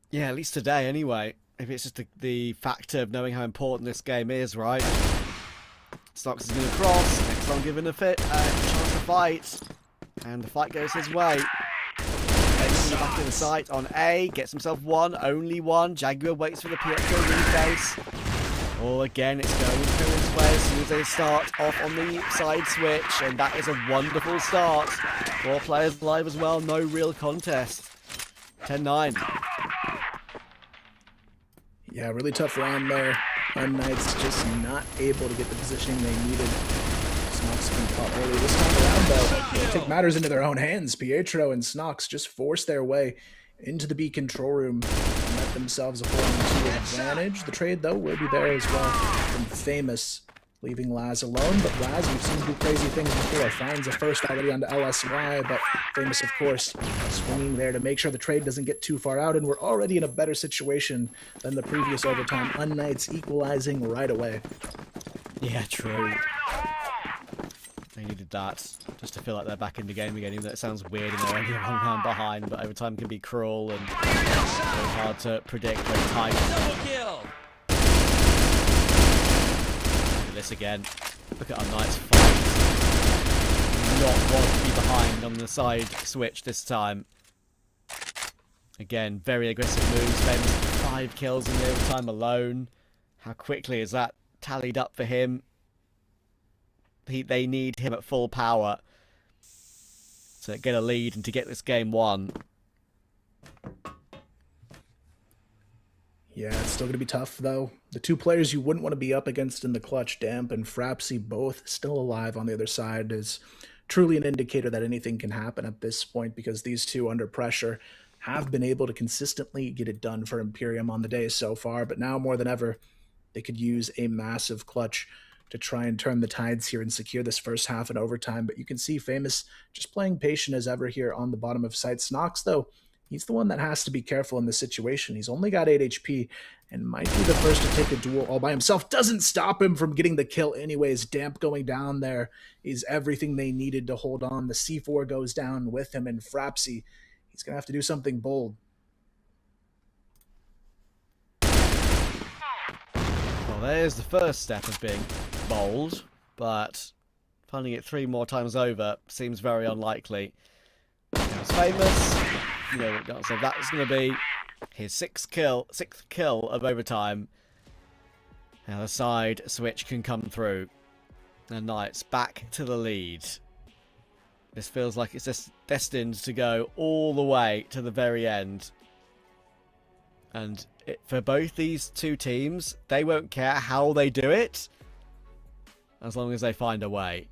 S2: Yeah, at least today anyway. If it's just the factor of knowing how important this game is, right? Snox is going to cross. Next one given a chance to fight. And the fight goes his way. Takes in the back of the sight on A. Gets himself one. Only one. Jaguar waits for the Pietro reface. Oh, again, it's going Imperium's way as soon as they start off on the side switch. And that is a wonderful start. 4 players alive as well. No real contest. 10-9.
S6: Yeah, really tough round there. unKnights just not able to get the positioning they needed. Snox been caught early this time around, though. They take matters into their own hands. Pietro and Snox just force their way into the B control room and let themselves a 4-2 advantage. The trade, though, will be there as well from Famous, leaving Laz alone. But Laz, we've seen do crazy things before. Finds a first already onto LSY, but Famous, of course, swinging there to make sure the trade doesn't get too far out. And we're already in a better situation than the previous overtime. unKnights equalizing right away.
S2: Yeah, true. They needed that just to feel like they're back in the game again, even though it sounds weird and they're only 1 round behind, but overtime can be cruel and very hard to predict when time.
S7: Double kill.
S2: Look at this again. Look at unKnights fight. Not want to be behind on the side switch this time. Again, very aggressive moves. Famous 5 kills in the overtime alone. How quickly is that tallied up for him? They need him at full power to get a lead and to get this game won.
S6: Yeah, it's still going to be tough, though. The 2 players you wouldn't want to be up against in the clutch, Damp and Frapsy, both still alive on the other side, is truly an indicator that anything can happen at this point, because these 2 under pressure have been able to consistently get it done for IMPERIUM on the day so far, but now more than ever, they could use a massive clutch to try and turn the tides here and secure this first half in overtime. But you can see Famous just playing patient as ever here on the bottom of site. Snox, though, he's the one that has to be careful in this situation. He's only got 8 HP and might be the first to take a duel all by himself. Doesn't stop him from getting the kill anyways. Damp going down there is everything they needed to hold on. The C4 goes down with him, and Frapsy, he's going to have to do something bold.
S2: Well, there's the first step of being bold, but finding it 3 more times over seems very unlikely. It's Famous. You know what, so that's going to be his 6th kill of overtime. Now the side switch can come through. And Knights back to the lead. This feels like it's just destined to go all the way to the very end. And for both these 2 teams, they won't care how they do it, as long as they find a way.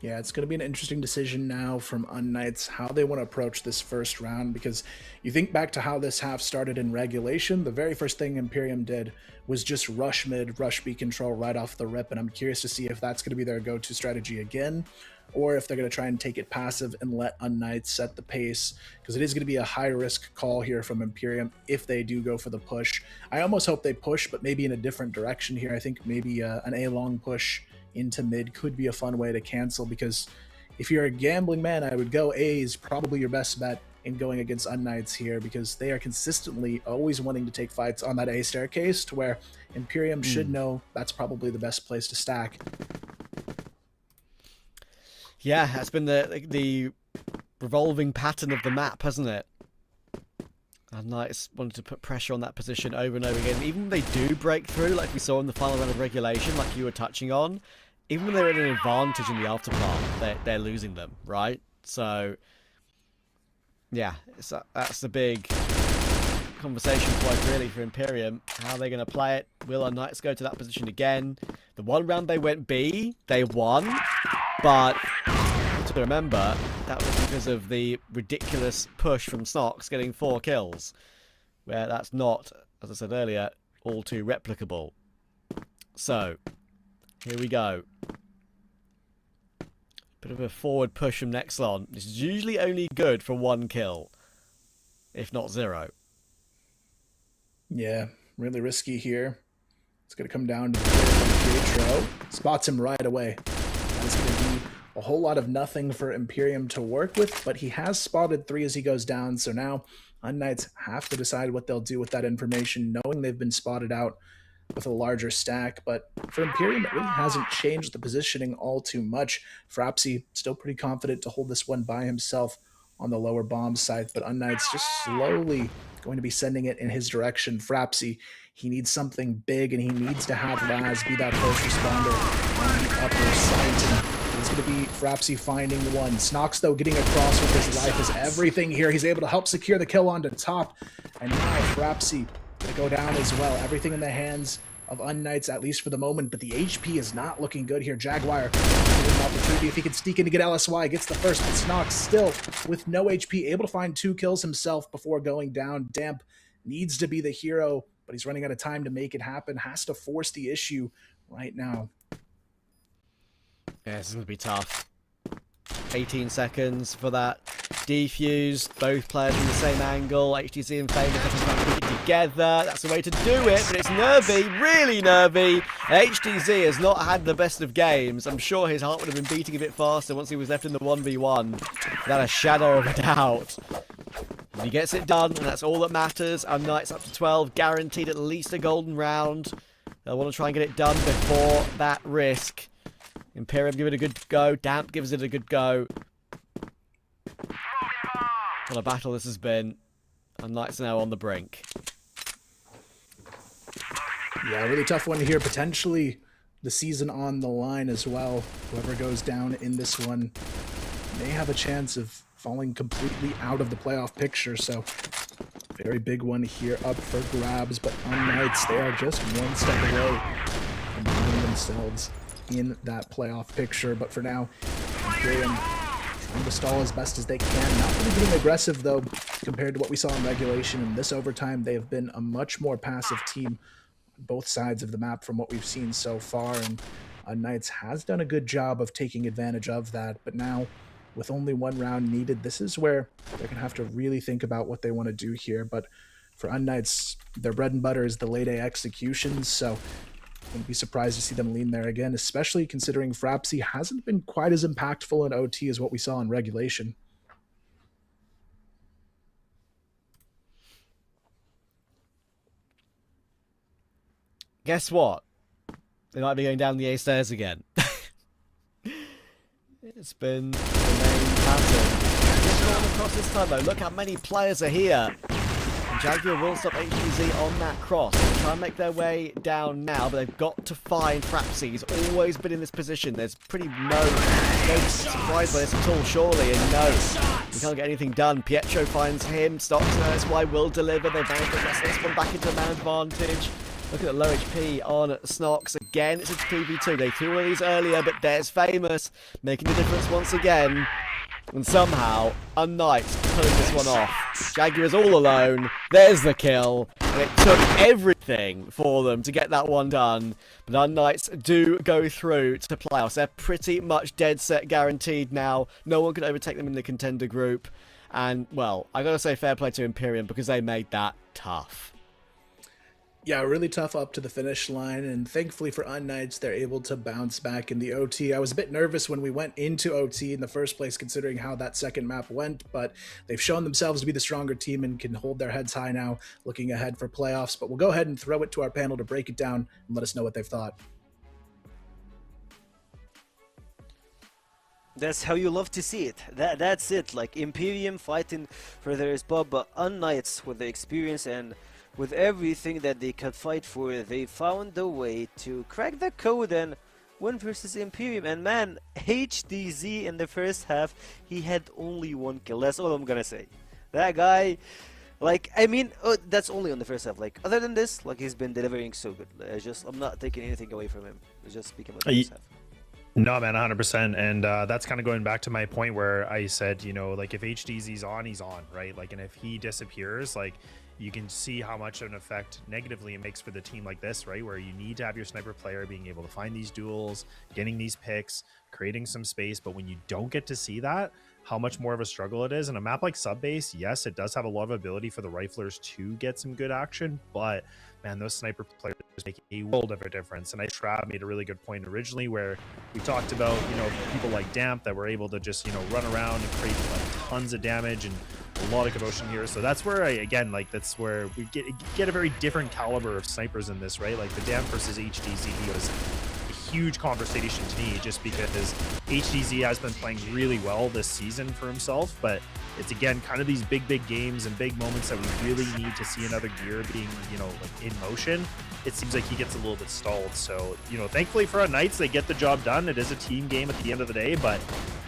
S6: Yeah, it's going to be an interesting decision now from unKnights, how they want to approach this first round, because you think back to how this half started in regulation, the very first thing Imperium did was just rush mid, rush B control right off the rip, and I'm curious to see if that's going to be their go-to strategy again, or if they're going to try and take it passive and let unKnights set the pace, because it is going to be a high-risk call here from Imperium if they do go for the push. I almost hope they push, but maybe in a different direction here. I think maybe an A-long push into mid could be a fun way to cancel, because if you're a gambling man, I would go A is probably your best bet in going against unKnights here, because they are consistently always wanting to take fights on that A staircase, to where Imperium should know that's probably the best place to stack.
S2: Yeah, that's been the revolving pattern of the map, hasn't it? unKnights wanted to put pressure on that position over and over again. Even when they do break through, like we saw in the final round of regulation, like you were touching on, even when they're at an advantage in the afterpart, they're losing them, right? So, yeah, that's the big conversation point really for Imperium. How are they going to play it? Will unKnights go to that position again? The one round they went B, they won, but to remember, that was because of the ridiculous push from Snox getting 4 kills, where that's not, as I said earlier, all too replicable. So, here we go. Bit of a forward push from Nexlon. This is usually only good for 1 kill, if not 0.
S6: Yeah, really risky here. It's going to come down to the Pietro. Spots him right away. That's going to be a whole lot of nothing for Imperium to work with, but he has spotted 3 as he goes down, so now unKnights have to decide what they'll do with that information, knowing they've been spotted out with a larger stack. But for Imperium, it really hasn't changed the positioning all too much. Frapsy still pretty confident to hold this one by himself on the lower bomb site, but unKnights just slowly going to be sending it in his direction. Frapsy, he needs something big, and he needs to have Raz be that first responder on the upper site. And it's going to be Frapsy finding one. Snox, though, getting across with his life is everything here. He's able to help secure the kill onto top, and now Frapsy going to go down as well. Everything in the hands of unKnights, at least for the moment, but the HP is not looking good here. Jaguar with an opportunity if he can sneak in to get LSY, gets the first, but Snox still with no HP, able to find 2 kills himself before going down. Damp needs to be the hero, but he's running out of time to make it happen, has to force the issue right now.
S2: Yeah, this is going to be tough. 18 seconds for that defuse. Both players in the same angle. HTC and Famous have to put it together. That's the way to do it, but it's nervy, really nervy. HTC has not had the best of games. I'm sure his heart would have been beating a bit faster once he was left in the 1v1. Without a shadow of a doubt. And he gets it done, and that's all that matters. unKnights up to 12, guaranteed at least a golden round. They'll want to try and get it done before that risk. Imperium give it a good go. Damp gives it a good go. What a battle this has been. unKnights now on the brink.
S6: Yeah, really tough one here. Potentially the season on the line as well. Whoever goes down in this one may have a chance of falling completely out of the playoff picture. So very big one here up for grabs. But unKnights, they are just one step away from finding themselves in that playoff picture. But for now, Imperium trying to stall as best as they can. Not really being aggressive, though, compared to what we saw in regulation. In this overtime, they have been a much more passive team on both sides of the map from what we've seen so far. And unKnights has done a good job of taking advantage of that. But now, with only 1 round needed, this is where they're going to have to really think about what they want to do here. But for unKnights, their bread and butter is the late A executions, so wouldn't be surprised to see them lean there again, especially considering Frapsy hasn't been quite as impactful in OT as what we saw in regulation.
S2: Guess what? They might be going down the A stairs again. It's been the main pattern. Just going across this time though. Look how many players are here. Jaguar will stop HTZ on that cross. They'll try and make their way down now, but they've got to find Frapsy. He's always been in this position. There's pretty no surprise by this at all, surely. And no, we can't get anything done. Pietro finds him. Stops and LSY will deliver. They've managed to get this one back into man advantage. Look at the low HP on Snox. Again, it's a 2v2. They threw all these earlier, but there's Famous making the difference once again. And somehow, unKnights pulling this one off. Jaguar's all alone. There's the kill. And it took everything for them to get that one done. But unKnights do go through to playoffs. They're pretty much dead set guaranteed now. No one can overtake them in the contender group. And, well, I gotta say fair play to Imperium because they made that tough.
S6: Yeah, really tough up to the finish line, and thankfully for unKnights, they're able to bounce back in the OT. I was a bit nervous when we went into OT in the first place, considering how that second map went, but they've shown themselves to be the stronger team and can hold their heads high now, looking ahead for playoffs. But we'll go ahead and throw it to our panel to break it down and let us know what they've thought.
S3: That's how you love to see it. That's it. Like Imperium fighting for their spot, but unKnights with the experience and with everything that they could fight for, they found a way to crack the code and win versus Imperium. And man, HDZ in the first half, he had only 1 kill. That's all I'm gonna say. That guy, like, I mean, that's only on the first half. Like, other than this, like, he's been delivering so good. I'm not taking anything away from him. Just speaking about the first half.
S5: No, man, 100%. And that's kind of going back to my point where I said, you know, like if HDZ's on, he's on, right? Like, and if he disappears, like, you can see how much of an effect negatively it makes for the team like this, right? Where you need to have your sniper player being able to find these duels, getting these picks, creating some space. But when you don't get to see that, how much more of a struggle it is. And a map like Subbase, yes, it does have a lot of ability for the riflers to get some good action, but man, those sniper players make a world of a difference. And I Trav made a really good point originally where we talked about, you know, people like Damp that were able to just, you know, run around and create like tons of damage and a lot of commotion here. So that's where that's where we get a very different caliber of snipers in this, right? Like the Damp versus HDZ was a huge conversation to me just because HDZ has been playing really well this season for himself, but it's again kind of these big games and big moments that we really need to see another gear being, you know, like in motion. It seems like he gets a little bit stalled. So, you know, thankfully for unKnights, they get the job done. It is a team game at the end of the day, but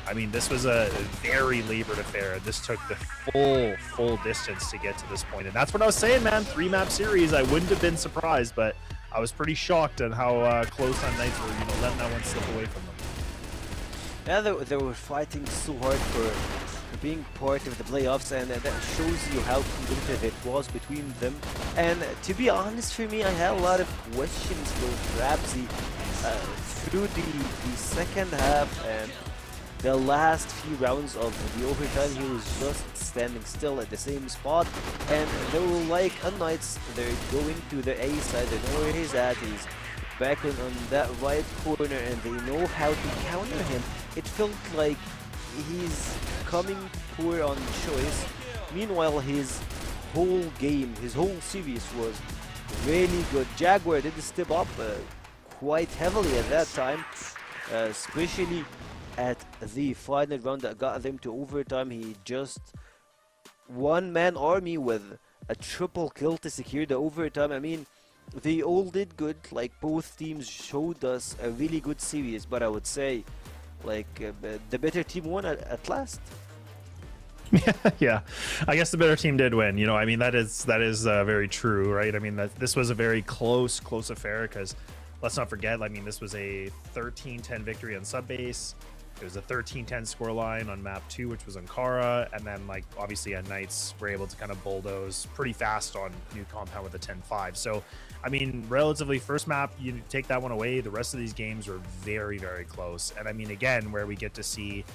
S5: I mean, this was a very labored affair. This took the full distance to get to this point. And that's what I was saying, man. 3-map series, I wouldn't have been surprised, but I was pretty shocked at how close unKnights were, you know, letting that one slip away from them.
S3: Yeah, they were fighting so hard for being part of the playoffs, and that shows you how competitive it was between them. And to be honest, for me, I had a lot of questions for Rabsy through the second half and the last few rounds of the overtime. He was just standing still at the same spot, and they were like unKnights, they're going to the A side, they know where he's at, he's back on that right corner, and they know how to counter him. It felt like he's coming poor on choice. Meanwhile, his whole game, his whole series was really good. Jaguar did step up quite heavily at that time, especially at the final round that got them to overtime. He just one-man army with a triple kill to secure the overtime. I mean, they all did good. Like, both teams showed us a really good series, but I would say, like, the better team won at last.
S5: Yeah, I guess the better team did win. You know, I mean, that is very true, right? I mean, this was a very close affair because let's not forget, I mean, this was a 13-10 victory on Subbase. It was a 13-10 scoreline on map 2, which was Ankara, and then, like, obviously unKnights were able to kind of bulldoze pretty fast on New Compound with a 10-5. So, I mean, relatively first map, you take that one away, the rest of these games were very close. And I mean, again, where we get to see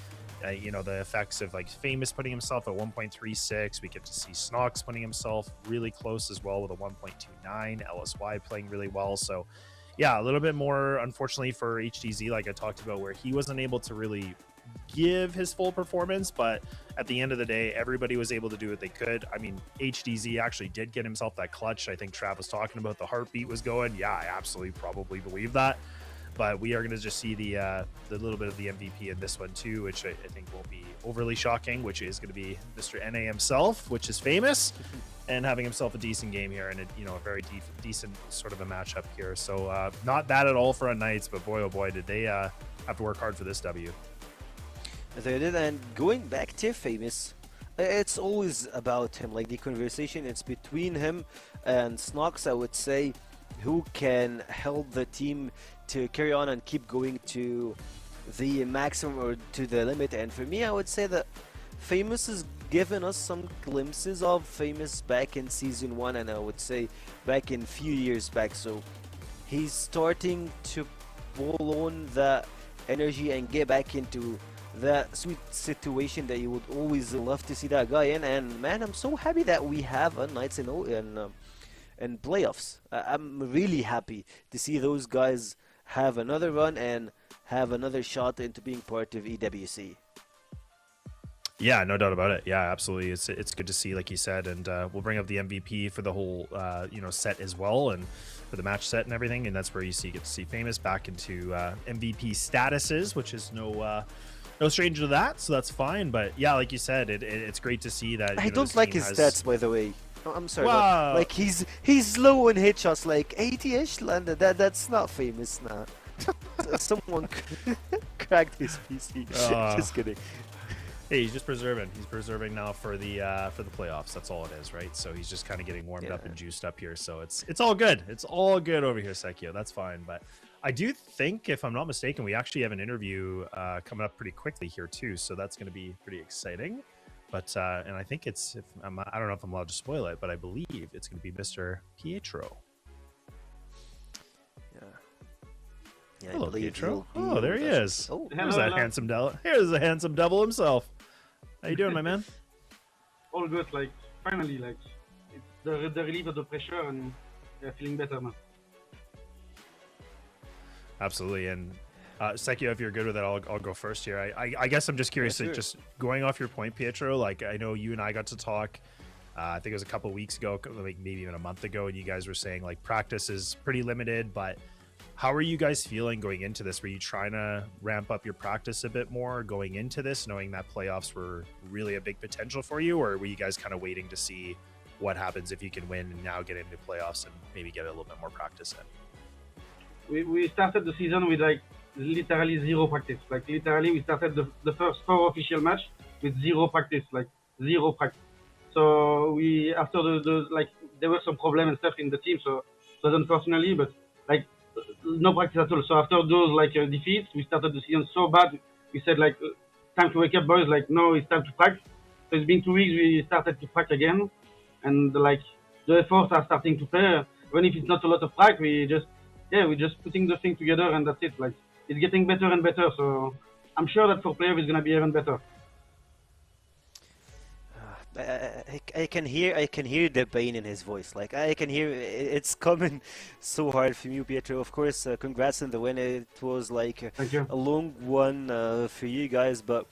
S5: you know, the effects of like Famous putting himself at 1.36, we get to see Snox putting himself really close as well with a 1.29, LSY playing really well. So yeah, a little bit more unfortunately for HDZ, like I talked about, where he wasn't able to really give his full performance, but at the end of the day, everybody was able to do what they could. I mean, HDZ actually did get himself that clutch. I think Trav was talking about the heartbeat was going. Yeah, I absolutely probably believe that. But we are going to just see the little bit of the MVP in this one too, which I think won't be overly shocking, which is going to be Mr. NA himself, which is Famous, and having himself a decent game here and a very decent sort of a matchup here. So not bad at all for unKnights, but boy, oh boy, did they have to work hard for this W.
S3: They did, and going back to Famous, it's always about him. Like, the conversation, it's between him and Snox, I would say. who can help the team to carry on and keep going to the maximum or to the limit. And for me, I would say that Famous has given us some glimpses of Famous back in Season 1, and I would say back in few years back. So he's starting to pull on that energy and get back into that sweet situation that you would always love to see that guy in. And man, I'm so happy that we have unKnights in playoffs. I'm really happy to see those guys have another run and have another shot into being part of EWC.
S5: Yeah, no doubt about it. Yeah, absolutely. It's good to see, like you said, and we'll bring up the MVP for the whole set as well, and for the match set and everything. And that's where get to see Famous back into MVP statuses, which is no stranger to that, so that's fine. But yeah, like you said, it's great to see that.
S3: I don't like his stats, by the way. I'm sorry,
S5: Wow.
S3: but like he's low on headshots, like 80ish. That's not Famous now. Someone cracked his PC. Just kidding.
S5: Hey, he's just preserving. He's preserving now for the playoffs. That's all it is, right? So he's just kind of getting warmed up and juiced up here. So it's all good. It's all good over here, Sekio. That's fine. But I do think, if I'm not mistaken, we actually have an interview coming up pretty quickly here too. So that's going to be pretty exciting. But and I think I don't know if I'm allowed to spoil it, but I believe it's going to be Mr. Pietro.
S3: Yeah,
S5: Hello,
S3: I believe
S5: Pietro.
S3: he'll be
S5: Oh, there
S3: with
S5: he
S3: us.
S5: is.
S3: Oh,
S5: Here's that handsome devil. Here's the handsome devil himself. How you doing, my man?
S8: All good, like finally, like it's the relief of the pressure and feeling better now.
S5: Absolutely. And Sekio, if you're good with it, I'll go first here. I guess I'm just curious,
S3: sure.
S5: just going off your point, Pietro, like I know you and I got to talk, I think it was a couple weeks ago, like maybe even a month ago, and you guys were saying like practice is pretty limited, but how are you guys feeling going into this? Were you trying to ramp up your practice a bit more going into this, knowing that playoffs were really a big potential for you, or were you guys kind of waiting to see what happens if you can win and now get into playoffs and maybe get a little bit more practice in?
S8: We started the season with like literally zero practice. Like literally, we started the first 4 official match with zero practice, like zero practice. So we after the like there were some problems and stuff in the team, so it wasn't personally, but like no practice at all. So after those like defeats, we started the season so bad. We said like time to wake up, boys. Like no, it's time to practice. So it's been 2 weeks. We started to practice again, and like the efforts are starting to pay. Even if it's not a lot of practice, we're just putting the thing together, and that's it. Like it's getting better and better. So I'm sure that for playoff it's gonna be even better.
S3: I can hear the pain in his voice. Like I can hear it's coming so hard from you, Pietro. Of course, congrats on the win. It was like
S8: Thank you.
S3: a long one for you guys, but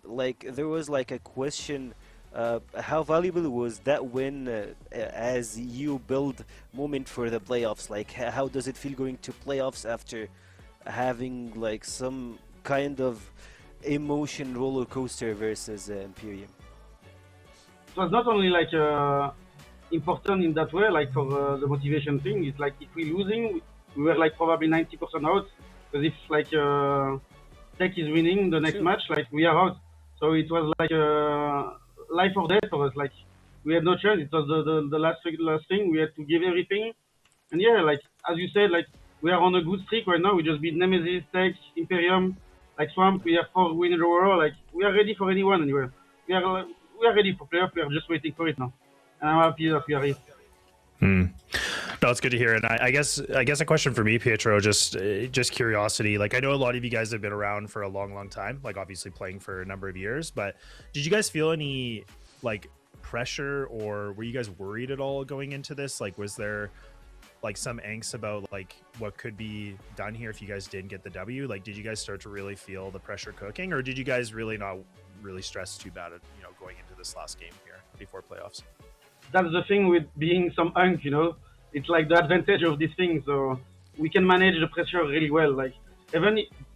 S3: like there was like a question. How valuable was that win as you build moment for the playoffs? Like how does it feel going to playoffs after having like some kind of emotion roller coaster versus IMPERIUM?
S8: It was not only like important in that way, like for the motivation thing. It's like if we're losing, we were like probably 90% out. Because if like Tech is winning the next match, like we are out. So it was like life or death for us. Like we had no chance. It was the last thing. We had to give everything. And yeah, like as you said, like we are on a good streak right now. We just beat Nemesis, Tech, IMPERIUM, like Swamp. We have 4 wins in a row. Like we are ready for anyone anyway. We are ready for playoff. We are just waiting for it now. And I'm happy that we are here.
S5: No, it's good to hear. And I guess a question for me, Pietro, just curiosity. Like I know a lot of you guys have been around for a long time, like obviously playing for a number of years, but did you guys feel any like pressure, or were you guys worried at all going into this? Like was there like some angst about like what could be done here if you guys didn't get the W? Like did you guys start to really feel the pressure cooking, or did you guys really not really stress too bad at, going into this last game here before playoffs?
S8: That's the thing with being some unk, it's like the advantage of this thing. So we can manage the pressure really well. Like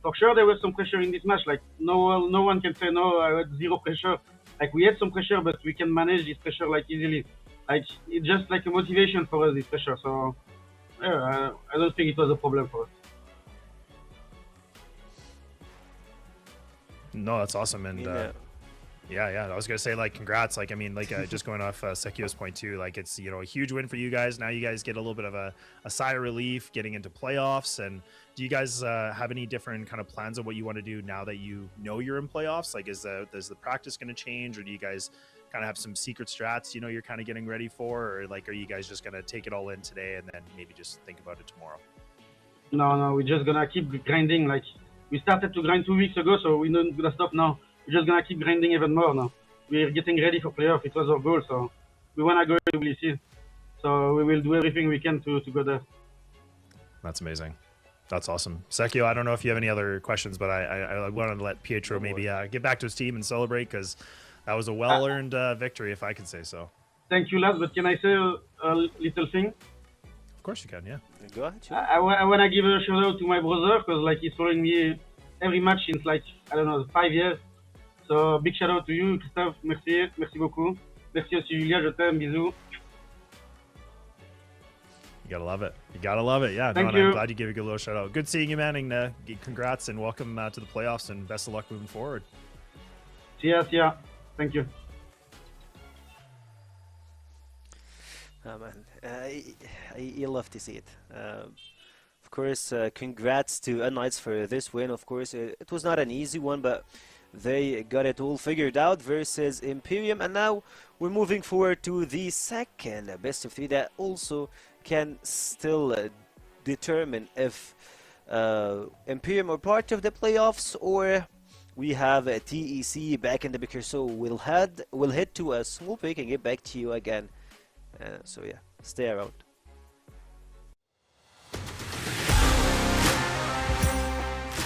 S8: for sure there was some pressure in this match. Like no one can say no, I had zero pressure. Like we had some pressure, but we can manage this pressure like easily. Like it's just like a motivation for us, this pressure. So yeah, I don't think it was a problem for us.
S5: No, that's awesome. And Yeah. I was gonna say, like, congrats. Like, I mean, like, just going off Sekio's point too. Like, it's, you know, a huge win for you guys. Now you guys get a little bit of a sigh of relief getting into playoffs. And do you guys have any different kind of plans of what you want to do now that you know you're in playoffs? Like, is the practice going to change, or do you guys kind of have some secret strats, you know, you're kind of getting ready for, or like, are you guys just gonna take it all in today and then maybe just think about it tomorrow?
S8: No, we're just gonna keep grinding. Like, we started to grind 2 weeks ago, so we're not gonna stop now. We're just gonna keep grinding even more now. We're getting ready for playoff. It was our goal, so we wanna go WC. So we will do everything we can to go there.
S5: That's amazing. That's awesome. Sekio, I don't know if you have any other questions, but I wanted to let Pietro maybe get back to his team and celebrate, because that was a well-earned victory, if I can say so.
S8: Thank you, lads, but can I say a little thing?
S5: Of course you can, yeah.
S3: Go ahead. Sure.
S8: I want to give a shout out to my brother, because like he's following me every match since like, I don't know, 5 years. So big shout out to you, Christophe. Merci beaucoup. Merci aussi, Julia. Je t'aime. Bisous.
S5: You gotta love it. You gotta love it. Yeah.
S8: Thank
S5: and
S8: you.
S5: I'm glad you gave a good little shout out. Good seeing you, man. And congrats and welcome to the playoffs, and best of luck moving forward.
S8: See ya. Thank you.
S3: Oh, man, you love to see it. Of course, congrats to unKnights for this win. Of course, it was not an easy one, but they got it all figured out versus IMPERIUM. And now we're moving forward to the second best of three that also can still determine if IMPERIUM are part of the playoffs, or we have TEC back in the picture. So we'll head to a small break and get back to you again. So yeah, stay around.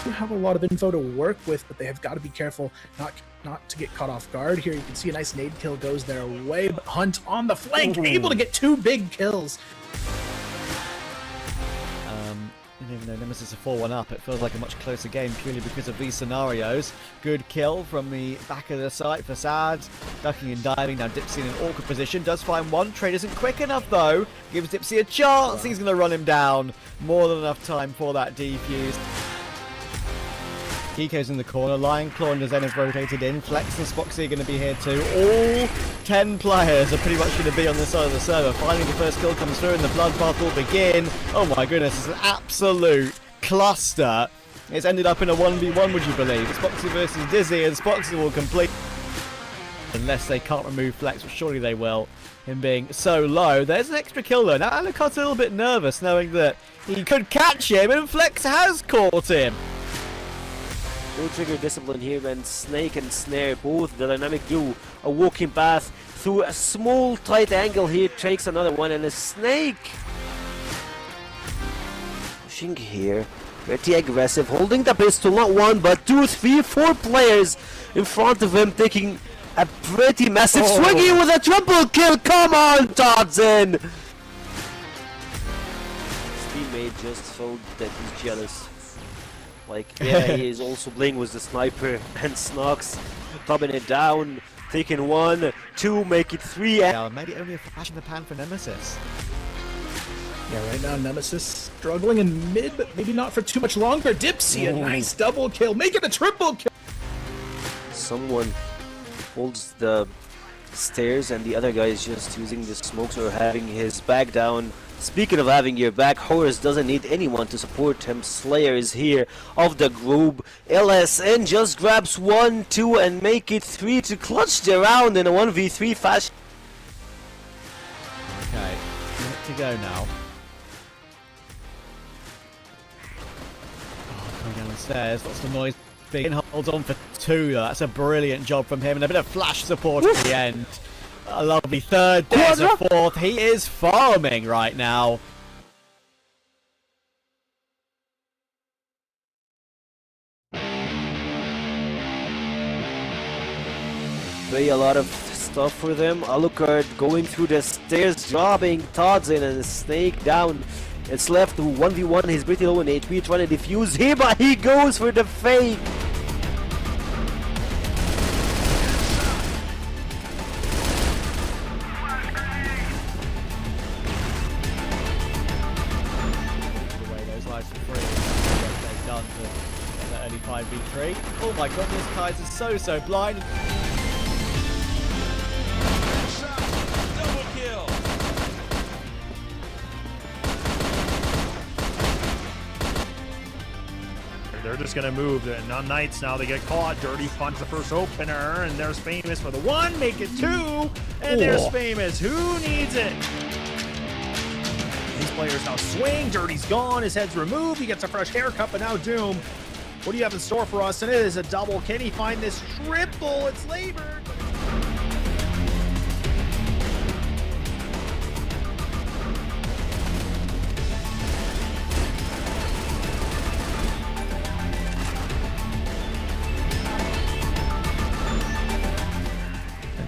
S6: They have a lot of info to work with, but they have got to be careful not to get caught off guard. Here you can see a nice nade kill goes their way, but Hunt on the flank, able to get 2 big kills.
S2: Even though Nemesis is 4-1 up, it feels like a much closer game purely because of these scenarios. Good kill from the back of the site for Sad. Ducking and diving. Now Dipsy in an awkward position. Does find one. Trade isn't quick enough though. Gives Dipsy a chance. He's going to run him down. More than enough time for that defuse. Kiko's in the corner. Lion Claw and Zen have rotated in. Flex and Spoxy are going to be here too. All 10 players are pretty much going to be on this side of the server. Finally, the first kill comes through and the bloodbath will begin. Oh my goodness, it's an absolute cluster. It's ended up in a 1v1, would you believe? It's Spoxy versus Dizzy, and Spoxy will complete. Unless they can't remove Flex, but surely they will. Him being so low. There's an extra kill though. Now Alucard's a little bit nervous knowing that he could catch him, and Flex has caught him.
S3: No trigger discipline here, and Snake and Snare, both the dynamic duo, a walking path through a small tight angle here, takes another one, and a Snake pushing here, pretty aggressive, holding the pistol, not 1 but 2, 3, 4 players in front of him, taking a pretty massive swing here with a triple kill. Come on, Todzin! His teammate just thought that he's jealous. Like, yeah, he is also playing with the sniper, and Snox thumbing it down, taking 1, 2, make it 3.
S2: Yeah, maybe only a flash in the pan for Nemesis.
S6: Yeah, right now Nemesis struggling in mid, but maybe not for too much longer. Dipsy, a nice double kill, make it a triple kill.
S3: Someone holds the stairs, and the other guy is just using the smokes or having his back down. Speaking of having your back, Horus doesn't need anyone to support him. Slayer is here of the group. LSN just grabs 1, 2 and make it 3 to clutch the round in a 1v3 fashion.
S2: Okay, to go now. Coming down the stairs, lots of noise. Big holds on for 2 though. That's a brilliant job from him, and a bit of flash support at the end. A lovely 3rd, there's a 4th. He is farming right now.
S3: Play a lot of stuff for them. Alucard going through the stairs, dropping Todzin and Snake down. It's left to 1v1. He's pretty low in HP, trying to defuse here, but he goes for the fake.
S2: They've done to get that early 5v3. Oh my goodness, Kaiser's so blind.
S5: they're just going to move. And unKnights now, they get caught. Dirty finds the first opener, and there's Famous for the one. Make it two, and there's Famous. Who needs it? These players now swing. Dirty's gone. His head's removed. He gets a fresh haircut, but now Doom. What do you have in store for us? And it is a double. Can he find this triple? It's labored.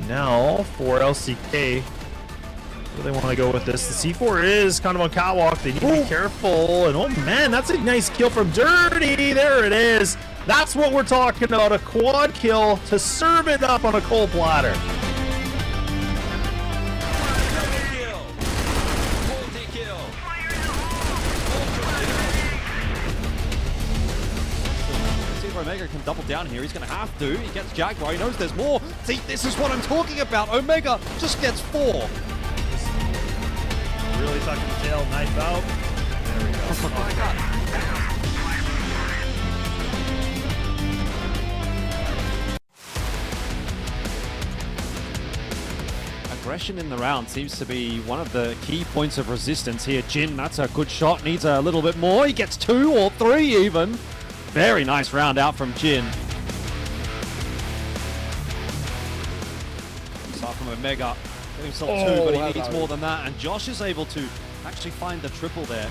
S5: Now for LCK, where do they want to go with this? The C4 is kind of on catwalk. They need to be careful. And oh man, that's a nice kill from Dirty. There it is. That's what we're talking about. A quad kill to serve it up on a cold platter.
S4: Omega can double down here. He's going to have to. He gets Jaguar. He knows there's more. See, this is what I'm talking about. Omega just gets 4.
S5: Really tucking the tail. Knife out. There we go.
S4: Oh my God. Aggression in the round seems to be one of the key points of resistance here. Jin, that's a good shot. Needs a little bit more. He gets 2 or 3 even. Very nice round out from Jin. Start from Omega. Get himself 2, but he needs more than that. And Josh is able to actually find the triple there.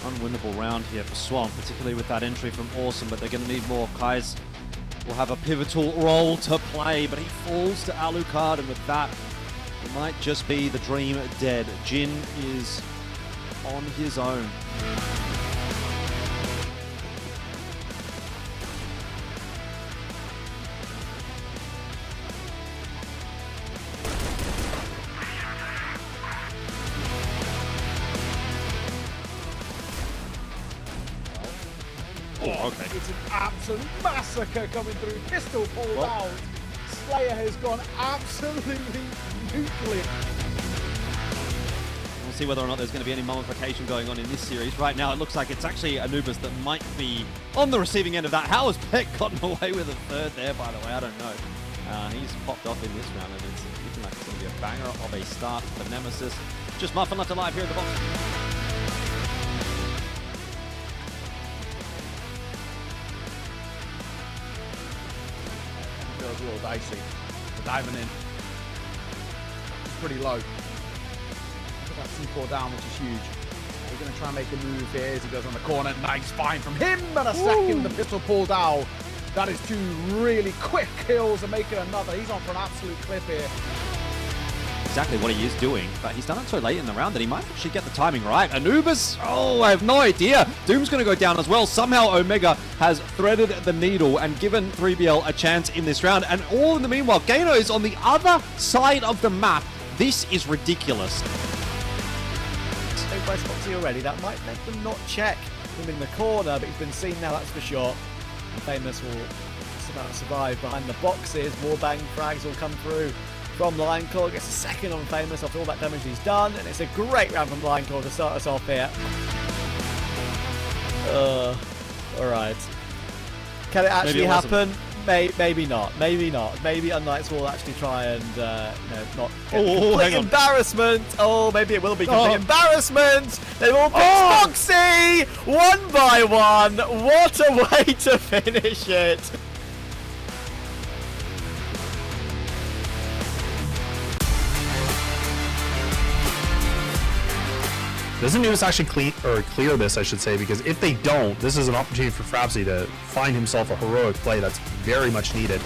S4: Unwinnable round here for Swamp, particularly with that entry from Awesome, but they're going to need more. Kai's will have a pivotal role to play, but he falls to Alucard, and with that, it might just be the dream dead. Jin is on his own. Okay.
S1: It's an absolute massacre coming through. Pistol pulled out. Slayer has gone absolutely nuclear.
S4: We'll see whether or not there's going to be any mummification going on in this series. Right now, it looks like it's actually Anubis that might be on the receiving end of that. How has Peck gotten away with a third there, by the way? I don't know. He's popped off in this round, and it's looking like it's going to be a banger of a start for Nemesis. Just Muffin left alive here at the box.
S1: Feels a little dicey. The diving in. It's pretty low. Put that C4 down, which is huge. We're going to try and make a move here as he goes on the corner. Nice find from him, and a second. The pistol pulled out. That is 2 really quick kills and making another. He's on for an absolute clip here.
S4: Exactly what he is doing, but he's done it so late in the round that he might actually get the timing right. Anubis, oh, I have no idea. Doom's going to go down as well. Somehow Omega has threaded the needle and given 3BL a chance in this round, and all in the meanwhile, Gaino is on the other side of the map. This is ridiculous.
S2: So West Foxy already, that might make them not check him in the corner, but he's been seen now, that's for sure. And Famous will somehow survive behind the boxes. More bang frags will come through from Lionclaw. Gets a second on Famous after all that damage he's done, and it's a great round from Lionclaw to start us off here. Alright. Can it actually happen? Maybe not. Maybe not. Maybe unKnights will actually try and not complete embarrassment. Oh, maybe it will be complete embarrassment. They will pick Foxy 1 by 1. What a way to finish it.
S5: Doesn't Anubis actually clear this, I should say, because if they don't, this is an opportunity for Frapsy to find himself a heroic play that's very much needed.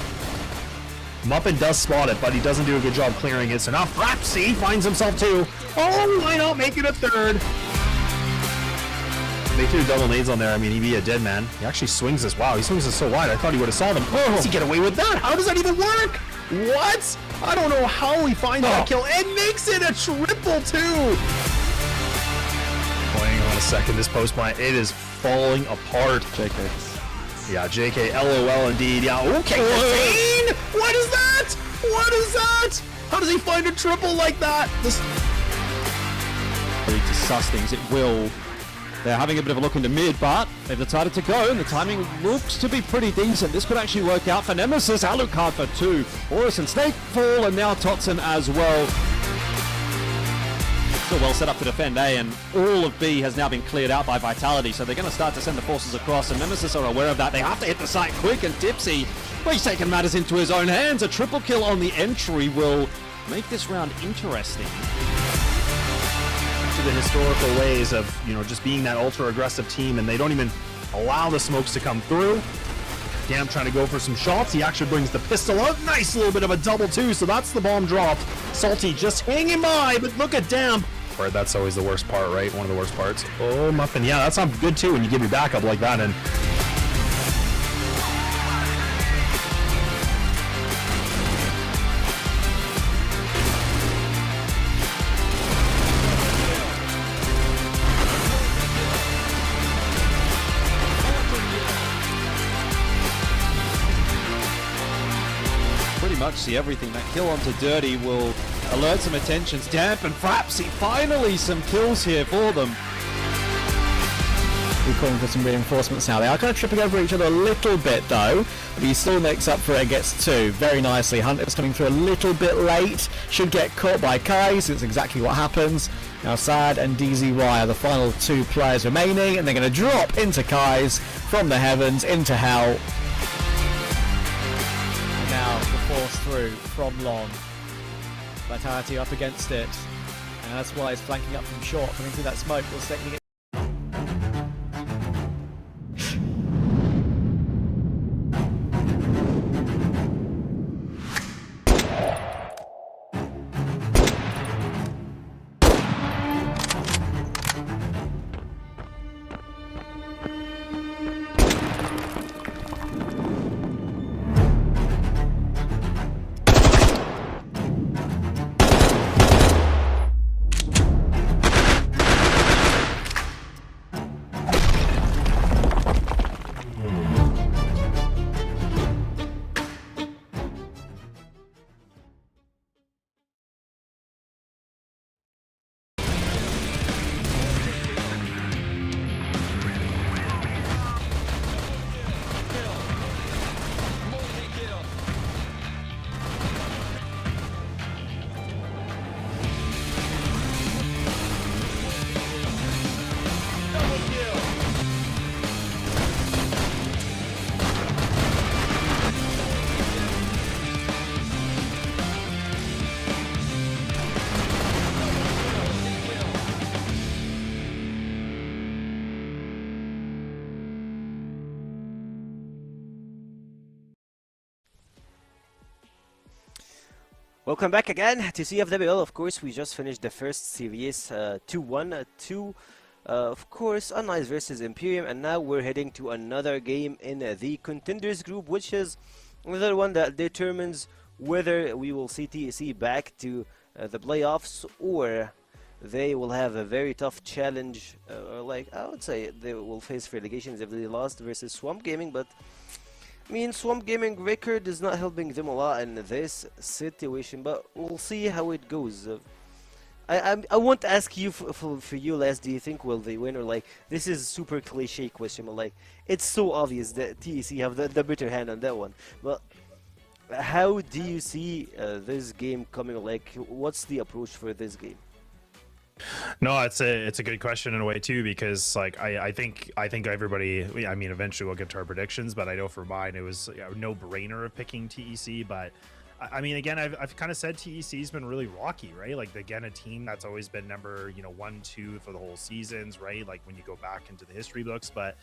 S5: Muffin does spot it, but he doesn't do a good job clearing it, so now Frapsy finds himself 2. Oh, why not make it a 3rd? They threw double nades on there. I mean, he'd be a dead man. He actually swings this. Wow, he swings this so wide. I thought he would have saw them. How does he get away with that? How does that even work? What? I don't know how he finds that kill and makes it a triple 2. Hang on a second, this post mine, it is falling apart. JK. Yeah, JK, LOL indeed. Yeah, okay, what is that? What is that? How does he find a triple like that?
S4: Really to suss things, it will They're having a bit of a look into mid, but they've decided to go, and the timing looks to be pretty decent. This could actually work out for Nemesis. Alucard for 2. Horus and Snakefall, and now Totson as well. Still well set up to defend A, and all of B has now been cleared out by Vitality, so they're going to start to send the forces across, and Nemesis are aware of that. They have to hit the site quick, and Tipsy, well, he's taken matters into his own hands. A triple kill on the entry will make this round interesting.
S5: To the historical ways of, you know, just being that ultra aggressive team, and they don't even allow the smokes to come through. Damp trying to go for some shots. He actually brings the pistol out. Nice little bit of a double too, so that's the bomb dropped. Salty just hanging by, but look at Damp. Or that's always the worst part, right? One of the worst parts. Oh, Muffin, yeah, that sounds good too when you give your backup like that. And
S4: much see everything. That kill onto Dirty will alert some attentions. Damp and Frapsy, finally some kills here for them.
S2: We're calling for some reinforcements now. They are kind of tripping over each other a little bit though, but he still makes up for it and gets 2 very nicely. Hunter's coming through a little bit late, should get caught by Kai, so it's exactly what happens. Now Sad and DZY are the final 2 players remaining, and they're going to drop into Kai's from the heavens into hell. Now the force through from long. Vitality up against it, and that's why he's flanking up from short, coming through that smoke. We'll second it.
S3: Welcome back again to CFWL. Of course, we just finished the first series 2-1 to of course unKnights versus Imperium, and now we're heading to another game in the contenders group, which is another one that determines whether we will see TEC back to the playoffs, or they will have a very tough challenge, like I would say they will face relegations if they lost versus Swamp Gaming. But I mean, Swamp Gaming record is not helping them a lot in this situation, but we'll see how it goes. I won't ask you for you, Les, do you think will they win, or like, this is super cliche question, but like, it's so obvious that TEC have the better hand on that one. But how do you see this game coming? Like, what's the approach for this game?
S5: no, it's a good question in a way too, because like I think everybody, I mean, eventually we'll get to our predictions, but I know for mine it was a no-brainer of picking TEC. But I mean, again, I've kind of said TEC's been really rocky, right? Like, again, a team that's always been number 1, 2 for the whole seasons, right? Like when you go back into the history books. But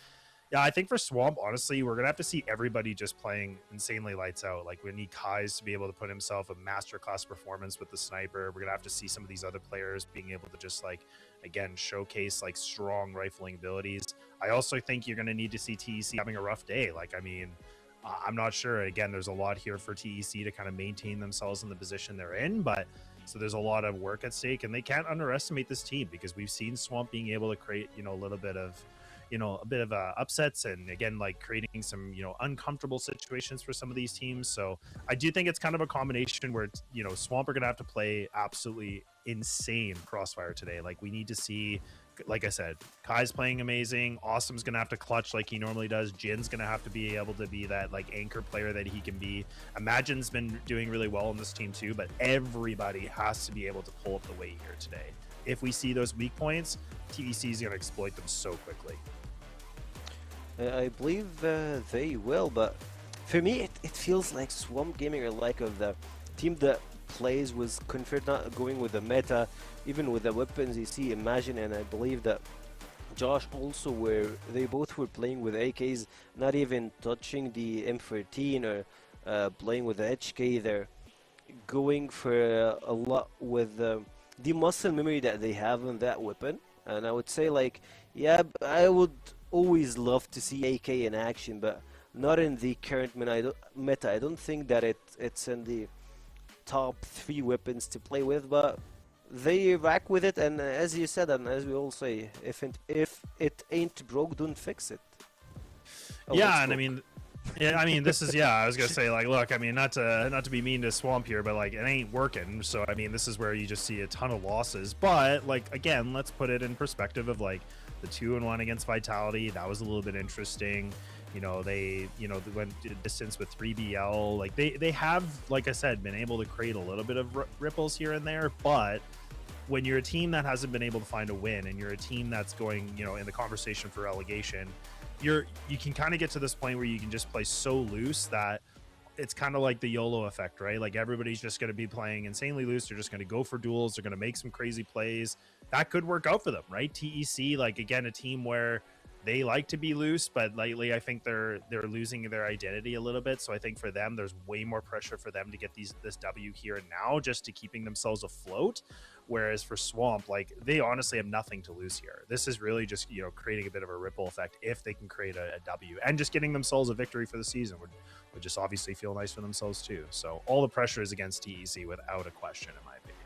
S5: yeah, I think for Swamp, honestly, we're gonna have to see everybody just playing insanely lights out. Like, we need Kai's to be able to put himself a masterclass performance with the sniper. We're gonna have to see some of these other players being able to just, like, again, showcase like strong rifling abilities. I also think you're gonna need to see TEC having a rough day. Like, I mean, I'm not sure. Again, there's a lot here for TEC to kind of maintain themselves in the position they're in, but so there's a lot of work at stake, and they can't underestimate this team, because we've seen Swamp being able to create, a little bit of a bit of upsets, and again, like, creating some uncomfortable situations for some of these teams. So I do think it's kind of a combination where Swamp are gonna have to play absolutely insane Crossfire today. Like, we need to see like I said, Kai's playing amazing. Awesome's gonna have to clutch like he normally does. Jin's gonna have to be able to be that like anchor player that he can be. Imagine's been doing really well on this team too, but everybody has to be able to pull up the weight here today. If we see those weak points, TEC is gonna exploit them so quickly.
S3: I believe they will, but for me, it feels like Swamp Gaming are like of the team that plays with comfort, not going with the meta, even with the weapons. You see Imagine, and I believe that Josh also, where they both were playing with AKs, not even touching the M13 or playing with the HK. They're going for a lot with the muscle memory that they have on that weapon. And I would say, like, yeah, I would always love to see AK in action, but not in the current meta. I don't think that it's in the top 3 weapons to play with, but they rack with it. And as you said, and as we all say, if it ain't broke, don't fix it. Oh,
S5: yeah, and I mean, this is, yeah, I was gonna say, like, look, I mean, not to be mean to Swamp here, but like, it ain't working. So I mean, this is where you just see a ton of losses. But like, again, let's put it in perspective of like the 2-1 against Vitality. That was a little bit interesting. You know, they went distance with 3BL. Like they have, like I said, been able to create a little bit of ripples here and there. But when you're a team that hasn't been able to find a win, and you're a team that's going, you know, in the conversation for relegation, you can kind of get to this point where you can just play so loose that it's kind of like the YOLO effect, right? Like everybody's just going to be playing insanely loose. They're just going to go for duels. They're going to make some crazy plays. That could work out for them, right? TEC, like, again, a team where they like to be loose, but lately I think they're losing their identity a little bit. So I think for them, there's way more pressure for them to get this W here and now, just to keeping themselves afloat. Whereas for Swamp, like, they honestly have nothing to lose here. This is really just, you know, creating a bit of a ripple effect if they can create a W, and just getting themselves a victory for the season would just obviously feel nice for themselves too. So all the pressure is against TEC without a question, in my opinion.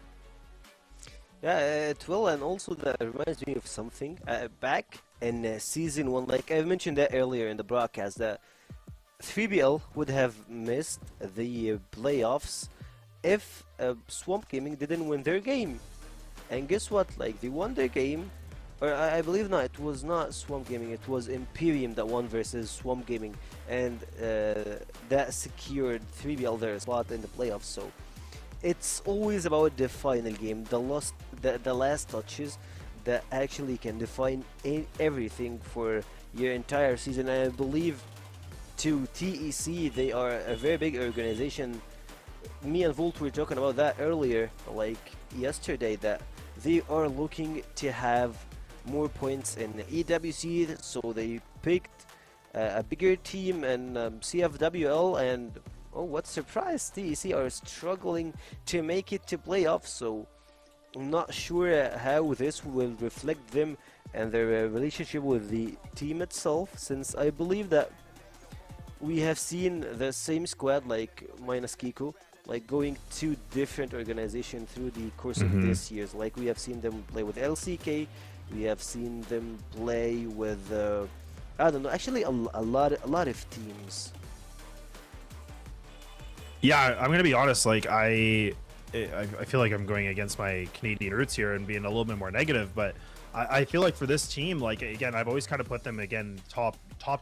S3: Yeah, it will, and also that reminds me of something. Back in Season 1, like I mentioned that earlier in the broadcast, that 3BL would have missed the playoffs if Swamp Gaming didn't win their game. And guess what? Like, they won their game, or I believe not, it was not Swamp Gaming, it was IMPERIUM that won versus Swamp Gaming, and that secured 3BL their spot in the playoffs. So it's always about the final game, the last touches that actually can define everything for your entire season. And I believe to TEC, they are a very big organization. Me and Volt were talking about that earlier, like yesterday, that they are looking to have more points in EWC, so they picked a bigger team in CFWL, and oh, what surprise, TEC are struggling to make it to playoffs. So I'm not sure how this will reflect them and their relationship with the team itself, since I believe that we have seen the same squad, like minus Kiko, like going to different organizations through the course of this year. Like we have seen them play with LCK, we have seen them play with I don't know, actually a lot of teams.
S5: Yeah, I'm gonna be honest. Like I feel like I'm going against my Canadian roots here and being a little bit more negative, but I feel like for this team, like, again, I've always kind of put them, again, top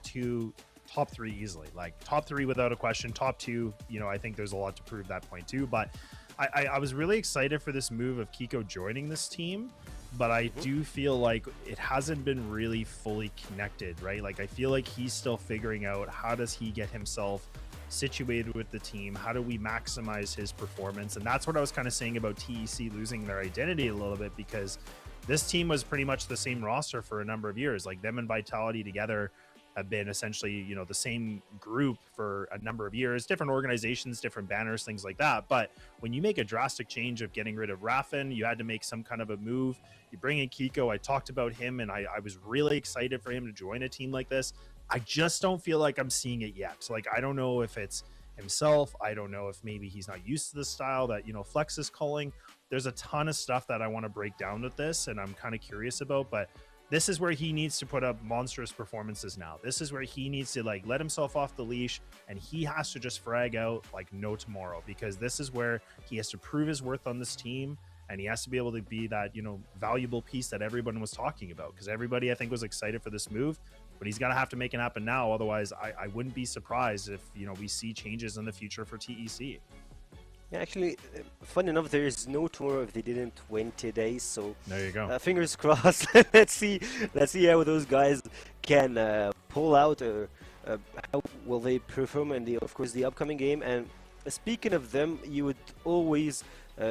S5: 2, top 3 easily. Like top 3 without a question. Top 2, you know, I think there's a lot to prove that point too. But I was really excited for this move of Kiko joining this team, but I do feel like it hasn't been really fully connected, right? Like I feel like he's still figuring out how does he get himself situated with the team, how do we maximize his performance. And that's what I was kind of saying about TEC losing their identity a little bit, because this team was pretty much the same roster for a number of years. Like them and Vitality together have been essentially, you know, the same group for a number of years, different organizations, different banners, things like that. But when you make a drastic change of getting rid of Raffin, you had to make some kind of a move. You bring in Kiko. I talked about him, and I was really excited for him to join a team like this. I just don't feel like I'm seeing it yet. So, like, I don't know if it's himself. I don't know if maybe he's not used to the style that, you know, Flex is calling. There's a ton of stuff that I want to break down with this, and I'm kind of curious about, but this is where he needs to put up monstrous performances now. This is where he needs to, like, let himself off the leash, and he has to just frag out like no tomorrow, because this is where he has to prove his worth on this team. and he has to be able to be that, you know, valuable piece that everyone was talking about, because everybody I think was excited for this move, but he's gonna have to make it happen now. Otherwise, I wouldn't be surprised if, you know, we see changes in the future for TEC.
S3: Yeah, actually, fun enough, there is no tomorrow if they didn't win today. So
S5: There you go.
S3: fingers crossed. Let's see how those guys can pull out, or how will they perform in of course, the upcoming game. And speaking of them, you would always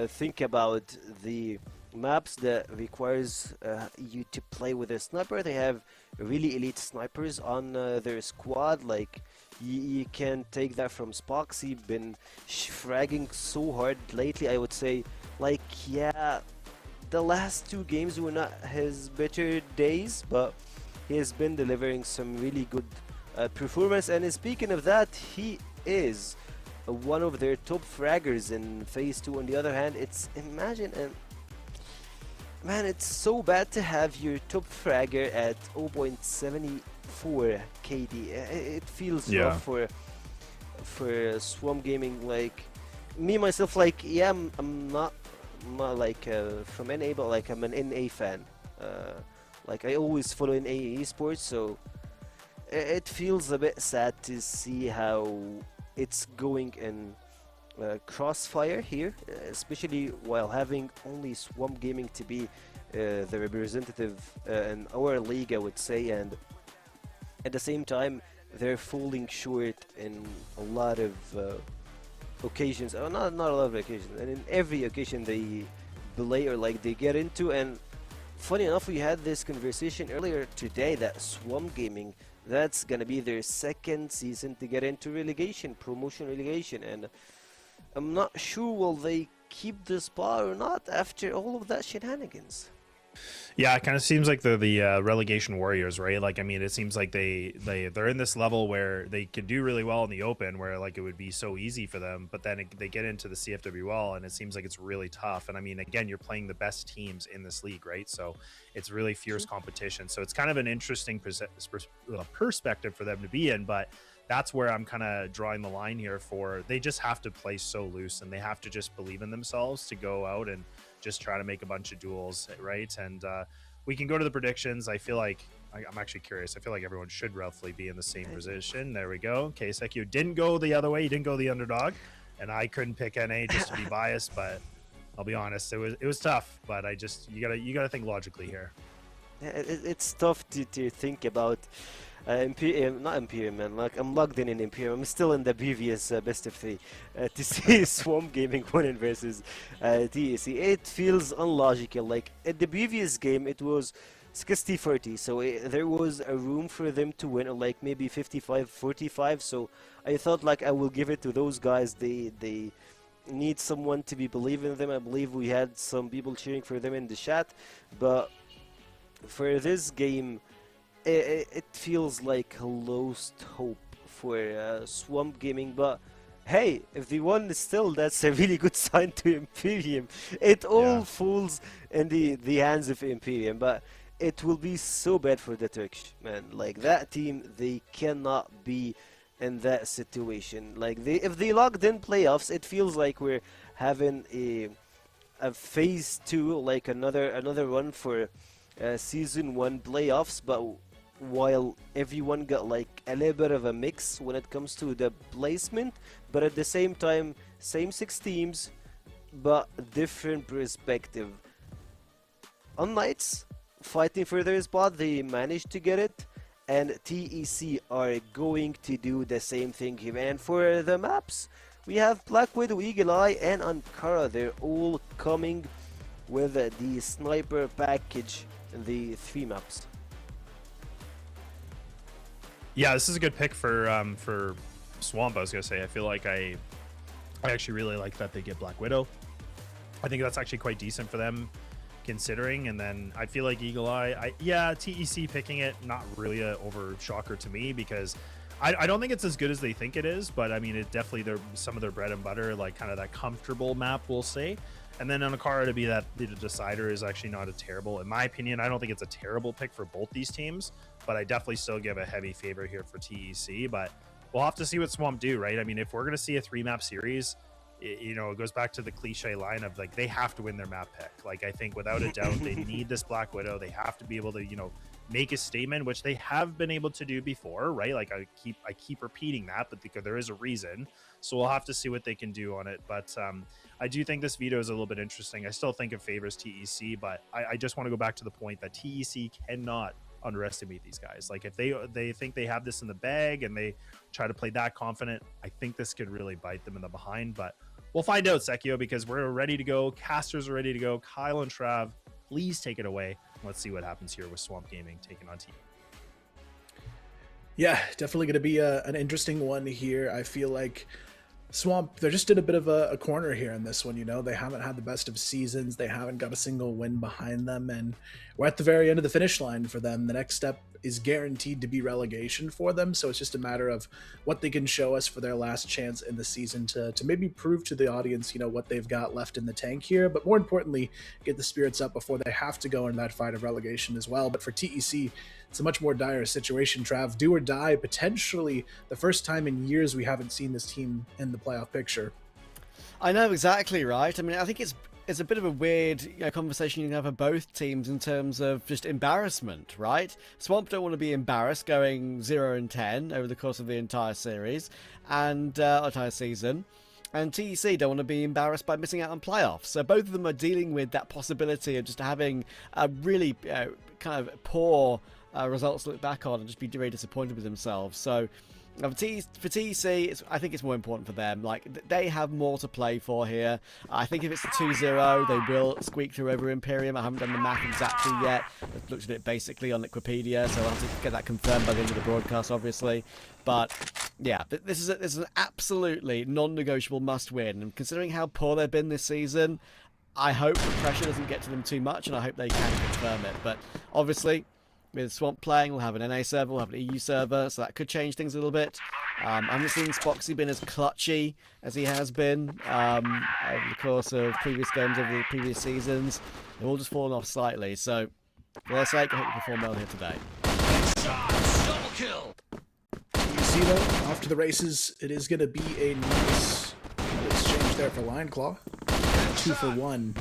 S3: think about the maps that requires you to play with a sniper. They have really elite snipers on their squad. Like, you can take that from Spoxy, been fragging so hard lately. I would say, like, yeah, the last 2 games were not his better days, but he has been delivering some really good performance. And speaking of that, he is one of their top fraggers in phase 2. On the other hand, it's, imagine, and man, it's so bad to have your top fragger at 0.74 KD. It feels rough for Swamp Gaming. Like, me myself, like, yeah, I'm not like from NA, but like I'm an NA fan. Like, I always follow NA Esports, so it feels a bit sad to see how it's going in Crossfire here, especially while having only Swamp Gaming to be the representative in our league, I would say, and at the same time they're falling short in a lot of occasions. Not a lot of occasions, and in every occasion they delay, or like they get into. And funny enough, we had this conversation earlier today that Swamp Gaming, that's gonna be their 2nd season to get into relegation, promotion relegation, and I'm not sure will they keep the spot or not after all of that shenanigans.
S5: Yeah, it kind of seems like they're the relegation warriors, right? Like, I mean, it seems like they're in this level where they can do really well in the open, where like it would be so easy for them, but then they get into the CFWL and it seems like it's really tough. And I mean, again, you're playing the best teams in this league, right? So it's really fierce competition. So it's kind of an interesting perspective for them to be in, but that's where I'm kind of drawing the line here. For they just have to play so loose, and they have to just believe in themselves to go out and just try to make a bunch of duels, right? And we can go to the predictions. I feel like I'm actually curious. I feel like everyone should roughly be in the same position. There we go. Okay, Sekio didn't go the other way. You didn't go the underdog, and I couldn't pick NA just to be biased. But I'll be honest, it was tough. But you gotta think logically here.
S3: Yeah, it's tough to think about. Imperium, not Imperium, man. Like, I'm logged in Imperium. I'm still in the previous best of 3 to see Swamp Gaming winning versus TEC. It feels unlogical. Like, at the previous game, it was 60-40, so there was a room for them to win, or like maybe 55-45. So I thought, like, I will give it to those guys. They need someone to be believing in them. I believe we had some people cheering for them in the chat, but for this game, it feels like a lost hope for Swamp Gaming. But hey, if they won still, that's a really good sign to Imperium. It all falls in the hands of Imperium, but it will be so bad for the Turkish, man. Like, that team, they cannot be in that situation. Like, if they logged in playoffs, it feels like we're having a phase 2, like another run for season 1 playoffs, but while everyone got like a little bit of a mix when it comes to the placement, but at the same time, same 6 teams, but different perspective. unKnights fighting for their spot, they managed to get it, and TEC are going to do the same thing here. And for the maps, we have Black Widow, Eagle Eye, and Ankara. They're all coming with the sniper package in the 3 maps.
S5: Yeah, this is a good pick for Swamp. I was gonna say, I feel like I actually really like that they get Black Widow. I think that's actually quite decent for them, considering. And then I feel like Eagle Eye, TEC picking it, not really a over shocker to me, because I don't think it's as good as they think it is. But I mean, it definitely, they're some of their bread and butter, like kind of that comfortable map, we'll say. And then Ankara to be that the decider is actually not a terrible, in my opinion. I don't think it's a terrible pick for both these teams, but I definitely still give a heavy favor here for TEC. But we'll have to see what Swamp do, right? I mean, if we're going to see a 3-map series, you know, it goes back to the cliche line of like they have to win their map pick. Like I think without a doubt they need this Black Widow. They have to be able to, you know, make a statement, which they have been able to do before, right? Like I keep repeating that, but because there is a reason. So we'll have to see what they can do on it. But I do think this veto is a little bit interesting. I still think it favors TEC, but I just want to go back to the point that TEC cannot underestimate these guys. Like if they think they have this in the bag and they try to play that confident, I think this could really bite them in the behind. But we'll find out, Sekio, because we're ready to go. Casters are ready to go. Kyle and Trav, please take it away. Let's see what happens here with Swamp Gaming taking on Team.
S6: Yeah, definitely going to be an interesting one here. I feel like Swamp, they're just in a bit of a corner here in this one, you know. They haven't had the best of seasons. They haven't got a single win behind them, and we're at the very end of the finish line for them. The next step is guaranteed to be relegation for them, so it's just a matter of what they can show us for their last chance in the season to maybe prove to the audience, you know, what they've got left in the tank here, but more importantly, get the spirits up before they have to go in that fight of relegation as well. But for TEC, it's a much more dire situation, Trav. Do or die, potentially the first time in years we haven't seen this team in the playoff picture.
S2: I know, exactly, right? I mean, I think it's a bit of a weird, you know, conversation you can have for both teams in terms of just embarrassment, right? Swamp don't want to be embarrassed going 0-10 over the course of the entire series and entire season. And TEC don't want to be embarrassed by missing out on playoffs. So both of them are dealing with that possibility of just having a really kind of poor results to look back on and just be very disappointed with themselves. So for TEC, I think it's more important for them. Like, they have more to play for here. I think if it's a 2-0, they will squeak through over Imperium. I haven't done the math exactly yet. I've looked at it basically on Wikipedia, so I'll have to get that confirmed by the end of the broadcast, obviously. But yeah, this is an absolutely non-negotiable must-win. And considering how poor they've been this season, I hope the pressure doesn't get to them too much, and I hope they can confirm it. But obviously, with Swamp playing, we'll have an NA server, we'll have an EU server, so that could change things a little bit. I haven't seen Spoxy been as clutchy as he has been over the course of previous games over the previous seasons. They've all just fallen off slightly, so for their sake, I hope you perform well here today.
S7: Double kill.
S6: You see, though, off to the races, it is going to be a nice exchange there for Lion Claw. 2 for 1.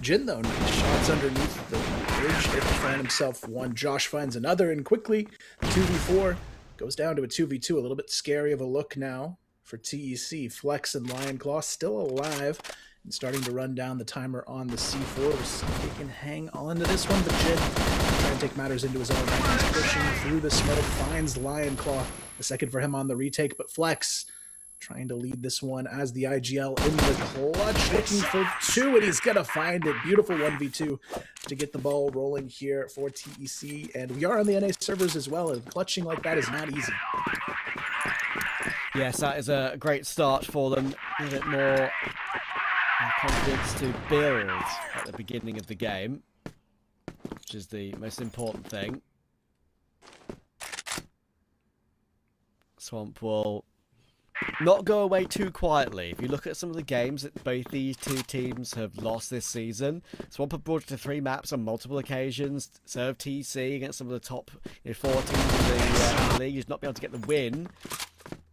S6: Jin, though, nice shots underneath the bridge. Able to find himself one. Josh finds another, and quickly, 2v4 goes down to a 2v2. A little bit scary of a look now for TEC. Flex and Lion Claw still alive and starting to run down the timer on the C4. We'll see if he can hang on to this one, but Jin trying to take matters into his own hands, pushing through the smoke, finds Lion Claw. The second for him on the retake, but Flex trying to lead this one as the IGL in the clutch, looking for 2, and he's gonna find it. Beautiful 1v2 to get the ball rolling here for TEC, and we are on the NA servers as well, and clutching like that is not easy.
S2: Yes, that is a great start for them. A little bit more confidence to build at the beginning of the game, which is the most important thing. Swamp will not go away too quietly. If you look at some of the games that both these two teams have lost this season, Swamp have brought it to 3 maps on multiple occasions, served TC against some of the top 4 teams in the league. He's not been able to get the win.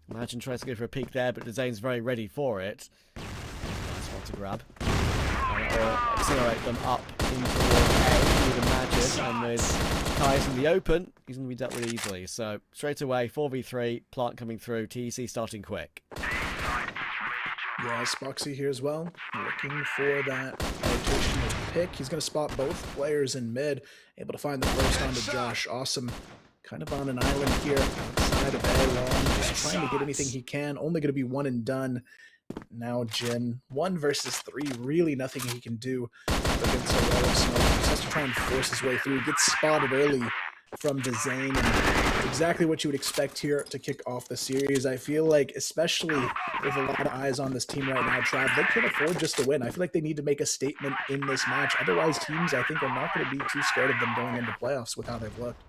S2: Imagine tries to go for a peek there, but Zane's very ready for it. Nice one to grab. Or accelerate them up in towards A, you would imagine, and with Kai's in the open, he's going to be dealt with easily. So, straight away, 4v3, plant coming through, TEC starting quick.
S6: Yeah, Spoxy here as well, looking for that rotation of pick. He's going to spot both players in mid, able to find the first onto Josh. Awesome. Kind of on an island here outside of A long, just trying to get anything he can. Only going to be 1 and done. Now Jin, 1 versus 3, really nothing he can do against a wall of smoke. He just has to try and force his way through. Gets spotted early from Zane, and exactly what you would expect here to kick off the series. I feel like, especially with a lot of eyes on this team right now, Trav, they can't afford just to win. I feel like they need to make a statement in this match. Otherwise, teams, I think, are not going to be too scared of them going into playoffs with how they've looked.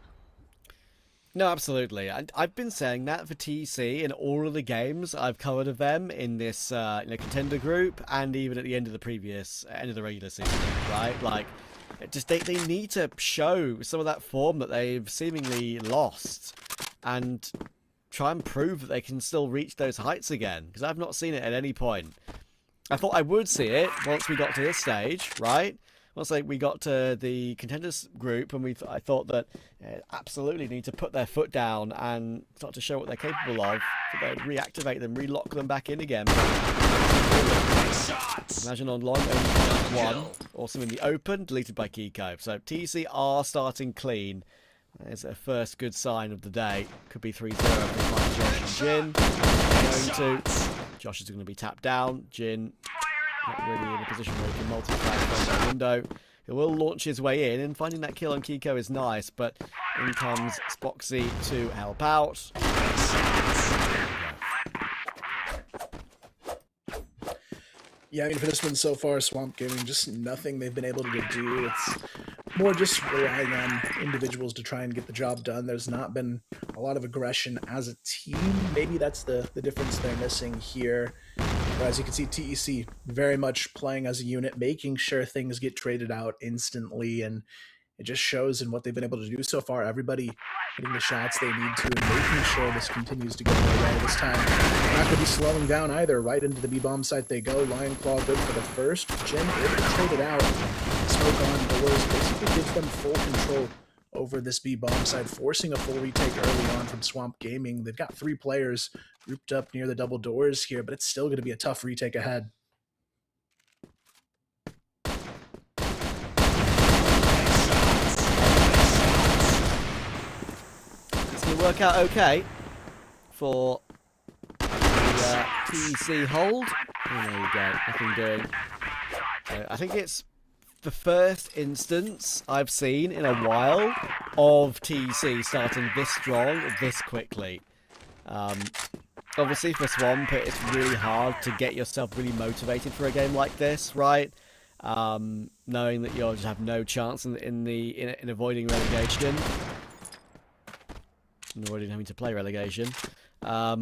S2: No, absolutely. I've been saying that for TEC in all of the games I've covered of them in this contender group, and even at the end of the end of the regular season, right? Like, just they need to show some of that form that they've seemingly lost, and try and prove that they can still reach those heights again, because I've not seen it at any point. I thought I would see it once we got to this stage, right? Once we got to the contenders group, and I thought that absolutely need to put their foot down and start to show what they're capable of, so they'd reactivate them, relock them back in again. Imagine on long, only one. Awesome in the open, deleted by Kiko. So TC are starting clean. There's a first good sign of the day. Could be 3-0 for Josh and Jin. Going to. Josh is going to be tapped down. Jin not really in a position where he can multi-flag from the window. He will launch his way in, and finding that kill on Kiko is nice, but in comes Spoxy to help out.
S6: Yeah, I mean, for this one so far, Swamp Gaming, just nothing they've been able to do. It's more just relying on individuals to try and get the job done. There's not been a lot of aggression as a team. Maybe that's the difference they're missing here. But as you can see, TEC very much playing as a unit, making sure things get traded out instantly, and it just shows in what they've been able to do so far. Everybody hitting the shots they need to and making sure this continues to go their way this time. They're not going to be slowing down either. Right into the B-bomb site they go. Lion Claw good for the first. Jin able to trade it out. Smoke on doors basically gives them full control over this B-bomb side, forcing a full retake early on from Swamp Gaming. They've got 3 players grouped up near the double doors here, but it's still going to be a tough retake ahead.
S2: Work out okay for the TEC hold. Oh, there we go, nothing doing. So I think it's the first instance I've seen in a while of TEC starting this strong, this quickly. Obviously for Swamp, it's really hard to get yourself really motivated for a game like this, right? Knowing that you'll just have no chance in avoiding relegation. And avoiding having to play relegation. As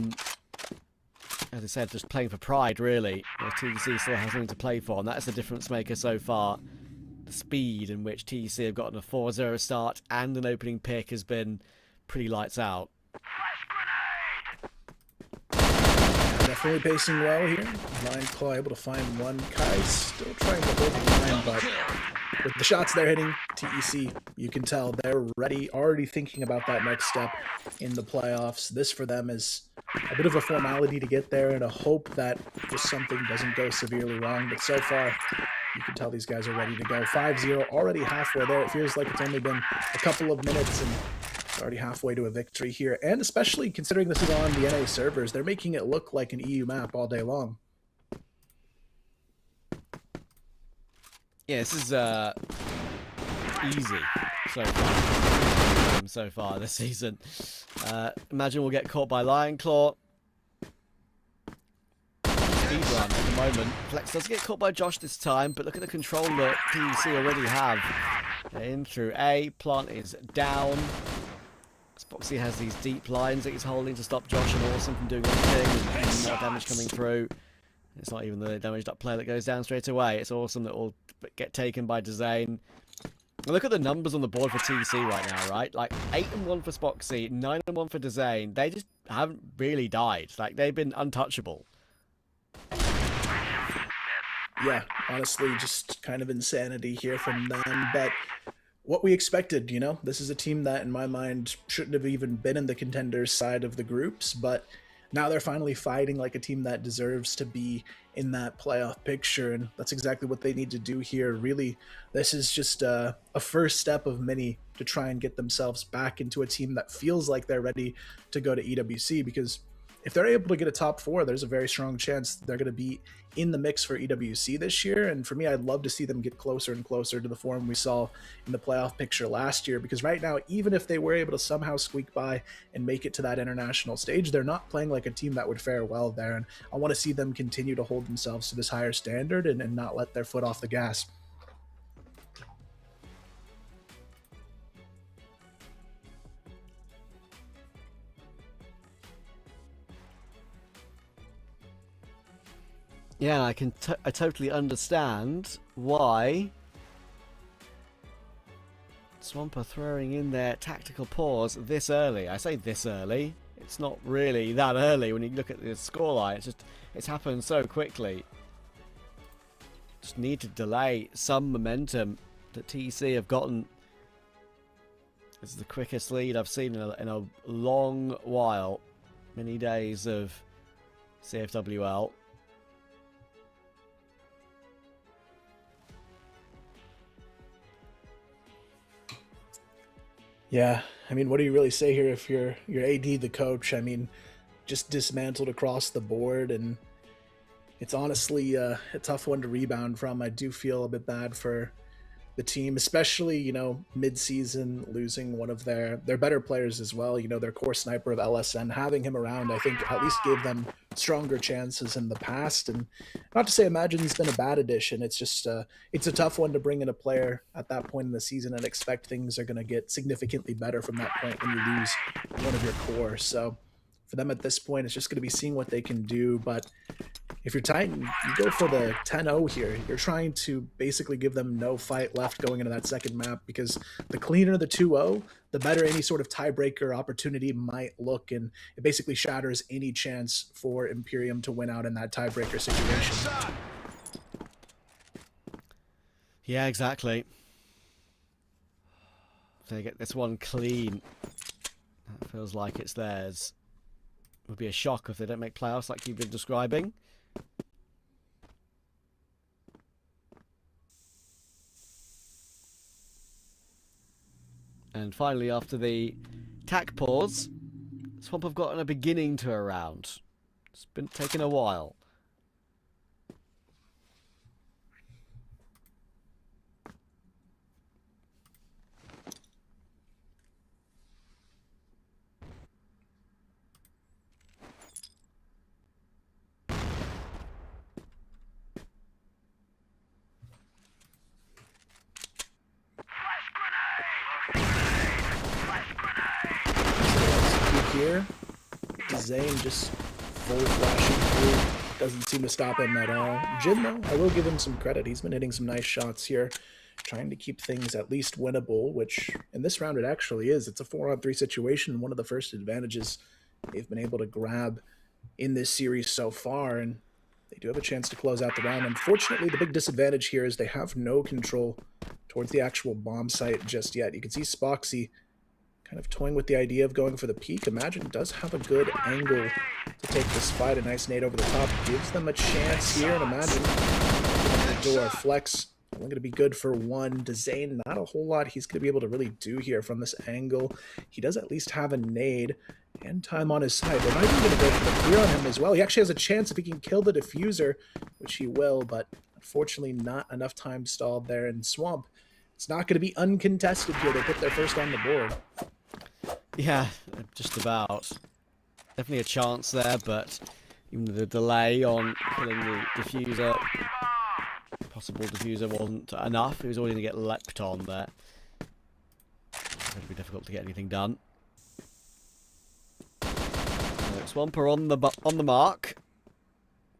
S2: I said, just playing for pride, really. TEC still has something to play for, and that's the difference maker so far. The speed in which TEC have gotten a 4-0 start and an opening pick has been pretty lights out.
S6: Definitely pacing well here. Lion Claw able to find one. Kai still trying to hold the line, but with the shots they're hitting, TEC, you can tell they're ready, already thinking about that next step in the playoffs. This for them is a bit of a formality to get there and a hope that just something doesn't go severely wrong. But so far, you can tell these guys are ready to go. 5-0, already halfway there. It feels like it's only been a couple of minutes and it's already halfway to a victory here. And especially considering this is on the NA servers, they're making it look like an EU map all day long.
S2: Yeah, this is easy so far this season. Imagine we'll get caught by Lion Claw. Speedrun at the moment. Flex does get caught by Josh this time, but look at the control that TEC already have. In through A, plant is down. Spoxy has these deep lines that he's holding to stop Josh and Awesome from doing anything, and more damage coming through. It's not even the damaged up player that goes down straight away. It's Awesome that will get taken by Dezane. Look at the numbers on the board for TC right now, right? Like 8-1 for Spoxy, 9-1 for Dezane. They just haven't really died. Like, they've been untouchable.
S6: Yeah, honestly, just kind of insanity here from them. But what we expected, you know, this is a team that in my mind shouldn't have even been in the contenders side of the groups, but now they're finally fighting like a team that deserves to be in that playoff picture, and that's exactly what they need to do here. Really, this is just a first step of many to try and get themselves back into a team that feels like they're ready to go to EWC, because if they're able to get a top 4, there's a very strong chance they're going to be in the mix for EWC this year. And for me, I'd love to see them get closer and closer to the form we saw in the playoff picture last year, because right now, even if they were able to somehow squeak by and make it to that international stage, they're not playing like a team that would fare well there. And I want to see them continue to hold themselves to this higher standard and not let their foot off the gas.
S2: Yeah, I totally understand why Swamp are throwing in their tactical pause this early. I say this early. It's not really that early when you look at the scoreline. It's happened so quickly. Just need to delay some momentum that TC have gotten. This is the quickest lead I've seen in a long while. Many days of CFWL.
S6: Yeah, I mean, what do you really say here if you're AD the coach? I mean, just dismantled across the board, and it's honestly a tough one to rebound from. I do feel a bit bad for the team, especially, you know, mid-season losing one of their better players as well. You know, their core sniper of LSN, having him around, I think at least gave them stronger chances in the past. And not to say Imagine's been a bad addition. It's just it's a tough one to bring in a player at that point in the season and expect things are going to get significantly better from that point when you lose one of your core. So for them at this point, it's just going to be seeing what they can do. But if you're Titan, you go for the 10-0 here. You're trying to basically give them no fight left going into that second map, because the cleaner the 2-0, the better any sort of tiebreaker opportunity might look, and it basically shatters any chance for Imperium to win out in that tiebreaker situation.
S2: Yeah, exactly. If they get this one clean, that feels like it's theirs. It would be a shock if they don't make playoffs like you've been describing. And finally, after the tack pause, Swamp have gotten a beginning to a round. It's been taking a while.
S6: Here, Zane just full flashing through, doesn't seem to stop him at all. Jin, though, I will give him some credit. He's been hitting some nice shots here, trying to keep things at least winnable, which in this round it actually is. It's a 4-on-3 situation, one of the first advantages they've been able to grab in this series so far, and they do have a chance to close out the round. Unfortunately, the big disadvantage here is they have no control towards the actual bomb site just yet. You can see Spoxy kind of toying with the idea of going for the peak. Imagine does have a good angle to take this fight. A nice nade over the top gives them a chance here, and Imagine the door flex only going to be good for one. Dezane, not a whole lot he's going to be able to really do here from this angle. He does at least have a nade and time on his side. They're not even going to go for the clear on him as well. He actually has a chance if he can kill the diffuser, which he will, but unfortunately not enough time stalled there. And Swamp, it's not going to be uncontested here. They put their first on the board.
S2: Yeah, just about. Definitely a chance there, but even the delay on killing the diffuser, possible diffuser, wasn't enough. He was already going to get leapt on there. It's going to be difficult to get anything done. Swamper on the mark.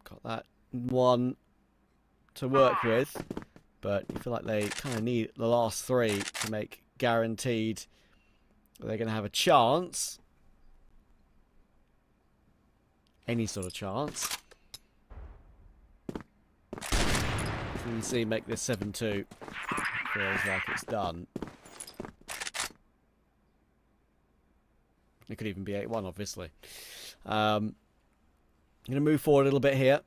S2: Got that one to work with, but you feel like they kind of need the last three to make guaranteed they're going to have a chance. Any sort of chance. You see, make this 7-2. Feels like it's done. It could even be 8-1, obviously. I'm going to move forward a little bit here.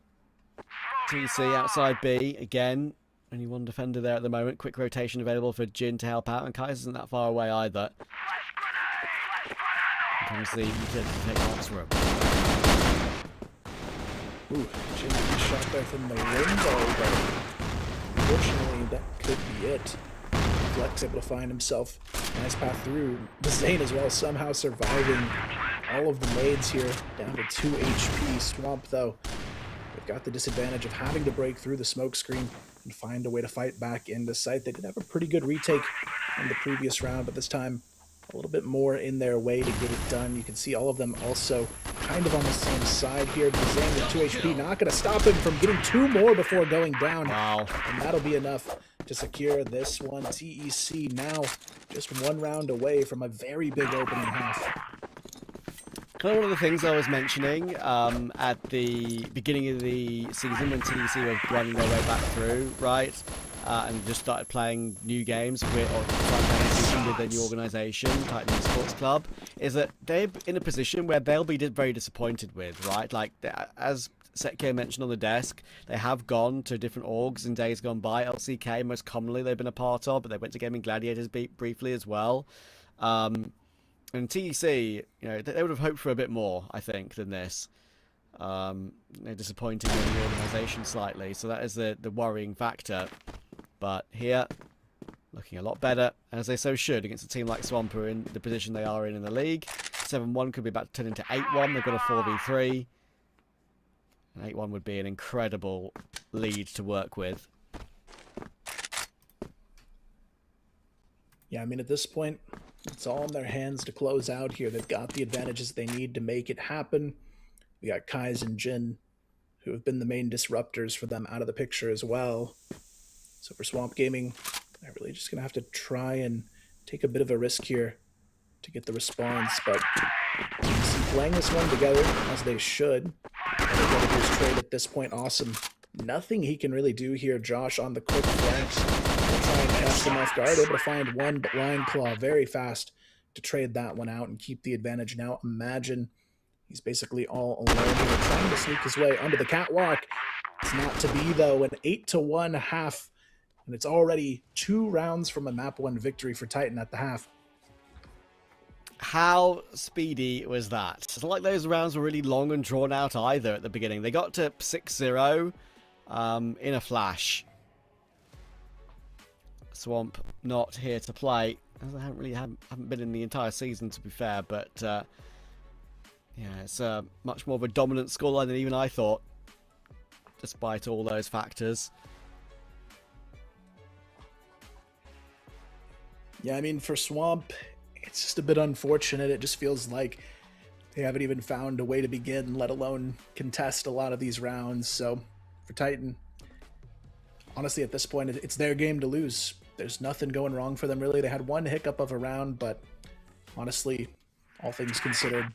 S2: TC outside B again. Only one defender there at the moment. Quick rotation available for Jin to help out, and Kaiser isn't that far away either. Comes the utility to take Mark's room.
S6: Ooh, Jin shot there from the window, but unfortunately that could be it. Flex able to find himself a nice path through. The Zane as well, somehow surviving all of the nades here, down to 2 HP. Swamp, though, they've got the disadvantage of having to break through the smoke screen and find a way to fight back into sight. They did have a pretty good retake in the previous round, but this time a little bit more in their way to get it done. You can see all of them also kind of on the same side here. Zane with 2 HP, not going to stop him from getting 2 more before going down.
S2: Wow.
S6: And that'll be enough to secure this one. TEC now just 1 round away from a very big opening half.
S2: One of the things I was mentioning at the beginning of the season when TDC were running their way back through, right, and just started playing new games with their new organisation, Titan Esports Club, is that they're in a position where they'll be very disappointed with, right? Like, as Setke mentioned on the desk, they have gone to different orgs in days gone by. LCK, most commonly, they've been a part of, but they went to Gaming Gladiators briefly as well. And TEC, you know, they would have hoped for a bit more, I think, than this. They're disappointing in the organisation slightly, so that is the worrying factor. But here, looking a lot better, as they so should, against a team like Swamp, who are in the position they are in the league. 7-1 could be about to turn into 8-1. They've got a 4v3. And 8-1 would be an incredible lead to work with.
S6: Yeah, I mean, at this point, it's all in their hands to close out here. They've got the advantages they need to make it happen. We got Kai's and Jin, who have been the main disruptors for them, out of the picture as well. So for Swamp Gaming, they're really just going to have to try and take a bit of a risk here to get the response. But playing this one together, as they should. They're going to do his trade at this point. Awesome. Nothing he can really do here. Josh on the quick flanks. Will try and catch them off guard. Able to find one, but Lion Claw very fast to trade that one out and keep the advantage. Now imagine he's basically all alone here, trying to sneak his way under the catwalk. It's not to be, though. An 8-1 half, and it's already 2 rounds from a map 1 victory for Titan at the half.
S2: How speedy was that? It's not like those rounds were really long and drawn out either at the beginning. They got to 6-0 in a flash. Swamp not here to play, as I haven't been in the entire season, to be fair, but yeah, it's much more of a dominant scoreline than even I thought, despite all those factors.
S6: Yeah, I mean, for Swamp, it's just a bit unfortunate. It just feels like they haven't even found a way to begin, let alone contest a lot of these rounds. So for Titan, honestly, at this point, it's their game to lose. There's nothing going wrong for them, really. They had one hiccup of a round, but honestly, all things considered,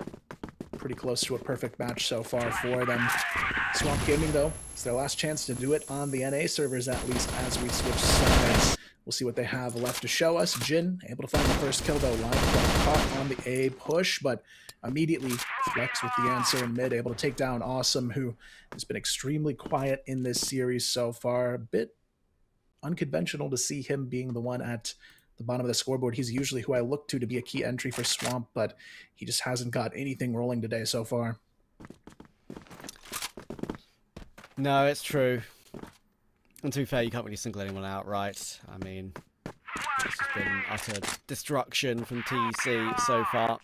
S6: pretty close to a perfect match so far for them. Swamp Gaming, though, it's their last chance to do it on the NA servers, at least, as we switch sides. We'll see what they have left to show us. Jin able to find the first kill, though. Line caught on the A push, but immediately Flex with the answer in mid, able to take down Awesome, who has been extremely quiet in this series so far. A bit unconventional to see him being the one at the bottom of the scoreboard. He's usually who I look to be a key entry for Swamp, but he just hasn't got anything rolling today so far.
S2: No, it's true. And to be fair, you can't really single anyone out, right? I mean, this has been utter destruction from TEC so far.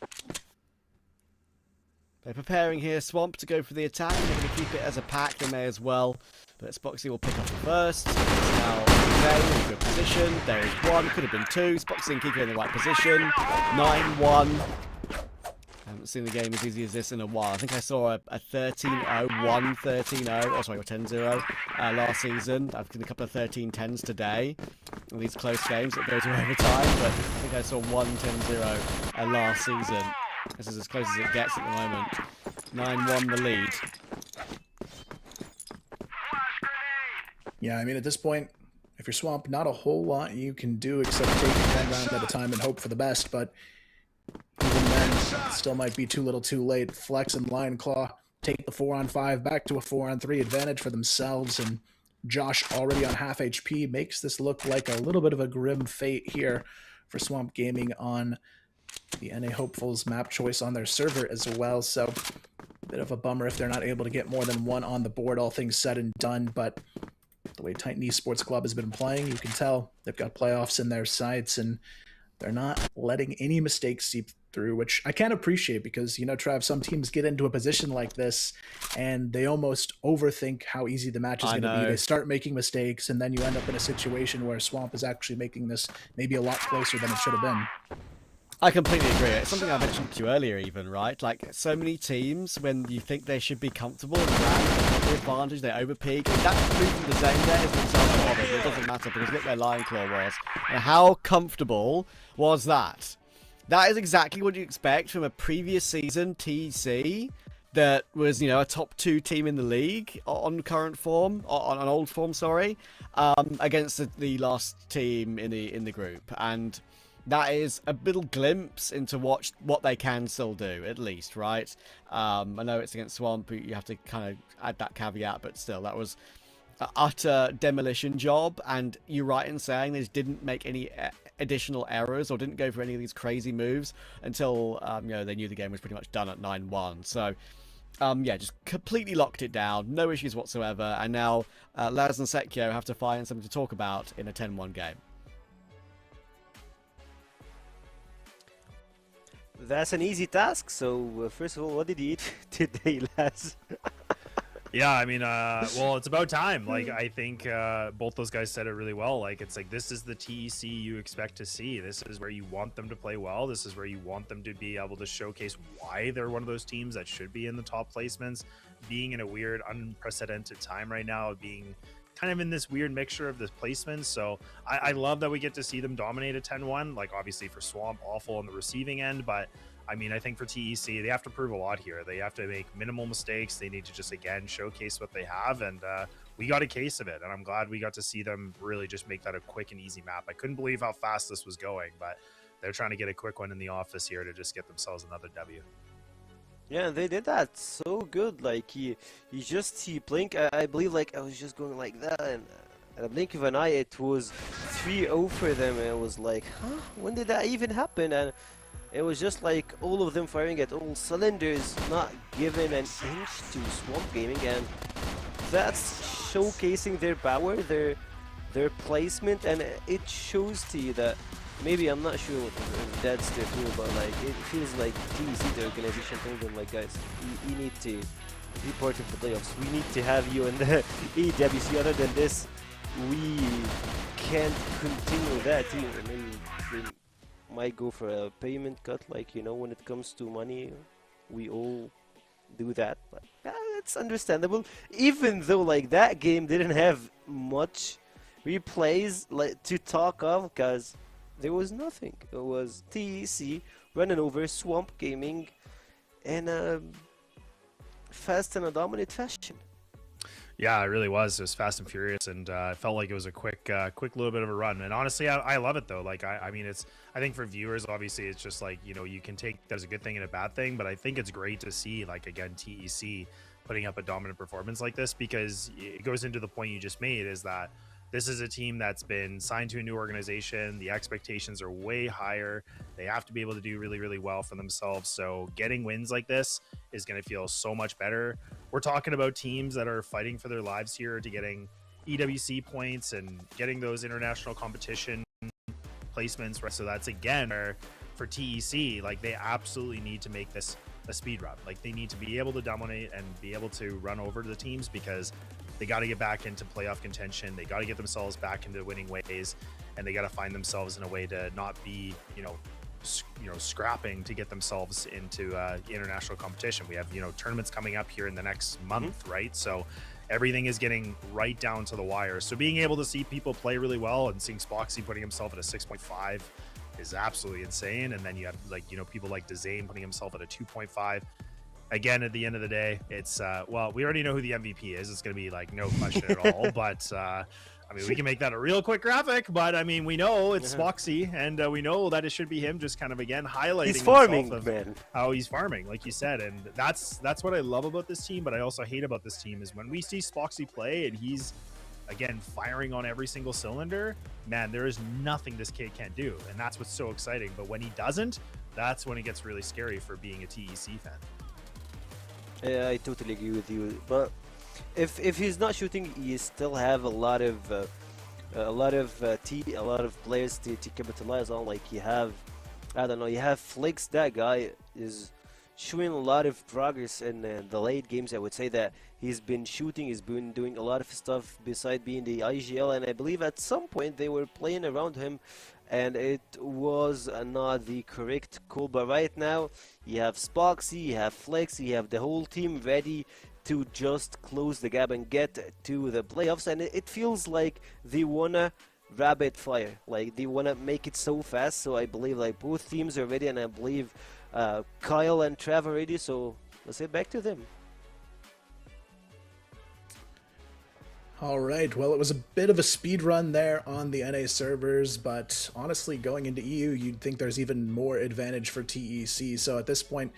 S2: They're preparing here, Swamp, to go for the attack. They're going to keep it as a pack, they may as well. But Spoxy will pick up the first. It's now Kike in a good position. There is one, could have been two. Spoxy and Kike in the right position. 9-1. I haven't seen the game as easy as this in a while. I think I saw a 13-0, 1-13-0, oh sorry, or 10-0 last season. I've seen a couple of 13-10s today. All these close games that go to overtime, but I think I saw 1-10-0 last season. This is as close as it gets at the moment. 9-1 the lead.
S6: Yeah, I mean, at this point, if you're Swamp, not a whole lot you can do except take it one round at a time and hope for the best, but even then, it still might be too little too late. Flex and Lion Claw take the 4-on-5 back to a 4-on-3 advantage for themselves, and Josh, already on half HP, makes this look like a little bit of a grim fate here for Swamp Gaming on the NA Hopefuls map choice on their server as well. So a bit of a bummer if they're not able to get more than one on the board, all things said and done. But the way Titan Esports Club has been playing, you can tell they've got playoffs in their sights, and they're not letting any mistakes seep through, which I can appreciate because, you know, Trav, some teams get into a position like this and they almost overthink how easy the match is going to be. They start making mistakes, and then you end up in a situation where Swamp is actually making this maybe a lot closer than it should have been.
S2: I completely agree. It's something I mentioned to you earlier even, right? Like, so many teams, when you think they should be comfortable and have the advantage, they overpeak. That's proven the same there as an example of it. It doesn't matter because look where Lion Claw was. And how comfortable was that? that is exactly what you expect from a previous season TEC that was, a top 2 team in the league on current form, on old form, sorry, against the last team in the group. And that is a little glimpse into what they can still do, at least, right? I know it's against Swamp, you have to kind of add that caveat, but still, that was an utter demolition job. And you're right in saying they just didn't make any additional errors or didn't go for any of these crazy moves until they knew the game was pretty much done at 9-1. So just completely locked it down, no issues whatsoever, and now Laz and Sekio have to find something to talk about in a 10-1 game.
S3: That's an easy task. So first of all, what did you eat today, Laz?
S5: Yeah, I mean, well, it's about time. Like, I think both those guys said it really well. Like, it's like, this is the TEC you expect to see. This is where you want them to play well. This is where you want them to be able to showcase why they're one of those teams that should be in the top placements. Being in a weird, unprecedented time right now, being kind of in this weird mixture of the placements. So I love that we get to see them dominate a 10-1. Like, obviously for Swamp, awful on the receiving end, but I mean, I think for TEC, they have to prove a lot here. They have to make minimal mistakes. They need to just, again, showcase what they have. And we got a case of it. And I'm glad we got to see them really just make that a quick and easy map. I couldn't believe how fast this was going, but they're trying to get a quick one in the office here to just get themselves another W.
S3: Yeah, they did that so good. Like, he blink. I believe, like, I was just going like that. And at a blink of an eye, it was 3-0 for them. And it was like, huh? When did that even happen? And it was just like all of them firing at all cylinders, not giving an inch to Swamp Gaming, and that's showcasing their power, their placement, and it shows to you that maybe, I'm not sure what that's their doing, but like it feels like TEC, the organization, told them like, guys, you need to be part of the playoffs. We need to have you in the EWC. Other than this, we can't continue that team. I mean, might go for a payment cut, like, when it comes to money, we all do that, but it's understandable, even though like that game didn't have much replays like to talk of, because there was nothing. It was TEC running over Swamp Gaming in a fast and a dominant fashion.
S5: Yeah, it really was. It was fast and furious, and it felt like it was a quick little bit of a run. And honestly, I love it though. Like, I mean, I think for viewers, obviously, it's just like, you can take that as a good thing and a bad thing. But I think it's great to see, like, again, TEC putting up a dominant performance like this, because it goes into the point you just made, is that this is a team that's been signed to a new organization. The expectations are way higher. They have to be able to do really, really well for themselves. So getting wins like this is going to feel so much better. We're talking about teams that are fighting for their lives here to getting EWC points and getting those international competition placements. Right? So that's, again, for TEC, like, they absolutely need to make this a speed run. Like, they need to be able to dominate and be able to run over the teams, because they got to get back into playoff contention. They got to get themselves back into winning ways, and they got to find themselves in a way to not be, scrapping to get themselves into international competition. We have, tournaments coming up here in the next month, right? So everything is getting right down to the wire. So being able to see people play really well and seeing Spoxy putting himself at a 6.5 is absolutely insane. And then you have, like, people like Dezane putting himself at a 2.5. Again, at the end of the day, it's well, we already know who the MVP is. It's going to be like no question at all. But I mean, we can make that a real quick graphic. But I mean, we know it's Spoxy, and we know that it should be him. Just kind of, again, highlighting
S3: he's farming, man.
S5: How he's farming, like you said, and that's what I love about this team. But I also hate about this team is when we see Spoxy play and he's, again, firing on every single cylinder. Man, there is nothing this kid can't do, and that's what's so exciting. But when he doesn't, that's when it gets really scary for being a TEC fan.
S3: Yeah, I totally agree with you. But if he's not shooting, you still have a lot of players to capitalize on. Like, you have, I don't know, you have Flix. That guy is showing a lot of progress in the late games. I would say that he's been shooting, he's been doing a lot of stuff beside being the IGL, and I believe at some point they were playing around him and it was not the correct call. But right now you have Spoxy, you have Flex, you have the whole team ready to just close the gap and get to the playoffs, and it feels like they wanna rapid fire. Like they want to make it so fast. So I believe like both teams are ready, and I believe Kyle and Trav are ready. So let's get back to them.
S6: All right, well, it was a bit of a speed run there on the NA servers, but honestly, going into EU, you'd think there's even more advantage for TEC. So at this point,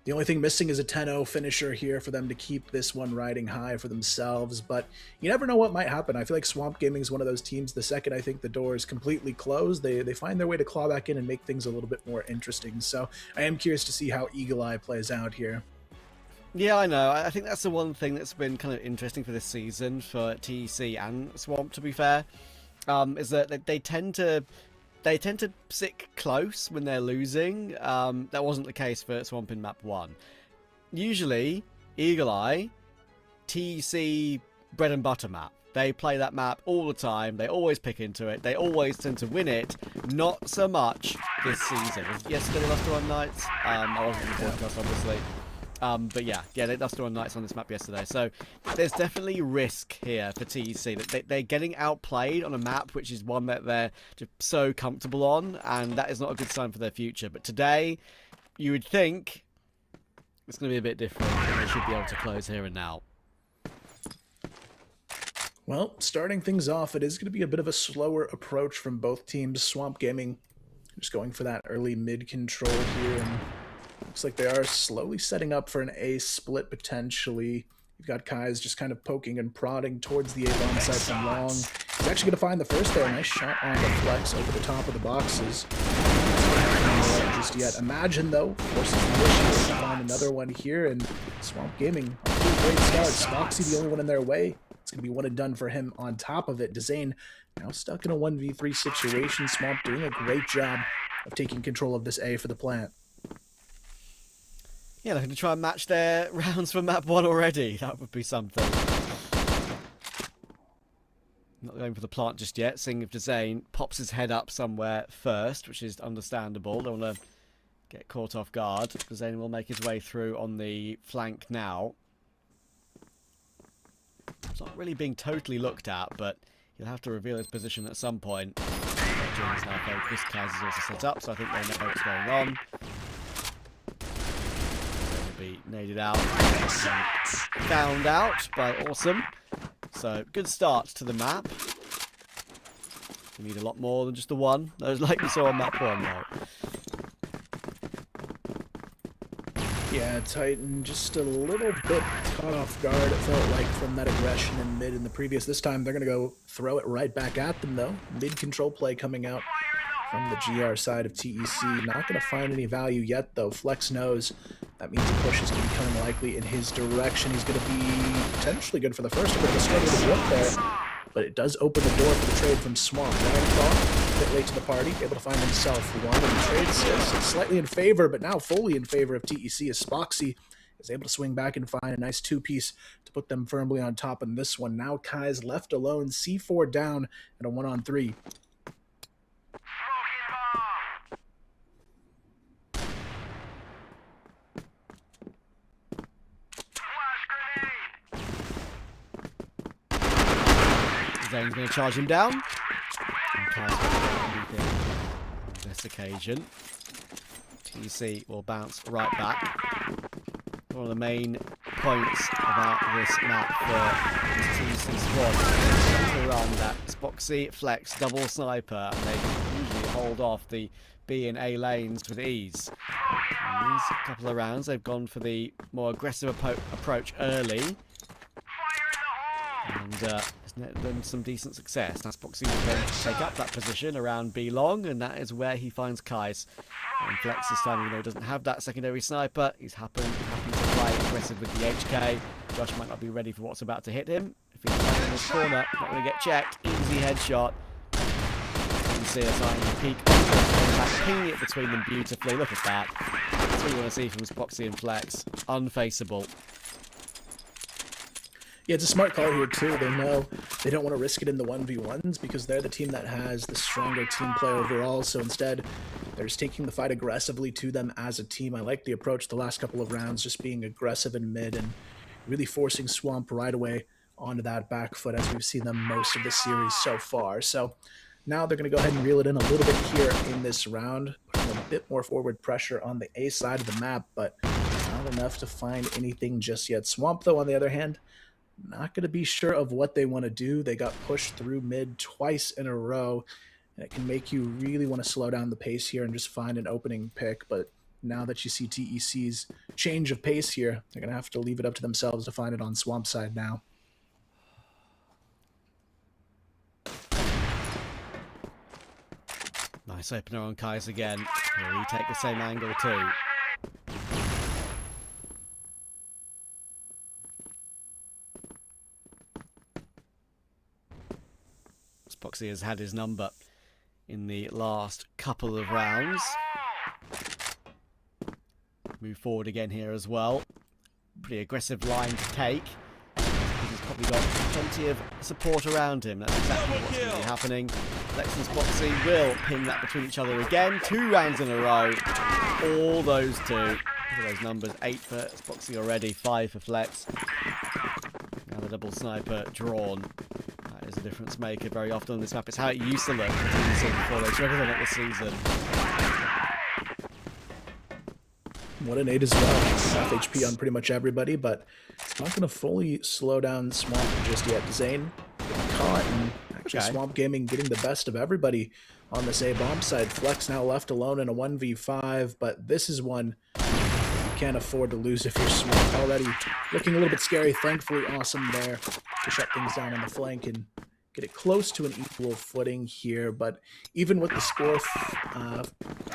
S6: the only thing missing is a 10-0 finisher here for them to keep this one riding high for themselves, but you never know what might happen. I feel like Swamp Gaming is one of those teams, the second I think the door is completely closed, they find their way to claw back in and make things a little bit more interesting. So I am curious to see how Eagle Eye plays out here.
S2: Yeah, I know. I think that's the one thing that's been kind of interesting for this season for TEC and Swamp, to be fair, is that they tend to stick close when they're losing. That wasn't the case for Swamp in map 1. Usually, Eagle Eye, TEC bread and butter map. They play that map all the time. They always pick into it. They always tend to win it. Not so much this season. Yesterday they lost to unKnights. I wasn't in the podcast, obviously. But yeah, they lost to unKnights on this map yesterday. So there's definitely risk here for TEC. That they're getting outplayed on a map which is one that they're just so comfortable on, and that is not a good sign for their future. But today, you would think it's going to be a bit different, and they should be able to close here and now.
S6: Well, starting things off, it is going to be a bit of a slower approach from both teams. Swamp Gaming just going for that early mid control here, and looks like they are slowly setting up for an A split potentially. You've got Kai's just kind of poking and prodding towards the A-bomb side from long. He's actually going to find the first there. Nice shot on the flex over the top of the boxes. Not just yet. Imagine, though, forces the issue to find another one here, and Swamp Gaming off to a great start. Spoxy the only one in their way. It's going to be one and done for him on top of it. Dezane now stuck in a 1v3 situation. Swamp doing a great job of taking control of this A for the plant.
S2: Yeah, looking to try and match their rounds for map 1 already. That would be something. Not going for the plant just yet, seeing if Dezane pops his head up somewhere first, which is understandable. Don't want to get caught off guard. Dezane will make his way through on the flank now. It's not really being totally looked at, but he'll have to reveal his position at some point. Is now focused. Kaz is also set up, so I think they know what's going on. Be naded out, found out by Awesome. So good start to the map. We need a lot more than just the one. Those like we saw on map 1 though.
S6: Yeah, Titan just a little bit caught off guard, it felt like, from that aggression in mid in the previous. This time they're going to go throw it right back at them though. Mid control play coming out from the GR side of TEC. Not going to find any value yet though. Flex knows that means a push is going to be coming likely in his direction. He's going to be potentially good for the first bit of a struggle to work there, but it does open the door for the trade from Swamp. Ryan a bit late to the party, able to find himself one, and the trade is slightly in favor, but now fully in favor of TEC as Spoxy is able to swing back and find a nice two-piece to put them firmly on top in this one. Now Kai's left alone, C4 down, and a 1-on-3.
S2: Zane's going to charge him down. And Kai's going to beat him on this occasion. TEC will bounce right back. One of the main points about this map for this TEC squad is to run that Spoxy Flex double sniper, and they usually hold off the B and A lanes with ease. In these couple of rounds, they've gone for the more aggressive approach early. And it's netted them some decent success. Now Spoxy will then take up that position around B long, and that is where he finds Kai's. And Flex this time, even though he doesn't have that secondary sniper, he's happy to play aggressive with the HK. Josh might not be ready for what's about to hit him. If he's in this corner, not going to get checked. Easy headshot. You can see a sign of peak. Pinging it between them beautifully. Look at that. That's what you want to see from Spoxy and Flex. Unfaceable.
S6: Yeah, it's a smart call here too. They know they don't want to risk it in the 1v1s because they're the team that has the stronger team play overall. So instead, they're just taking the fight aggressively to them as a team. I like the approach the last couple of rounds, just being aggressive in mid and really forcing Swamp right away onto that back foot as we've seen them most of the series so far. So now they're going to go ahead and reel it in a little bit here in this round, putting a bit more forward pressure on the A side of the map, but not enough to find anything just yet. Swamp, though, on the other hand, not going to be sure of what they want to do. They got pushed through mid twice in a row, and it can make you really want to slow down the pace here and just find an opening pick. But now that you see TEC's change of pace here, they're going to have to leave it up to themselves to find it on Swamp side now.
S2: Nice opener on Kais again. Will he take the same angle too? Spoxy has had his number in the last couple of rounds. Move forward again here as well. Pretty aggressive line to take. He's probably got plenty of support around him. That's exactly what's going to be happening. Flex and Spoxy will pin that between each other again. 2 rounds in a row. All those two. Look at those numbers. 8 for Spoxy already, 5 for Flex. Now the double sniper drawn. That is a difference maker very often on this map. It's how it used to look before they struggled on it this season.
S6: What an 8 as well. Half HP on pretty much everybody, but it's not going to fully slow down Swamp just yet. Zane getting caught, and actually Swamp Gaming getting the best of everybody on this A-bomb side. Flex now left alone in a 1v5, but this is one you can't afford to lose if you're Swamp. Already looking a little bit scary. Thankfully, Awesome there to shut things down on the flank and get it close to an equal footing here, but even with the score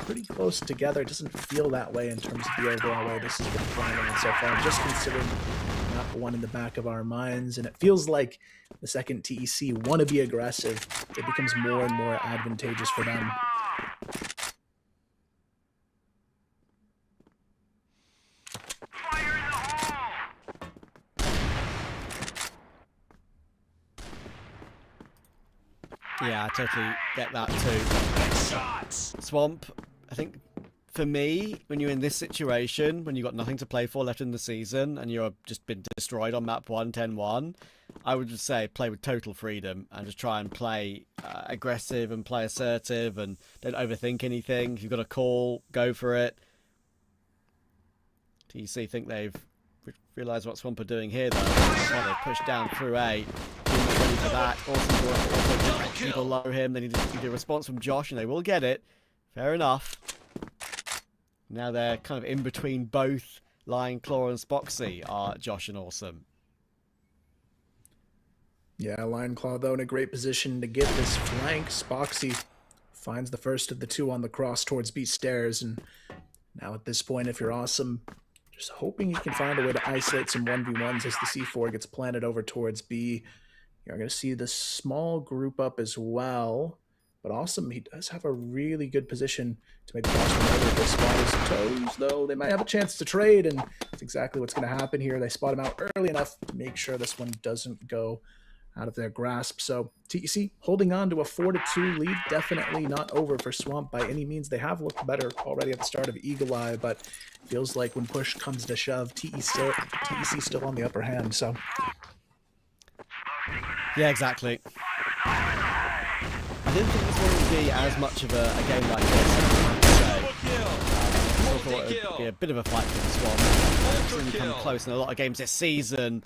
S6: pretty close together, it doesn't feel that way in terms of the overall way this has been playing on so far, just considering map 1 in the back of our minds, and it feels like the second TEC want to be aggressive. It becomes more and more advantageous for them.
S2: Yeah, I totally get that too. Swamp, I think for me, when you're in this situation, when you've got nothing to play for left in the season and you're just been destroyed on map 1, 10-1, I would just say play with total freedom and just try and play aggressive and play assertive and don't overthink anything. If you've got a call, go for it. TEC think they've realised what Swamp are doing here though. They've pushed down through A. Ready for that. Also people below him. They need a response from Josh, and they will get it. Fair enough. Now they're kind of in between both Lion Claw and Spoxy are Josh and Awesome.
S6: Yeah, Lion Claw though in a great position to get this flank. Spoxy finds the first of the 2 on the cross towards B stairs, and now at this point, if you're Awesome, just hoping you can find a way to isolate some 1v1s as the C4 gets planted over towards B. You're going to see the small group up as well, but Awesome, he does have a really good position to maybe cross him over. They spot his toes, though. They might have a chance to trade, and that's exactly what's going to happen here. They spot him out early enough to make sure this one doesn't go out of their grasp. So TEC holding on to a 4-2 lead. Definitely not over for Swamp by any means. They have looked better already at the start of Eagle Eye, but feels like when push comes to shove, TEC still on the upper hand. So
S2: yeah, exactly. I didn't think this one would be as much of a game like this, I thought it would be a bit of a fight for the Swamp. It's come close in a lot of games this season,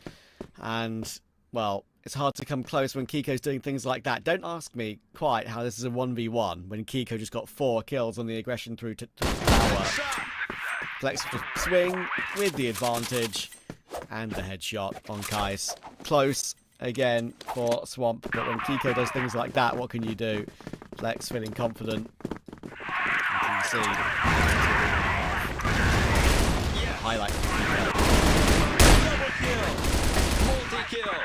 S2: and, well, it's hard to come close when Kiko's doing things like that. Don't ask me quite how this is a 1v1 when Kiko just got 4 kills on the aggression through to tower. Flex to swing with the advantage, and the headshot on Kais. Close again for Swamp, but when Kiko does things like that, what can you do? Flex feeling confident. You can see highlight for
S6: Kiko.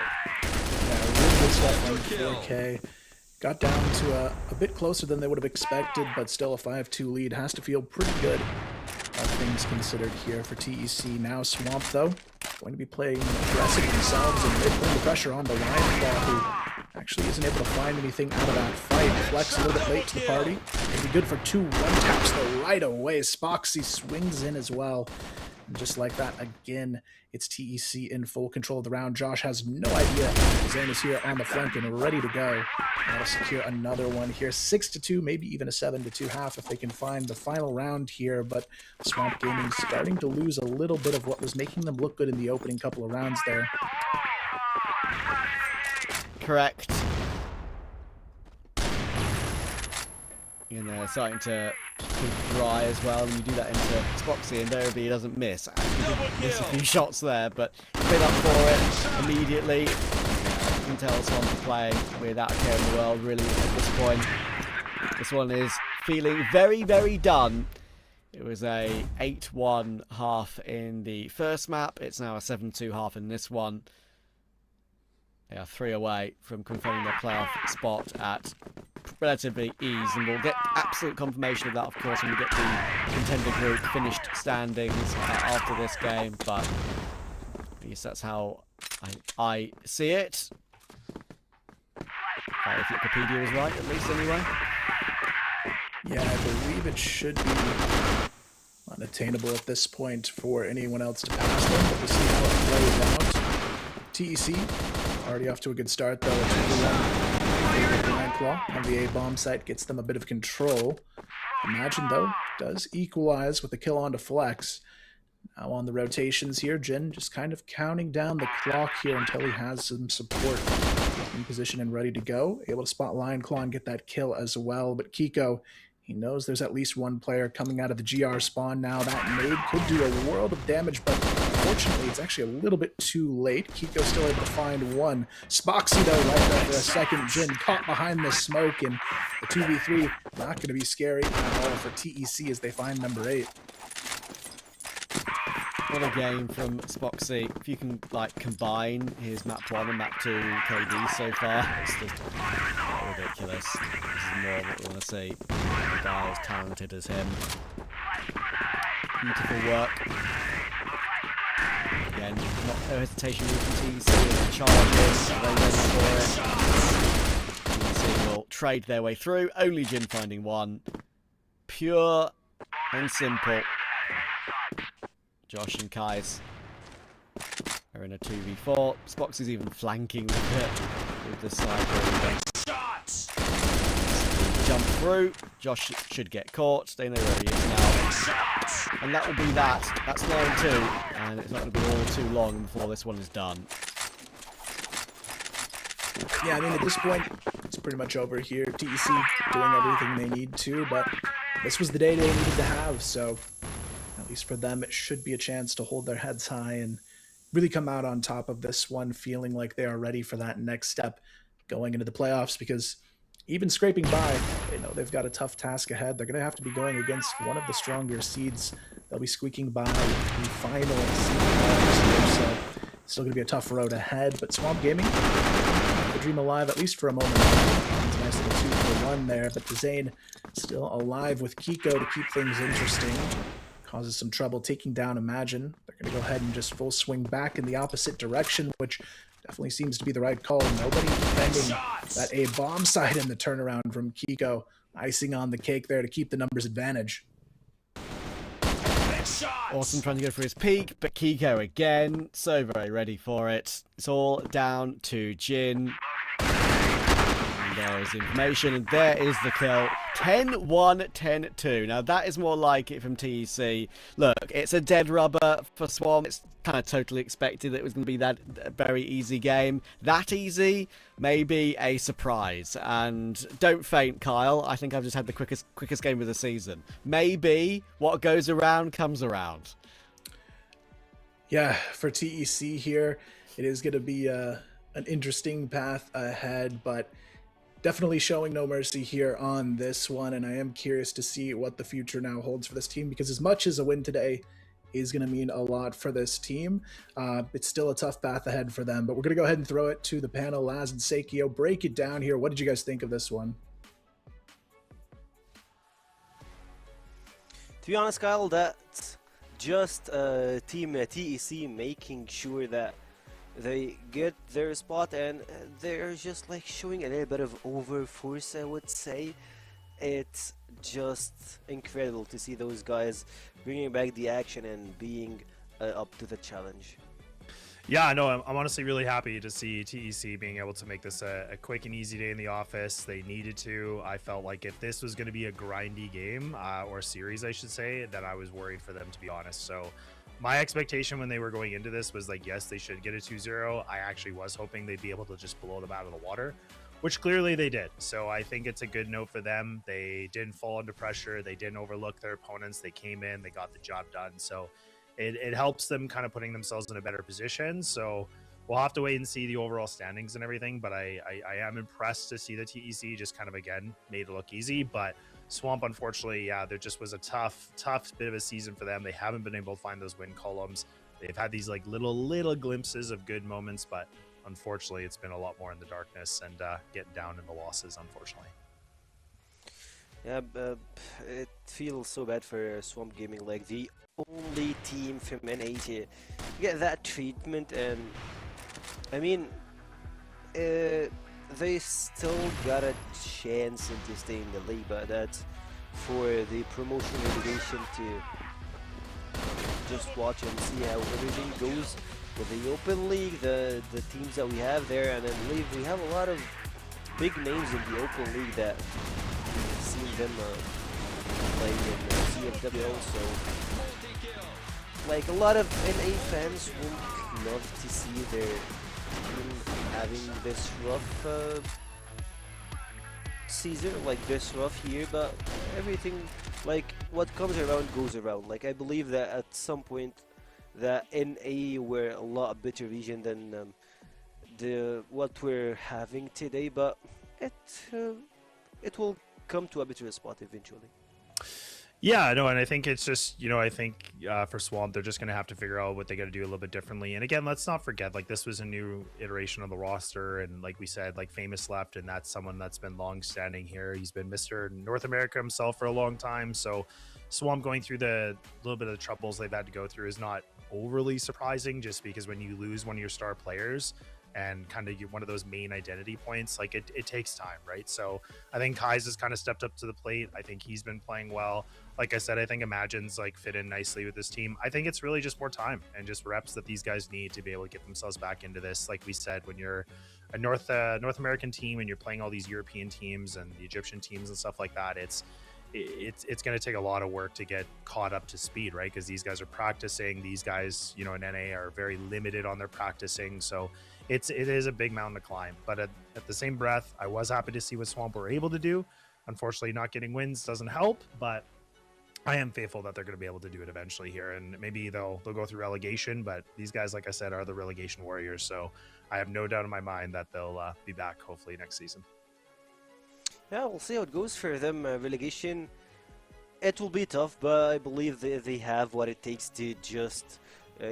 S6: 4K got down to a bit closer than they would have expected, but still a 5-2 lead. Has to feel pretty good, all things considered here for TEC. Now Swamp, though, going to be playing aggressive themselves, and they're putting the pressure on the Lion Claw, who actually isn't able to find anything out of that fight. Flex a little bit late to the party. It'll be good for 2 1-taps though right away. Spoxy swings in as well. And just like that, again, it's TEC in full control of the round. Josh has no idea. Zane is here on the flank and ready to go. That'll secure another one here. 6-2, maybe even a 7-2 half if they can find the final round here. But Swamp Gaming starting to lose a little bit of what was making them look good in the opening couple of rounds there.
S2: Correct. And they're starting to dry as well, and you do that into Spoxy, and invariably he doesn't miss. He did miss a few shots there, but he's been up for it immediately. You can tell Swamp is playing without a care in the world, really, at this point. This one is feeling very, very done. It was a 8-1 half in the first map. It's now a 7-2 half in this one. They are 3 away from confirming their playoff spot at relatively ease, and we'll get absolute confirmation of that, of course, when we get the contender group finished standings after this game, but at least that's how I see it. If Wikipedia is right, at least, anyway.
S6: Yeah, I believe it should be unattainable at this point for anyone else to pass them, but we'll see how it plays out. TEC already off to a good start, though. It's 2-1. Blind Claw on the A-bomb site gets them a bit of control. Imagine, though, does equalize with the kill onto Flex. Now on the rotations here, Jin just kind of counting down the clock here until he has some support in position and ready to go. Able to spot Lion Claw and get that kill as well. But Kiko, he knows there's at least one player coming out of the GR spawn now. That nade could do a world of damage, but unfortunately it's actually a little bit too late. Kiko's still able to find one. Spoxy, though, right there for a second. Jin caught behind the smoke, and the 2v3 not going to be scary at all for TEC as they find number 8.
S2: What a game from Spoxy. If you can like combine his map 1 and map 2 KD so far, it's just ridiculous. This is more of what we want to see. A guy as talented as him. Beautiful work. Again, no hesitation from TC. Charges, they ready for it. TC will trade their way through. Only Jin finding one. Pure and simple. Josh and Kais are in a 2v4. Spox is even flanking with the sniper. Jump through. Josh should get caught. They know where he is now. And that will be that. That's 9-2. And it's not going to be all too long before this one is done.
S6: Yeah, I mean, at this point, it's pretty much over here. TEC doing everything they need to, but this was the day they needed to have, so at least for them, it should be a chance to hold their heads high and really come out on top of this one, feeling like they are ready for that next step going into the playoffs, because even scraping by, they know they've got a tough task ahead. They're going to have to be going against one of the stronger seeds. They'll be squeaking by the final seed, so still going to be a tough road ahead, but Swamp Gaming, the dream alive, at least for a moment. It's a nice little 2-for-1 there, but the Zane still alive with Kiko to keep things interesting. Causes some trouble taking down Imagine. They're going to go ahead and just full swing back in the opposite direction, which definitely seems to be the right call. Nobody defending that A-bomb side in the turnaround from Kiko. Icing on the cake there to keep the numbers advantage.
S2: Awesome trying to go for his peak, but Kiko again, so very ready for it. It's all down to Jin. And there's information, and there is the kill. 10-1, 10-2. Now that is more like it from TEC. Look, it's a dead rubber for Swamp. It's kind of totally expected that it was going to be that very easy game. That easy, maybe a surprise. And don't faint, Kyle. I think I've just had the quickest game of the season. Maybe what goes around comes around.
S6: Yeah, for TEC here, it is going to be an interesting path ahead, but definitely showing no mercy here on this one, and I am curious to see what the future now holds for this team, because as much as a win today is going to mean a lot for this team, it's still a tough path ahead for them. But we're going to go ahead and throw it to the panel. Laz and Seikio, break it down here. What did you guys think of this one?
S3: To be honest, Kyle, that's just Team TEC making sure that they get their spot, and they're just like showing a little bit of over force, I would say. It's just incredible to see those guys bringing back the action and being up to the challenge.
S5: Yeah, no, I'm honestly really happy to see TEC being able to make this a quick and easy day in the office. They needed to. I felt like if this was going to be a grindy game, or series, I should say, that I was worried for them, to be honest. So my expectation when they were going into this was like, yes, they should get a 2-0. I actually was hoping they'd be able to just blow them out of the water, which clearly they did. So I think it's a good note for them. They didn't fall under pressure. They didn't overlook their opponents. They came in, they got the job done. So it helps them kind of putting themselves in a better position. So we'll have to wait and see the overall standings and everything. But I am impressed to see the TEC just kind of, again, made it look easy. But Swamp, unfortunately, yeah, there just was a tough bit of a season for them. They haven't been able to find those win columns. They've had these like little glimpses of good moments, but unfortunately, it's been a lot more in the darkness and getting down in the losses, unfortunately.
S3: Yeah, it feels so bad for Swamp Gaming, like the only team from NA to get that treatment, and I mean, they still got a chance to stay in the league, but that's for the promotion relegation to just watch and see how everything goes with the open league, the teams that we have there, and then we have a lot of big names in the open league that we've seen them play in CFW also. Like a lot of NA fans would love to see their team having this rough season, like this rough year, but everything, like what comes around goes around. Like I believe that at some point that NA were a lot better region than what we're having today, but it will come to a better spot eventually.
S5: Yeah, no, and I think it's just, I think for Swamp, they're just going to have to figure out what they got to do a little bit differently. And again, let's not forget, like, this was a new iteration of the roster. And like we said, like, Famous left, and that's someone that's been long standing here. He's been Mr. North America himself for a long time. So Swamp going through the little bit of the troubles they've had to go through is not overly surprising, just because when you lose one of your star players and kind of one of those main identity points, like it takes time, right? So I think Kai's has kind of stepped up to the plate. I think he's been playing well. Like I said, I think Imagine's like fit in nicely with this team. I think it's really just more time and just reps that these guys need to be able to get themselves back into this. Like we said, when you're a North American team and you're playing all these European teams and the Egyptian teams and stuff like that, it's going to take a lot of work to get caught up to speed, right? Because these guys are practicing. These guys, in NA are very limited on their practicing. So it is a big mountain to climb. But at the same breath, I was happy to see what Swamp were able to do. Unfortunately, not getting wins doesn't help, but I am faithful that they're going to be able to do it eventually here. And maybe they'll go through relegation, but these guys, like I said, are the relegation warriors. So I have no doubt in my mind that they'll be back hopefully next season.
S3: Yeah, we'll see how it goes for them. Relegation, it will be tough, but I believe they have what it takes to just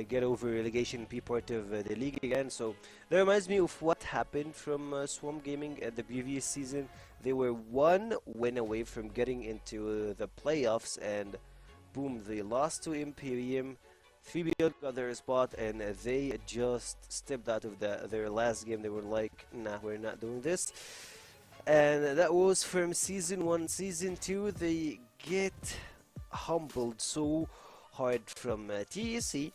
S3: get over relegation and be part of the league again. So that reminds me of what happened from Swamp Gaming at the previous season. They were one win away from getting into the playoffs, and boom, they lost to IMPERIUM. 3BL got their spot, and they just stepped out of their last game. They were like, nah, we're not doing this. And that was from Season 1. Season 2, they get humbled so hard from TEC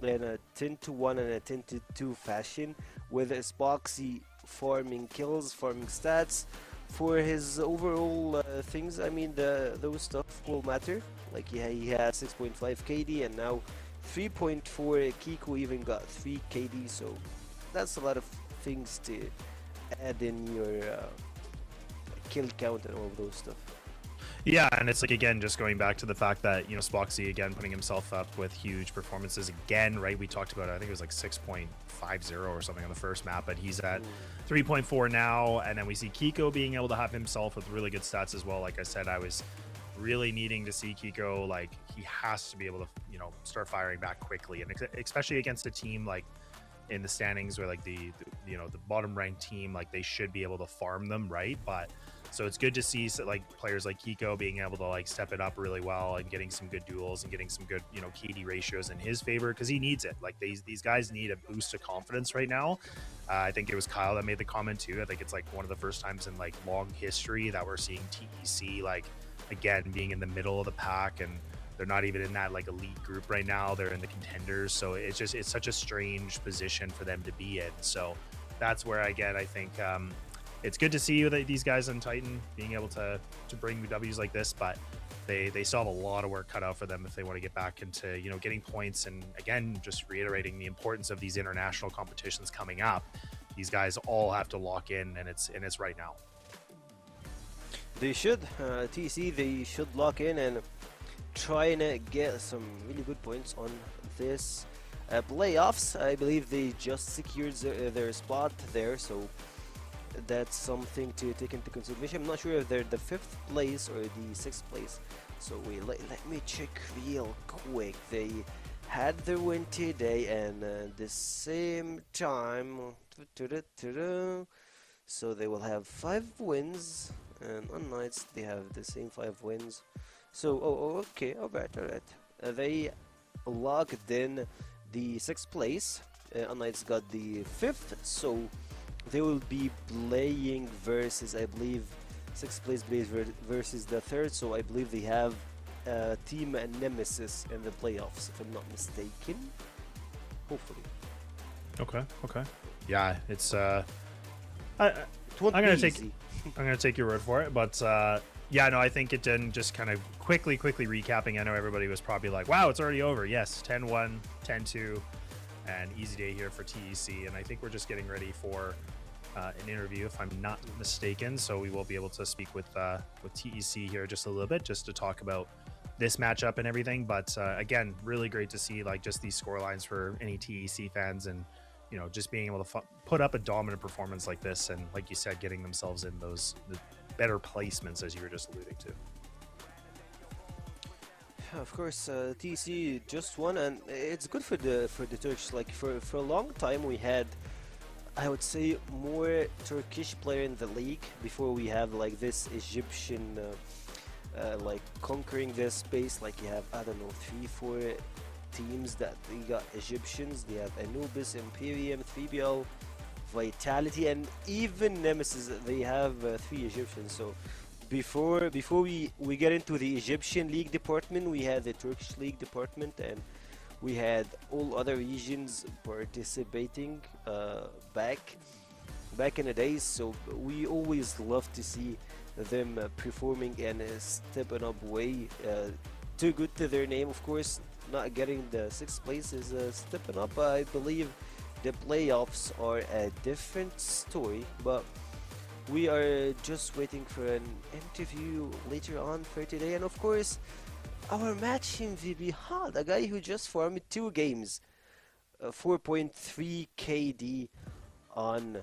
S3: in a 10-1 and a 10-2 fashion, with Spoxy farming kills, farming stats for his overall things. I mean, those stuff will matter. Like he had 6.5 KD, and now 3.4. Kiko even got 3 KD, so that's a lot of things to add in your kill count and all of those stuff.
S5: Yeah, and it's like, again, just going back to the fact that, Spoxy, again, putting himself up with huge performances again, right? We talked about it, I think it was like 6.50 or something on the first map, but he's at 3.4 now, and then we see Kiko being able to have himself with really good stats as well. Like I said, I was really needing to see Kiko, like, he has to be able to, start firing back quickly, and especially against a team like in the standings where like the bottom ranked team, like they should be able to farm them, right? But so it's good to see like players like Kiko being able to like step it up really well and getting some good duels and getting some good KD ratios in his favor, because he needs it. Like these guys need a boost of confidence right now. I think it was Kyle that made the comment too. I think it's like one of the first times in like long history that we're seeing TEC like again being in the middle of the pack and They're not even in that like elite group right now. They're in the contenders, so it's such a strange position for them to be in. So that's where again I think it's good to see that these guys on Titan being able to bring W's like this, but they still have a lot of work cut out for them if they want to get back into getting points. And again, just reiterating the importance of these international competitions coming up. These guys all have to lock in, and it's right now.
S3: They should, TC, they should lock in and try and get some really good points on this playoffs. I believe they just secured their spot there, so that's something to take into consideration. I'm not sure if they're the 5th place or the 6th place, so let me check real quick. They had their win today, and the same time, so they will have 5 wins. And unKnights, they have the same 5 wins. So, okay, alright. They locked in the 6th place. unKnights got the 5th, so they will be playing versus, I believe, 6th place versus the 3rd. So I believe they have Team Nemesis in the playoffs, if I'm not mistaken. Hopefully.
S5: Okay. Yeah, it's
S3: It won't
S5: I'm gonna
S3: be
S5: take
S3: easy.
S5: I'm gonna take your word for it, but yeah, no, I think it didn't. Just kind of quickly recapping. I know everybody was probably like, "Wow, it's already over." Yes, 10-1, 10-2, and easy day here for TEC. And I think we're just getting ready for an interview, if I'm not mistaken. So we will be able to speak with TEC here just a little bit, just to talk about this matchup and everything. But again, really great to see like just these score lines for any TEC fans, and just being able to put up a dominant performance like this, and like you said, getting themselves in the better placements as you were just alluding to.
S3: Of course, TC just won, and it's good for the Turks. Like for a long time, we had, I would say, more Turkish player in the league before we have like this Egyptian like conquering this space. Like you have, I don't know, 3-4 teams that they got Egyptians. They have Anubis, IMPERIUM, 3BL, Vitality, and even Nemesis. They have 3 Egyptians. So before we get into the Egyptian league department, we had the Turkish league department, and we had all other regions participating back in the days. So we always love to see them performing and stepping up way too good to their name. Of course, not getting the 6th place is stepping up. I believe the playoffs are a different story, but we are just waiting for an interview later on for today. And of course, our match MVP, the guy who just farmed 2 games, 4.3 KD on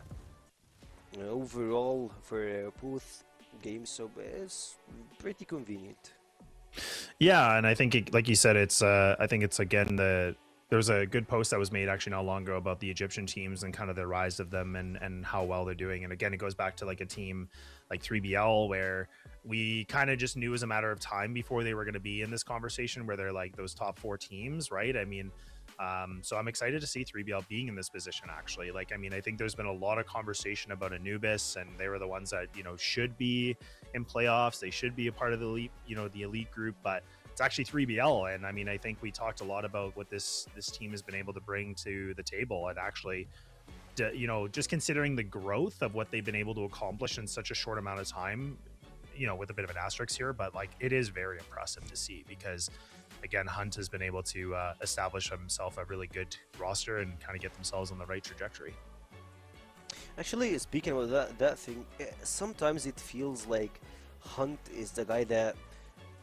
S3: overall for both games, so it's pretty convenient.
S5: Yeah, and I think, like you said, it's I think it's again there was a good post that was made actually not long ago about the Egyptian teams and kind of the rise of them and how well they're doing. And again, it goes back to like a team like 3BL, where we kind of just knew as a matter of time before they were going to be in this conversation where they're like those top 4 teams, right? I mean, so I'm excited to see 3BL being in this position, actually. Like, I mean, I think there's been a lot of conversation about Anubis, and they were the ones that, should be in playoffs. They should be a part of the elite, the elite group, but it's actually 3BL. And I mean, I think we talked a lot about what this team has been able to bring to the table, and actually, just considering the growth of what they've been able to accomplish in such a short amount of time, with a bit of an asterisk here, but like it is very impressive to see, because again, Hunt has been able to establish himself a really good roster and kind of get themselves on the right trajectory.
S3: Actually, speaking of that thing, sometimes it feels like Hunt is the guy that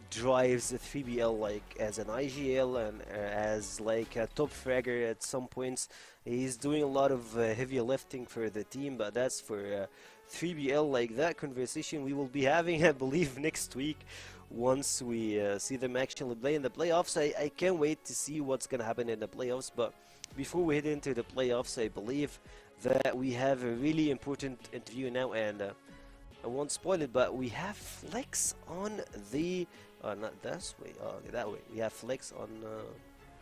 S3: drives the 3BL like as an IGL and as like a top fragger at some points. He's doing a lot of heavy lifting for the team, but that's for 3BL. Like that conversation we will be having, I believe, next week once we see them actually play in the playoffs. I can't wait to see what's gonna happen in the playoffs. But before we head into the playoffs, I believe that we have a really important interview now, and I won't spoil it, but we have Flex on the not this way, that way. We have Flex on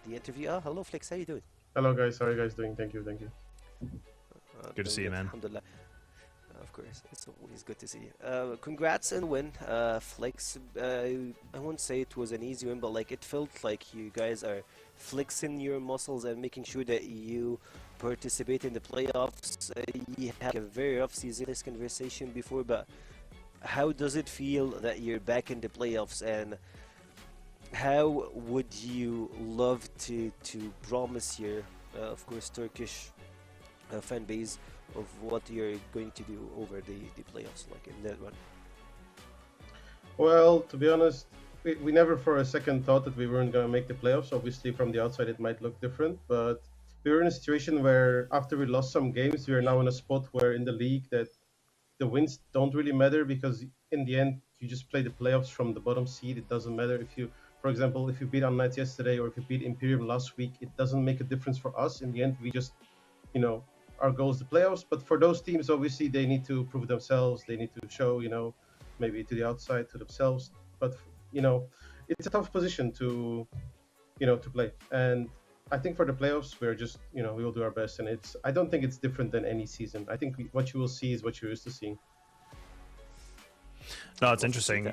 S3: the interview. Hello Flex, how you doing?
S9: Hello guys, how are you guys doing? Thank you.
S5: Good to see you, man.
S3: Alhamdulillah. Of course, it's always good to see. Congrats on the win, Flex. I won't say it was an easy win, but like it felt like you guys are flexing your muscles and making sure that you participate in the playoffs. You had a very rough season. This conversation before, but how does it feel that you're back in the playoffs, and how would you love to promise your, of course, Turkish fan base of what you're going to do over the playoffs, like in that one?
S9: Well, to be honest, we never for a second thought that we weren't going to make the playoffs. Obviously, from the outside, it might look different, but we were in a situation where after we lost some games, we are now in a spot where in the league that the wins don't really matter, because in the end, you just play the playoffs from the bottom seed. It doesn't matter if you, for example, if you beat unKnights yesterday or if you beat IMPERIUM last week, it doesn't make a difference for us. In the end, we just, our goal is the playoffs. But for those teams, obviously, they need to prove themselves. They need to show, maybe to the outside, to themselves. But, it's a tough position to play. And I think for the playoffs, we're just, we will do our best. And I don't think it's different than any season. I think what you will see is what you're used to seeing.
S5: No, it's interesting.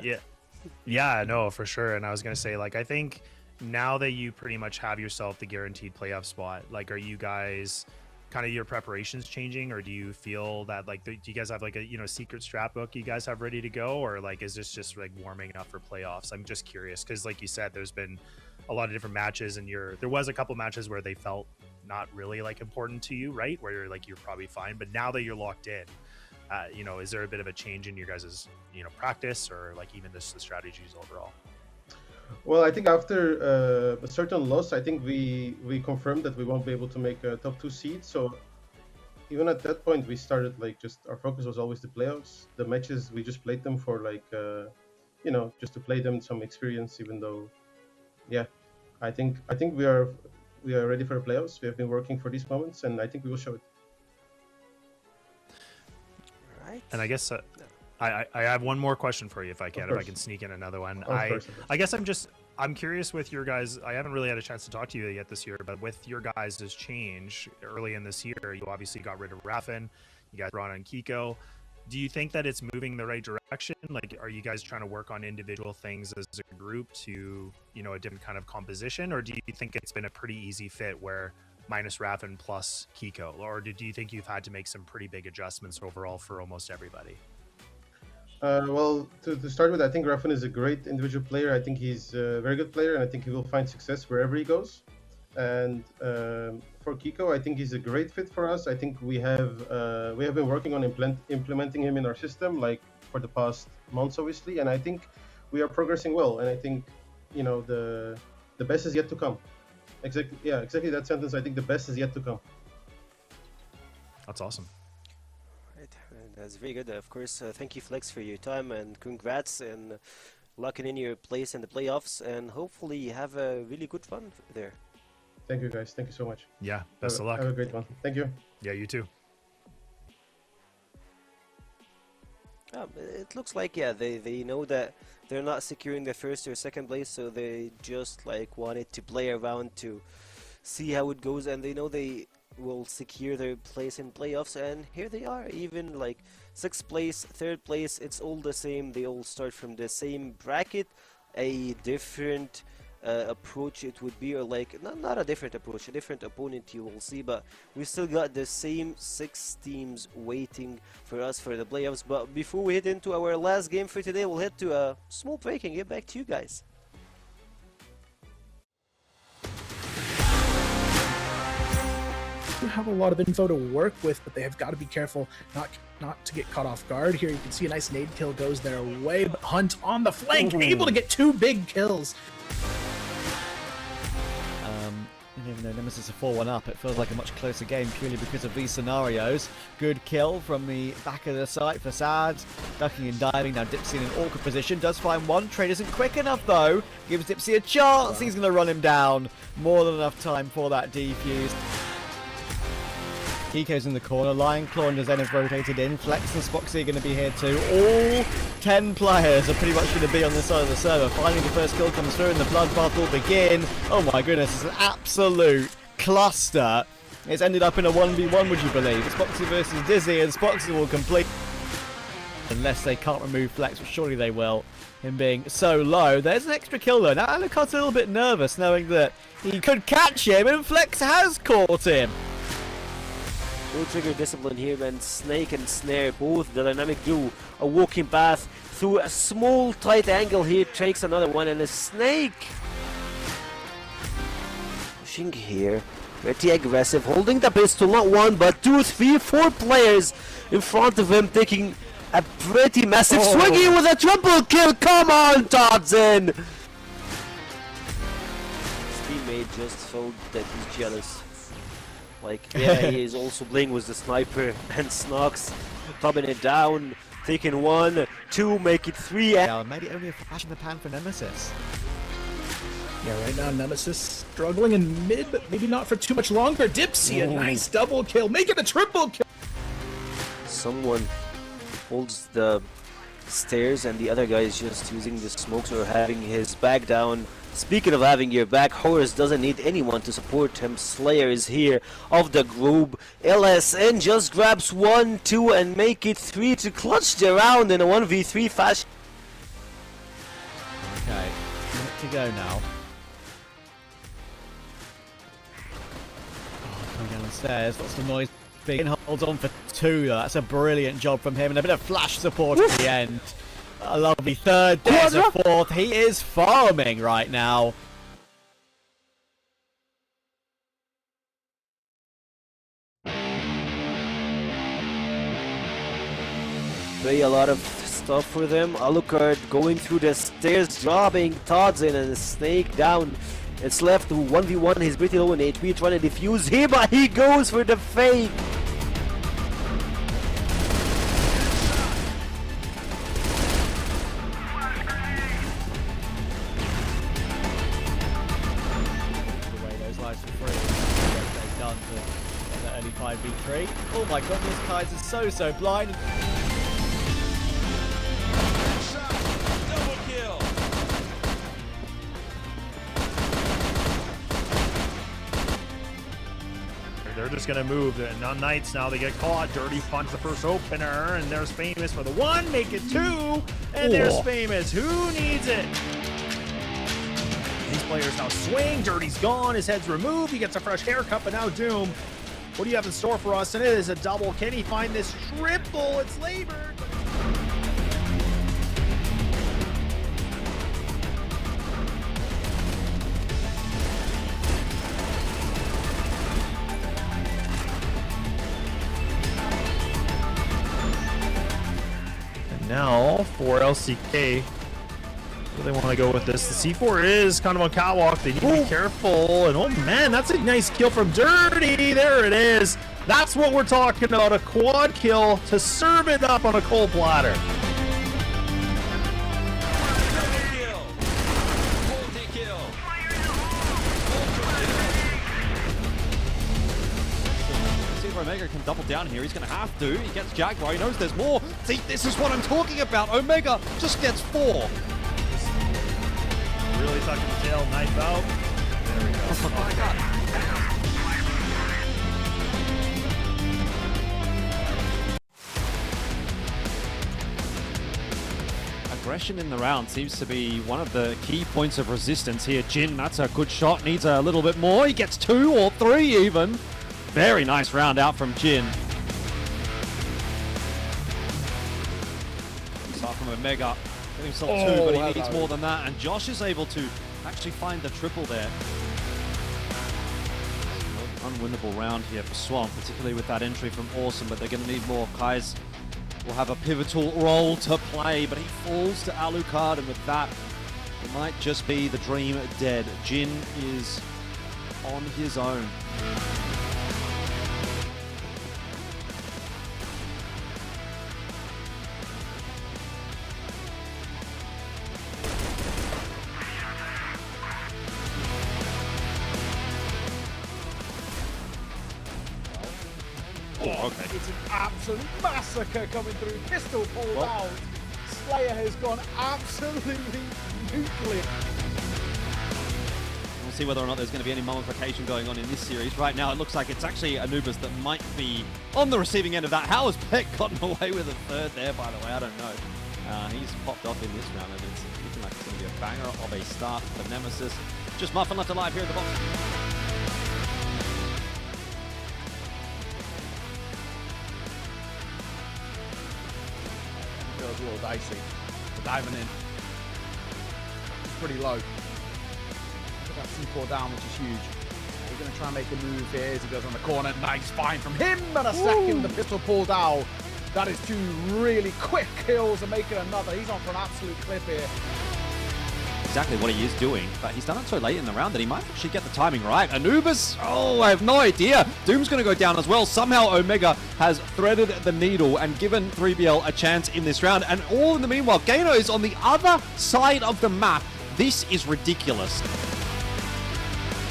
S5: Yeah, no, for sure. And I was going to say, like, I think now that you pretty much have yourself the guaranteed playoff spot, like, are you guys kind of your preparations changing, or do you feel that, like, do you guys have like a secret strap book you guys have ready to go, or like is this just like warming up for playoffs? I'm just curious because, like you said, there's been a lot of different matches, and there was a couple matches where they felt not really like important to you, right? Where you're probably fine, but now that you're locked in, is there a bit of a change in your guys' practice, or like even the strategies overall?
S9: Well, I think after a certain loss, I think we confirmed that we won't be able to make a top 2 seed. So even at that point, we started like just our focus was always the playoffs. The matches we just played them for like just to play them some experience. Even though, I think we are ready for the playoffs. We have been working for these moments, and I think we will show it.
S3: Right.
S5: And I guess. I have one more question for you, if I can sneak in another one. I guess I'm curious with your guys. I haven't really had a chance to talk to you yet this year, but with your guys' change early in this year, you obviously got rid of Raffin. You guys brought on Kiko. Do you think that it's moving the right direction? Like, are you guys trying to work on individual things as a group to, a different kind of composition? Or do you think it's been a pretty easy fit where minus Raffin plus Kiko? Or do you think you've had to make some pretty big adjustments overall for almost everybody?
S9: Well, to start with, I think Raffin is a great individual player. I think he's a very good player, and I think he will find success wherever he goes. And for Kiko, I think he's a great fit for us. I think we have been working on implementing him in our system, like for the past months, obviously. And I think we are progressing well. And I think the best is yet to come. Exactly that sentence. I think the best is yet to come.
S5: That's awesome.
S3: That's very good. Of course, thank you, Flex, for your time, and congrats and locking in your place in the playoffs, and hopefully you have a really good fun there.
S9: Thank you, guys. Thank you so much.
S5: Yeah, best of luck.
S9: Have a great one. Thank you.
S5: Yeah, you too.
S3: It looks like, they know that they're not securing the first or second place, so they just like wanted to play around to see how it goes, and they know they will secure their place in playoffs, and here they are. Even like 6th place, 3rd place, it's all the same. They all start from the same bracket. A different approach it would be, or like not a different approach, a different opponent you will see, but we still got the same 6 teams waiting for us for the playoffs. But before we head into our last game for today, we'll head to a small break and get back to you guys.
S6: Have a lot of info to work with, but they have got to be careful not to get caught off guard. Here you can see a nice nade kill goes their way, but Hunt on the flank, able to get 2 big kills.
S2: Even though Nemesis are 4-1 up, it feels like a much closer game purely because of these scenarios. Good kill from the back of the site for Sad. Ducking and diving, now Dipsy in an awkward position. Does find one, trade isn't quick enough though. Gives Dipsy a chance, he's going to run him down. More than enough time for that defuse. Kiko's in the corner, Lion Claw and Zen have rotated in, Flex and Spoxy are going to be here too. All 10 players are pretty much going to be on this side of the server. Finally the first kill comes through and the bloodbath will begin. Oh my goodness, it's an absolute cluster. It's ended up in a 1v1, would you believe? It's Spoxy versus Dizzy, and Spoxy will complete. unless they can't remove Flex, but surely they will, him being so low. There's an extra kill though. Now Alucard's a little bit nervous knowing that he could catch him, and Flex has caught him.
S3: No trigger discipline here, and Snake and Snare, both the dynamic duo, a walking path through a small tight angle here, takes another one, and a Snake pushing here, pretty aggressive, holding the pistol, not one, but 2, 3, 4 players in front of him, taking a pretty massive swing here with a triple kill. Come on, Todzin! His teammate just felt that he's jealous. Like, yeah, he is also playing with the sniper, and Snox clubbing it down, taking 1, 2, make it 3.
S2: Yeah, maybe only a flash in the pan for Nemesis.
S6: Yeah, right now Nemesis struggling in mid, but maybe not for too much longer. Dipsy, a nice double kill, make it a triple kill.
S3: Someone holds the stairs, and the other guy is just using the smokes or having his back down. Speaking of having your back, Horus doesn't need anyone to support him. Slayer is here of the group. LSN just grabs 1, 2, and make it 3 to clutch the round in a 1v3 fashion.
S2: Okay, minute to go now. Coming down the stairs, lots of noise. Big holds on for 2 though. That's a brilliant job from him, and a bit of flash support at the end. A lovely third, there's a fourth. He is farming right now.
S3: Play a lot of stuff for them. Alucard going through the stairs, dropping Todzin and Snake down. It's left to 1v1. He's pretty low in HP, trying to defuse here, but he goes for the fake.
S2: For free. What they've done to get that early 5v3. Oh my goodness, Kaiser's so blind.
S7: Double kill.
S5: They're just gonna move. The unKnights now, they get caught. Dirty punch the first opener, and there's Famous for the 1, make it 2, and there's Famous. Who needs it? These players now swing. Dirty's gone. His head's removed. He gets a fresh haircut, but now Doom. What do you have in store for us? And it is a double. Can he find this triple? It's labored. And now for LCK. Where they want to go with this. The C4 is kind of on catwalk. They need to be careful. And oh man, that's a nice kill from Dirty. There it is. That's what we're talking about. A quad kill to serve it up on a cold platter.
S4: Omega can double down here. He's going to have to. He gets Jaguar. He knows there's more. See, this is what I'm talking about. Omega just gets 4.
S5: Really tucking the tail, knife out. There we go.
S4: Oh my god. Aggression in the round seems to be one of the key points of resistance here. Jin, that's a good shot. Needs a little bit more. He gets 2 or 3 even. Very nice round out from Jin. Start from Omega. Getting himself 2, but he needs more than that. And Josh is able to actually find the triple there. Unwinnable round here for Swamp, particularly with that entry from Awesome, but they're going to need more. Kais will have a pivotal role to play, but he falls to Alucard, and with that, it might just be the dream dead. Jin is on his own.
S1: Oh, okay. It's an absolute massacre coming through. Pistol pulled out. Slayer has gone absolutely nuclear.
S4: We'll see whether or not there's going to be any mummification going on in this series. Right now, it looks like it's actually Anubis that might be on the receiving end of that. How has Peck gotten away with a third there, by the way? I don't know. He's popped off in this round, and it's looking like it's going to be a banger of a start for Nemesis. Just Muffin left alive here at the box.
S1: Feels a little dicey. Diving in. It's pretty low. Put that C4 down, which is huge. He's going to try and make a move here as he goes on the corner. Nice find from him, and a second. The pistol pulled out. That is two really quick kills and making another. He's on for an absolute clip here.
S4: Exactly what he is doing, but he's done it so late in the round that he might actually get the timing right. Anubis, oh, I have no idea. Doom's going to go down as well. Somehow Omega has threaded the needle and given 3BL a chance in this round. And all in the meanwhile, Gano is on the other side of the map. This is ridiculous.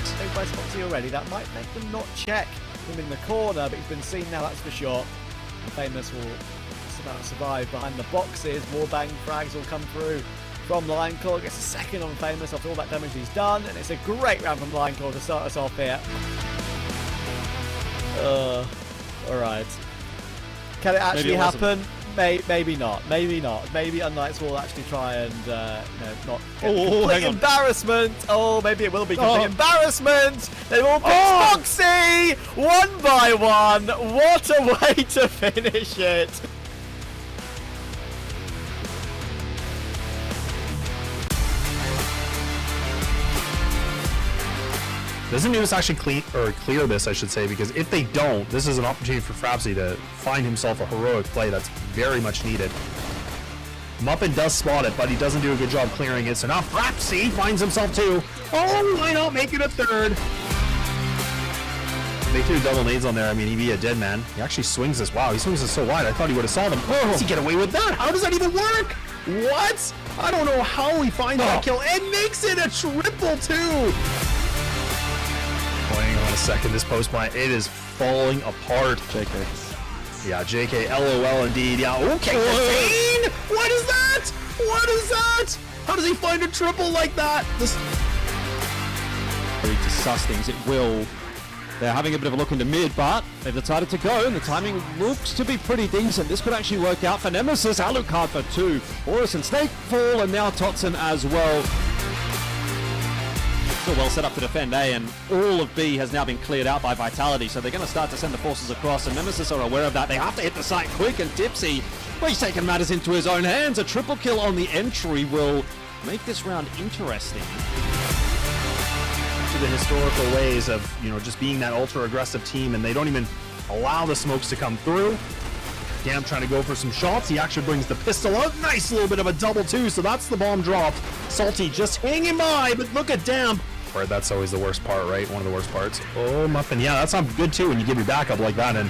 S2: Stayed by Spoxy already. That might make them not check him in the corner, but he's been seen now, that's for sure. And Famous will just about survive behind the boxes. Warbang frags will come through from Lionclaw. Gets a second on Famous after all that damage he's done, and it's a great round from Lionclaw to start us off here. Alright. Can it actually happen? Maybe not. Maybe not. Maybe unKnights will actually try and not complete embarrassment. Oh, maybe it will be complete embarrassment. They will pick Spoxy one by one. What a way to finish it.
S5: Doesn't Anubis actually clear this, I should say, because if they don't, this is an opportunity for Frapsy to find himself a heroic play that's very much needed. Muffin does spot it, but he doesn't do a good job clearing it, so now Frapsy finds himself two. Oh, why not make it a third? They threw double nades on there. I mean, he'd be a dead man. He actually swings this. Wow, he swings this so wide. I thought he would have saw them. Oh, how does he get away with that? How does that even work? What? I don't know how he finds that kill and makes it a triple two. Hang on a second, this post plant, it is falling apart. JK. Yeah, JK, LOL indeed. Yeah, okay, 15! What is that? What is that? How does he find a triple like that? This...
S4: To suss things, it will. They're having a bit of a look into mid, but they've decided to go, and the timing looks to be pretty decent. This could actually work out for Nemesis. Alucard for two. Horus and Snake fall, and now Totson as well. Still well set up to defend A, and all of B has now been cleared out by Vitality, so they're going to start to send the forces across, and Nemesis are aware of that. They have to hit the site quick, and Tipsy, well, he's taken matters into his own hands. A triple kill on the entry will make this round interesting.
S5: To the historical ways of, just being that ultra-aggressive team, and they don't even allow the smokes to come through. Damp trying to go for some shots. He actually brings the pistol out. Nice little bit of a double two, so that's the bomb dropped. Salty just hanging by, but look at Damp. Right, that's always the worst part, right? One of the worst parts. Oh, Muffin. Yeah, that's not good too when you give your backup like that. And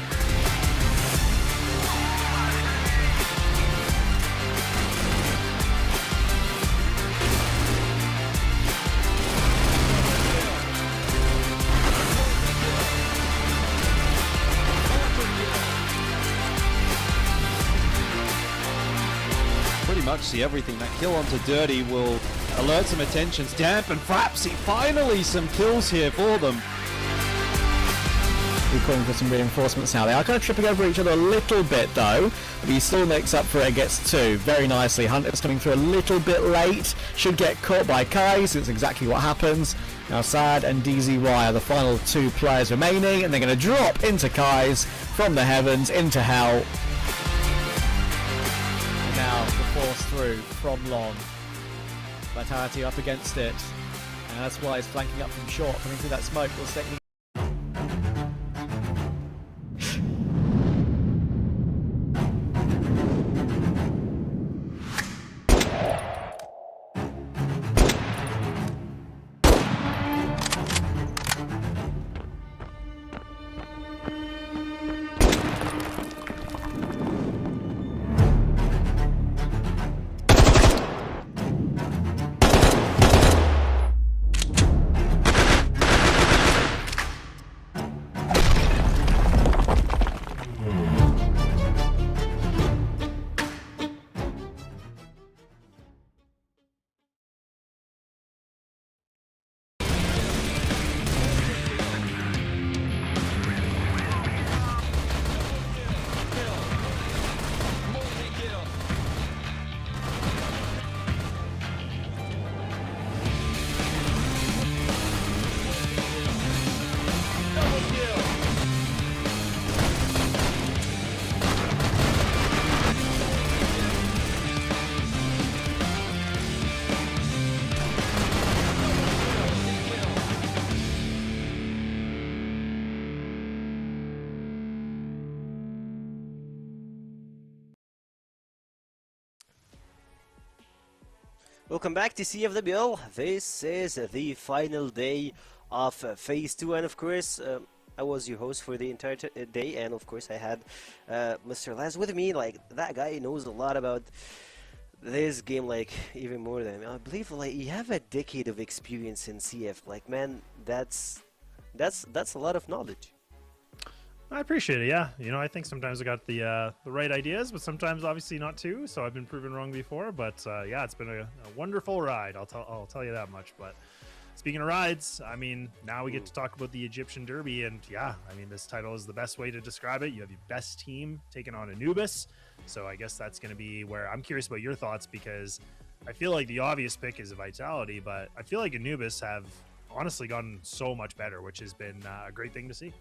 S4: much see everything. That kill onto Dirty will alert some attentions. Damp and Frapsy, finally some kills here for them.
S2: We're calling for some reinforcements now. They are kind of tripping over each other a little bit though, but he still makes up for it and gets two very nicely. Hunter's coming through a little bit late, should get caught by Kai, so it's exactly what happens. Now Sad and DZY are the final two players remaining, and they're going to drop into Kai's from the heavens into hell. Now the force through from long. Vitality up against it. And that's why he's flanking up from short, coming through that smoke. Will stay.
S3: Welcome back to CFWL. This is the final day of Phase 2, and of course, I was your host for the entire day, and of course I had Mr. Laz with me. Like, that guy knows a lot about this game, like, even more than me. I believe, like, you have a decade of experience in CF. Like, man, that's a lot of knowledge.
S5: I appreciate it. Yeah, you know, I think sometimes I got the right ideas, but sometimes obviously not too. So I've been proven wrong before. But yeah, it's been a wonderful ride. I'll tell you that much. But speaking of rides, I mean, now we get to talk about the Egyptian Derby, and yeah, I mean, this title is the best way to describe it. You have your best team taking on Anubis, so I guess that's going to be where I'm curious about your thoughts, because I feel like the obvious pick is Vitality, but I feel like Anubis have honestly gotten so much better, which has been a great thing to see.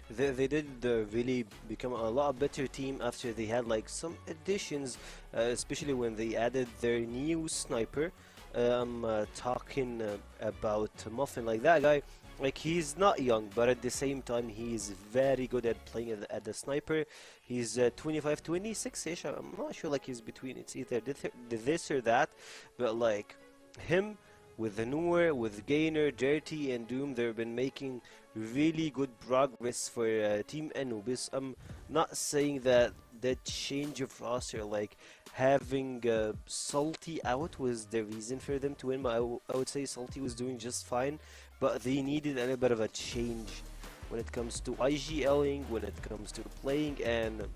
S3: They did really become a lot better team after they had like some additions, especially when they added their new sniper. I'm talking about Muffin. Like, that guy, like, he's not young, but at the same time he's very good at playing at the sniper. He's 25, 26-ish. I'm not sure, like, he's between, it's either this or that, but like him with the Noor, with Gainer, Dirty, and Doom, they've been making really good progress for Team Anubis. I'm not saying that the change of roster, like having Salty out, was the reason for them to win, but I would say Salty was doing just fine, but they needed a little bit of a change when it comes to IGLing, when it comes to playing, and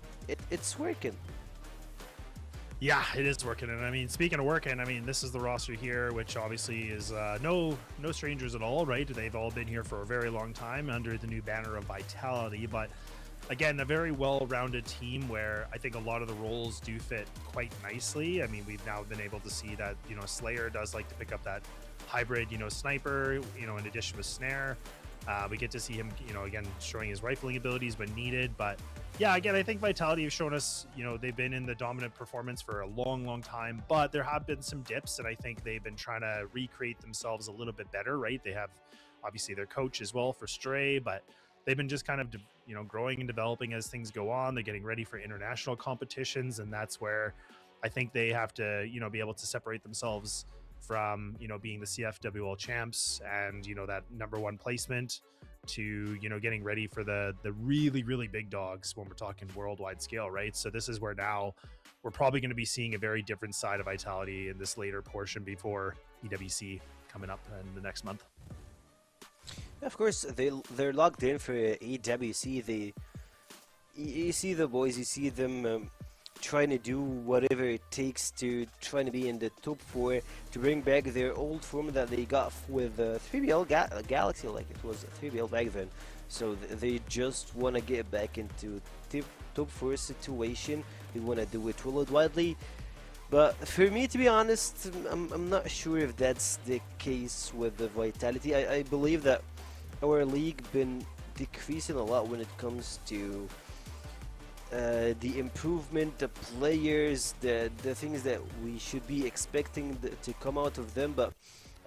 S3: it's working.
S5: Yeah, it is working. And I mean, speaking of working, I mean, this is the roster here, which obviously is no strangers at all, right? They've all been here for a very long time under the new banner of Vitality. But again, a very well-rounded team where I think a lot of the roles do fit quite nicely. I mean, we've now been able to see that, you know, Slayer does like to pick up that hybrid, you know, sniper, you know, in addition with Snare. We get to see him, you know, again, showing his rifling abilities when needed. But yeah, again, I think Vitality have shown us, you know, they've been in the dominant performance for a long time, but there have been some dips, and I think they've been trying to recreate themselves a little bit better, right? They have obviously their coach as well for Stray, but they've been just kind of, you know, growing and developing as things go on. They're getting ready for international competitions, and that's where I think they have to, you know, be able to separate themselves from, you know, being the CFWL champs and, you know, that #1 placement to, you know, getting ready for the really big dogs when we're talking worldwide scale, right? So this is where now we're probably going to be seeing a very different side of Vitality in this later portion before EWC coming up in the next month.
S3: Of course, they're logged in for EWC. You see the boys, you see them trying to do whatever it takes to trying to be in the top 4 to bring back their old form that they got with 3BL Galaxy, like it was 3BL back then. So they just want to get back into top 4 situation. They want to do it worldwide. But for me, to be honest, I'm not sure if that's the case with the Vitality. I believe that our league been decreasing a lot when it comes to the improvement, the players, the things that we should be expecting to come out of them. But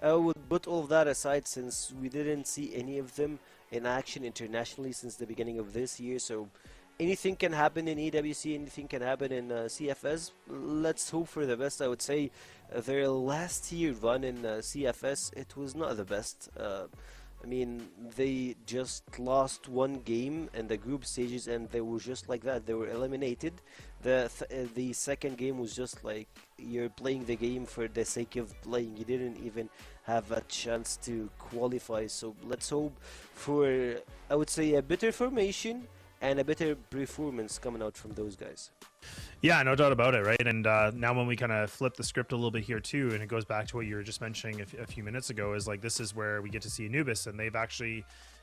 S3: I would put all of that aside, since we didn't see any of them in action internationally since the beginning of this year. So anything can happen in EWC, anything can happen in CFS. Let's hope for the best. I would say their last year run in CFS, it was not the best. I mean, they just lost one game in the group stages, and they were just like that. They were eliminated. The second game was just like you're playing the game for the sake of playing. You didn't even have a chance to qualify. So let's hope for, I would say, a better formation and a better performance coming out from those guys.
S5: Yeah, no doubt about it, right? And now when we kind of flip the script a little bit here too, and it goes back to what you were just mentioning a few minutes ago, is like this is where we get to see Anubis, and they've actually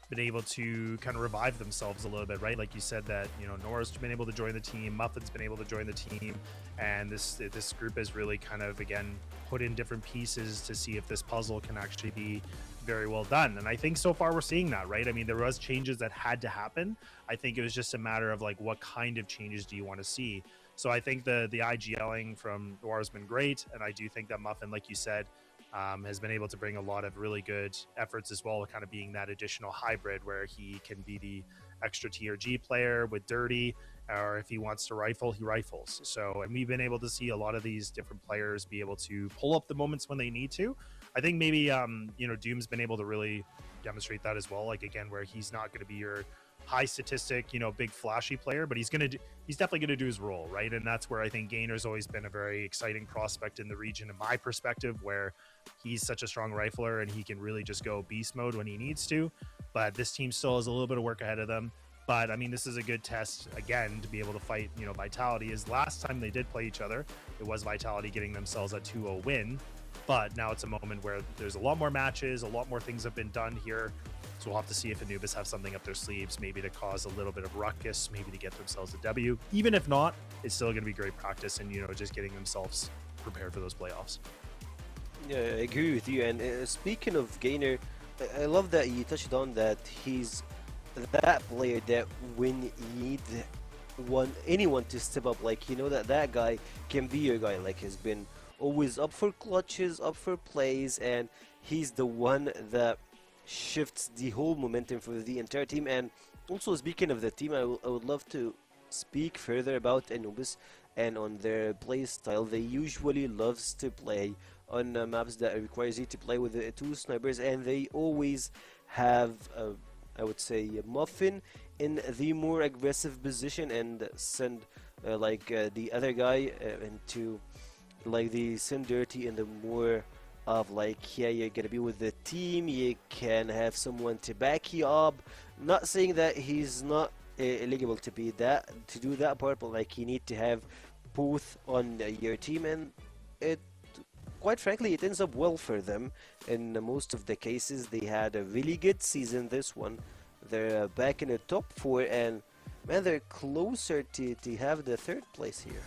S5: been able to kind of revive themselves a little bit, right? Like you said that, you know, Nora's been able to join the team, Muffin's been able to join the team, and this group has really kind of, again, put in different pieces to see if this puzzle can actually be very well done. And I think so far we're seeing that, right? I mean, there was changes that had to happen. I think it was just a matter of like, what kind of changes do you want to see? So I think the IGLing from Noir has been great, and I do think that Muffin, like you said, has been able to bring a lot of really good efforts as well, kind of being that additional hybrid where he can be the extra TRG player with Dirty, or if he wants to rifle, he rifles. So, and we've been able to see a lot of these different players be able to pull up the moments when they need to. I think maybe, you know, Doom's been able to really demonstrate that as well. Like, again, where he's not going to be your high statistic, you know, big flashy player, but he's definitely going to do his role, right? And that's where I think Gainer's always been a very exciting prospect in the region, in my perspective, where he's such a strong rifler and he can really just go beast mode when he needs to. But this team still has a little bit of work ahead of them. But I mean, this is a good test again to be able to fight, you know, Vitality. Is last time they did play each other, it was Vitality getting themselves a 2-0 win. But now it's a moment where there's a lot more matches, a lot more things have been done here. So we'll have to see if Anubis have something up their sleeves, maybe to cause a little bit of ruckus, maybe to get themselves a W. Even if not, it's still going to be great practice and, you know, just getting themselves prepared for those playoffs.
S3: Yeah, I agree with you. And speaking of Gainer, I love that you touched on that he's that player that when you need anyone to step up, like, you know, that guy can be your guy. Like, has been always up for clutches, up for plays, and he's the one that shifts the whole momentum for the entire team. And also, speaking of the team, I would love to speak further about Anubis and on their play style. They usually loves to play on maps that requires you to play with the 2 snipers, and they always have I would say Muffin in the more aggressive position and send the other guy into like the send Dirty in the more of like, yeah, you're gonna be with the team, you can have someone to back you up. Not saying that he's not eligible to be that, to do that part, but like, you need to have both on your team, and it quite frankly it ends up well for them in most of the cases. They had a really good season this one. They're back in the top 4, and man, they're closer to have the 3rd place here.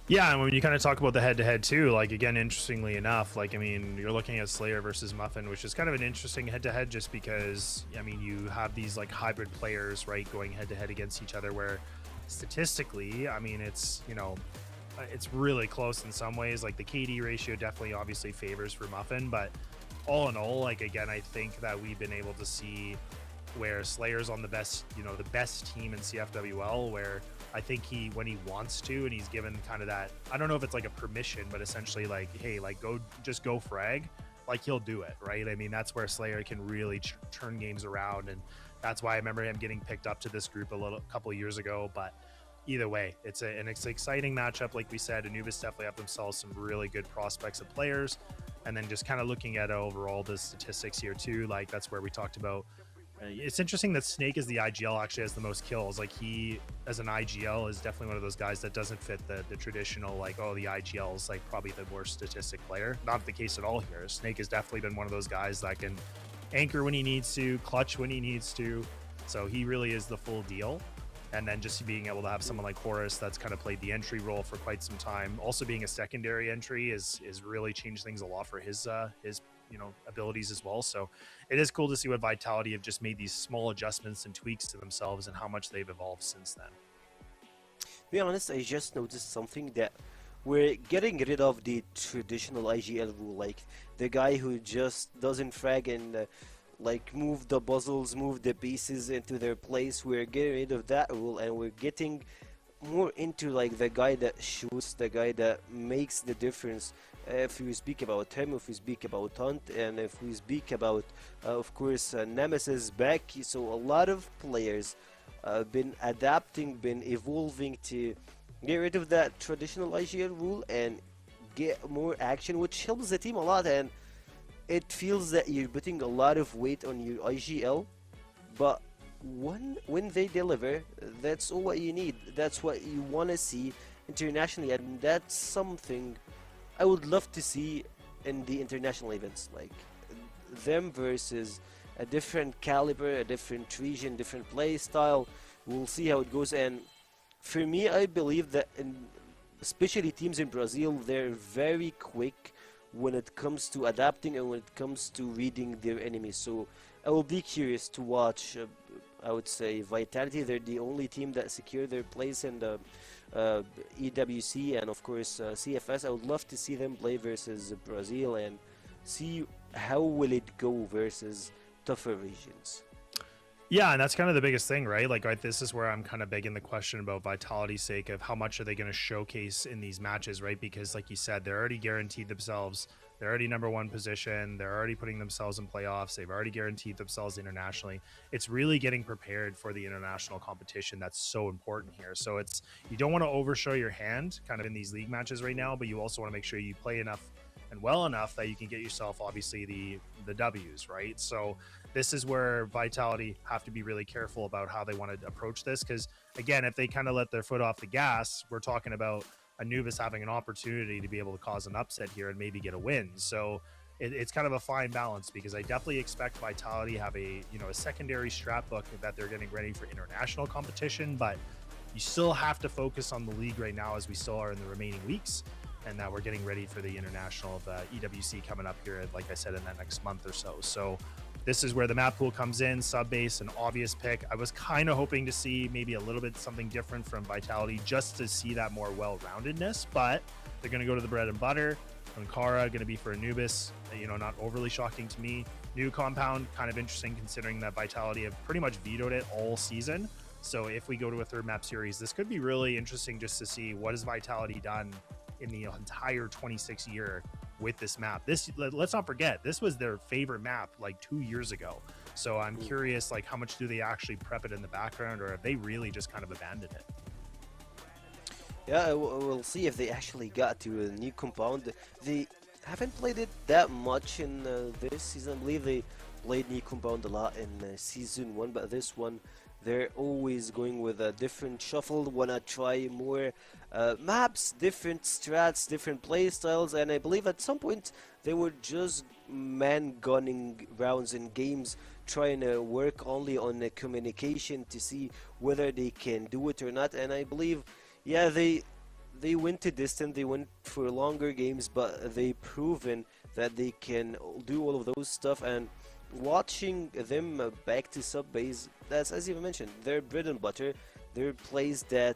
S5: Yeah, and when you kind of talk about the head-to-head too, like, again, interestingly enough, like, I mean, you're looking at Slayer versus Muffin, which is kind of an interesting head-to-head just because, I mean, you have these like hybrid players, right, going head-to-head against each other, where statistically, I mean, it's, you know, it's really close in some ways. Like, the KD ratio definitely obviously favors for Muffin, but all in all, like, again, I think that we've been able to see where Slayer's on the best, you know, the best team in CFWL, where I think he, when he wants to, and he's given kind of that, I don't know if it's like a permission, but essentially like, hey, like, just go frag, like, he'll do it, right? I mean, that's where Slayer can really turn games around, and that's why I remember him getting picked up to this group a couple of years ago. But either way, it's an exciting matchup. Like we said, Anubis definitely have themselves some really good prospects of players. And then just kind of looking at overall the statistics here too, like, that's where we talked about. It's interesting that Snake as the IGL actually has the most kills. Like, he as an IGL is definitely one of those guys that doesn't fit the traditional, like, oh, the IGL is like probably the more statistic player. Not the case at all here. Snake has definitely been one of those guys that can anchor when he needs to, clutch when he needs to. So he really is the full deal. And then just being able to have someone like Horus that's kind of played the entry role for quite some time, also being a secondary entry is really changed things a lot for his you know, abilities as well. So it is cool to see what Vitality have just made these small adjustments and tweaks to themselves and how much they've evolved since then.
S3: To be honest, I just noticed something, that we're getting rid of the traditional IGL rule, like the guy who just doesn't frag and like move the puzzles, move the pieces into their place. We're getting rid of that rule, and we're getting more into like the guy that shoots, the guy that makes the difference. If we speak about him, if we speak about Hunt, and if we speak about of course Nemesis back, so a lot of players been adapting, been evolving to get rid of that traditional IGL rule and get more action, which helps the team a lot. And it feels that you're putting a lot of weight on your IGL, but when they deliver, that's all what you need. That's what you want to see internationally, and that's something I would love to see in the international events, like them versus a different caliber, a different region, different play style. We'll see how it goes. And for me, I believe that especially teams in Brazil, they're very quick when it comes to adapting and when it comes to reading their enemies. So I will be curious to watch. I would say Vitality, they're the only team that secure their place in the EWC and of course CFS. I would love to see them play versus Brazil and see how will it go versus tougher regions.
S5: Yeah, and that's kind of the biggest thing, right? Like, this is where I'm kind of begging the question about Vitality's sake of how much are they going to showcase in these matches, right? Because, like you said, they're already guaranteed themselves. They're already #1 position. They're already putting themselves in playoffs. They've already guaranteed themselves internationally. It's really getting prepared for the international competition that's so important here. So you don't want to overshow your hand kind of in these league matches right now, but you also want to make sure you play enough and well enough that you can get yourself, obviously, the W's, right? So this is where Vitality have to be really careful about how they want to approach this, because again, if they kind of let their foot off the gas, we're talking about Anubis having an opportunity to be able to cause an upset here and maybe get a win. So it's kind of a fine balance, because I definitely expect Vitality to have a secondary strat book that they're getting ready for international competition, but you still have to focus on the league right now, as we still are in the remaining weeks, and that we're getting ready for the international of EWC coming up here, like I said, in that next month or so. So this is where the map pool comes in. Sub base, an obvious pick. I was kind of hoping to see maybe a little bit something different from Vitality, just to see that more well-roundedness, but they're going to go to the bread and butter. Ankara going to be for Anubis, not overly shocking to me. New compound, kind of interesting considering that Vitality have pretty much vetoed it all season. So if we go to a third map series, this could be really interesting just to see what has Vitality done in the entire 26 year with this map. Let's not forget, this was their favorite map like 2 years ago. So I'm curious, like, how much do they actually prep it in the background, or have they really just kind of abandoned it?
S3: Yeah, we'll see if they actually got to a new compound. They haven't played it that much in this season. I believe they played new compound a lot in season 1, but this one they're always going with a different shuffle, wanna try more maps, different strats, different play styles, and I believe at some point they were just man-gunning rounds in games, trying to work only on the communication to see whether they can do it or not. And I believe, yeah, they went to distant, they went for longer games, but they proven that they can do all of those stuff. And watching them back to sub base, that's, as you mentioned, their bread and butter, their plays that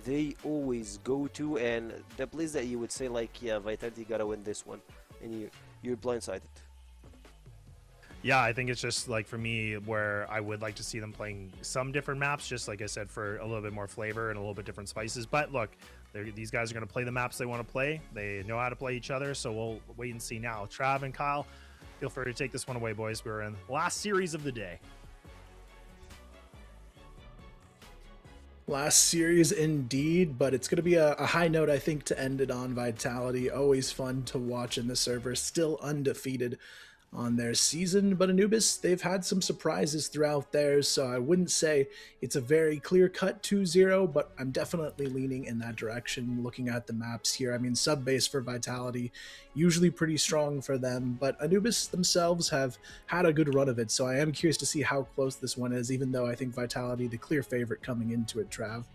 S3: they always go to, and the plays that you would say like, yeah, Vitality gotta win this one, and you're blindsided.
S5: Yeah, I think it's just like, for me, where I would like to see them playing some different maps, just like I said, for a little bit more flavor and a little bit different spices. But look, these guys are going to play the maps they want to play. They know how to play each other, so we'll wait and see now. Trav and Kyle, feel free to take this one away, boys. We're in the last series of the day.
S6: Last series indeed, but it's going to be a high note, I think, to end it on. Vitality, always fun to watch in the server, still undefeated on their season, but Anubis, they've had some surprises throughout theirs, so I wouldn't say it's a very clear-cut 2-0, but I'm definitely leaning in that direction looking at the maps here. I mean, sub-base for Vitality, usually pretty strong for them, but Anubis themselves have had a good run of it, so I am curious to see how close this one is, even though I think Vitality, the clear favorite coming into it. Trav?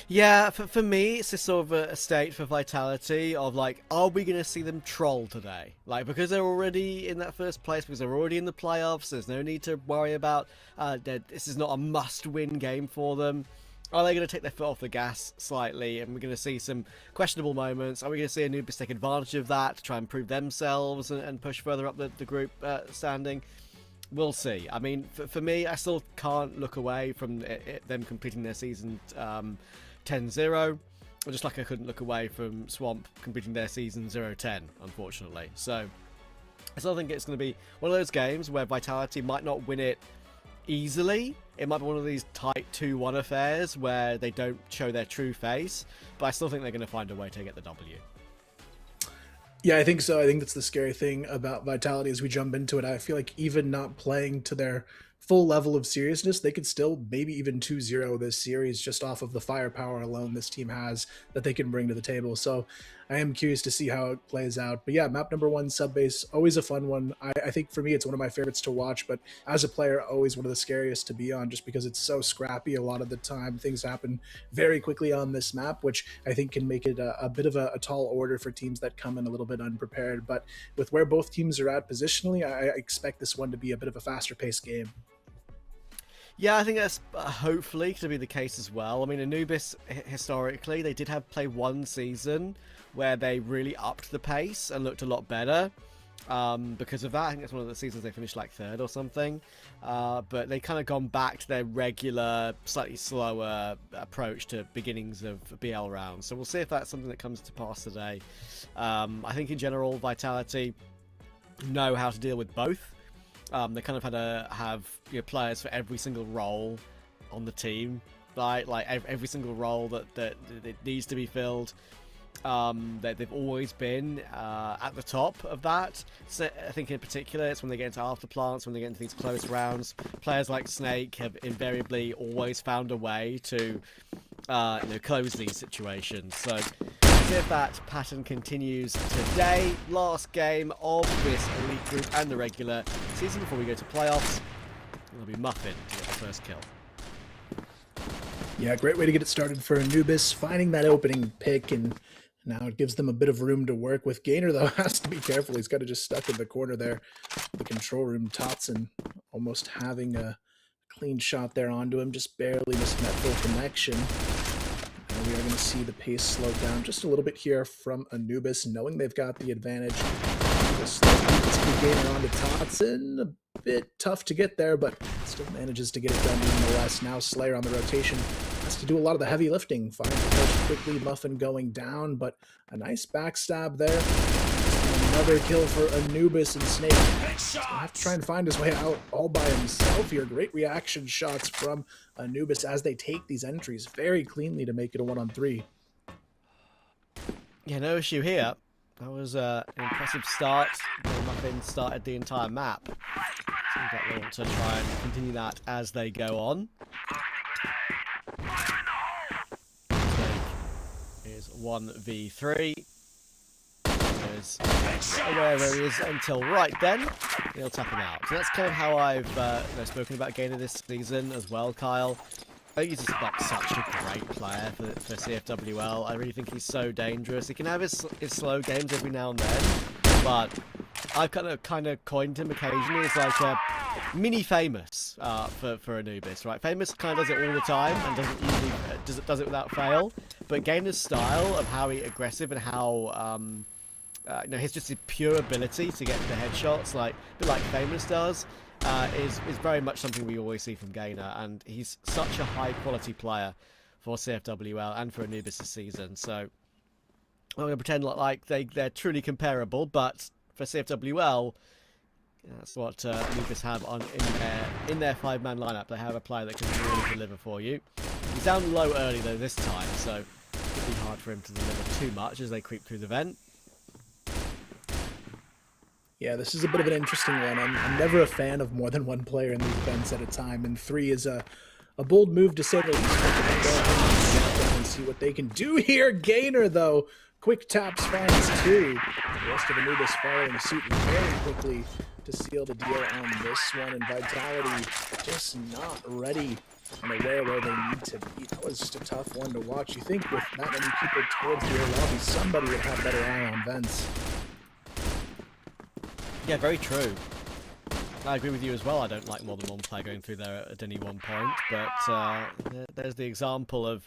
S2: Yeah, for me, it's just sort of a state for Vitality of, like, are we going to see them troll today? Like, because they're already in that first place, because they're already in the playoffs, there's no need to worry about, this is not a must-win game for them. Are they going to take their foot off the gas slightly, and we're going to see some questionable moments? Are we going to see Anubis take advantage of that to try and prove themselves and push further up the group standing? We'll see. I mean, for me, I still can't look away from them completing their season 10-0, just like I couldn't look away from Swamp completing their season 0-10, unfortunately. So I still think it's going to be one of those games where Vitality might not win it easily. It might be one of these tight 2-1 affairs where they don't show their true face, but I still think they're going to find a way to get the W.
S6: Yeah, I think so. I think that's the scary thing about Vitality as we jump into it. I feel like even not playing to their full level of seriousness, they could still maybe even 2-0 this series just off of the firepower alone this team has that they can bring to the table. So I am curious to see how it plays out. But yeah, map number 1, sub base, always a fun one. I think for me, it's one of my favorites to watch, but as a player, always one of the scariest to be on just because it's so scrappy a lot of the time. Things happen very quickly on this map, which I think can make it a bit of a tall order for teams that come in a little bit unprepared. But with where both teams are at positionally, I expect this one to be a bit of a faster paced game.
S2: Yeah, I think that's hopefully going to be the case as well. I mean, Anubis, historically, they did have play one season where they really upped the pace and looked a lot better. because of that. I think that's one of the seasons they finished like 3rd or something. But they kind of gone back to their regular, slightly slower approach to beginnings of BL rounds. So we'll see if that's something that comes to pass today. I think in general, Vitality know how to deal with both. They kind of had to have players for every single role on the team, right? Like every single role that needs to be filled. They've always been at the top of that. So I think in particular it's when they get into after plants, when they get into these close rounds, players like Snake have invariably always found a way to close these situations. So see if that pattern continues today. Last game of this elite group and the regular season before we go to playoffs. It'll be Muffin to get the first kill.
S6: Yeah, great way to get it started for Anubis, finding that opening pick, and now it gives them a bit of room to work with. Gainer, though, has to be careful. He's got to just stuck in the corner there. The control room, Totson almost having a clean shot there onto him, just barely missing that full connection. And we are going to see the pace slow down just a little bit here from Anubis, knowing they've got the advantage. Just Gainer onto Totson. A bit tough to get there, but still manages to get it done nonetheless. Now Slayer on the rotation has to do a lot of the heavy lifting. Finds the first quickly, Muffin going down, but a nice backstab there. And another kill for Anubis, and Snake will have to try and find his way out all by himself here. Great reaction shots from Anubis as they take these entries very cleanly to make it a 1-on-3.
S2: Yeah, no issue here. That was an impressive start. Muffin started the entire map. Seems like they want to try and continue that as they go on. Is 1v3. Is aware where he is until right then. He'll tap him out. So that's kind of how I've spoken about Gainer this season as well, Kyle. I think he's just like such a great player for CFWL. I really think he's so dangerous. He can have his slow games every now and then, but I've kind of coined him occasionally as like a mini Famous for Anubis, right? Famous kind of does it all the time and doesn't usually does it without fail. But Gainer's style of how he aggressive and how his just his pure ability to get the headshots, like a bit like Famous does. Is very much something we always see from Gainer, and he's such a high quality player for CFWL and for Anubis this season. So I'm going to pretend like they're truly comparable, but for CFWL, that's what Anubis have in their 5-man lineup. They have a player that can really deliver for you. He's down low early though this time, so it'll be hard for him to deliver too much as they creep through the vent.
S6: Yeah, this is a bit of an interesting one. I'm never a fan of more than one player in these events at a time, and 3 is a bold move to say the least. Go ahead and see what they can do here. Gainer, though, quick taps finds 2. The rest of Anubis following suit very quickly to seal the deal on this one, and Vitality just not ready and aware where they need to be. That was just a tough one to watch. You think with that many people towards your lobby, somebody would have better eye on vents.
S2: Yeah, very true. I agree with you as well. I don't like more than one player going through there at any one point, but there's the example of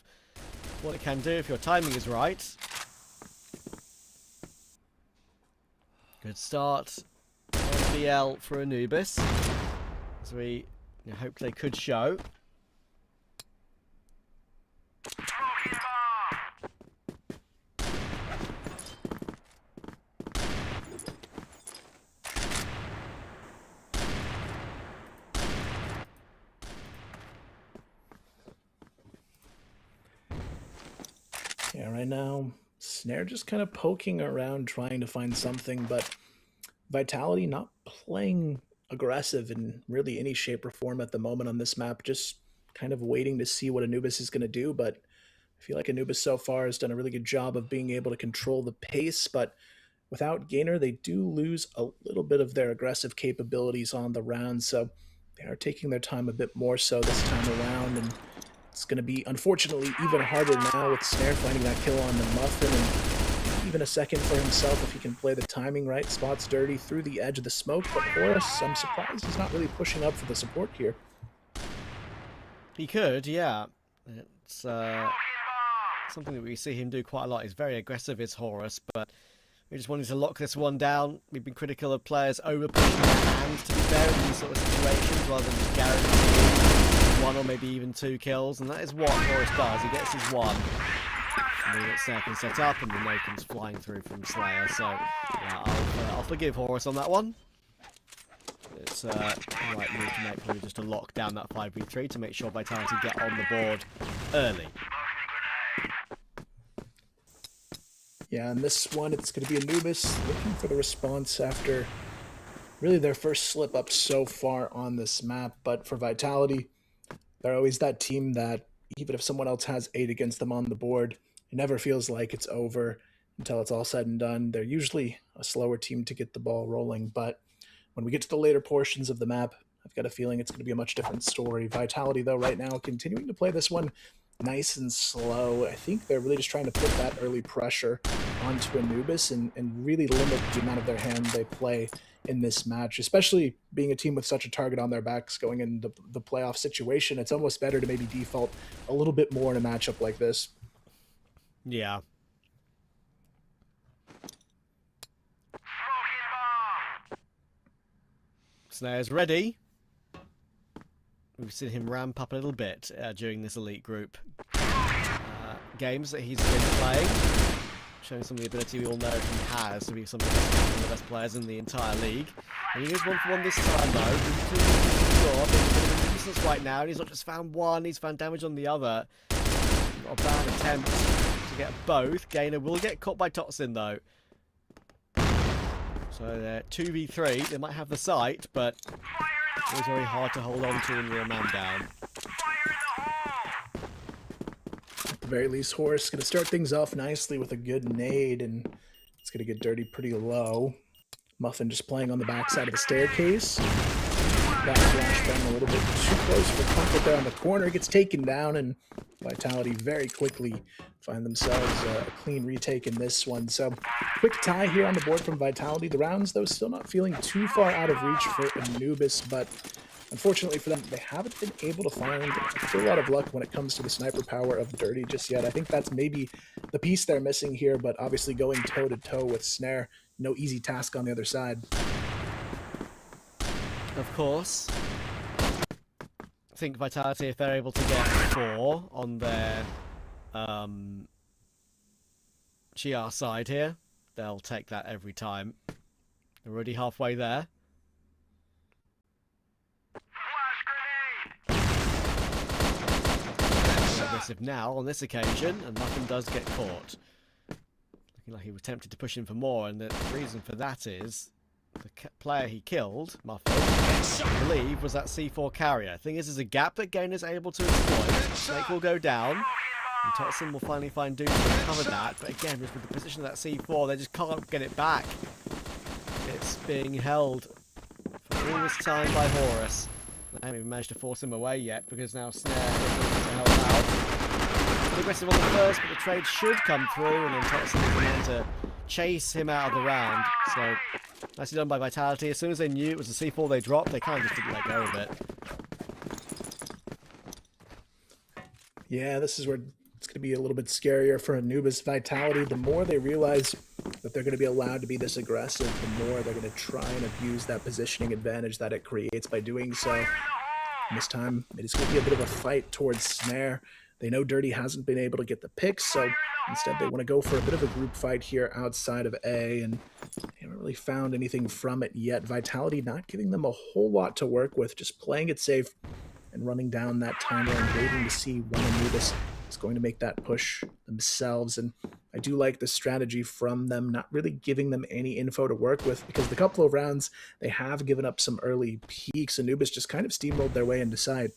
S2: what it can do if your timing is right. Good start on BL for Anubis, as we hope they could show.
S6: Yeah, right now, Snare just kind of poking around, trying to find something, but Vitality not playing aggressive in really any shape or form at the moment on this map, just kind of waiting to see what Anubis is going to do. But I feel like Anubis so far has done a really good job of being able to control the pace, but without Gainer, they do lose a little bit of their aggressive capabilities on the round, so they are taking their time a bit more so this time around, and it's going to be, unfortunately, even harder now with Snare finding that kill on the Muffin, and even a second for himself if he can play the timing right. Spots dirty through the edge of the smoke, but Horus, I'm surprised he's not really pushing up for the support here.
S2: He could, yeah. It's something that we see him do quite a lot. He's very aggressive, is Horus, but We just wanted to lock this one down. We've been critical of players over pushing their hands, to be fair, in these sort of situations, rather than just guaranteeing 1 or maybe even 2 kills. And that is what Horus does. He gets his 1. And then Snare can set up, and the no comes flying through from Slayer. So yeah, I'll forgive Horus on that one. It's the right move to make, really, just to lock down that 5v3 to make sure Vitality get on the board early.
S6: Yeah, and this one, it's going to be Anubis looking for the response after really their first slip up so far on this map. But for Vitality, they're always that team that even if someone else has 8 against them on the board, it never feels like it's over until it's all said and done. They're usually a slower team to get the ball rolling, but when we get to the later portions of the map, I've got a feeling it's going to be a much different story. Vitality, though, right now, continuing to play this one nice and slow. I think they're really just trying to put that early pressure onto Anubis and really limit the amount of their hand they play in this match, especially being a team with such a target on their backs going into the playoff situation. It's almost better to maybe default a little bit more in a matchup like this.
S2: Yeah. Snare's ready. We've seen him ramp up a little bit during this elite group games that he's been playing, showing some of the ability we all know he has to be one of the best players in the entire league. And he is 1-for-1 this time, though. He's right now, and he's not just found one, he's found damage on the other. Got a bad attempt to get both. Gainer will get caught by Totsin, though. So they're 2v3. They might have the site, but it's very hard to hold on to when you're a man down.
S6: At the very least, Horus going to start things off nicely with a good nade, and it's going to get dirty pretty low. Muffin just playing on the backside of the staircase. That flashbang a little bit too close for comfort there on the corner. Gets taken down, and Vitality very quickly find themselves a clean retake in this one. So quick tie here on the board from Vitality. The rounds, though, still not feeling too far out of reach for Anubis, but unfortunately for them, they haven't been able to find a whole lot of luck when it comes to the sniper power of Dirty just yet. I think that's maybe the piece they're missing here, but obviously going toe-to-toe with Snare, no easy task on the other side.
S2: Of course. I think Vitality, if they're able to get 4 on their GR side here, they'll take that every time. They're already halfway there. Aggressive now on this occasion, and nothing does get caught. Looking like he was tempted to push in for more, and the reason for that is the player he killed, Muffin, I believe, was that C4 carrier. Thing is, there's a gap that Gainer's able to exploit. Snake will go down, and Totson will finally find Doom to recover that. But again, with the position of that C4, they just can't get it back. It's being held for all this time by Horus. They haven't even managed to force him away yet, because now Snare is able to help out. Pretty aggressive on the first, but the trade should come through, and then Totson is going to chase him out of the round. So nicely done by Vitality. As soon as they knew it was a C4 they dropped, they kind of just didn't let go of it.
S6: Yeah, this is where it's going to be a little bit scarier for Anubis. Vitality, the more they realize that they're going to be allowed to be this aggressive, the more they're going to try and abuse that positioning advantage that it creates by doing so. And this time, it is going to be a bit of a fight towards Snare. They know Dirty hasn't been able to get the picks, so instead they want to go for a bit of a group fight here outside of A, and they haven't really found anything from it yet. Vitality not giving them a whole lot to work with, just playing it safe and running down that timeline, waiting to see when Anubis is going to make that push themselves. And I do like the strategy from them, not really giving them any info to work with, because the couple of rounds they have given up some early peaks. Anubis just kind of steamrolled their way into side.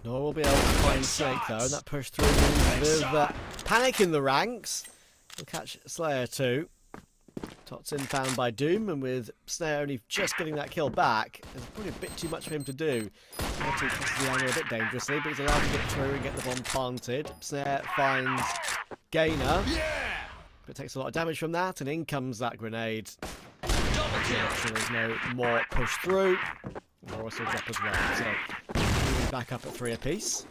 S2: Nor will be able to find Snake, though, and that push through means a bit of panic in the ranks. We'll catch Slayer too. Totsin found by Doom, and with Snare only just getting that kill back, there's probably a bit too much for him to do. He crosses the angle a bit dangerously, but he's allowed to get through and get the bomb planted. Snare finds Gainer, but takes a lot of damage from that, and in comes that grenade. So there's no more push through. Horus will drop as well, so back up at 3 apiece.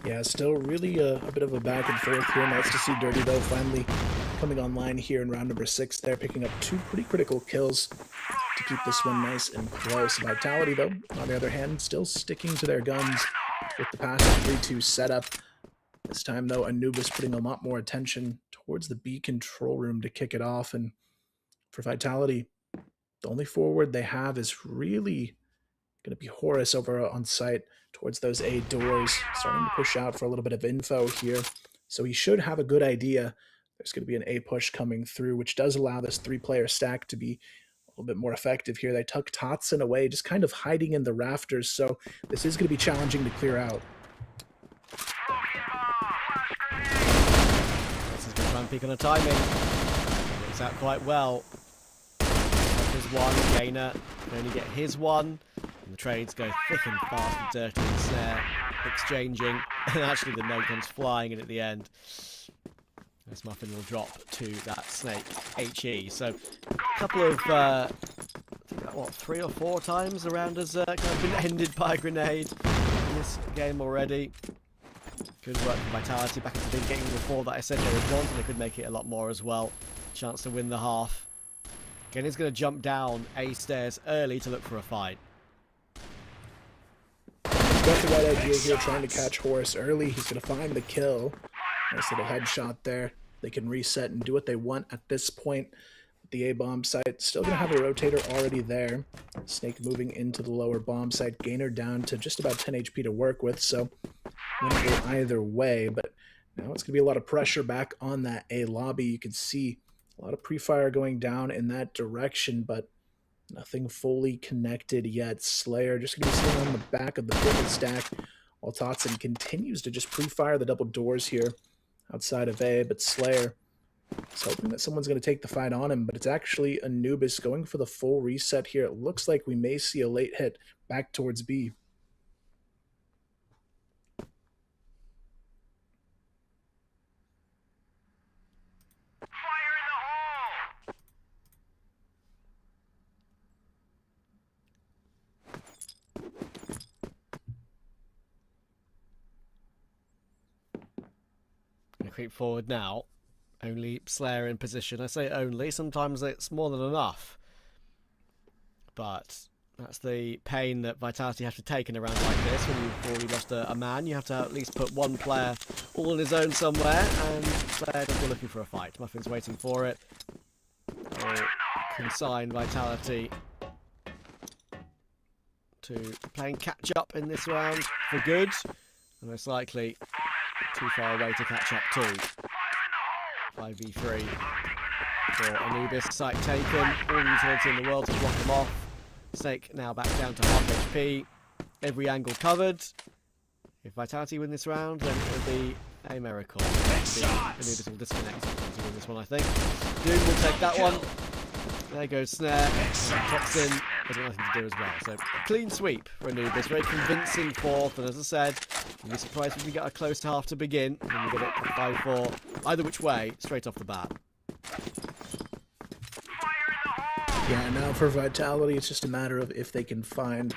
S6: Yeah, still really a bit of a back and forth here. Nice to see Dirty, though, finally coming online here in round number 6 there, picking up 2 pretty critical kills to keep this one nice and close. Vitality, though, on the other hand, still sticking to their guns with the passive 3-2 setup. This time, though, Anubis putting a lot more attention towards the B control room to kick it off. And for Vitality, the only forward they have is really going to be Horus over on site towards those A doors, starting to push out for a little bit of info here. So he should have a good idea. There's going to be an A push coming through, which does allow this 3-player stack to be a little bit more effective here. They took Totson away, just kind of hiding in the rafters, so this is going to be challenging to clear out.
S2: This is going to try and peek on the timing. Works out quite well. His one, Gainer can only get his one. And the trades go thick and fast with Dirty and Snare exchanging. And actually the node comes flying in at the end. This Muffin will drop to that Snake HE. So a couple of, I think, what, 3 or 4 times around has kind of been ended by a grenade in this game already. Good work for Vitality back at the beginning before that. I said they would want, and they could make it a lot more as well. Chance to win the half. Again, he's going to jump down A stairs early to look for a fight.
S6: He's got the right idea here, trying to catch Horus early. He's going to find the kill. Nice little headshot there. They can reset and do what they want at this point. The A-bomb site still going to have a rotator already there. Snake moving into the lower bomb site. Gainer down to just about 10 HP to work with, so winnable either way. But now it's going to be a lot of pressure back on that A lobby. You can see a lot of pre-fire going down in that direction, but nothing fully connected yet. Slayer just going to be sitting on the back of the pivot stack, while Totson continues to just pre-fire the double doors here outside of A, but Slayer is hoping that someone's going to take the fight on him, but it's actually Anubis going for the full reset here. It looks like we may see a late hit back towards B.
S2: Creep forward now. Only Slayer in position. I say only, sometimes it's more than enough. But that's the pain that Vitality have to take in a round like this. When you've already lost a man, you have to at least put one player all on his own somewhere, and Slayer doesn't go looking for a fight. Muffin's waiting for it. Or consign Vitality to playing catch up in this round for good. And most likely too far away to catch up too. 5v3 for Anubis. Site taken. All the utility in the world to block him off. Snake now back down to half HP. Every angle covered. If Vitality win this round, then it will be a miracle. Anubis will disconnect to win this one, I think. Doom will take that one. There goes Snare. Toxin has got nothing to do as well. So clean sweep for Anubis. Very convincing fourth. And as I said, you'd be surprised if we get a close half to begin. And we get it 5-4. Either which way, straight off the bat.
S6: Yeah, now for Vitality, it's just a matter of if they can find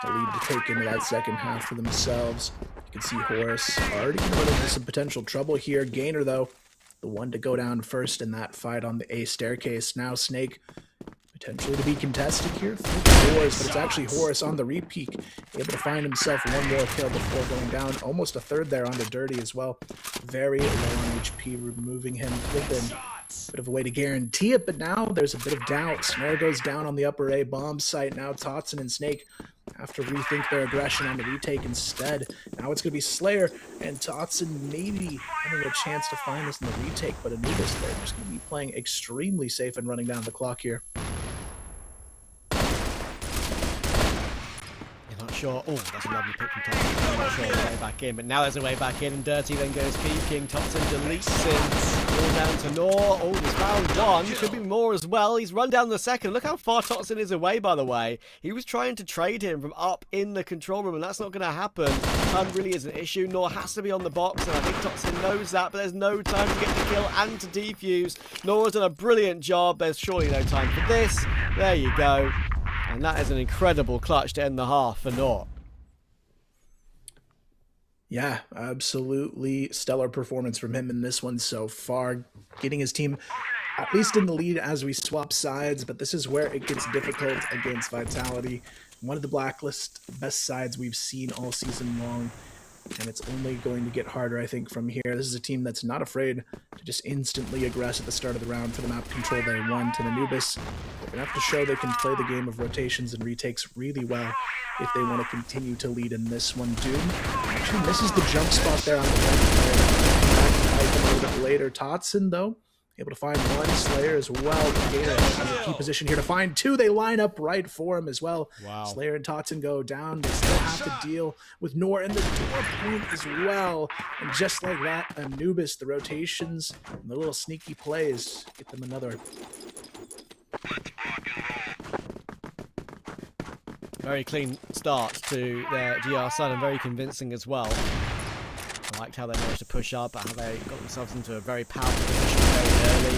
S6: a lead to take into that second half for themselves. You can see Horus already going to run into some potential trouble here. Gainer, though, the one to go down first in that fight on the A staircase. Now Snake potentially to be contested here through the doors, but it's actually Horus on the repeat, able to find himself one more kill before going down. Almost a third there onto Dirty as well. Very low on HP, removing him within a bit of a way to guarantee it, but now there's a bit of doubt. Snare goes down on the upper A bomb site. Now Totson and Snake have to rethink their aggression on the retake instead. Now it's going to be Slayer and Totson maybe having a chance to find this in the retake, but Anubis, they're just going to be playing extremely safe and running down the clock here.
S2: Sure. Oh, that's a lovely pick from Totson. I'm not sure the way back in, but now there's a way back in, and Dirty then goes peeking. Totson deletes him. All down to Nor. Oh, he's found one. Could be more as well. He's run down the second. Look how far Totson is away, by the way. He was trying to trade him from up in the control room, and that's not going to happen. Time really is an issue. Nor has to be on the box, and I think Totson knows that, but there's no time to get the kill and to defuse. Nor has done a brilliant job. There's surely no time for this. There you go. And that is an incredible clutch to end the half for Nor.
S6: Yeah, absolutely stellar performance from him in this one so far, getting his team at least in the lead as we swap sides, but this is where it gets difficult against Vitality. One of the blacklist best sides we've seen all season long, and it's only going to get harder, I think, from here. This is a team that's not afraid to just instantly aggress at the start of the round for the map control they want. And Anubis, they're going to have to show they can play the game of rotations and retakes really well if they want to continue to lead in this one. Doom actually misses the jump spot there on the back a little bit later. Totson, though, able to find one Slayer as well. Gator has a key position here to find two. They line up right for him as well.
S2: Wow.
S6: Slayer and Totson go down. They still have to deal with Nor and the door point as well. And just like that, Anubis, the rotations, and the little sneaky plays get them another.
S2: Very clean start to their GR side and very convincing as well. I liked how they managed to push up, how they got themselves into a very powerful position very early.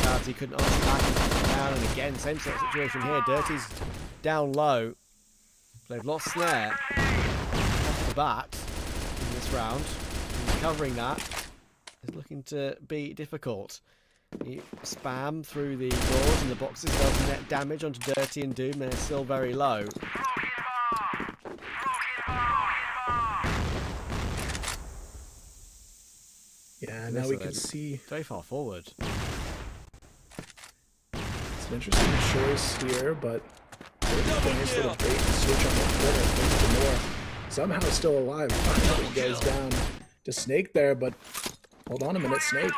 S2: Dirty couldn't answer back and took them down, and again, same sort of situation here. Dirty's down low. They've lost Snare off the bat in this round. And recovering that is looking to be difficult. You spam through the doors and the boxes, does net damage onto Dirty and Doom, they're still very low.
S6: Yeah, now we can see
S2: very far forward.
S6: It's an interesting choice here, but nice little bait and switch on the corner thanks to Moore. Somehow still alive. Finally goes down to Snake there, but hold on a minute, Snake.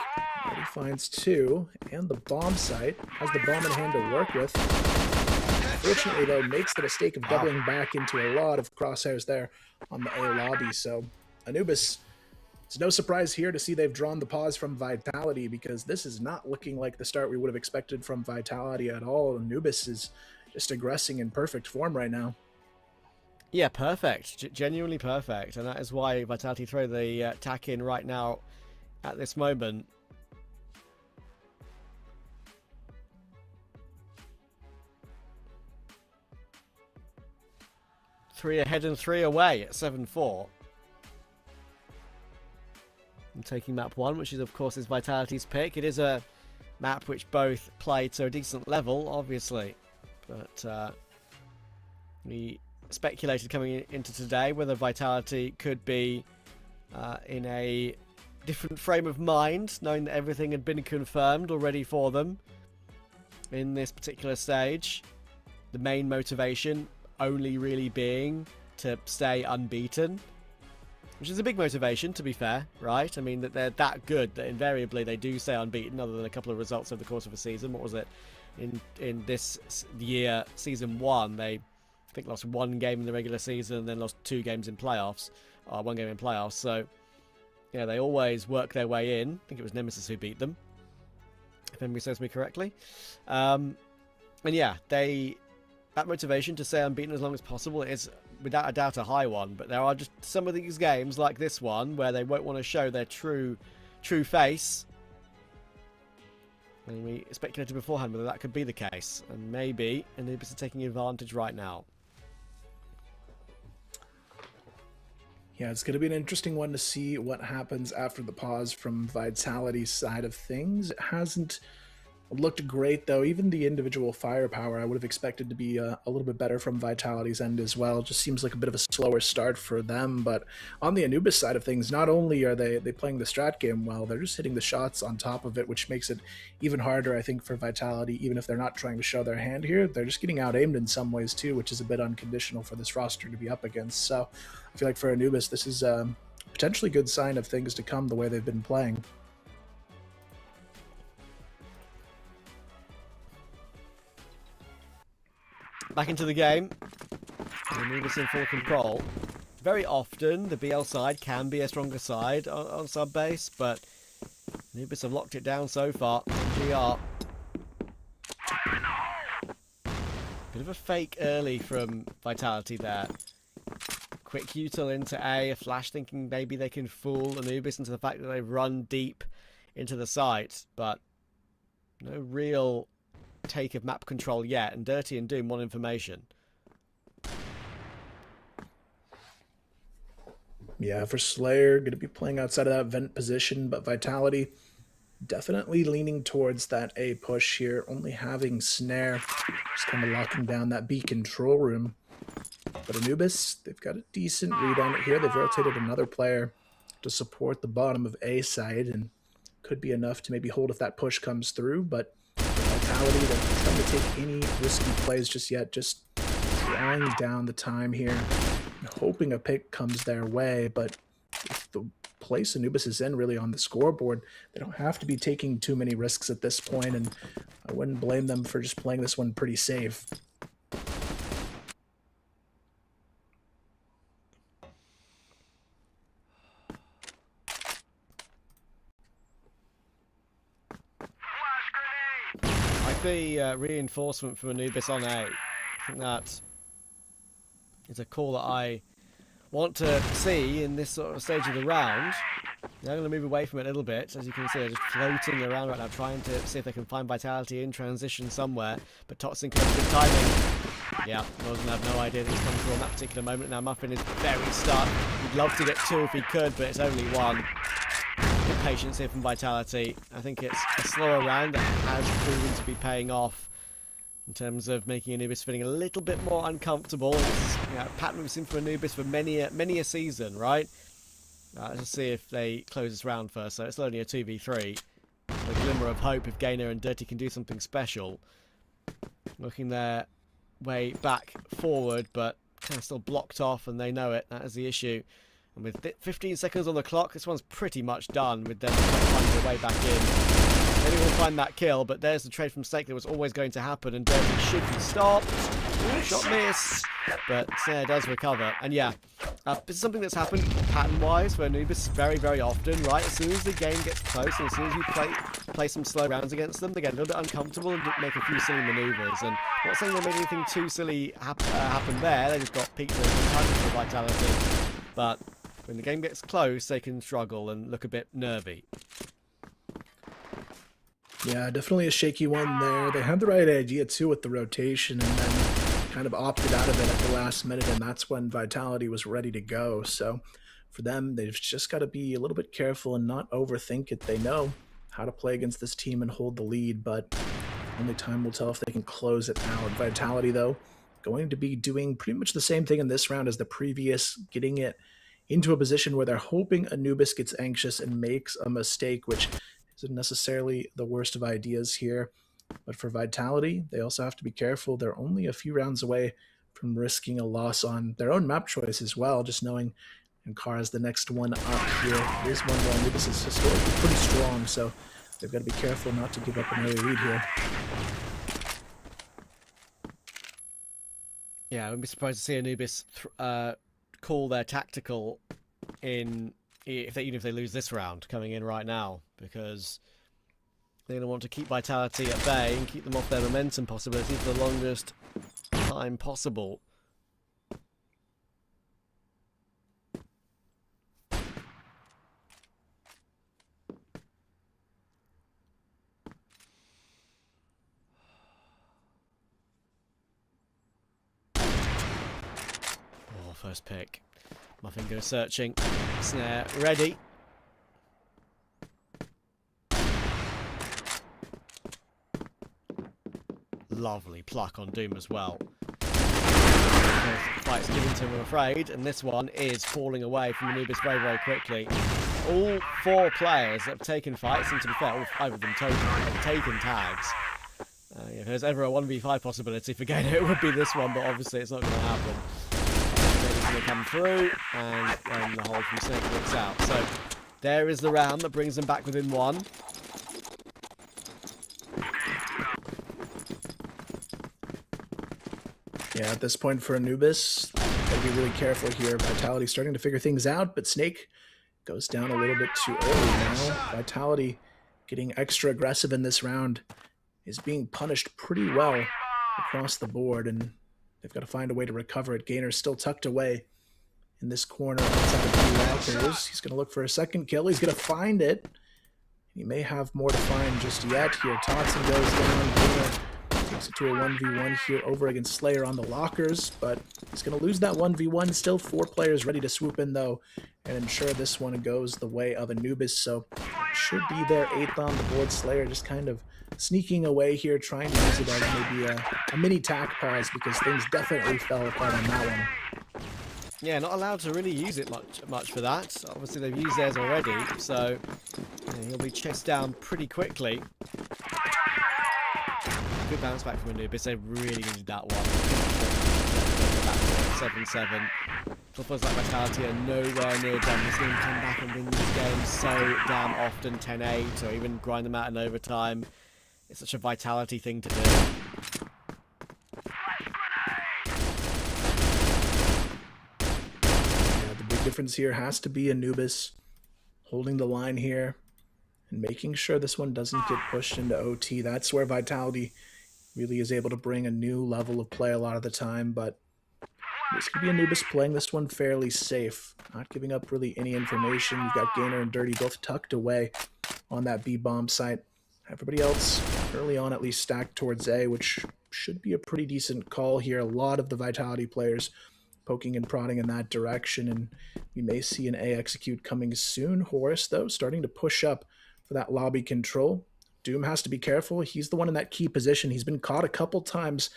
S6: He finds two, and the bomb site has the bomb in hand to work with. Fortunately, though, makes the mistake of doubling back into a lot of crosshairs there on the A lobby. So Anubis, it's no surprise here to see they've drawn the pause from Vitality, because this is not looking like the start we would have expected from Vitality at all. Anubis is just aggressing in perfect form right now.
S2: Yeah, perfect. Genuinely perfect. And that is why Vitality throw the attack in right now at this moment. Three ahead and three away at 7-4. I'm taking map 1, which is of course is Vitality's pick. It is a map which both play to a decent level, obviously. But we speculated coming into today whether Vitality could be in a different frame of mind, knowing that everything had been confirmed already for them in this particular stage. The main motivation only really being to stay unbeaten, which is a big motivation, to be fair, right? I mean, that they're that good that invariably they do stay unbeaten, other than a couple of results over the course of a season. What was it? In this year, season 1, they, I think, lost one game in the regular season and then lost 2 games in playoffs, one game in playoffs. So, yeah, they always work their way in. I think it was Nemesis who beat them, if memory serves me correctly. And yeah, that motivation to stay unbeaten as long as possible is without a doubt a high one, but there are just some of these games like this one where they won't want to show their true face, and we speculated beforehand whether that could be the case, and maybe Anubis are taking advantage right now.
S6: Yeah, it's going to be an interesting one to see what happens after the pause from Vitality's side of things. It hasn't looked great, though. Even the individual firepower I would have expected to be a little bit better from Vitality's end as well. It just seems like a bit of a slower start for them. But on the Anubis side of things, not only are they playing the strat game well, they're just hitting the shots on top of it, which makes it even harder, I think, for Vitality. Even if they're not trying to show their hand here, they're just getting out-aimed in some ways too, which is a bit unconditional for this roster to be up against. So I feel like for Anubis, this is a potentially good sign of things to come the way they've been playing.
S2: Back into the game. Anubis in full control. Very often, the BL side can be a stronger side on sub base, but Anubis have locked it down so far on GR. Bit of a fake early from Vitality there. Quick util into A, a flash thinking maybe they can fool Anubis into the fact that they've run deep into the site, but no real take of map control yet, and Dirty and Doom want information.
S6: Yeah, for Slayer, going to be playing outside of that vent position, but Vitality definitely leaning towards that A push here, only having Snare, just kind of locking down that B control room. But Anubis, they've got a decent read on it here. They've rotated another player to support the bottom of A side, and could be enough to maybe hold if that push comes through, but Vitality, they're not trying to take any risky plays just yet, just drawing down the time here, and hoping a pick comes their way. But if the place Anubis is in really on the scoreboard, they don't have to be taking too many risks at this point, and I wouldn't blame them for just playing this one pretty safe.
S2: The reinforcement from Anubis on A. I think that is a call that I want to see in this sort of stage of the round. They're going to move away from it a little bit. As you can see, they're just floating around right now, trying to see if they can find Vitality in transition somewhere. But Toxin could have good timing. Yeah, Northern have no idea that he's come through on that particular moment. Now Muffin is very stuck. He'd love to get two if he could, but it's only one. Good patience here from Vitality. I think it's a slower round that has proven to be paying off in terms of making Anubis feeling a little bit more uncomfortable. This is, you know, a pattern we've seen from Anubis for many a season, right? Let's see if they close this round first. So it's only a 2v3. A glimmer of hope if Gainer and Dirty can do something special. Looking their way back forward, but kind of still blocked off, and they know it. That is the issue. And with 15 seconds on the clock, this one's pretty much done with them finding their way back in. Maybe we'll find that kill, but there's the trade from Snake that was always going to happen, and Dirty should be stopped. Shot miss, but Snare does recover. And yeah, this is something that's happened pattern-wise for Anubis very, very often, right? As soon as the game gets close, and as soon as you play some slow rounds against them, they get a little bit uncomfortable and make a few silly maneuvers. And I'm not saying they made anything too silly happen there, they just got peaked at for Vitality. But when the game gets close, they can struggle and look a bit nervy.
S6: Yeah, definitely a shaky one there. They had the right idea too with the rotation, and then kind of opted out of it at the last minute, and that's when Vitality was ready to go. So for them, they've just got to be a little bit careful and not overthink it. They know how to play against this team and hold the lead, but only time will tell if they can close it out. Vitality, though, going to be doing pretty much the same thing in this round as the previous, getting it into a position where they're hoping Anubis gets anxious and makes a mistake, which isn't necessarily the worst of ideas here. But for Vitality, they also have to be careful. They're only a few rounds away from risking a loss on their own map choice as well, just knowing Ankara is the next one up here. It is one where Anubis is historically pretty strong, so they've got to be careful not to give up an early lead here.
S2: Yeah, I wouldn't be surprised to see Anubis call their tactical in even if they lose this round coming in right now, because they're going to want to keep Vitality at bay and keep them off their momentum possibility for the longest time possible. Oh, first pick. Muffin goes searching. Snare ready. Lovely pluck on Doom as well. Fight's given to him, I'm afraid, and this one is falling away from Anubis very, very quickly. All four players that have taken fights, and to be fair, all five of them have taken tags. If there's ever a 1v5 possibility for Gainer, it would be this one, but obviously it's not going to happen. It's going to come through, and then the hold from Snake works out. So there is the round that brings them back within one.
S6: Yeah, at this point for Anubis, gotta be really careful here. Vitality starting to figure things out, but Snake goes down a little bit too early now. Vitality getting extra aggressive in this round is being punished pretty well across the board, and they've got to find a way to recover it. Gainer's still tucked away in this corner outside of the walkers. He's going to look for a second kill. He's going to find it. He may have more to find just yet here. Toxin goes down. Gainer takes Takes it to a 1v1 here over against Slayer on the lockers, but he's going to lose that 1v1. Still 4 players ready to swoop in, though, and ensure this one goes the way of Anubis. So should be their 8th on the board. Slayer just kind of sneaking away here, trying to use it as maybe a mini tack pause, because things definitely fell apart on that one.
S2: Yeah, not allowed to really use it much for that. Obviously, they've used theirs already, so he'll be chased down pretty quickly. Good bounce back from Anubis. They really needed that one. 7-7. Feels like Vitality are nowhere near done. This game come back and win these games so damn often, 10-8, or even grind them out in overtime. It's such a Vitality thing to do.
S6: Difference here has to be Anubis holding the line here and making sure this one doesn't get pushed into OT. That's where Vitality really is able to bring a new level of play a lot of the time, but this could be Anubis playing this one fairly safe, not giving up really any information. You've got Gainer and Dirty both tucked away on that B bomb site. Everybody else early on at least stacked towards A, which should be a pretty decent call here. A lot of the Vitality players poking and prodding in that direction, and we may see an A execute coming soon. Horus, though, starting to push up for that lobby control. Doom has to be careful. He's the one in that key position. He's been caught a couple times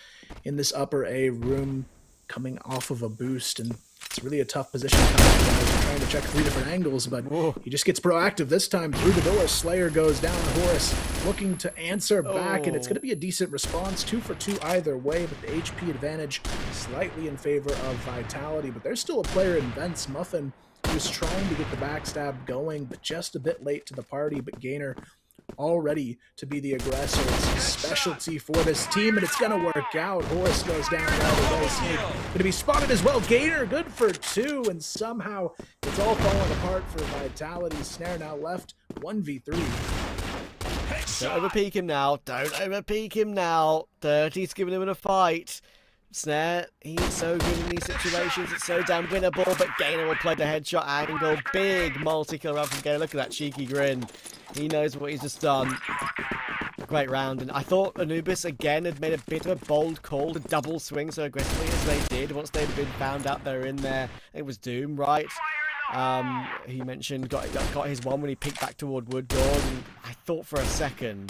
S6: in this upper A room coming off of a boost, and it's really a tough position trying to check 3 different angles, but he just gets proactive this time through the door. Slayer goes down. Horus looking to answer back, and it's going to be a decent response. 2 for 2 either way, but the HP advantage slightly in favor of Vitality. But there's still a player in Vents, Muffin, who's trying to get the backstab going, but just a bit late to the party. But Gainer all ready to be the aggressor. It's a specialty for this team, and it's going to work out. Horus goes down right away. Snake going to be spotted as well. Gainer good for 2, and somehow it's all falling apart for Vitality. Snare now left 1v3.
S2: Don't overpeak him now. Don't overpeak him now. Dirty's giving him a fight. Snare, he's so good in these situations. It's so damn winnable, but Gainer will play the headshot angle. Big multi-kill round from Gainer. Look at that cheeky grin. He knows what he's just done. Great round. And I thought Anubis, again, had made a bit of a bold call to double swing so aggressively as they did. Once they'd been found out they were in there, it was Doom, right? He mentioned got his one when he peeked back toward Wood Door. And I thought for a second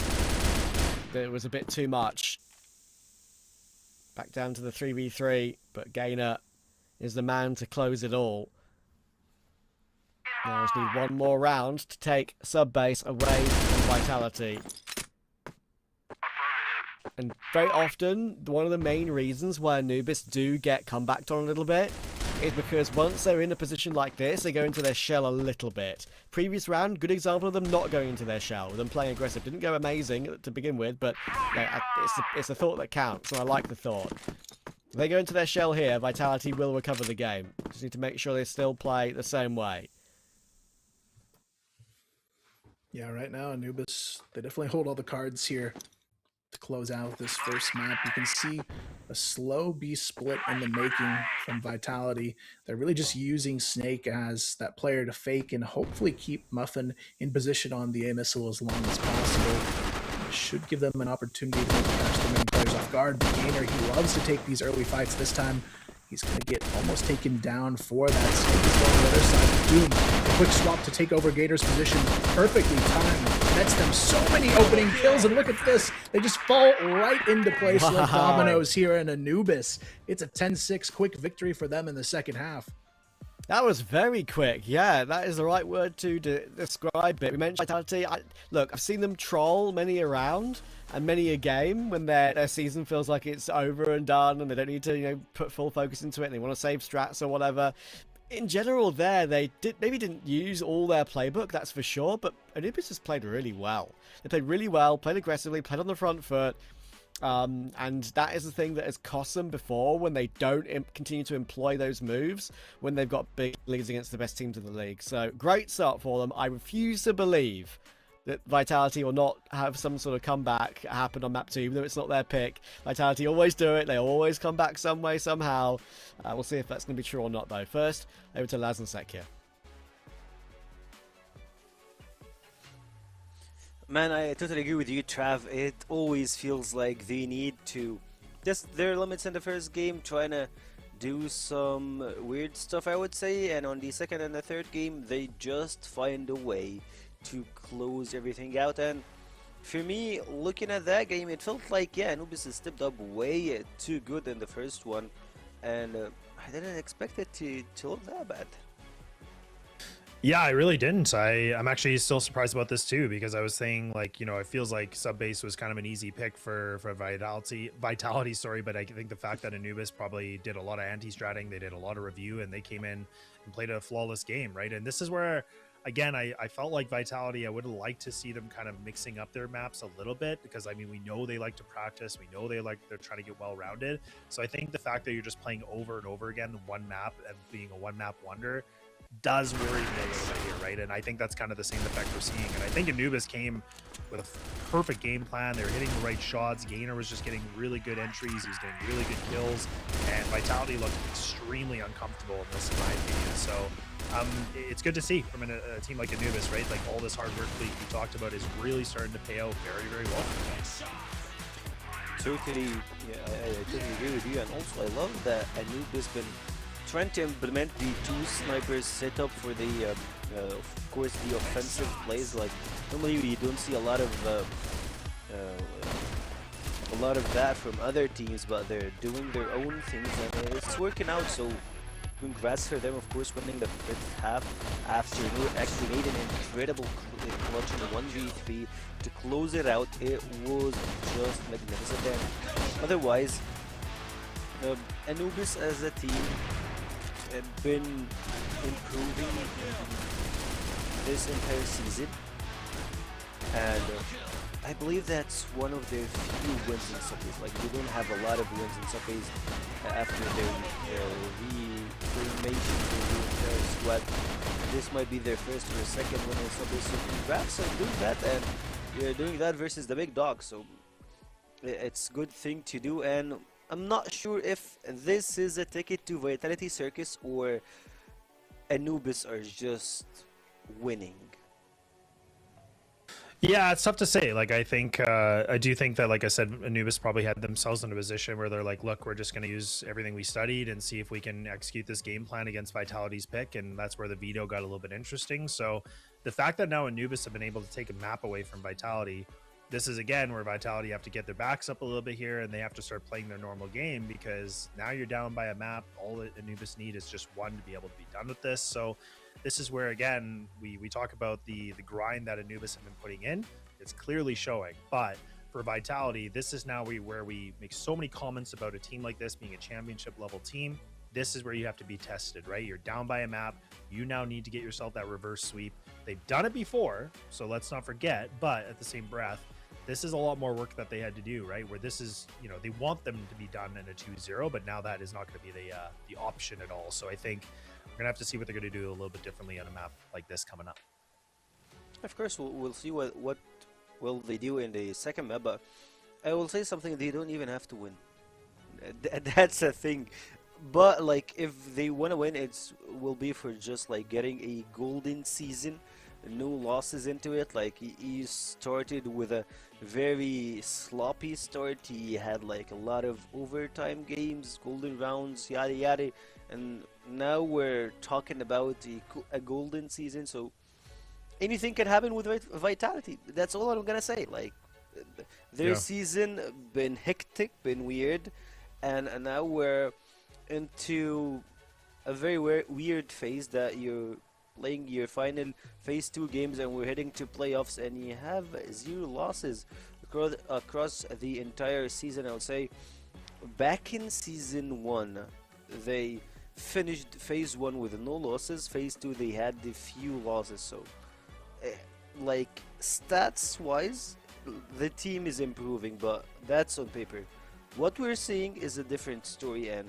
S2: that it was a bit too much. Back down to the 3v3, but Gainer is the man to close it all. Now I just need one more round to take sub-base away from Vitality. And very often, one of the main reasons why Anubis do get comebacked on a little bit is because once they're in a position like this, they go into their shell a little bit. Previous round, good example of them not going into their shell, them playing aggressive. Didn't go amazing to begin with, but it's the thought that counts, and I like the thought. If they go into their shell here, Vitality will recover the game. Just need to make sure they still play the same way.
S6: Yeah, right now, Anubis, they definitely hold all the cards here to close out this first map. You can see a slow B split in the making from Vitality. They're really just using Snake as that player to fake and hopefully keep Muffin in position on the A missile as long as possible. It should give them an opportunity to catch the main players off guard. But Gainer, he loves to take these early fights. This time, he's going to get almost taken down for that. Snake is going to the other side. Doom, a quick swap to take over Gainer's position. Perfectly timed. Nets them so many opening kills, and look at this. They just fall right into place like dominoes here in Anubis. It's a 10-6 quick victory for them in the second half.
S2: That was very quick. Yeah, that is the right word to describe it. We mentioned Vitality. Look, I've seen them troll many a round and many a game when their season feels like it's over and done and they don't need to, put full focus into it and they want to save strats or whatever. In general they maybe didn't use all their playbook, that's for sure, but Anubis has played really well. They played really well, played aggressively, played on the front foot. And that is the thing that has cost them before when they don't continue to employ those moves when they've got big leads against the best teams in the league. So great start for them. I refuse to believe that Vitality will not have some sort of comeback happen on map 2, even though it's not their pick. Vitality always do it. They always come back some way, somehow. We'll see if that's going to be true or not, though. First, over to Laz and Sek here.
S3: Man, I totally agree with you, Trav. It always feels like they need to test their limits in the first game, trying to do some weird stuff, I would say, and on the second and the third game, they just find a way to close everything out. And for me, looking at that game, it felt like, yeah, Anubis has stepped up way too good in the first one, and I didn't expect it to look that bad.
S5: Yeah, I really didn't. I'm actually still surprised about this too, because I was saying, like, you know, it feels like Subbase was kind of an easy pick for Vitality, sorry, but I think the fact that Anubis probably did a lot of anti-stratting, they did a lot of review, and they came in and played a flawless game, right? And this is where, again, I felt like Vitality, I would have liked to see them kind of mixing up their maps a little bit, because I mean, we know they like to practice, we know they're trying to get well-rounded. So I think the fact that you're just playing over and over again one map and being a one-map wonder does worry me a little bit here, right? And I think that's kind of the same effect we're seeing. And I think Anubis came with a perfect game plan. They were hitting the right shots. Gainer was just getting really good entries. He was getting really good kills. And Vitality looked extremely uncomfortable in this, in my opinion. So it's good to see from a team like Anubis, right? Like, all this hard work we talked about is really starting to pay out very, very well.
S3: Totally, yeah, I totally agree with you. And also, I love that Anubis been trying to implement the two snipers setup for the, of course, the offensive plays. Like, normally you don't see a lot of that from other teams, but they're doing their own things, and it's working out. So, congrats for them, of course, winning the fifth half after actually made an incredible clutch in the 1v3 to close it out. It was just magnificent. And otherwise, Anubis as a team have been improving this entire season, and I believe that's one of their few wins in Subbase. Like, they don't have a lot of wins in Subbase after their reformation, their entire squad. This might be their first or second win in Subbase, so congrats on doing that, and you're doing that versus the big dog, so it's a good thing to do. And I'm not sure if this is a ticket to Vitality Circus or Anubis are just winning.
S5: Yeah, it's tough to say. Like, I think, I do think that, like I said, Anubis probably had themselves in a position where they're like, look, we're just going to use everything we studied and see if we can execute this game plan against Vitality's pick. And that's where the veto got a little bit interesting. So the fact that now Anubis have been able to take a map away from Vitality, this is again where Vitality have to get their backs up a little bit here, and they have to start playing their normal game, because now you're down by a map. All that Anubis need is just one to be able to be done with this. So this is where, again, we talk about the grind that Anubis have been putting in. It's clearly showing. But for Vitality, this is now where we make so many comments about a team like this being a championship level team. This is where you have to be tested, right? You're down by a map. You now need to get yourself that reverse sweep. They've done it before, so let's not forget. But at the same breath, this is a lot more work that they had to do, right? Where this is, you know, they want them to be done in a 2-0, but now that is not going to be the option at all. So I think we're going to have to see what they're going to do a little bit differently on a map like this coming up.
S3: Of course, we'll see what will they do in the second map, but I will say something: they don't even have to win. That's a thing. But like, if they want to win, it will be for just like getting a golden season, no losses into it. Like, he started with a very sloppy start. He had like a lot of overtime games, golden rounds, yada yada, and now we're talking about a golden season. So anything can happen with Vitality. That's all I'm gonna say. Like, their season been hectic, been weird, and now we're into a very weird phase that you're playing your final phase 2 games, and we're heading to playoffs, and you have 0 losses across the entire season. I would say back in season 1 they finished phase 1 with no losses. Phase 2 they had the few losses. So like, stats wise the team is improving, but that's on paper. What we're seeing is a different story, and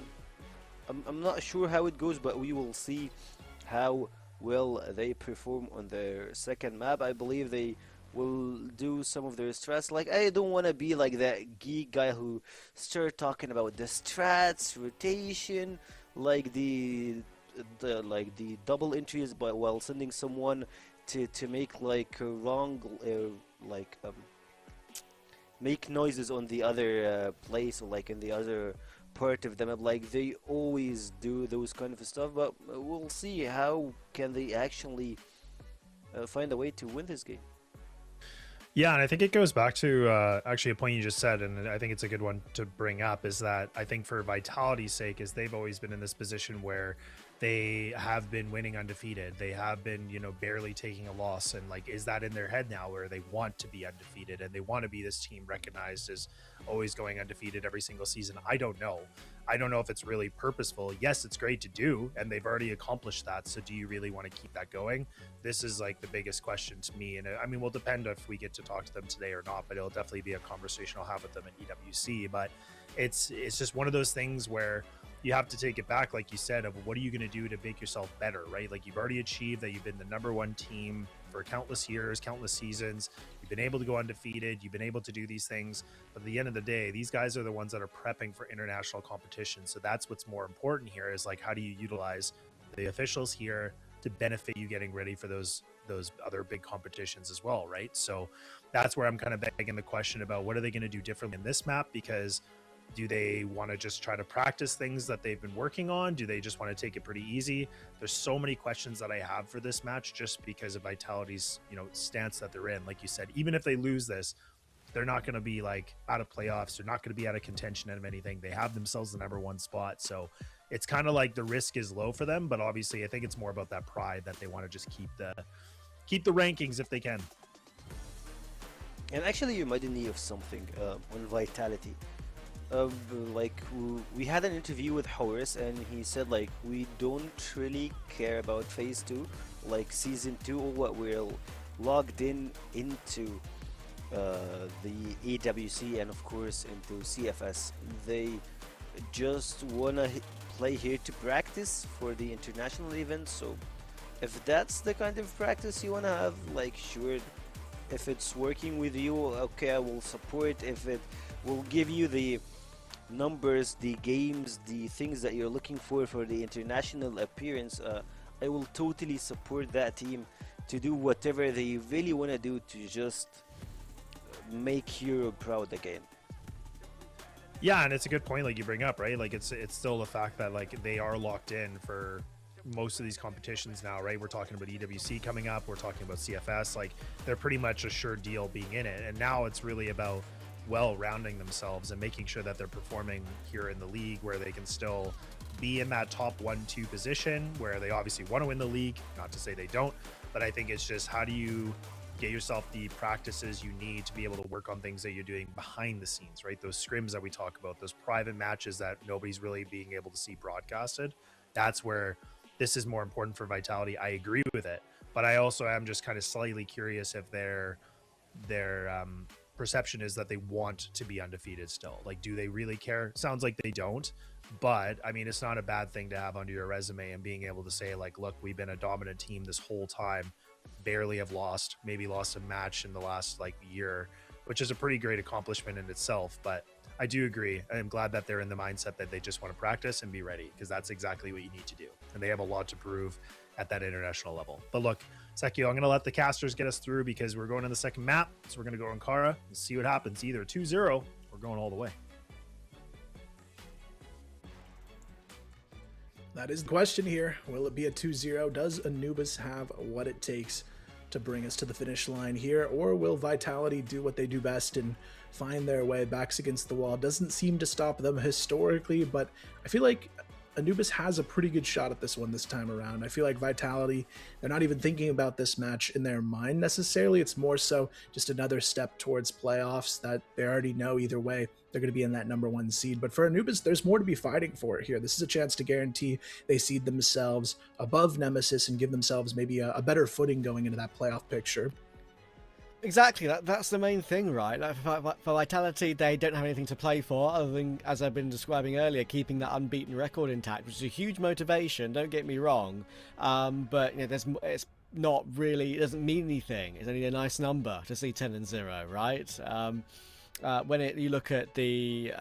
S3: I'm not sure how it goes, but we will see how well they perform on their second map. I believe they will do some of their strats. Like, I don't want to be like that geek guy who start talking about the strats, rotation, like the double entries, but while sending someone to make like a wrong like make noises on the other place, or like in the other part of the map. Like they always do those kind of stuff, but we'll see how can they actually find a way to win this game.
S5: Yeah, and I think it goes back to actually a point you just said, and I think it's a good one to bring up, is that I think for Vitality's sake, is they've always been in this position where they have been winning undefeated. They have been, you know, barely taking a loss, and like, is that in their head now where they want to be undefeated and they want to be this team recognized as always going undefeated every single season? I don't know. I don't know if it's really purposeful. Yes, it's great to do, and they've already accomplished that. So do you really want to keep that going? This is like the biggest question to me. And I mean, we'll depend if we get to talk to them today or not, but it'll definitely be a conversation I'll have with them at EWC. But it's just one of those things where you have to take it back, like you said, of what are you going to do to make yourself better, right? Like you've already achieved that you've been the #1 team for countless years, countless seasons. You've been able to go undefeated. You've been able to do these things. But at the end of the day, these guys are the ones that are prepping for international competition. So that's what's more important here, is like, how do you utilize the officials here to benefit you getting ready for those other big competitions as well, right? So that's where I'm kind of begging the question about what are they going to do differently in this map, because do they want to just try to practice things that they've been working on? Do they just want to take it pretty easy? There's so many questions that I have for this match just because of Vitality's, you know, stance that they're in. Like you said, even if they lose this, they're not going to be like out of playoffs. They're not going to be out of contention out of anything. They have themselves the #1 spot. So it's kind of like the risk is low for them, but obviously I think it's more about that pride that they want to just keep the rankings if they can.
S3: And actually, you reminded me of something on Vitality. Like we had an interview with Horace, and he said like, we don't really care about phase 2, like season 2, or what we're logged into the EWC and of course into CFS. They just wanna play here to practice for the international events. So if that's the kind of practice you wanna have, like, sure, if it's working with you, okay, I will support. If it will give you the numbers, the games, the things that you're looking for the international appearance, I will totally support that team to do whatever they really want to do to just make Europe proud again.
S5: Yeah, and it's a good point, like you bring up, right? Like it's still the fact that like they are locked in for most of these competitions now, right? We're talking about EWC coming up, we're talking about CFS, like they're pretty much a sure deal being in it, and now it's really about rounding themselves and making sure that they're performing here in the league, where they can still be in that top 1-2 position, where they obviously want to win the league, not to say they don't, but I think it's just, how do you get yourself the practices you need to be able to work on things that you're doing behind the scenes, right? Those scrims that we talk about, those private matches that nobody's really being able to see broadcasted, that's where this is more important for Vitality. I agree with it, but I also am just kind of slightly curious if their perception is that they want to be undefeated still. Like, do they really care? Sounds like they don't, but I mean, it's not a bad thing to have under your resume, and being able to say like, look, we've been a dominant team this whole time, barely have lost, maybe lost a match in the last like year, which is a pretty great accomplishment in itself. But I do agree. I'm glad that they're in the mindset that they just want to practice and be ready, because that's exactly what you need to do. And they have a lot to prove at that international level. But look, Sekio, I'm going to let the casters get us through because we're going to the second map. So we're going to go on Kara and see what happens. Either 2-0 or going all the way.
S6: That is the question here. Will it be a 2-0? Does Anubis have what it takes to bring us to the finish line here? Or will Vitality do what they do best and find their way? Backs against the wall doesn't seem to stop them historically, but I feel like Anubis has a pretty good shot at this one this time around. I feel like Vitality, they're not even thinking about this match in their mind necessarily. It's more so just another step towards playoffs that they already know either way they're going to be in that #1 seed. But for Anubis, there's more to be fighting for here. This is a chance to guarantee they seed themselves above Nemesis and give themselves maybe a better footing going into that playoff picture.
S2: Exactly, that's the main thing, right? Like for Vitality, they don't have anything to play for other than, as I've been describing earlier, keeping that unbeaten record intact, which is a huge motivation, don't get me wrong. But you know, it's not really, it doesn't mean anything. It's only a nice number to see 10-0, right? you look at the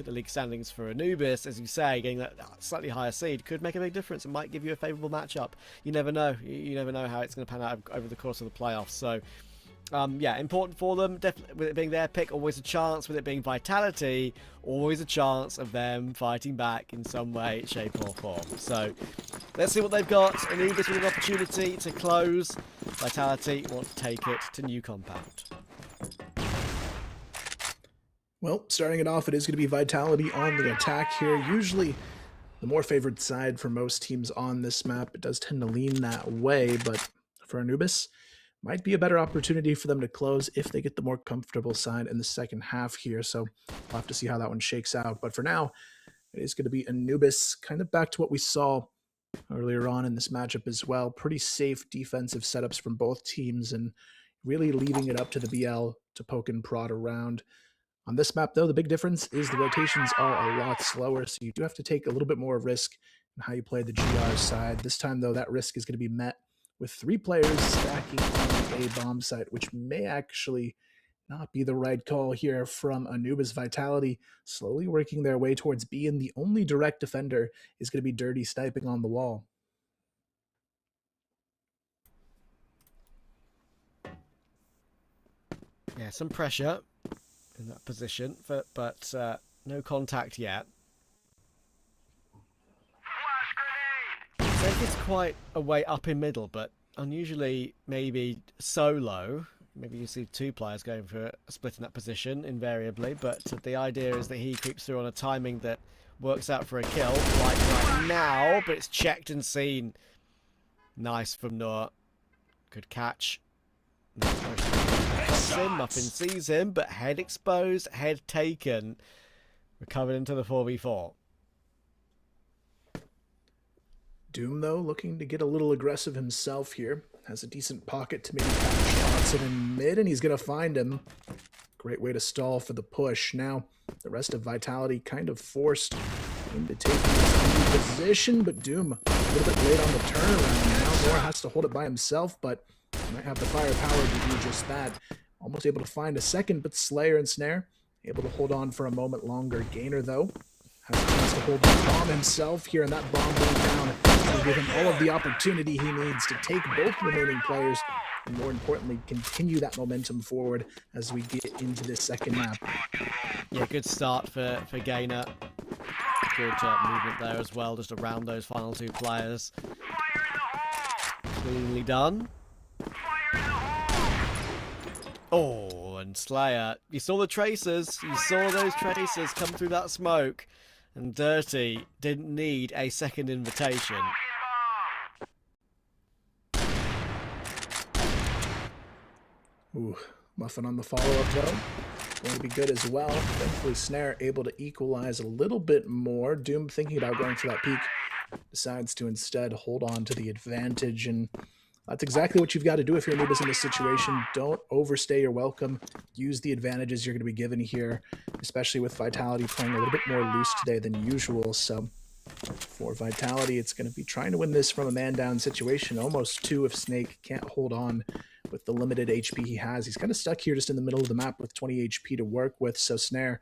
S2: league standings for Anubis, as you say, getting that slightly higher seed could make a big difference. It might give you a favourable matchup. You never know. You never know how it's going to pan out over the course of the playoffs. So, yeah, important for them. Definitely, with it being their pick, always a chance. With it being Vitality, always a chance of them fighting back in some way, shape or form. So, let's see what they've got. Anubis with an opportunity to close. Vitality want to take it to new compound.
S6: Well, starting it off, it is going to be Vitality on the attack here. Usually the more favored side for most teams on this map. It does tend to lean that way, but for Anubis, might be a better opportunity for them to close if they get the more comfortable side in the second half here. So we'll have to see how that one shakes out. But for now, it is going to be Anubis, kind of back to what we saw earlier on in this matchup as well. Pretty safe defensive setups from both teams and really leaving it up to the BL to poke and prod around. On this map, though, the big difference is the rotations are a lot slower, so you do have to take a little bit more risk in how you play the GR side. This time, though, that risk is going to be met with 3 players stacking on the A bomb site, which may actually not be the right call here from Anubis. Vitality slowly working their way towards B, and the only direct defender is going to be Dirty sniping on the wall.
S2: Yeah, some pressure in that position, but no contact yet. I think it's quite a way up in middle, but unusually maybe solo. Maybe you see 2 players going for a split in that position invariably, but the idea is that he creeps through on a timing that works out for a kill, like right now, but it's checked and seen. Nice from Noor. Good catch. Muffin sees him, but head exposed, head taken. Recovered into the 4v4.
S6: Doom, though, looking to get a little aggressive himself here. Has a decent pocket to maybe catch Johnson in mid, and he's going to find him. Great way to stall for the push. Now, the rest of Vitality kind of forced into taking this position, but Doom a little bit late on the turnaround now. Noor has to hold it by himself, but he might have the firepower to do just that. Almost able to find a second, but Slayer and Snare able to hold on for a moment longer. Gainer, though, has a chance to hold the bomb himself here, and that bomb going down will give him all of the opportunity he needs to take both remaining players, and more importantly, continue that momentum forward as we get into this second map.
S2: Yeah, good start for Gainer. Good movement there as well, just around those final 2 players. Cleanly done. Oh, and Slayer, you saw the tracers. You saw those tracers come through that smoke. And Dirty didn't need a second invitation.
S6: Ooh, Muffin on the follow-up, though. Going to be good as well. Thankfully, Snare able to equalize a little bit more. Doom thinking about going for that peak. Decides to instead hold on to the advantage, and that's exactly what you've got to do if you're Anubis in this situation. Don't overstay your welcome. Use the advantages you're going to be given here, especially with Vitality playing a little bit more loose today than usual. So for Vitality, it's going to be trying to win this from a man-down situation. Almost 2 if Snake can't hold on with the limited HP he has. He's kind of stuck here just in the middle of the map with 20 HP to work with. So Snare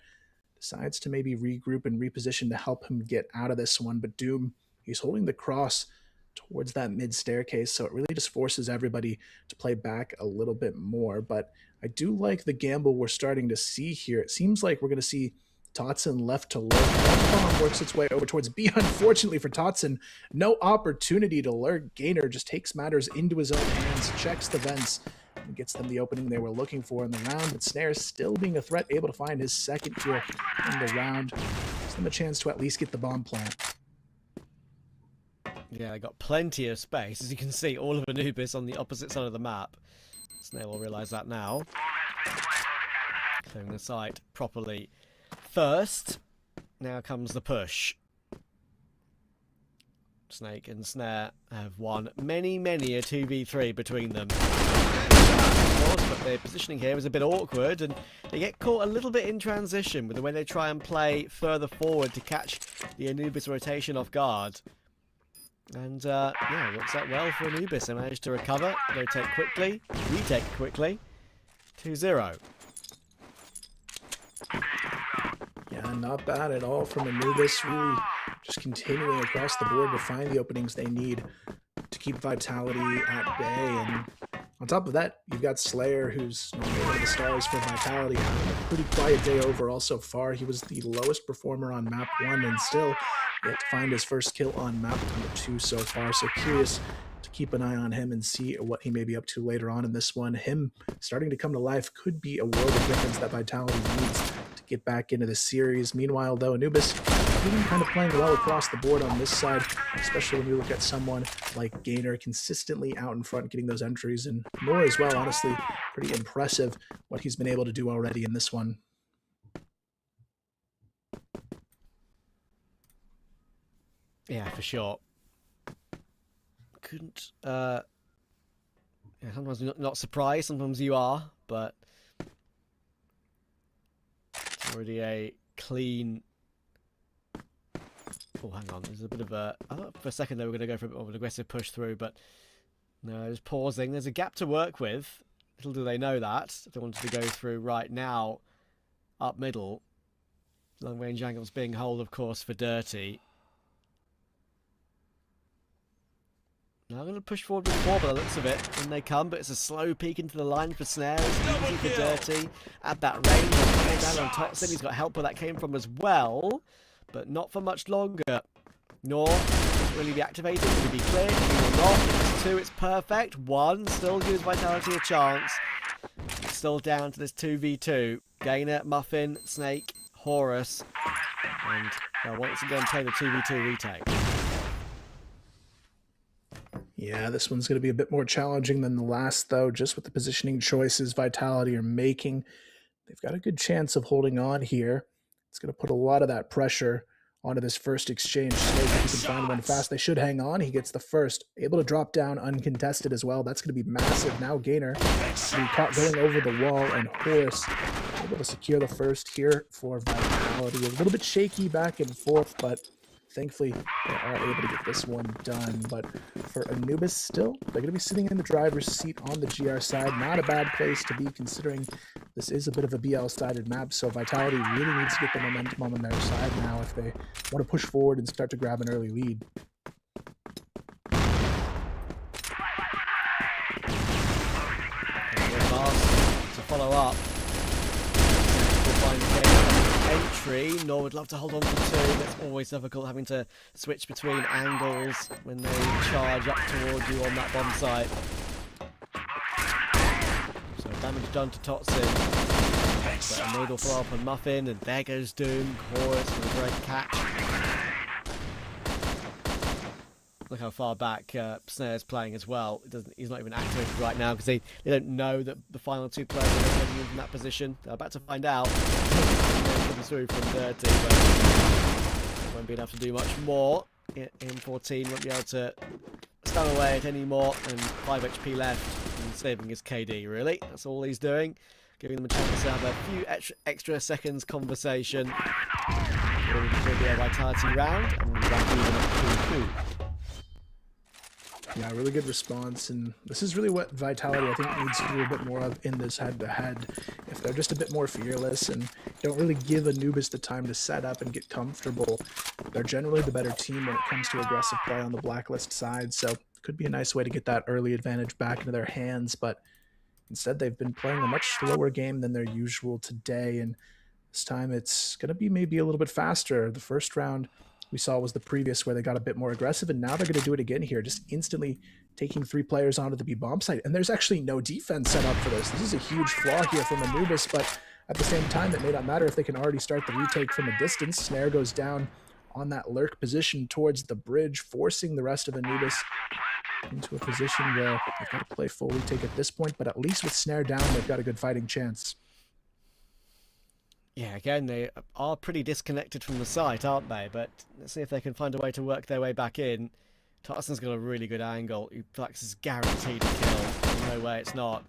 S6: decides to maybe regroup and reposition to help him get out of this one. But Doom, he's holding the cross towards that mid staircase, so it really just forces everybody to play back a little bit more. But I do like the gamble we're starting to see here. It seems like we're going to see Totson left to lurk. That bomb works its way over towards B. Unfortunately for Totson, no opportunity to lurk. Gainer just takes matters into his own hands, checks the vents, and gets them the opening they were looking for in the round. But Snare still being a threat, able to find his second kill in the round. Gives them a chance to at least get the bomb plant.
S2: Yeah, they got plenty of space. As you can see, all of Anubis on the opposite side of the map. Snare will realise that now. Clearing the site properly first. Now comes the push. Snake and Snare have won many a 2v3 between them. But their positioning here is a bit awkward, and they get caught a little bit in transition with the way they try and play further forward to catch the Anubis rotation off guard. And yeah, works out well for Anubis. They managed to recover, rotate quickly, retake quickly. 2-0.
S6: And not bad at all from Anubis, really just continuing across the board to find the openings they need to keep Vitality at bay. And on top of that, you've got Slayer, who's normally one of the stars for Vitality, having a pretty quiet day overall so far. He was the lowest performer on map 1 and still yet to find his first kill on map number 2 so far. So curious to keep an eye on him and see what he may be up to later on in this one. Him starting to come to life could be a world of difference that Vitality needs to get back into the series. Meanwhile, though, Anubis even kind of playing well across the board on this side, especially when you look at someone like Gainer consistently out in front, getting those entries, and more as well. Honestly, pretty impressive what he's been able to do already in this one.
S2: Yeah, for sure. Couldn't yeah, sometimes you're not surprised, sometimes you are, but it's already a clean. Oh, hang on, there's a bit of a... I thought for a second they were going to go for a bit more of an aggressive push through, but no, just pausing. There's a gap to work with. Little do they know that. They wanted to go through right now, up middle. Long range angles being hold, of course, for Dirty. Now I'm going to push forward with 4 by the looks of it when they come, but it's a slow peek into the line for Snare. It's easy for Dirty at that range. Coming down on Toxin, he's got help where that came from as well, but not for much longer. Nor will he be activated? Will he be cleared? He will not. It's 2, it's perfect. 1 still gives Vitality a chance. It's still down to this 2v2. Gainer, Muffin, Snake, Horus, and they'll once again play the 2v2 retake.
S6: Yeah, this one's going to be a bit more challenging than the last, though, just with the positioning choices Vitality are making. They've got a good chance of holding on here. It's going to put a lot of that pressure onto this first exchange. Snake, if he can find one fast, they should hang on. He gets the first. Able to drop down uncontested as well. That's going to be massive. Now Gainer be caught going over the wall, and Horus able to secure the first here for Vitality. A little bit shaky back and forth, but thankfully they are able to get this one done. But for Anubis, still, they're going to be sitting in the driver's seat on the GR side. Not a bad place to be, considering this is a bit of a BL-sided map, so Vitality really needs to get the momentum on their side now if they want to push forward and start to grab an early lead.
S2: To follow up. Entry. Nor would love to hold on for 2. That's always difficult, having to switch between angles when they charge up towards you on that bomb site. So damage done to Totsin. But a needle follow up on Muffin, and there goes Doom. Chorus with a great catch. Look how far back Snare's playing as well. He's not even activated right now because they don't know that the final 2 players are getting in from that position. They're about to find out. Comes through from Dirty, but it won't be enough to do much more. M14 won't be able to stun away at any more, and 5 HP left, and saving his KD, really. That's all he's doing. Giving them a chance to have a few extra seconds conversation. It'll be a Vitality round, and we'll be back even at 2-2.
S6: Yeah, really good response, and this is really what Vitality, I think, needs to do a bit more of in this head-to-head. If they're just a bit more fearless and don't really give Anubis the time to set up and get comfortable, they're generally the better team when it comes to aggressive play on the Blacklist side, so it could be a nice way to get that early advantage back into their hands, but instead they've been playing a much slower game than their usual today, and this time it's going to be maybe a little bit faster. The first round we saw was the previous, where they got a bit more aggressive, and now they're going to do it again here, just instantly taking 3 players onto the B bomb site. And there's actually no defense set up for this. This is a huge flaw here from Anubis, but at the same time, it may not matter if they can already start the retake from a distance. Snare goes down on that lurk position towards the bridge, forcing the rest of Anubis into a position where they've got to play full retake at this point, but at least with Snare down, they've got a good fighting chance.
S2: Yeah, again, they are pretty disconnected from the site, aren't they? But let's see if they can find a way to work their way back in. Tarsen's got a really good angle. Flax is guaranteed to kill. There's no way it's not.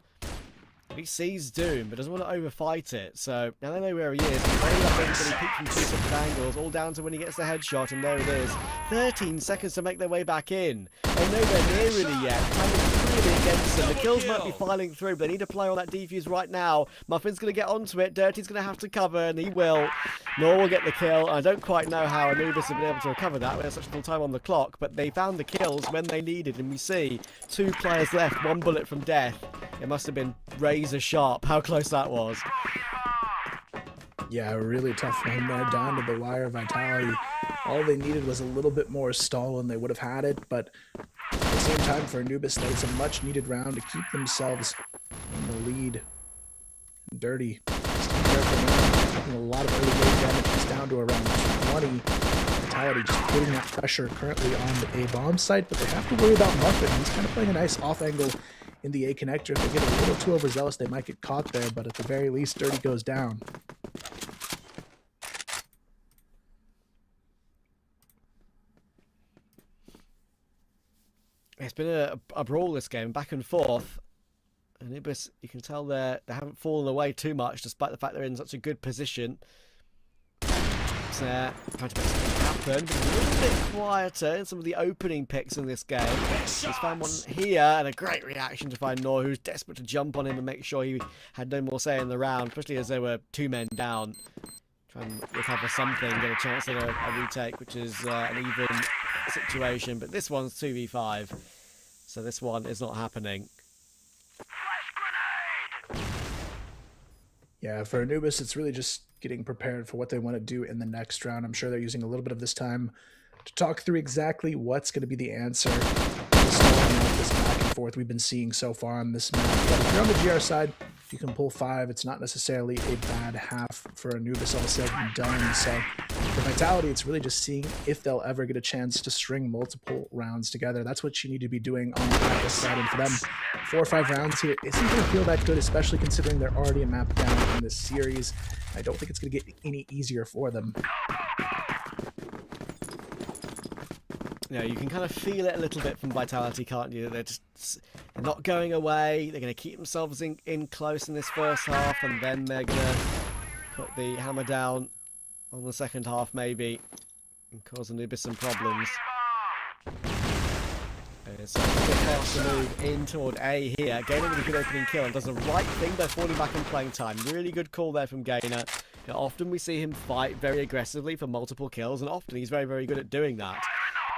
S2: He sees Doom, but doesn't want to overfight it. So now they know where he is. He's ready up everybody, peek from 2 different angles, all down to when he gets the headshot, and there it is. 13 seconds to make their way back in. They're nowhere near really yet. Kind of really against them. The kills might be filing through, but they need to play on that defuse right now. Muffin's going to get onto it. Dirty's going to have to cover, and he will. Nor will get the kill. I don't quite know how Anubis have been able to recover that with such little time on the clock, but they found the kills when they needed, and we see 2 players left, 1 bullet from death. It must have been razor sharp how close that was.
S6: Yeah, a really tough one there, down to the wire. Vitality, all they needed was a little bit more stall and they would have had it, but at the same time for Anubis, that is a much needed round to keep themselves in the lead. Dirty, just be careful now, taking a lot of early wave damage. He's down to around 20. Vitality just putting that pressure currently on the A bomb site, but they have to worry about Muffin. He's kind of playing a nice off angle in the A connector. If they get a little too overzealous, they might get caught there, but at the very least, Dirty goes down.
S2: It's been a brawl this game, back and forth. Anubis, you can tell they haven't fallen away too much, despite the fact they're in such a good position. Trying to make something happen, but a little bit quieter in some of the opening picks in this game. He's found one here, and a great reaction to find Nor, who's desperate to jump on him and make sure he had no more say in the round, especially as there were 2 men down. Try and recover something, get a chance at a retake, which is an even situation, but this one's 2v5, so this one is not happening.
S6: Yeah, for Anubis, it's really just getting prepared for what they want to do in the next round. I'm sure they're using a little bit of this time to talk through exactly what's going to be the answer to this back and forth we've been seeing so far on this map. But if you're on the GR side, you can pull 5. It's not necessarily a bad half for Anubis, all said and done. So for Vitality, it's really just seeing if they'll ever get a chance to string multiple rounds together. That's what you need to be doing on the practice side. And for them, 4 or 5 rounds here isn't going to feel that good, especially considering they're already a map down in this series. I don't think it's going to get any easier for them.
S2: You know, you can kind of feel it a little bit from Vitality, can't you? They're not going away. They're going to keep themselves in close in this first half, and then they're going to put the hammer down on the second half, maybe, and cause Anubis some problems. It's a bit faster move in toward A here. Gainer with a good opening kill and does the right thing by falling back on playing time. Really good call there from Gainer. You know, often we see him fight very aggressively for multiple kills, and often he's very, very good at doing that.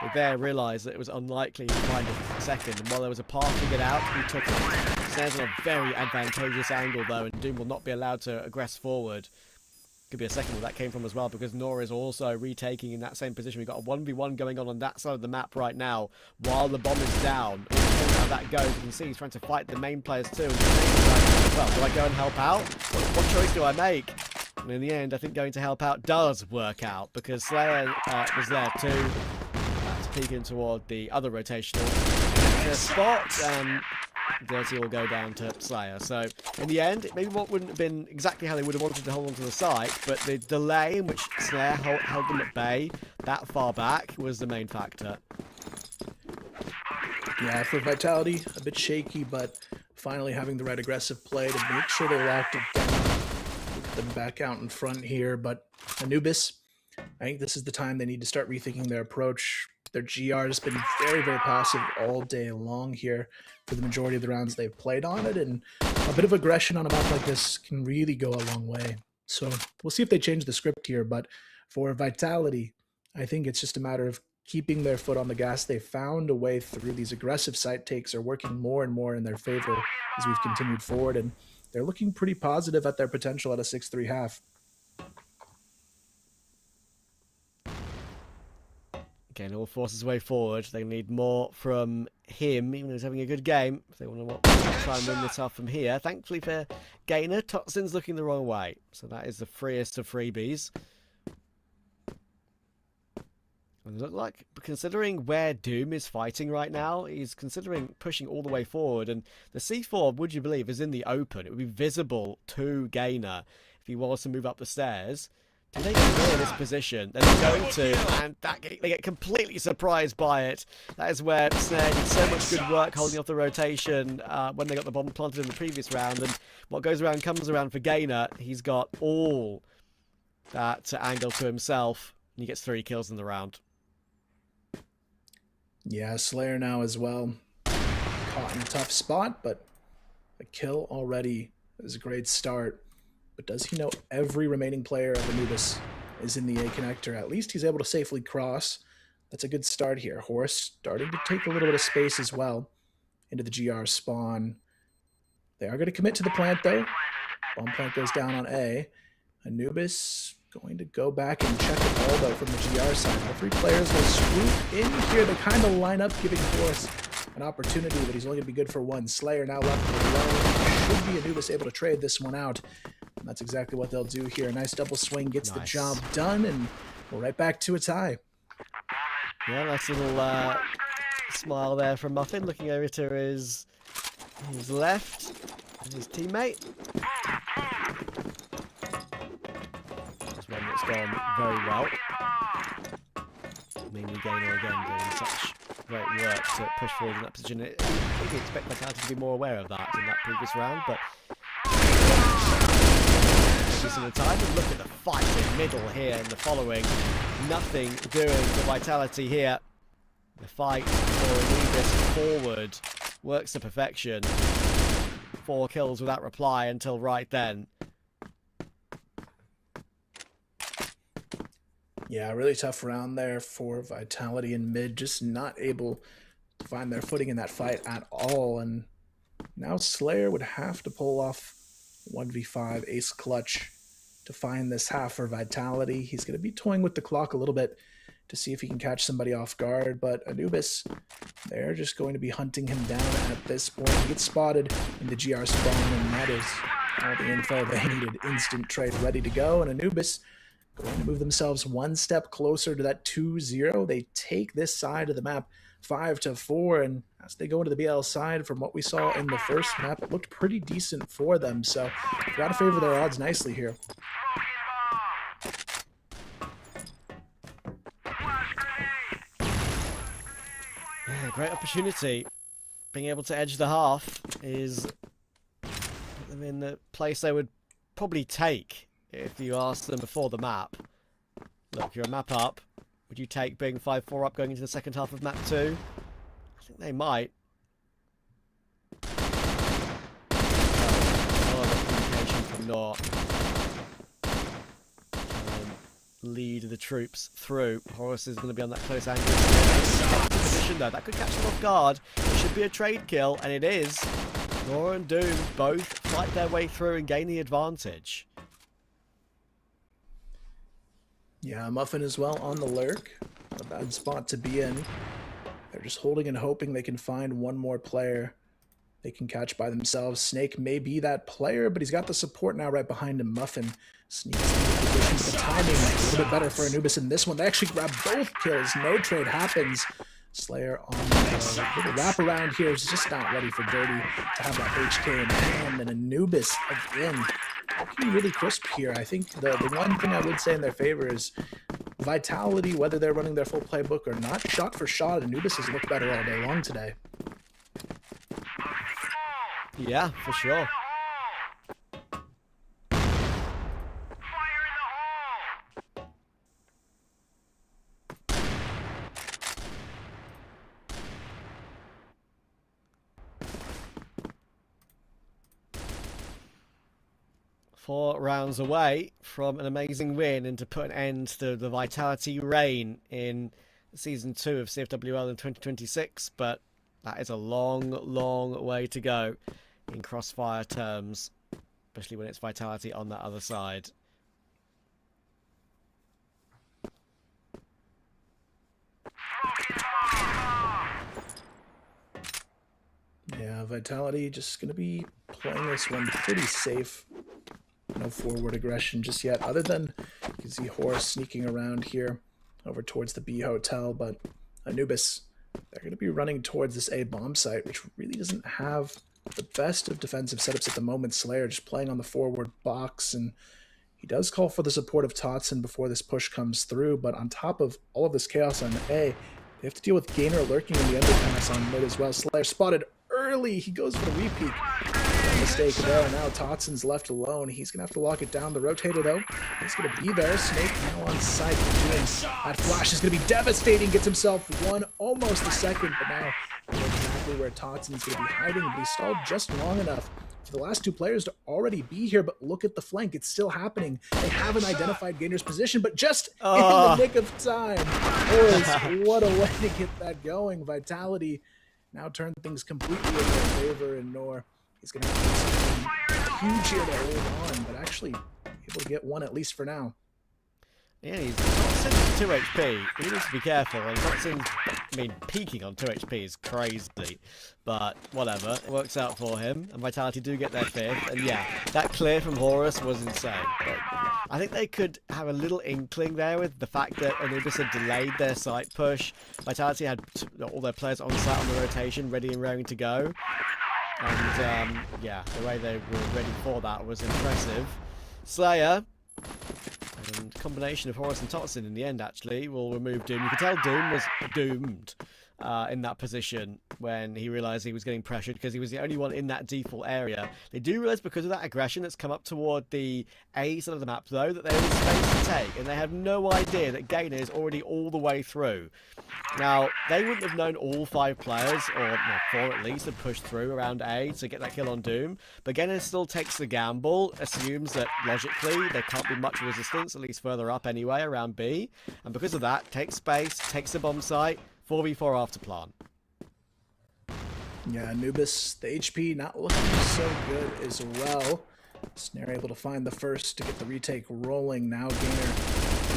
S2: But there realised that it was unlikely to find a second, and while there was a path to get out, he took it. Stands on a very advantageous angle though, and Doom will not be allowed to aggress forward. Could be a second where that came from as well, because Nora is also retaking in that same position. We've got a 1v1 going on that side of the map right now, while the bomb is down. How that goes, you can see he's trying to fight the main players too. Well, do I go and help out? What choice do I make? And in the end, I think going to help out does work out, because Slayer was there too. That's peeking toward the other rotational spot, and Dirty will go down to Slayer. So in the end, maybe what wouldn't have been exactly how they would have wanted to hold on to the site, but the delay in which Slayer held them at bay that far back was the main factor.
S6: Yeah, for Vitality, a bit shaky, but finally having the right aggressive play to make sure they locked it down. Get them back out in front here, but Anubis, I think this is the time they need to start rethinking their approach. Their GR has been very, very passive all day long here for the majority of the rounds they've played on it, and a bit of aggression on a map like this can really go a long way. So we'll see if they change the script here, but for Vitality, I think it's just a matter of keeping their foot on the gas. They found a way through. These aggressive site takes are working more and more in their favor as we've continued forward, and they're looking pretty positive at their potential at a 6-3 half.
S2: Again, all force his way forward. They need more from him, even though he's having a good game. If they want to try and win this half from here. Thankfully for Gainer, Totsin's looking the wrong way. So that is the freest of freebies. And look like, considering where Doom is fighting right now, he's considering pushing all the way forward. And the C4, would you believe, is in the open. It would be visible to Gainer if he was to move up the stairs. Do they get in this position? They're going to, and they get completely surprised by it. That is where Snare did so much good work holding off the rotation when they got the bomb planted in the previous round. And what goes around comes around for Gainer. He's got all that angle to himself, and he gets 3 kills in the round.
S6: Yeah, Slayer now as well. Caught caught in a tough spot, but a kill already is a great start. But does he know every remaining player of Anubis is in the A connector? At least he's able to safely cross. That's a good start here. Horse starting to take a little bit of space as well into the GR spawn. They are going to commit to the plant though. Bomb plant goes down on A. Anubis going to go back and check it all though from the GR side. All three players will swoop in here. They kind of line up, giving Horse an opportunity, but he's only going to be good for one. Slayer now left alone. Should be Anubis able to trade this one out. And that's exactly what they'll do here. A nice double swing gets the job done, and we're right back to a tie.
S2: Yeah, nice little smile there from Muffin, looking over to his left and his teammate. This one that's gone very well. Mainly Gainer again doing such great work to push forward in that position. I think we expect Vitality to be more aware of that in that previous round, but of the time. And look at the fight in middle here in the following. Nothing doing for Vitality here. The fight for Anubis forward works to perfection. 4 kills without reply until right then.
S6: Yeah, really tough round there for Vitality in mid. Just not able to find their footing in that fight at all. And now Slayer would have to pull off 1v5 ace clutch to find this half for Vitality. He's going to be toying with the clock a little bit to see if he can catch somebody off guard, but Anubis, they're just going to be hunting him down at this point. He gets spotted in the GR spawn, and that is all the info they needed. Instant trade ready to go, and Anubis going to move themselves one step closer to that 2-0. They take this side of the map 5-4, and as they go into the BL side, from what we saw in the first map, it looked pretty decent for them, so got to favor their odds nicely here.
S2: Yeah, great opportunity. Being able to edge the half is put them in the place they would probably take if you asked them before the map. Look, you're a map up. Would you take being 5-4 up going into the second half of map 2? I think they might. Oh, the communication from Nor. Lead the troops through. Horus is going to be on that close angle. Position though, that could catch them off guard. It should be a trade kill, and it is. Nor and Doom both fight their way through and gain the advantage.
S6: Yeah, Muffin as well on the lurk. Not a bad spot to be in. They're just holding and hoping they can find one more player they can catch by themselves. Snake may be that player, but he's got the support now right behind him. Muffin sneaks into position, but the timing a little bit better for Anubis in this one. They actually grab both kills. No trade happens. Slayer on the little wraparound here is just not ready for Dirty to have that HK in hand. And Anubis again looking really crisp here. I think the one thing I would say in their favor is Vitality, whether they're running their full playbook or not, shot for shot, Anubis has looked better all day long today.
S2: Yeah, for sure. Four rounds away from an amazing win and to put an end to the Vitality reign in Season 2 of CFWL in 2026, but that is a long, long way to go in Crossfire terms, especially when it's Vitality on that other side.
S6: Yeah, Vitality just going to be playing this one pretty safe. No forward aggression just yet, other than you can see Horus sneaking around here over towards the B hotel, but Anubis, they're going to be running towards this A bomb site, which really doesn't have the best of defensive setups at the moment. Slayer just playing on the forward box, and he does call for the support of Totson before this push comes through, but on top of all of this chaos on A, they have to deal with Gainer lurking in the underpass on mid as well. Slayer spotted early, he goes for the repeat. Mistake there. Now Totson's left alone. He's gonna have to lock it down. The rotator though, he's gonna be there. Snake now on site. That flash is gonna be devastating. Gets himself one, almost a second, but now exactly where Totson's going to be hiding, but he stalled just long enough for the last 2 players to already be here. But look at the flank. It's still happening. They haven't identified Gainer's position, but just in the nick of time. Horus, what a way to get that going. Vitality now turn things completely in their favor, and Nor is going to have something huge here to hold on, but actually able to get one at least for now.
S2: Yeah, he's Totson's 2 HP. He needs to be careful. And Totson's, I mean, peaking on 2 HP is crazy. But whatever, it works out for him. And Vitality do get their 5th. And yeah, that clear from Horus was insane. But I think they could have a little inkling there with the fact that Anubis had delayed their site push. Vitality had all their players on site on the rotation, ready and raring to go. And yeah, the way they were ready for that was impressive. Slayer, and combination of Horus and Totson in the end actually will remove Doom. You can tell Doom was doomed in that position when he realised he was getting pressured because he was the only one in that default area. They do realise because of that aggression that's come up toward the A side of the map though that there is space to take, and they have no idea that Gainer is already all the way through. Now, they wouldn't have known all 5 players, or 4 at least, had pushed through around A to get that kill on Doom. But Gainer still takes the gamble, assumes that logically there can't be much resistance, at least further up anyway, around B. And because of that, takes space, takes the bomb site, 4v4 after plant.
S6: Yeah, Anubis, the HP not looking so good as well. Snare able to find the first to get the retake rolling. Now Gainer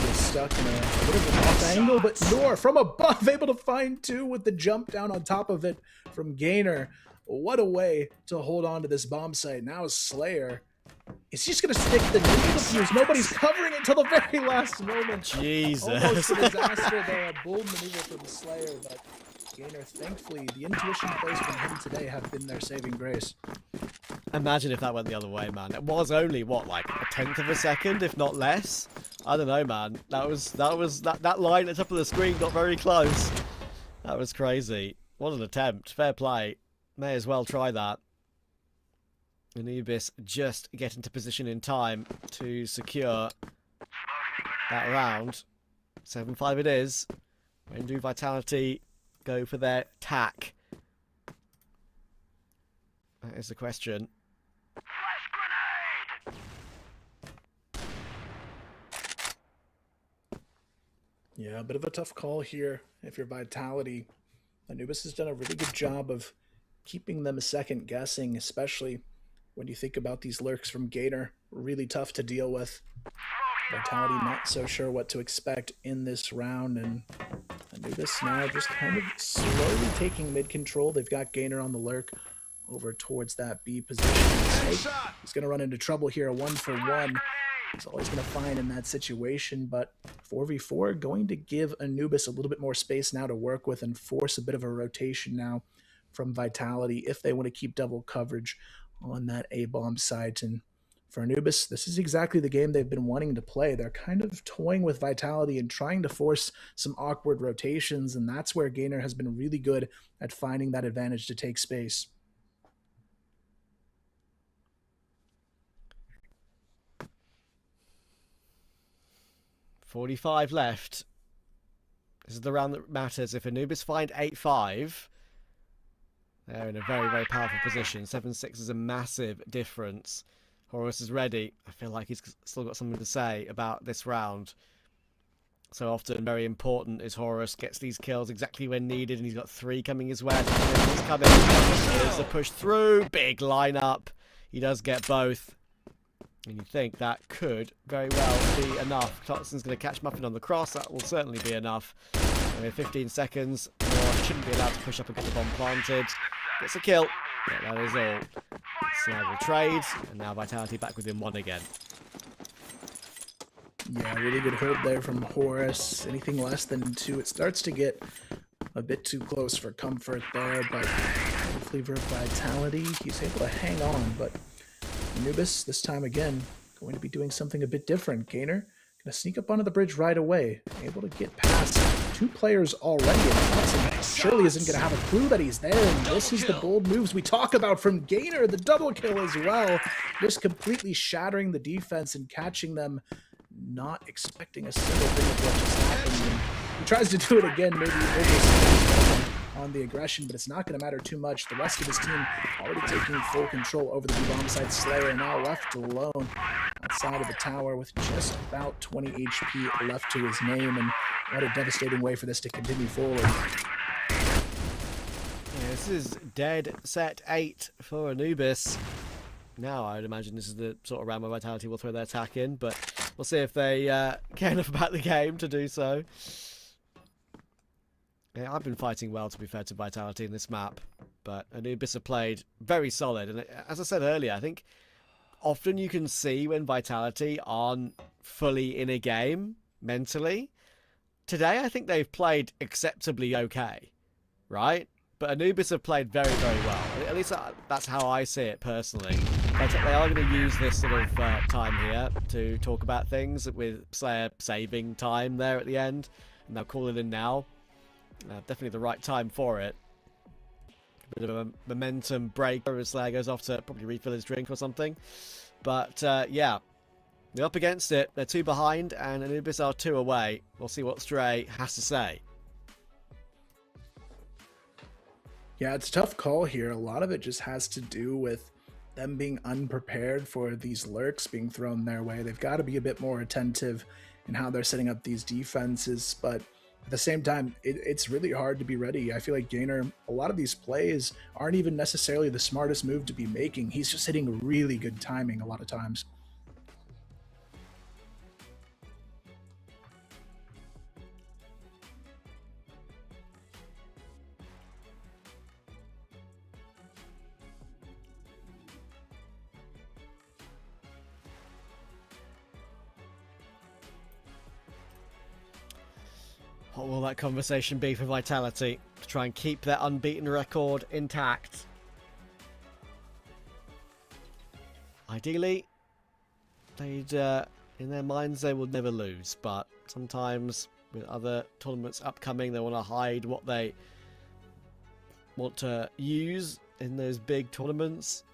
S6: is stuck in a bit of an off angle, but Nor from above able to find 2 with the jump down on top of it from Gainer. What a way to hold on to this bomb site. Now Slayer is just going to stick the needle fuse. Nobody's covering it until the very last moment.
S2: Jesus.
S6: Almost a disaster there. A bold maneuver from the Slayer, but Gainer, thankfully, the intuition plays from him today have been their saving grace.
S2: Imagine if that went the other way, man. It was only, what, like a 10th of a second, if not less? I don't know, man. That line at the top of the screen got very close. That was crazy. What an attempt. Fair play. May as well try that. Anubis just get into position in time to secure that round. 7-5 it is. When do Vitality go for their tack? That is the question.
S6: Yeah, a bit of a tough call here if you're Vitality. Anubis has done a really good job of keeping them second guessing, especially when you think about these lurks from Gainer. Really tough to deal with. Vitality not so sure what to expect in this round, and Anubis now just kind of slowly taking mid control. They've got Gainer on the lurk over towards that B position. He's going to run into trouble here, 1-for-1. He's always going to find in that situation, but 4v4 going to give Anubis a little bit more space now to work with and force a bit of a rotation now from Vitality if they want to keep double coverage on that A-bomb site. And for Anubis, this is exactly the game they've been wanting to play. They're kind of toying with Vitality and trying to force some awkward rotations, and that's where Gainer has been really good at finding that advantage to take space.
S2: .45 left. This is the round that matters. If Anubis find 8-5, they're in a very, very powerful position. 7-6 is a massive difference. Horus is ready. I feel like he's still got something to say about this round. So often, very important is Horus gets these kills exactly when needed, and he's got 3 coming his way. He's coming. There's the push through. Big lineup. He does get both. And you think that could very well be enough. Totson's going to catch Muffin on the cross. That will certainly be enough. And in 15 seconds, Moore shouldn't be allowed to push up and get the bomb planted. Gets a kill. Yeah, that is all. Snag will trade. And now Vitality back within 1 again.
S6: Yeah, really good hold there from Horus. Anything less than 2, it starts to get a bit too close for comfort there. But hopefully for Vitality, he's able to hang on. But Anubis, this time again, going to be doing something a bit different. Gainer going to sneak up onto the bridge right away, able to get past 2 players already. And Totson surely isn't going to have a clue that he's there. And this is the bold moves we talk about from Gainer. The double kill as well, just completely shattering the defense and catching them not expecting a single thing of what just happened. And he tries to do it again, maybe over. on the aggression, but it's not going to matter too much. The rest of his team already taking full control over the B-bomb site. Slayer now left alone outside of the tower with just about 20 HP left to his name, and what a devastating way for this to continue forward.
S2: Yeah, this is dead set 8 for Anubis. Now I'd imagine this is the sort of round where Vitality will throw their attack in, but we'll see if they care enough about the game to do so. Yeah, I've been fighting well, to be fair to Vitality in this map, but Anubis have played very solid. And as I said earlier, I think often you can see when Vitality aren't fully in a game mentally. Today, I think they've played acceptably okay, right? But Anubis have played very, very well. At least that's how I see it personally. But they are going to use this sort of time here to talk about things, with Slayer saving time there at the end. And they'll call it in now. Definitely the right time for it. A bit of a momentum break as Slayer goes off to probably refill his drink or something. But yeah, they're up against it. They're 2 behind, and Anubis are 2 away. We'll see what Stray has to say.
S6: Yeah, it's a tough call here. A lot of it just has to do with them being unprepared for these lurks being thrown their way. They've got to be a bit more attentive in how they're setting up these defenses, but at the same time, it's really hard to be ready. I feel like Gainer, a lot of these plays aren't even necessarily the smartest move to be making. He's just hitting really good timing a lot of times.
S2: What will that conversation be for Vitality to try and keep their unbeaten record intact? Ideally, they'd in their minds they would never lose, but sometimes with other tournaments upcoming, they want to hide what they want to use in those big tournaments.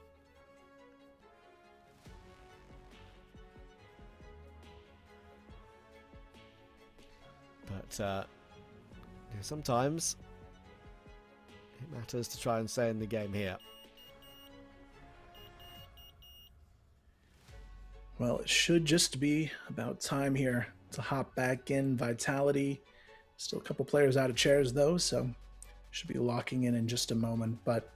S2: But yeah, sometimes it matters to try and stay in the game here.
S6: Well, it should just be about time here to hop back in. Vitality, still a couple players out of chairs though, so should be locking in just a moment. But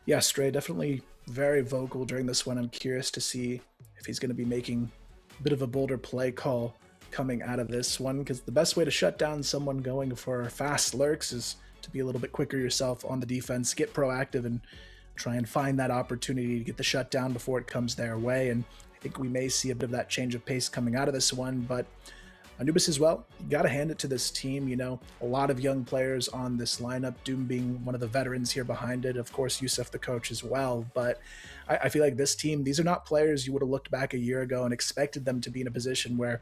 S6: yeah, Stray definitely very vocal during this one. I'm curious to see if he's going to be making a bit of a bolder play call coming out of this one, because the best way to shut down someone going for fast lurks is to be a little bit quicker yourself on the defense, get proactive and try and find that opportunity to get the shutdown before it comes their way. And I think we may see a bit of that change of pace coming out of this one. But Anubis as well, you got to hand it to this team. You know, a lot of young players on this lineup, Doom being one of the veterans here behind it, of course Yusuf the coach as well. But I feel like this team, these are not players you would have looked back a year ago and expected them to be in a position where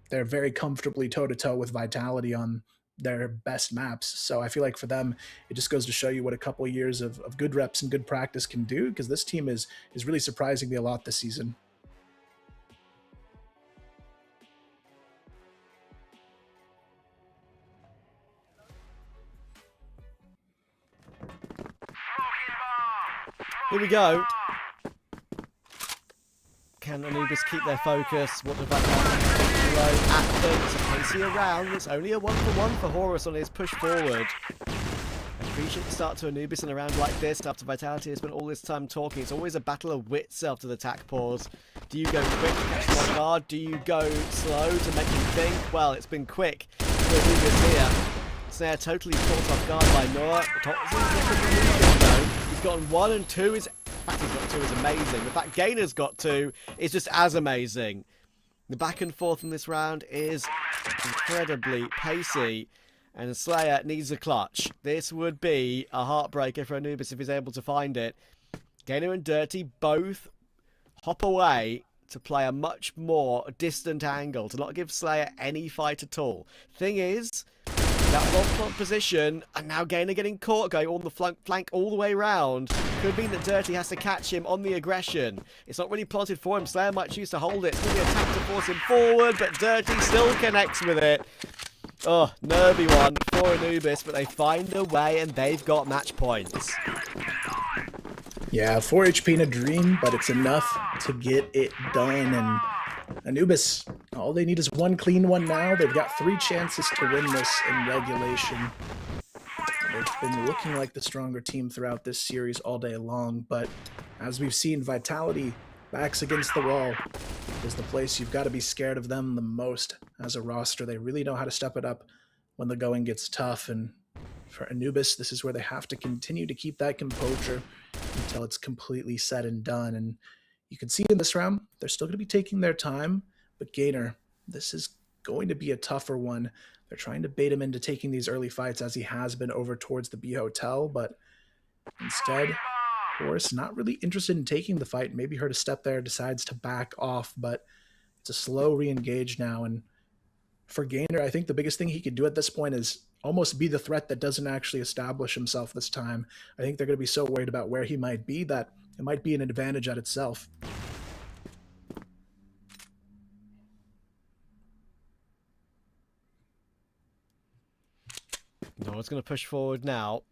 S6: they're very comfortably toe-to-toe with Vitality on their best maps. So I feel like for them, it just goes to show you what a couple of years of good reps and good practice can do, because this team is really surprising me a lot this season.
S2: Here we go. Can Anubis keep their focus? What the Vitality low at them? It's a pacier round. It's only a 1-for-1 for Horus on his push forward. I appreciate the start to Anubis in a round like this. After Vitality has spent all this time talking, it's always a battle of wits after the attack pause. Do you go quick to catch them off guard? Do you go slow to make them think? Well, it's been quick for Anubis here. Snare totally caught off guard by Noah. He's gotten 1 and 2. The fact he's got 2 is amazing. The fact Gainer's got 2 is just as amazing. The back and forth in this round is incredibly pacey, and Slayer needs a clutch. This would be a heartbreaker for Anubis if he's able to find it. Gainer and Dirty both hop away to play a much more distant angle, to not give Slayer any fight at all. Thing is, that one position, and now Gainer getting caught, going on the flank all the way round. Could mean that Dirty has to catch him on the aggression. It's not really plotted for him. Slayer might choose to hold it. It's going to be a attack to force him forward, but Dirty still connects with it. Oh, nervy one for Anubis, but they find a way and they've got match points.
S6: Yeah, 4 HP in a dream, but it's enough to get it done. And Anubis, all they need is one clean one now. They've got 3 chances to win this in regulation. They've been looking like the stronger team throughout this series all day long, but as we've seen, Vitality backs against the wall is the place you've got to be scared of them the most as a roster. They really know how to step it up when the going gets tough, and for Anubis, this is where they have to continue to keep that composure until it's completely said and done. And you can see in this round, they're still going to be taking their time, but Gainer, this is going to be a tougher one. They're trying to bait him into taking these early fights as he has been over towards the B Hotel, but instead, Horus not really interested in taking the fight. Maybe heard a step there, decides to back off, but it's a slow re-engage now. And for Gainer, I think the biggest thing he could do at this point is almost be the threat that doesn't actually establish himself this time. I think they're going to be so worried about where he might be that it might be an advantage at itself.
S2: No one's going to push forward now.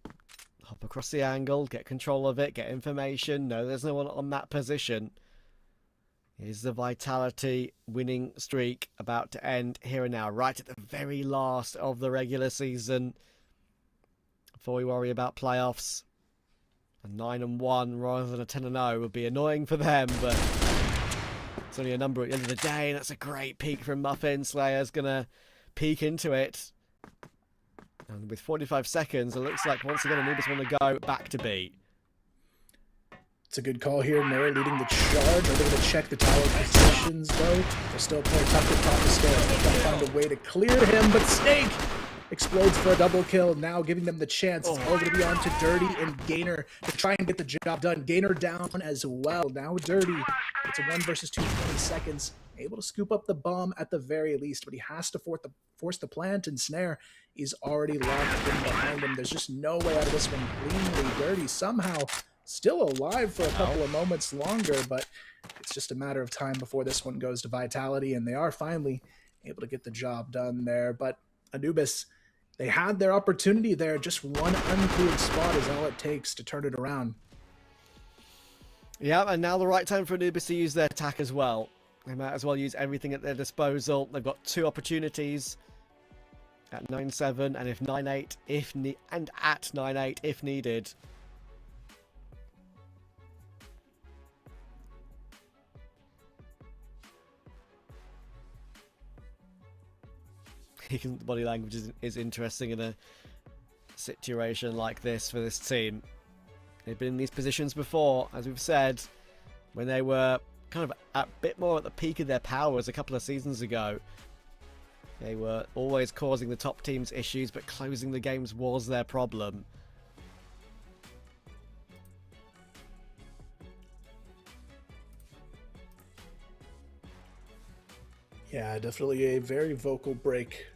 S2: Hop across the angle, get control of it, get information. No, there's no one on that position. Is the Vitality winning streak about to end here and now, right at the very last of the regular season, before we worry about playoffs? A 9-1 rather than a 10-0 would be annoying for them, but it's only a number at the end of the day, and that's a great peek from Muffin. Slayer's going to peek into it. And with 45 seconds, it looks like once again Anubis want to go back to B.
S6: It's a good call here. Nair leading the charge. Are they going to check the tower positions, though? They're still playing tucked atop the stairs. They're going to find a way to clear him, but Snake explodes for a double kill, now giving them the chance. It's all going to be on to Dirty and Gainer to try and get the job done. Gainer down as well. Now Dirty. It's a 1 versus 2, 20 seconds. Able to scoop up the bomb at the very least, but he has to force the plant, and Snare is already locked in behind him. There's just no way out of this one cleanly. Dirty somehow still alive for a couple of moments longer, but it's just a matter of time before this one goes to Vitality, and they are finally able to get the job done there. But Anubis, they had their opportunity there. Just one uncleared spot is all it takes to turn it around.
S2: Yeah, and now the right time for Anubis to use their attack as well. They might as well use everything at their disposal. They've got 2 opportunities at 9-7 and if 9-8 and at 9-8 if needed. The body language is interesting in a situation like this for this team. They've been in these positions before, as we've said, when they were kind of a bit more at the peak of their powers a couple of seasons ago. They were always causing the top teams issues, but closing the games was their problem.
S6: Yeah, definitely a very vocal break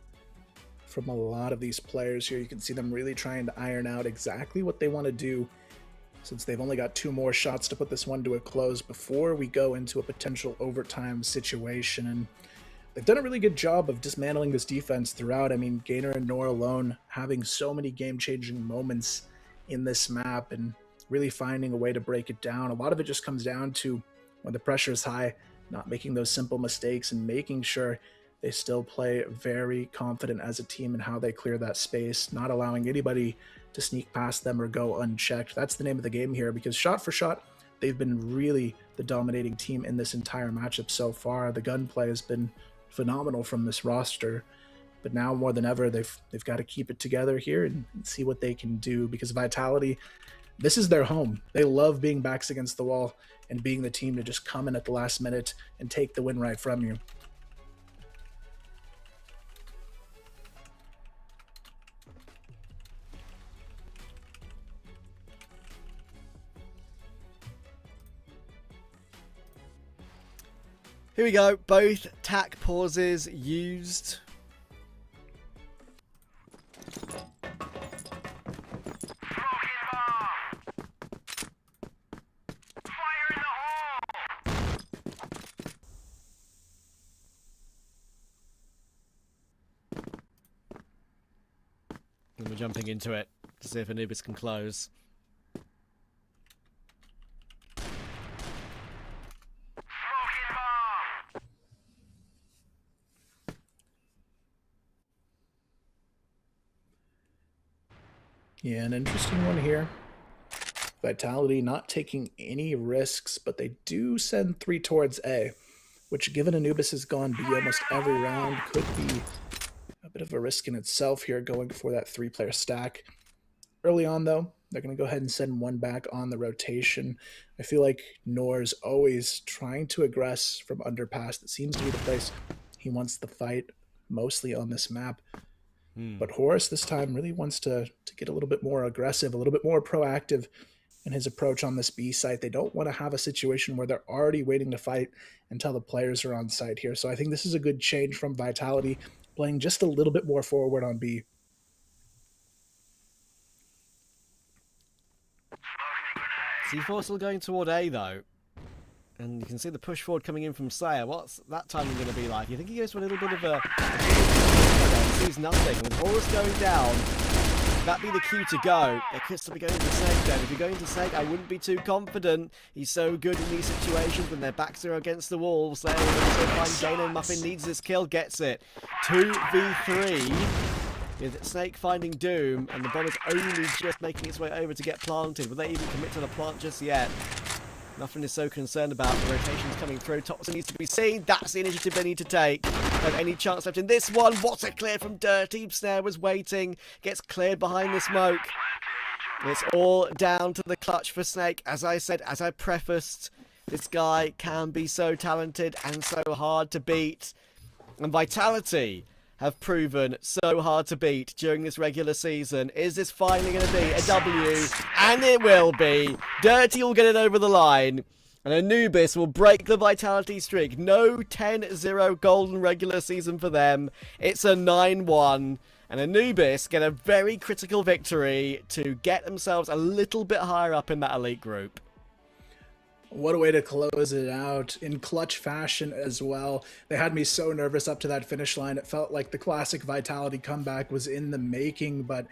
S6: from a lot of these players here. You can see them really trying to iron out exactly what they want to do, since they've only got 2 more shots to put this one to a close before we go into a potential overtime situation. And they've done a really good job of dismantling this defense throughout. I mean, Gainer and Nor alone having so many game-changing moments in this map and really finding a way to break it down. A lot of it just comes down to when the pressure is high, not making those simple mistakes and making sure they still play very confident as a team in how they clear that space, not allowing anybody to sneak past them or go unchecked. That's the name of the game here, because shot for shot, they've been really the dominating team in this entire matchup so far. The gunplay has been phenomenal from this roster, but now more than ever, they've got to keep it together here and see what they can do, because Vitality, this is their home. They love being backs against the wall and being the team to just come in at the last minute and take the win right from you.
S2: Here we go, both tack pauses used. And we're jumping into it to see if Anubis can close.
S6: Yeah, an interesting one here. Vitality not taking any risks, but they do send 3 towards A, which, given Anubis has gone B almost every round, could be a bit of a risk in itself here, going for that 3-player stack. Early on, though, they're going to go ahead and send 1 back on the rotation. I feel like Nor's always trying to aggress from underpass. That seems to be the place he wants the fight, mostly on this map. But Horus this time really wants to get a little bit more aggressive, a little bit more proactive in his approach on this B site. They don't want to have a situation where they're already waiting to fight until the players are on site here. So I think this is a good change from Vitality, playing just a little bit more forward on B.
S2: C4 still going toward A though. And you can see the push forward coming in from Saya. What's that timing going to be like? You think he goes for a little bit of a... sees nothing. With Horus going down, that'd be the cue to go. It could still be going to Seg then. If you're going to Seg, I wouldn't be too confident. He's so good in these situations when their backs are against the wall. So Dana Muffin needs this kill, gets it. 2v3. With Snake finding Doom, and the bomb is only just making its way over to get planted. Will they even commit to the plant just yet? Nothing is so concerned about the rotations coming through. Thompson needs to be seen. That's the initiative they need to take. Have any chance left in this one? What's a clear from Dirty? Snare was waiting. Gets cleared behind the smoke. It's all down to the clutch for Snake. As I said, as I prefaced, this guy can be so talented and so hard to beat. And Vitality have proven so hard to beat during this regular season. Is this finally going to be a W? And it will be. Dirty will get it over the line. And Anubis will break the Vitality streak. No 10-0 golden regular season for them. It's a 9-1. And Anubis get a very critical victory to get themselves a little bit higher up in that elite group.
S6: What a way to close it out in clutch fashion as well. They had me so nervous up to that finish line. It felt like the classic Vitality comeback was in the making, but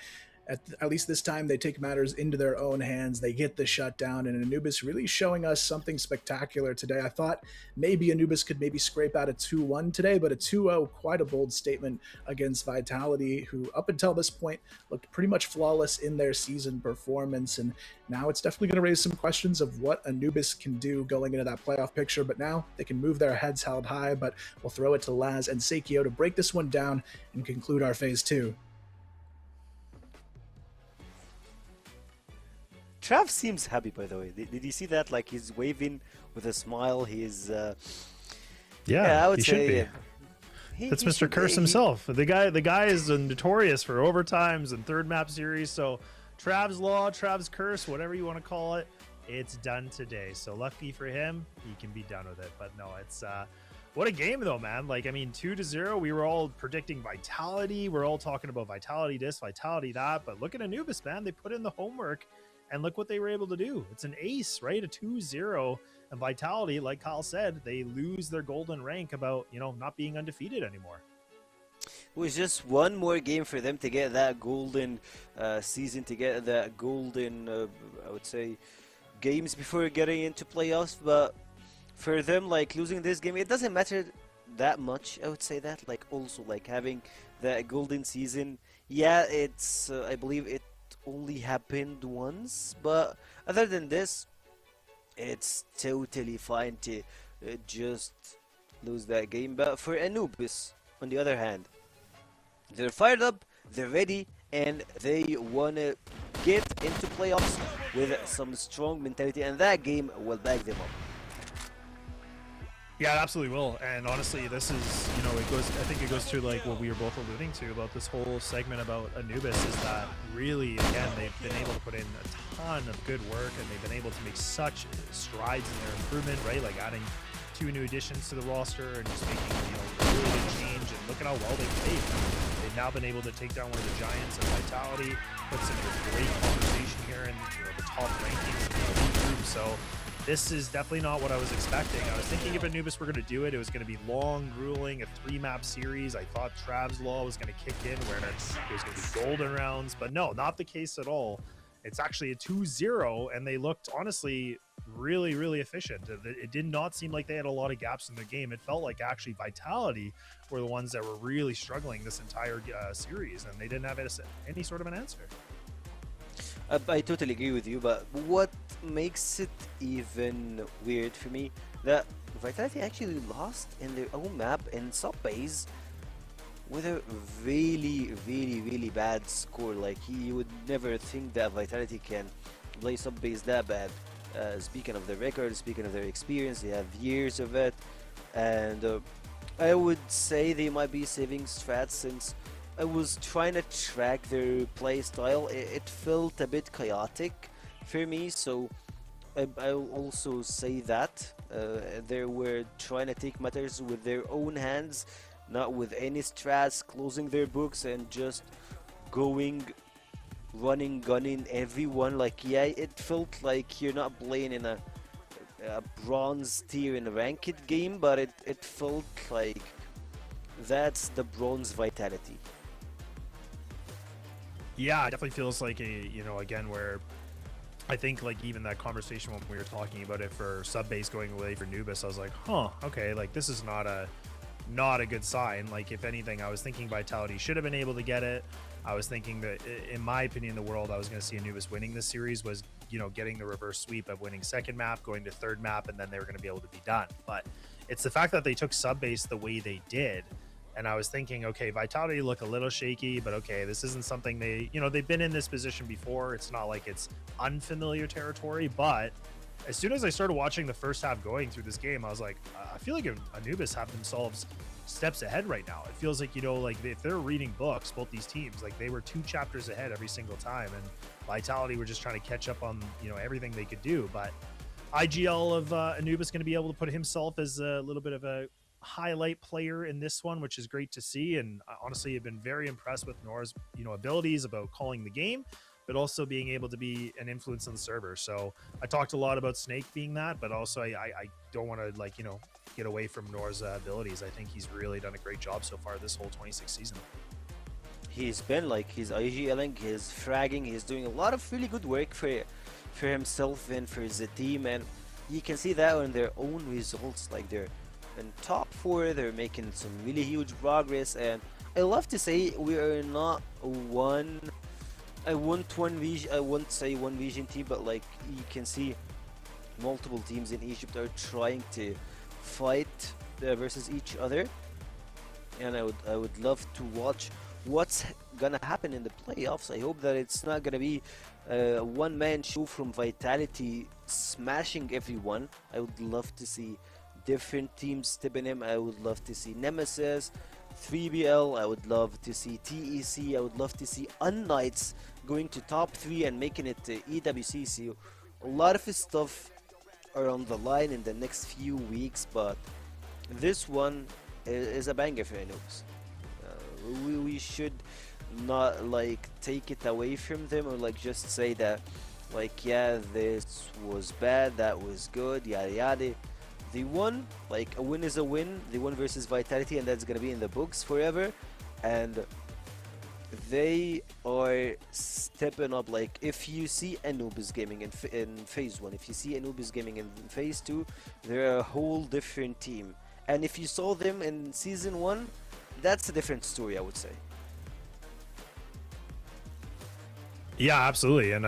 S6: at least this time they take matters into their own hands. They get the shutdown, and Anubis really showing us something spectacular today. I thought maybe Anubis could maybe scrape out a 2-1 today, but a 2-0, quite a bold statement against Vitality, who up until this point looked pretty much flawless in their season performance. And now it's definitely going to raise some questions of what Anubis can do going into that playoff picture, but now they can move their heads held high. But we'll throw it to Laz and Seikio to break this one down and conclude our phase 2.
S3: Trav seems happy, by the way. Did you see that? Like, he's waving with a smile. He's
S5: yeah,
S3: I would
S5: he
S3: say
S5: should be. That's Mr. Curse himself. The guy is notorious for overtimes and third map series. So Trav's Law, Trav's Curse, whatever you want to call it, it's done today. So lucky for him, he can be done with it. But no, it's what a game though, man. Like, I mean, 2-0. We were all predicting Vitality. We're all talking about Vitality this, Vitality that. But look at Anubis, man. They put in the homework. And look what they were able to do. It's an ace, right? A 2-0. And Vitality, like Kyle said, they lose their golden rank about, not being undefeated anymore.
S3: It was just one more game for them to get that golden season, to get that golden, I would say, games before getting into playoffs. But for them, like, losing this game, it doesn't matter that much, I would say that. Like, also, like, having that golden season, yeah, it's, I believe it only happened once, but other than this, it's totally fine to just lose that game. But for Anubis, on the other hand, they're fired up, they're ready, and they want to get into playoffs with some strong mentality, and that game will back them up.
S5: Yeah, it absolutely will. And honestly, this is, I think it goes to like what we were both alluding to about this whole segment about Anubis, is that really, again, they've been able to put in a ton of good work, and they've been able to make such strides in their improvement, right? Like adding 2 new additions to the roster and just making, a really good change. And look at how well they played. They've now been able to take down one of the giants of Vitality, puts them in a great conversation here in the top rankings in the league group. So this is definitely not what I was expecting. I was thinking if Anubis were going to do it, it was going to be long, grueling, a 3-map series. I thought Trav's Law was going to kick in where it was going to be golden rounds, but no, not the case at all. It's actually a 2-0, and they looked, honestly, really, really efficient. It did not seem like they had a lot of gaps in the game. It felt like actually Vitality were the ones that were really struggling this entire series, and they didn't have any sort of an answer.
S3: I totally agree with you, but what makes it even weird for me that Vitality actually lost in their own map in sub-base with a really, really, really bad score. Like, you would never think that Vitality can play sub-base that bad. Speaking of the record, speaking of their experience, they have years of it, and I would say they might be saving strats since I was trying to track their play style. It felt a bit chaotic for me, so I'll also say that they were trying to take matters with their own hands, not with any strats, closing their books and just going, running, gunning everyone. Like, yeah, it felt like you're not playing in a bronze tier in a ranked game, but it felt like that's the bronze Vitality.
S5: Yeah, it definitely feels like a, again, where I think like even that conversation when we were talking about it for sub-base going away for Anubis, I was like, okay, like this is not a good sign. Like, if anything, I was thinking Vitality should have been able to get it. I was thinking that, in my opinion, the world I was going to see Anubis winning this series was, getting the reverse sweep of winning second map, going to third map, and then they were going to be able to be done. But it's the fact that they took sub-base the way they did. And I was thinking, okay, Vitality look a little shaky, but okay, this isn't something they've been in this position before. It's not like it's unfamiliar territory, but as soon as I started watching the first half going through this game, I was like, I feel like Anubis have themselves steps ahead right now. It feels like, like if they're reading books, both these teams, like they were 2 chapters ahead every single time, and Vitality were just trying to catch up on, everything they could do. But IGL of Anubis going to be able to put himself as a little bit of a highlight player in this one, which is great to see. And honestly, I've been very impressed with Nora's abilities about calling the game, but also being able to be an influence on the server. So I talked a lot about Snake being that, but also I don't want to get away from Nora's abilities. I think he's really done a great job so far this whole 26 season.
S3: He's been he's IGLing, he's fragging, he's doing a lot of really good work for himself and for the team, and you can see that on their own results. Like, they're in top 4, they're making some really huge progress, and I love to say we are not I won't say one vision team, but like, you can see multiple teams in Egypt are trying to fight versus each other, and I would love to watch what's gonna happen in the playoffs. I hope that it's not gonna be a one-man show from Vitality smashing everyone. I would love to see different teams stepping in. I would love to see Nemesis, 3BL, I would love to see TEC, I would love to see unKnights going to top 3 and making it to EWC. So a lot of stuff are on the line in the next few weeks, but this one is a banger for Anubis. We should not take it away from them, or just say that yeah, this was bad, that was good, yada yada. They won, a win is a win. They won versus Vitality, and that's gonna be in the books forever. And they are stepping up. If you see Anubis Gaming in phase 1, if you see Anubis Gaming in phase 2, they're a whole different team. And if you saw them in season 1, that's a different story, I would say.
S5: Yeah, absolutely. And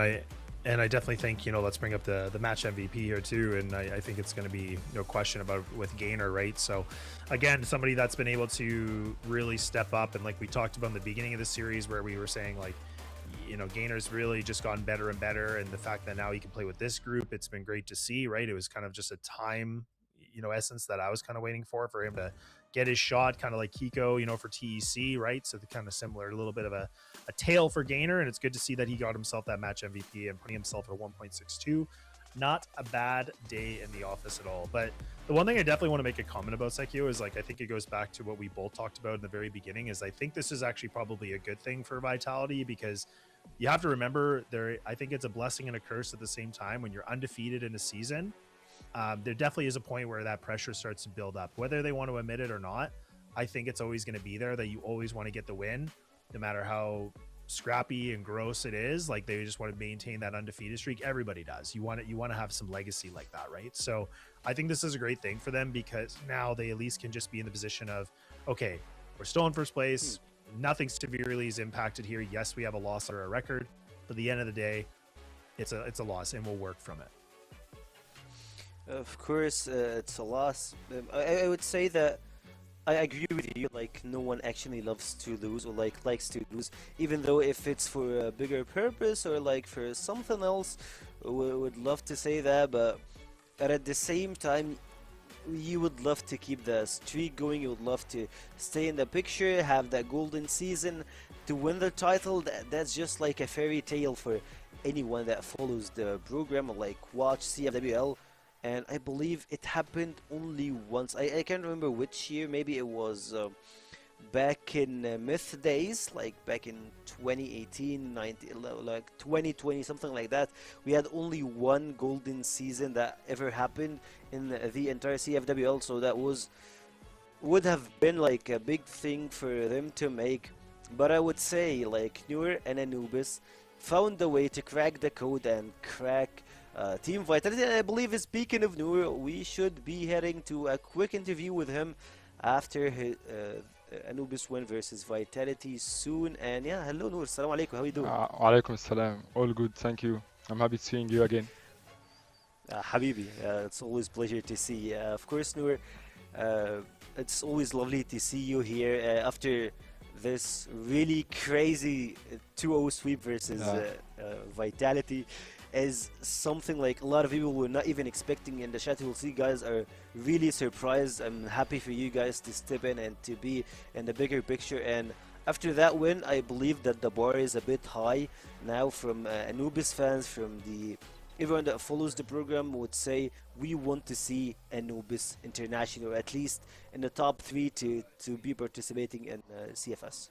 S5: I definitely think, let's bring up the match MVP here too. And I think it's going to be no question about with Gainer, right? So again, somebody that's been able to really step up. And like we talked about in the beginning of the series, where we were saying Gainer's really just gotten better and better. And the fact that now he can play with this group, it's been great to see, right? It was kind of just a time, essence that I was kind of waiting for him to get his shot, kind of like Kiko, for TEC, right? So the kind of similar, a little bit of a tail for Gainer, and it's good to see that he got himself that match MVP and putting himself at 1.62. Not a bad day in the office at all. But the one thing I definitely want to make a comment about, Sekio, is I think it goes back to what we both talked about in the very beginning, is I think this is actually probably a good thing for Vitality, because you have to remember I think it's a blessing and a curse at the same time when you're undefeated in a season. there definitely is a point where that pressure starts to build up, whether they want to admit it or not. I think it's always going to be there that you always want to get the win, no matter how scrappy and gross it is. Like, they just want to maintain that undefeated streak. Everybody does. You want to have some legacy like that, right? So I think this is a great thing for them, because now they at least can just be in the position of, okay, we're still in first place. Nothing severely is impacted here. Yes, we have a loss on our record, but at the end of the day, it's a loss, and we'll work from it.
S3: Of course, it's a loss. I would say that I agree with you. Like, no one actually loves to lose, or likes to lose, even though if it's for a bigger purpose or like for something else, we would love to say that. But at the same time, you would love to keep the streak going. You would love to stay in the picture, have that golden season, to win the title. That's just like a fairy tale for anyone that follows the program, or like watch CFWL. And I believe it happened only once. I can't remember which year. Maybe it was back in Myth days, like back in 2018, 19, like 2020, something like that. We had only one golden season that ever happened in the entire CFWL. So that would have been like a big thing for them to make. But I would say like Noor and Anubis found a way to crack the code and crack Team Vitality. And I believe, speaking of Noor, we should be heading to a quick interview with him after his, Anubis win versus Vitality soon. And yeah, hello Noor, assalamu alaikum, how are you doing?
S10: Alaikum salam. All good, thank you. I'm happy seeing you again.
S3: Habibi, it's always a pleasure to see. Of course, Noor, it's always lovely to see you here after this really crazy 2-0 sweep versus Vitality. Is something like a lot of people were not even expecting in the chat. You'll see guys are really surprised. I'm happy for you guys to step in and to be in the bigger picture. And after that win, I believe that the bar is a bit high now from Anubis fans, from everyone that follows the program would say we want to see Anubis international, or at least in the top 3 to be participating in CFS.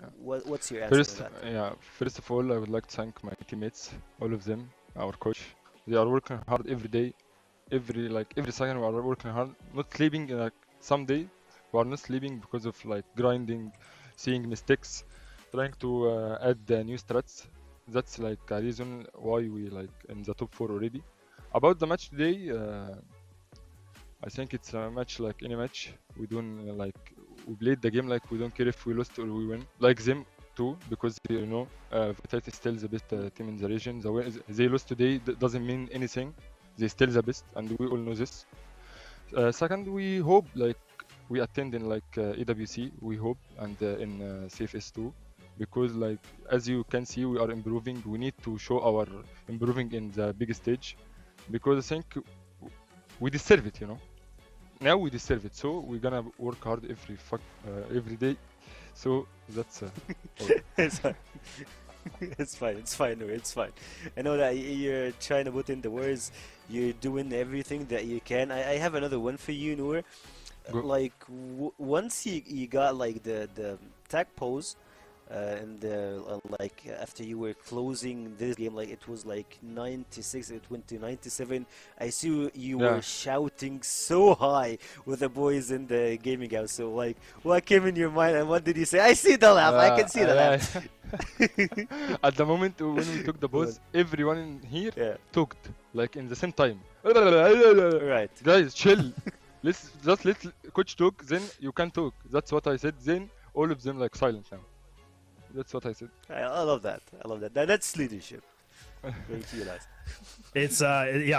S10: Yeah.
S3: What's your answer to that?
S10: First of all, I would like to thank my teammates, all of them, our coach. They are working hard every day, every second we are working hard, not sleeping. Like some day we are not sleeping because of like grinding, seeing mistakes, trying to add new strats. That's like a reason why we like in the top 4 already. About the match today, I think it's a match like any match. We don't we played the game like we don't care if we lost or we win. Like them too, because you know Vitality is still the best team in the region. They lost today doesn't mean anything. They still the best, and we all know this. Second, we hope like we attend in like AWC. We hope, and in CFS too, because like as you can see, we are improving. We need to show our improving in the big stage, because I think we deserve it, you know. Now we deserve it, so we're gonna work hard every day. So that's
S3: It's fine. It's fine. I know that you're trying to put in the words. You're doing everything that you can. I have another one for you, Noor. Like once you got like the tag pose, and like after you were closing this game, like it was like 96, it went to 97. I see you were shouting so high with the boys in the gaming house. So like, what came in your mind and what did you say? I see the laugh. I can see the laugh.
S10: At the moment when we took the pause, everyone in here talked like in the same time. Right, guys, chill. Let's just let coach talk, then you can talk. That's what I said. Then all of them like silent now. That's what I said.
S3: I love that. That's leadership. Thank you, lads.
S5: It's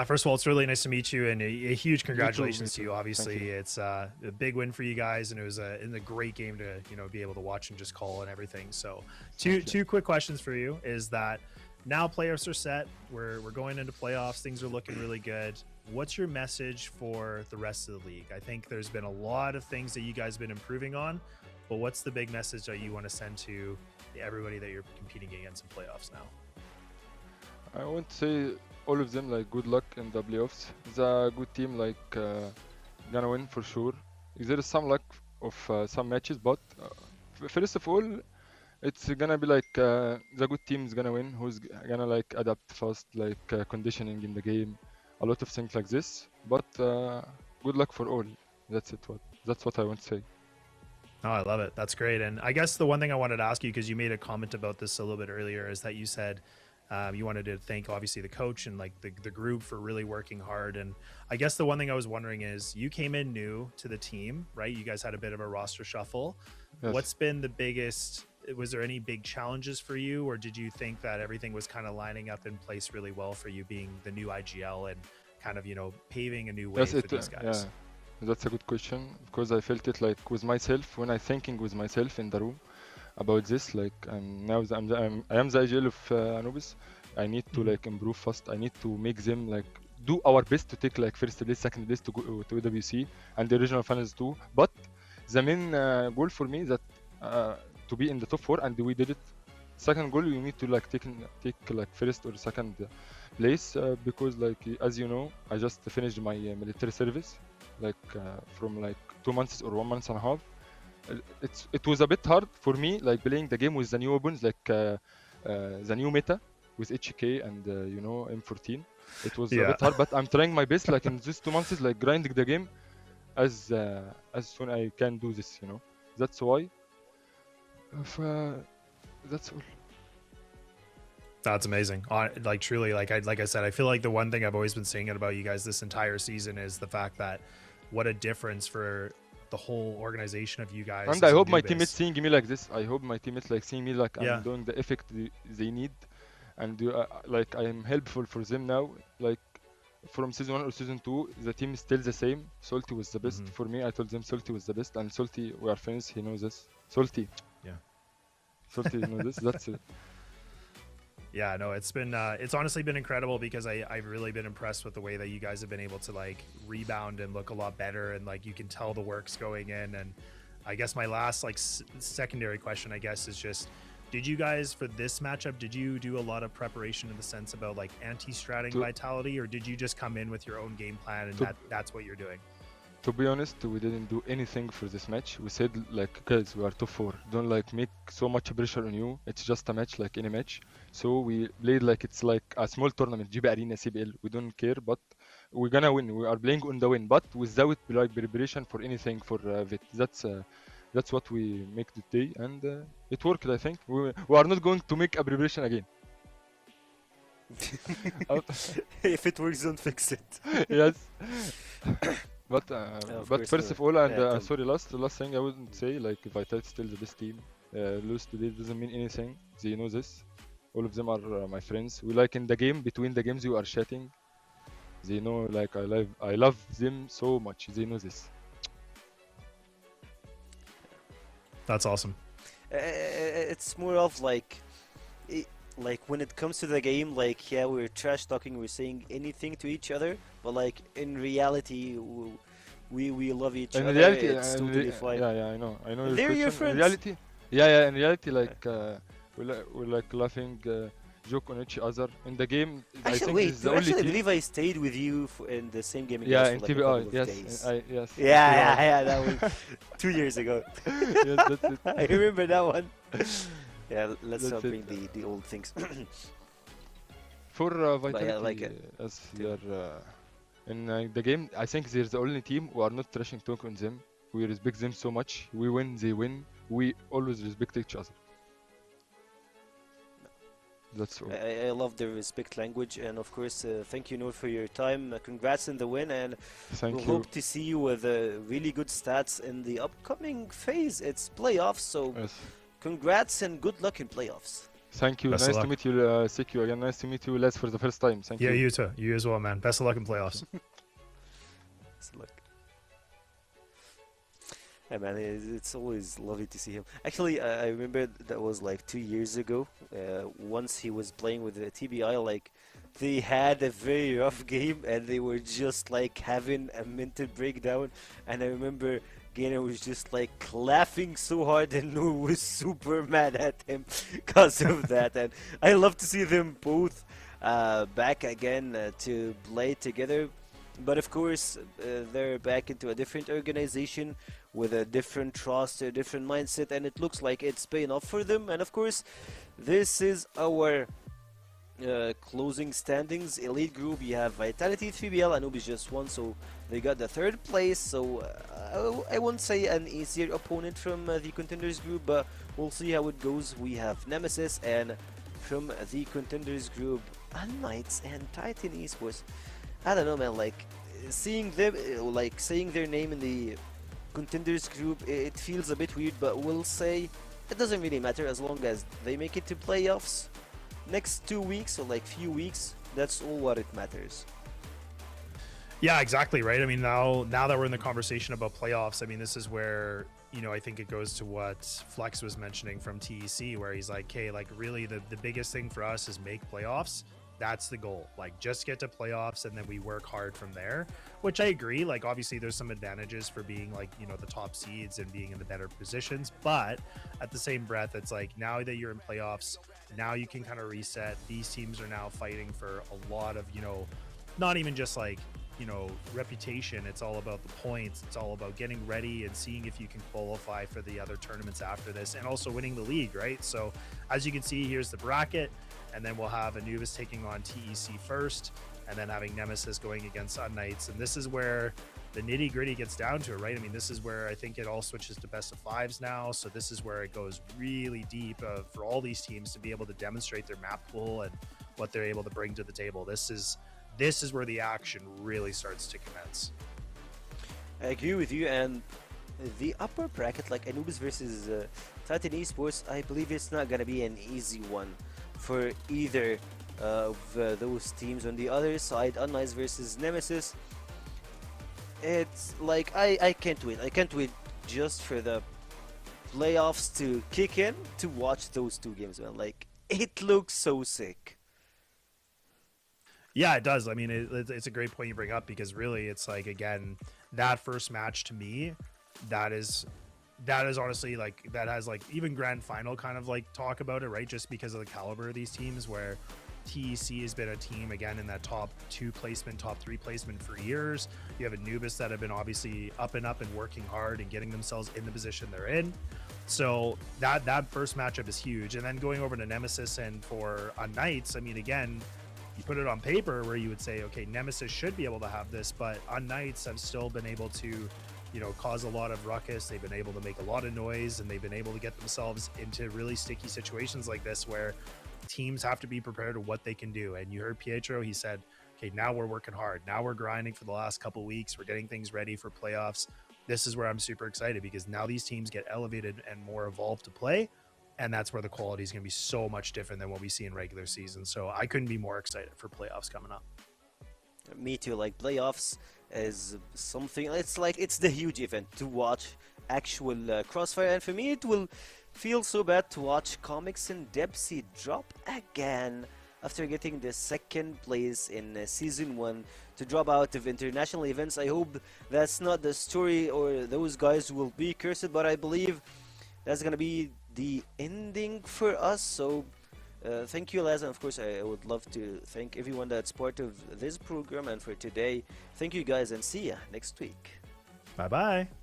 S5: first of all, it's really nice to meet you, and a huge congratulations to you. Obviously, it's a big win for you guys, and it was a great game to be able to watch and just call and everything. So two quick questions for you is that now playoffs are set, we're going into playoffs, things are looking really good. What's your message for the rest of the league? I think there's been a lot of things that you guys have been improving on, but what's the big message that you want to send to everybody that you're competing against in playoffs now?
S10: I want to say all of them like good luck in the playoffs. It's a good team, like gonna win for sure. There is some luck of some matches, but first of all, it's gonna be like the good team is gonna win, who's gonna like adapt fast, like conditioning in the game, a lot of things like this. But good luck for all. That's it. That's what I want to say.
S5: Oh, I love it. That's great. And I guess the one thing I wanted to ask you, because you made a comment about this a little bit earlier, is that you said you wanted to thank obviously the coach and like the group for really working hard. And I guess the one thing I was wondering is you came in new to the team, right? You guys had a bit of a roster shuffle.
S10: Yes.
S5: What's been the biggest, was there any big challenges for you, or did you think that everything was kind of lining up in place really well for you being the new IGL and kind of, you know, paving a new way for these guys?
S10: Yeah. That's a good question, because I felt it like with myself when I thinking with myself in the room about this. Like I am the IGL of Anubis. I need to like improve fast. I need to make them like do our best to take like first place, second place to go to WC and the regional finals too. But the main goal for me is that to be in the top 4, and we did it. Second goal, you need to like take like first or second place because like as you know, I just finished my military service. Like from like 2 months or 1 month and a half. It was a bit hard for me, like playing the game with the new weapons, like the new meta with HK and you know M14. It was a bit hard, but I'm trying my best. Like in these 2 months, like grinding the game as soon I can do this. You know, that's why. That's all.
S5: That's amazing. Like truly, like I said, I feel like the one thing I've always been saying about you guys this entire season is the fact that what a difference for the whole organization of you guys.
S10: And I hope my teammates seeing me like this. I hope my teammates like seeing me like I'm doing the effect they need, and like I am helpful for them now. Like from season 1 or season 2, the team is still the same. Salty was the best for me. I told them Salty was the best, and Salty, we are friends. He knows this. Salty.
S5: Yeah.
S10: Salty knows this. That's it.
S5: Yeah, no, it's been it's honestly been incredible because I've really been impressed with the way that you guys have been able to like rebound and look a lot better, and like you can tell the work's going in. And I guess my last like secondary question, I guess, is just, did you guys for this matchup, did you do a lot of preparation in the sense about like anti-stratting vitality, or did you just come in with your own game plan and that's what you're doing?
S10: To be honest, we didn't do anything for this match. We said like, guys, we are top 4. Don't like make so much pressure on you. It's just a match like any match. So we played like it's like a small tournament, GB Arena, CBL. We don't care, but we're gonna win. We are playing on the win, but without like preparation for anything for VIT. That's what we make today, and it worked. I think we are not going to make a preparation again.
S3: If it works, don't fix it.
S10: Yes. But first
S3: course,
S10: of all, and sorry, last thing I wouldn't say, like Vitality still the best team. Lose today doesn't mean anything. They know this. All of them are my friends. We like in the game, between the games, you are chatting. They know, like I love them so much. They know this.
S5: That's awesome.
S3: It's more of like when it comes to the game, like yeah, we're trash talking, we're saying anything to each other, but like in reality, we love each other.
S10: In reality,
S3: it's totally fine.
S10: yeah, I know.
S3: They're your friends.
S10: In reality, yeah. In reality, like we're like laughing, joke on each other. In the game, I think
S3: wait,
S10: it's the only
S3: I
S10: team.
S3: believe I stayed with you in the same game.
S10: Yeah,
S3: for
S10: in
S3: like
S10: TBI,
S3: a couple
S10: yes,
S3: of days.
S10: yes.
S3: Yeah, that was 2 years ago.
S10: Yes, that's it.
S3: I remember that one. Yeah, let's
S10: That's
S3: not bring
S10: it.
S3: the old things.
S10: For Vitality,
S3: yeah, like
S10: as they are in the game, I think they're the only team who are not trashing talk on them. We respect them so much. We win, they win. We always respect each other. That's all.
S3: I love the respect language, and of course, thank you, Noor, for your time. Congrats on the win, and
S10: Thank
S3: we'll
S10: you.
S3: hope to see you with really good stats in the upcoming phase. It's playoffs, so
S10: Yes.
S3: congrats and good luck in playoffs.
S10: Thank you.
S5: Best of
S10: Nice to
S5: luck.
S10: meet you, Sekio. Again, nice to meet you, Les, for the first time. Thank you.
S5: Yeah, you too. You as well, man. Best of luck in playoffs.
S3: Best of luck. Yeah, man, it's always lovely to see him. Actually, I remember that was like 2 years ago. Once he was playing with the TBI, like they had a very rough game, and they were just like having a mental breakdown. And I remember Gainer was just like laughing so hard, and Noor was super mad at him because of that. And I love to see them both back again to play together. But of course, they're back into a different organization with a different trust, a different mindset, and it looks like it's paying off for them. And of course, this is our closing standings. Elite group, you have Vitality, 3BL, Anubis just won, so they got the third place. So I won't say an easier opponent from the contenders group, but we'll see how it goes. We have Nemesis, and from the contenders group, unKnights and Titan Esports. I don't know, man. Like seeing them, like saying their name in the contenders group, it feels a bit weird, but we'll say it doesn't really matter as long as they make it to playoffs next 2 weeks or like few weeks. That's all what it matters.
S5: Yeah, exactly, right? I mean, now that we're in the conversation about playoffs, I mean, this is where, you know, I think it goes to what Flex was mentioning from TEC, where he's like, hey, like really the biggest thing for us is make playoffs. That's the goal. Like just get to playoffs and then we work hard from there, which I agree. Like obviously there's some advantages for being like, you know, the top seeds and being in the better positions. But at the same breath, it's like now that you're in playoffs, now you can kind of reset. These teams are now fighting for a lot of, you know, not even just like, you know, reputation. It's all about the points. It's all about getting ready and seeing if you can qualify for the other tournaments after this, and also winning the league, right? So as you can see, here's the bracket, and then we'll have Anubis taking on TEC first, and then having Nemesis going against unKnights. And this is where the nitty gritty gets down to it, right? I mean, this is where I think it all switches to best of fives now. So this is where it goes really deep for all these teams to be able to demonstrate their map pool and what they're able to bring to the table. This is where the action really starts to commence.
S3: I agree with you, and the upper bracket, like Anubis versus Titan Esports, I believe it's not gonna be an easy one for either of those teams. On the other side, unKnights versus Nemesis, it's like I can't wait. I can't wait just for the playoffs to kick in to watch those two games, man. Like it looks so sick.
S5: Yeah, it does. I mean, it's a great point you bring up, because really it's like, again, that first match to me, that is honestly like, that has like even grand final kind of like talk about it, right? Just because of the caliber of these teams, where TEC has been a team again in that top 2 placement, top 3 placement for years. You have Anubis that have been obviously up and working hard and getting themselves in the position they're in. So that first matchup is huge. And then going over to Nemesis and for unKnights, I mean, again, you put it on paper where you would say, okay, Nemesis should be able to have this, but unKnights have still been able to, you know, cause a lot of ruckus. They've been able to make a lot of noise, and they've been able to get themselves into really sticky situations like this, where teams have to be prepared to what they can do. And you heard Pietro, he said, okay, now we're working hard. Now we're grinding for the last couple weeks. We're getting things ready for playoffs. This is where I'm super excited, because now these teams get elevated and more evolved to play. And that's where the quality is going to be so much different than what we see in regular season. So I couldn't be more excited for playoffs coming up.
S3: Me too. Like playoffs is something, it's like it's the huge event to watch actual Crossfire, and for me it will feel so bad to watch Comics and Debsy drop again after getting the 2nd place in season 1 to drop out of international events. I hope that's not the story, or those guys will be cursed, but I believe that's gonna be the ending for us. So thank you, Laz, and of course I would love to thank everyone that's part of this program. And for today, thank you guys, and see ya next week.
S5: Bye bye.